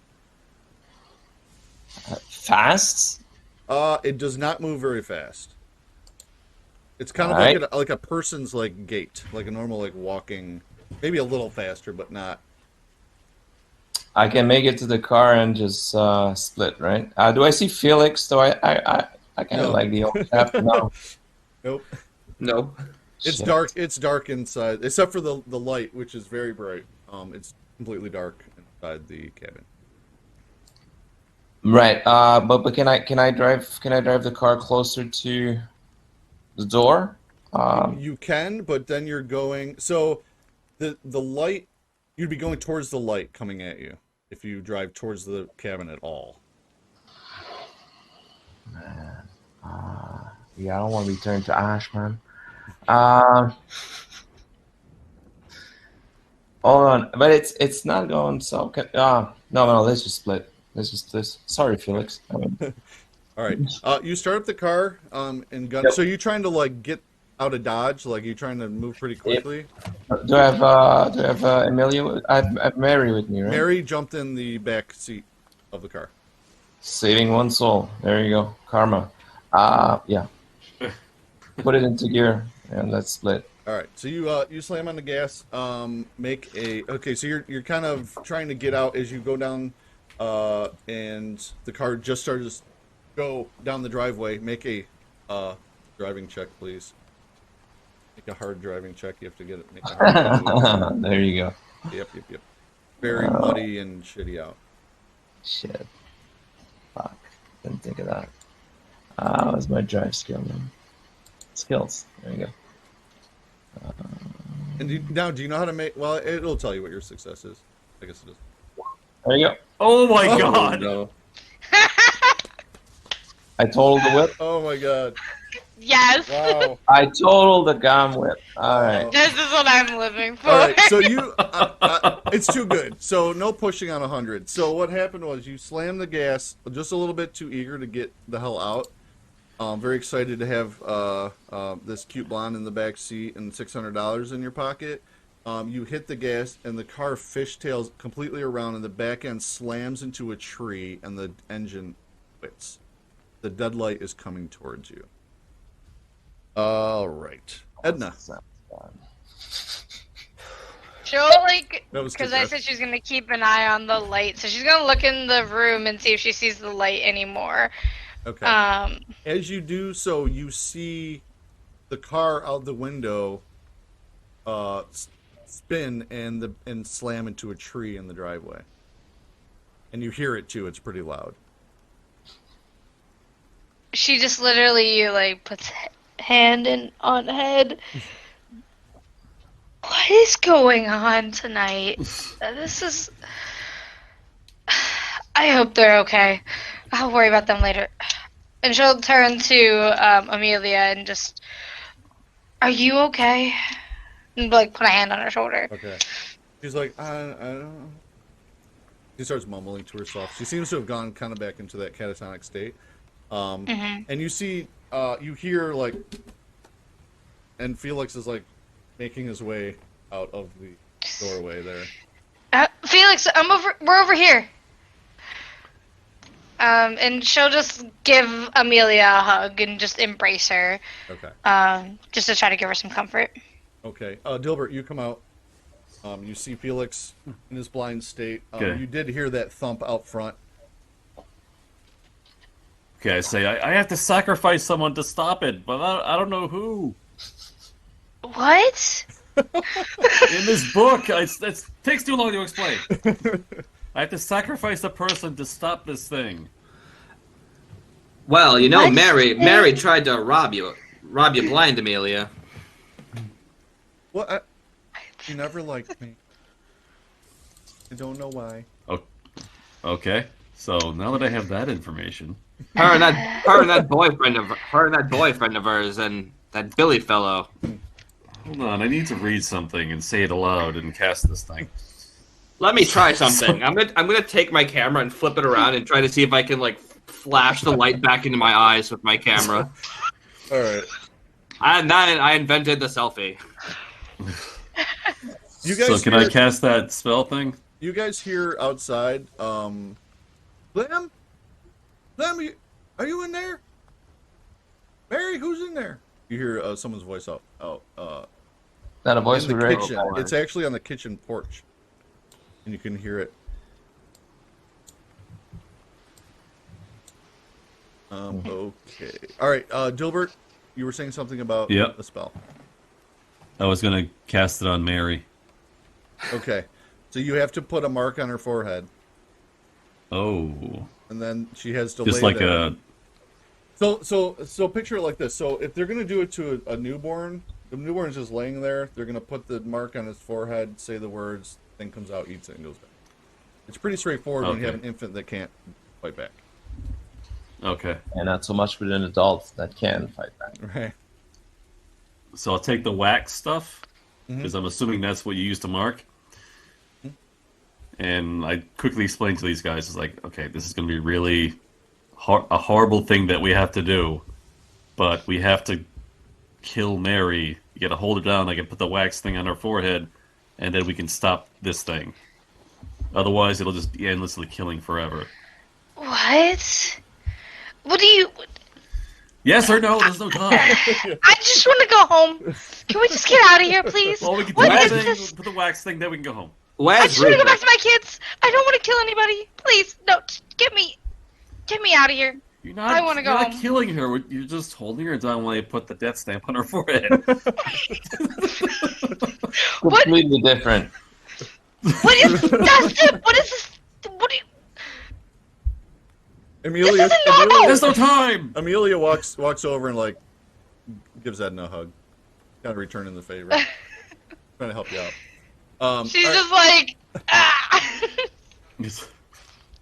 [SPEAKER 6] Fast?
[SPEAKER 1] It does not move very fast. It's kind of
[SPEAKER 6] Alright.
[SPEAKER 1] like a person's like gait, like a normal like walking, maybe a little faster, but not.
[SPEAKER 6] I can make it to the car and just split, right? Do I see Felix? Though I kind of
[SPEAKER 1] No.
[SPEAKER 6] like the old chap. No.
[SPEAKER 1] Nope.
[SPEAKER 4] No.
[SPEAKER 1] It's
[SPEAKER 6] Shit.
[SPEAKER 1] dark. It's dark inside, except for the light, which is very bright. It's completely dark inside the cabin.
[SPEAKER 6] Right. But can I drive the car closer to the door?
[SPEAKER 1] You can, but then you're going. So the light, you'd be going towards the light coming at you if you drive towards the cabin at all.
[SPEAKER 6] Yeah, I don't want to be turned to ash, man. Hold on, but it's not going so. No, let's just split. Sorry, Felix.
[SPEAKER 1] All right. You start up the car and gun.
[SPEAKER 6] Yep.
[SPEAKER 1] So you trying to like get out of Dodge? Like you trying to move pretty quickly?
[SPEAKER 6] Do I have Amelia? I have Mary with me, right?
[SPEAKER 1] Mary jumped in the back seat of the car.
[SPEAKER 6] Saving one soul. There you go. Karma. Yeah. Put it into gear and let's split.
[SPEAKER 1] All right. So you slam on the gas. Make a okay. So you're kind of trying to get out as you go down, and the car just started to go down the driveway. Make a driving check, please. Make a hard driving check. You have to get it. Make a hard driving check.
[SPEAKER 6] There you go.
[SPEAKER 1] Yep. very muddy and shitty out.
[SPEAKER 6] Shit. Fuck. Didn't think of that. What's my drive skill then? Skills. There you go.
[SPEAKER 1] And do you know how to make? Well, it'll tell you what your success is. I guess it is.
[SPEAKER 6] There you go.
[SPEAKER 3] Oh my
[SPEAKER 1] Oh,
[SPEAKER 3] god!
[SPEAKER 1] no.
[SPEAKER 6] I totaled the whip.
[SPEAKER 1] Oh my god!
[SPEAKER 5] Yes.
[SPEAKER 1] Wow.
[SPEAKER 6] I totaled the gum whip. All right.
[SPEAKER 5] This is what I'm living for.
[SPEAKER 1] All right, so you, it's too good. So no pushing on 100. So what happened was you slammed the gas just a little bit too eager to get the hell out. Very excited to have this cute blonde in the back seat and $600 in your pocket. You hit the gas and the car fishtails completely around and the back end slams into a tree and the engine quits. The deadlight is coming towards you. All right, Edna.
[SPEAKER 6] Sounds fun.
[SPEAKER 5] She'll like,
[SPEAKER 1] That was
[SPEAKER 5] because
[SPEAKER 1] good,
[SPEAKER 5] I
[SPEAKER 1] Jeff.
[SPEAKER 5] said she's gonna keep an eye on the light, so she's gonna look in the room and see if she sees the light anymore.
[SPEAKER 1] Okay.
[SPEAKER 5] Um,
[SPEAKER 1] As you do so, you see the car out the window spin and slam into a tree in the driveway. And you hear it too. It's pretty loud.
[SPEAKER 5] she just literally like puts hand on head. What is going on tonight? This is. I hope they're okay. I'll worry about them later. And she'll turn to Amelia and just, are you okay? And like put a hand on her shoulder.
[SPEAKER 1] Okay. She's like, I don't know. She starts mumbling to herself. She seems to have gone kind of back into that catatonic state. And you see, you hear like, and Felix is like making his way out of the doorway there.
[SPEAKER 5] Felix, we're over here. And she'll just give Amelia a hug and just embrace her.
[SPEAKER 1] Okay.
[SPEAKER 5] Just to try to give her some comfort.
[SPEAKER 1] Okay. Dilbert, you come out. You see Felix in his blind state.
[SPEAKER 3] Okay.
[SPEAKER 1] You did hear that thump out front.
[SPEAKER 3] Okay, I say I have to sacrifice someone to stop it, but I don't know who.
[SPEAKER 5] What?
[SPEAKER 3] In this book, it takes too long to explain. I have to sacrifice a person to stop this thing.
[SPEAKER 4] Well, you know,
[SPEAKER 5] What?
[SPEAKER 4] Mary tried to rob you blind, Amelia.
[SPEAKER 1] What? You never liked me. I don't know why.
[SPEAKER 3] Oh, okay. So now that I have that information,
[SPEAKER 4] Her and that boyfriend of hers, and that Billy fellow.
[SPEAKER 3] hold on. I need to read something and say it aloud and cast this thing.
[SPEAKER 4] Let me try something. I'm gonna take my camera and flip it around and try to see if I can like flash the light back into my eyes with my camera.
[SPEAKER 1] All right.
[SPEAKER 4] I invented the selfie.
[SPEAKER 1] You guys.
[SPEAKER 3] So can
[SPEAKER 1] hear,
[SPEAKER 3] I cast that spell thing?
[SPEAKER 1] You guys hear outside. Lamb, are you in there? Mary, who's in there? You hear someone's voice out.
[SPEAKER 6] That a voice
[SPEAKER 1] In
[SPEAKER 6] we
[SPEAKER 1] the
[SPEAKER 6] read?
[SPEAKER 1] kitchen. It's actually on the kitchen porch, and you can hear it. Okay. All right. Dilbert, you were saying something about
[SPEAKER 3] Yep.
[SPEAKER 1] the spell.
[SPEAKER 3] I was gonna cast it on Mary.
[SPEAKER 1] Okay. So you have to put a mark on her forehead,
[SPEAKER 3] Oh,
[SPEAKER 1] and then she has to
[SPEAKER 3] just
[SPEAKER 1] lay
[SPEAKER 3] like
[SPEAKER 1] that.
[SPEAKER 3] a.
[SPEAKER 1] So picture it like this. So if they're gonna do it to a newborn, the newborn's just laying there. They're gonna put the mark on his forehead, say the words, thing comes out, eats it, and goes back. It's pretty straightforward when you have
[SPEAKER 3] Okay.
[SPEAKER 1] an infant that can't fight back.
[SPEAKER 3] Okay,
[SPEAKER 6] And not so much with an adult that can fight back.
[SPEAKER 1] Right.
[SPEAKER 3] so I'll take the wax stuff
[SPEAKER 1] Mhm.
[SPEAKER 3] because I'm assuming that's what you use to mark. And I quickly explained to these guys, it's like, okay, this is going to be really a horrible thing that we have to do, but we have to kill Mary. You got to hold her down. I can put the wax thing on her forehead, and then we can stop this thing. Otherwise, it'll just be endlessly killing forever.
[SPEAKER 5] What? What do you?
[SPEAKER 3] Yes or no? There's no time.
[SPEAKER 5] I just want to go home. Can we just get out of here, please?
[SPEAKER 3] Well, we can do
[SPEAKER 5] What
[SPEAKER 3] that
[SPEAKER 5] is
[SPEAKER 3] thing,
[SPEAKER 5] this?
[SPEAKER 3] put the wax thing, then we can go home.
[SPEAKER 5] I
[SPEAKER 4] Where's
[SPEAKER 5] just want to go back
[SPEAKER 4] Rupert?
[SPEAKER 5] to my kids. I don't want to kill anybody. Please, no, just get me out of here.
[SPEAKER 3] You're not,
[SPEAKER 5] I wanna go
[SPEAKER 3] you're not
[SPEAKER 5] home.
[SPEAKER 3] killing her. You're just holding her down while you put the death stamp on her forehead.
[SPEAKER 5] What?
[SPEAKER 6] Completely different.
[SPEAKER 5] What is Dustin? What is this? What do you?
[SPEAKER 1] Amelia,
[SPEAKER 5] This isn't normal!
[SPEAKER 3] There's no time.
[SPEAKER 1] Amelia walks over and like gives Edna a hug, kind of returning the favor, trying to help you out.
[SPEAKER 5] She's
[SPEAKER 1] all
[SPEAKER 5] just like, ah.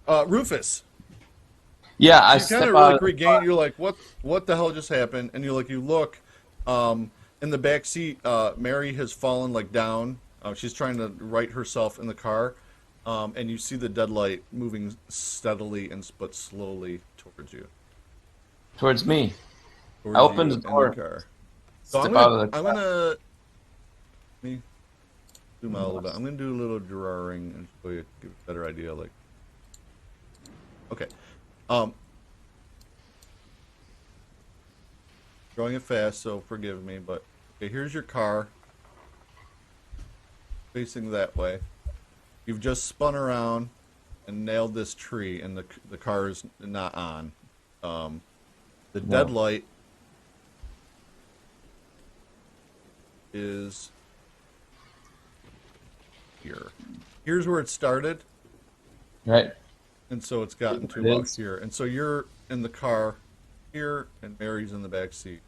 [SPEAKER 1] right, Rufus.
[SPEAKER 6] Yeah, I
[SPEAKER 1] You
[SPEAKER 6] step
[SPEAKER 1] kind of
[SPEAKER 6] out.
[SPEAKER 1] like
[SPEAKER 6] Of the
[SPEAKER 1] regain.
[SPEAKER 6] car.
[SPEAKER 1] You're like, what the hell just happened? And you look, in the back seat. Mary has fallen like down. She's trying to right herself in the car, and you see the deadlight moving steadily but slowly towards you.
[SPEAKER 6] Towards me.
[SPEAKER 1] Towards
[SPEAKER 6] I opened
[SPEAKER 1] you
[SPEAKER 6] the
[SPEAKER 1] in
[SPEAKER 6] door.
[SPEAKER 1] car. So
[SPEAKER 6] Step
[SPEAKER 1] I'm
[SPEAKER 6] out
[SPEAKER 1] gonna,
[SPEAKER 6] of the
[SPEAKER 1] I'm
[SPEAKER 6] car.
[SPEAKER 1] gonna let me zoom out a little bit. I'm gonna do a little drawing and show you, give you a better idea. Like, okay, drawing it fast, so forgive me. But okay, here's your car facing that way. You've just spun around and nailed this tree, and the car is not on. The
[SPEAKER 6] No.
[SPEAKER 1] deadlight is here. Here's where it started,
[SPEAKER 6] Right.
[SPEAKER 1] and so it's gotten to
[SPEAKER 6] It
[SPEAKER 1] about
[SPEAKER 6] is.
[SPEAKER 1] here. And so you're in the car here, and Mary's in the back seat.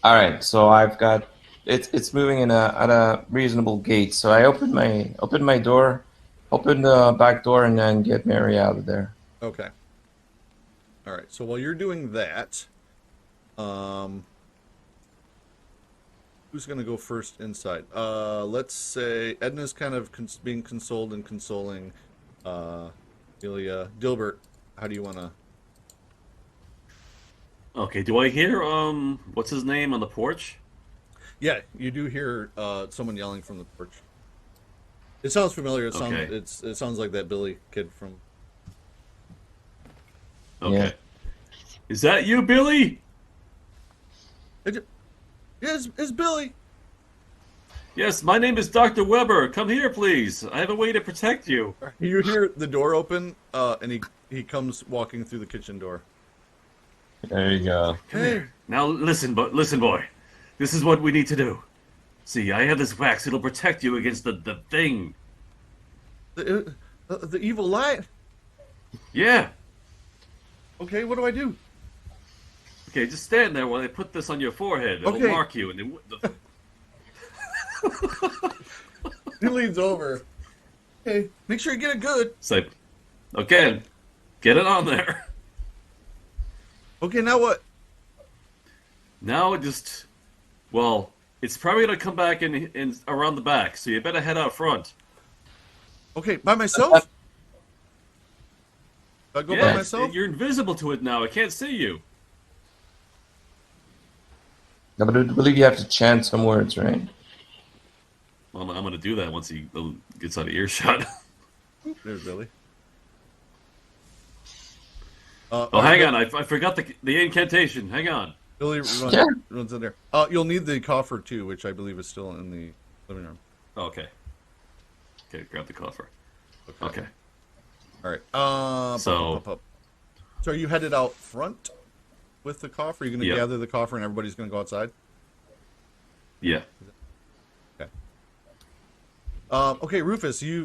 [SPEAKER 6] All right. So I've got it's moving in at a reasonable gait. So I open my door, open the back door, and then get Mary out of there.
[SPEAKER 1] Okay. All right. So while you're doing that, who's gonna go first inside? Let's say Edna's kind of being consoled and consoling. Ilya, Dilbert, how do you want to?
[SPEAKER 3] Okay, do I hear what's his name on the porch?
[SPEAKER 1] Yeah, you do hear someone yelling from the porch. It sounds familiar. It sounds
[SPEAKER 3] Okay.
[SPEAKER 1] it sounds like that Billy kid from.
[SPEAKER 3] Okay.
[SPEAKER 6] Yeah.
[SPEAKER 3] Is that you, Billy?
[SPEAKER 1] It's Billy.
[SPEAKER 3] Yes, my name is Dr. Weber. Come here, please. I have a way to protect you.
[SPEAKER 1] You hear the door open, and he comes walking through the kitchen door.
[SPEAKER 6] There you go.
[SPEAKER 1] Hey,
[SPEAKER 3] Now listen, boy. This is what we need to do. See, I have this wax. It'll protect you against the thing.
[SPEAKER 1] the evil light.
[SPEAKER 3] Yeah.
[SPEAKER 1] Okay, what do I do?
[SPEAKER 3] Okay, just stand there while they put this on your forehead. It'll
[SPEAKER 1] Okay.
[SPEAKER 3] mark you, and
[SPEAKER 1] He leans over. Okay, make sure you get it good.
[SPEAKER 3] it's like, okay, get it on there.
[SPEAKER 1] Okay, now what?
[SPEAKER 3] Now it just, well, it's probably gonna come back in around the back, so you better head out front.
[SPEAKER 1] Okay, by myself? Do I go by
[SPEAKER 3] Yes,
[SPEAKER 1] myself?
[SPEAKER 3] you're invisible to it now. I can't see you.
[SPEAKER 6] No, but I believe you have to chant some words, right?
[SPEAKER 3] Well, I'm gonna do that once he gets out of earshot.
[SPEAKER 1] There's Billy.
[SPEAKER 3] Oh, hang on, I forgot the incantation. Hang on.
[SPEAKER 1] Billy
[SPEAKER 6] Yeah.
[SPEAKER 1] runs in there. You'll need the coffer too, which I believe is still in the living room.
[SPEAKER 3] Okay. Okay, grab the coffer. Okay.
[SPEAKER 1] All right.
[SPEAKER 3] So-
[SPEAKER 1] So are you headed out front with the coffer? Are you going to
[SPEAKER 3] Yeah.
[SPEAKER 1] gather the coffer and everybody's going to go outside?
[SPEAKER 3] Yeah.
[SPEAKER 1] Okay, Rufus,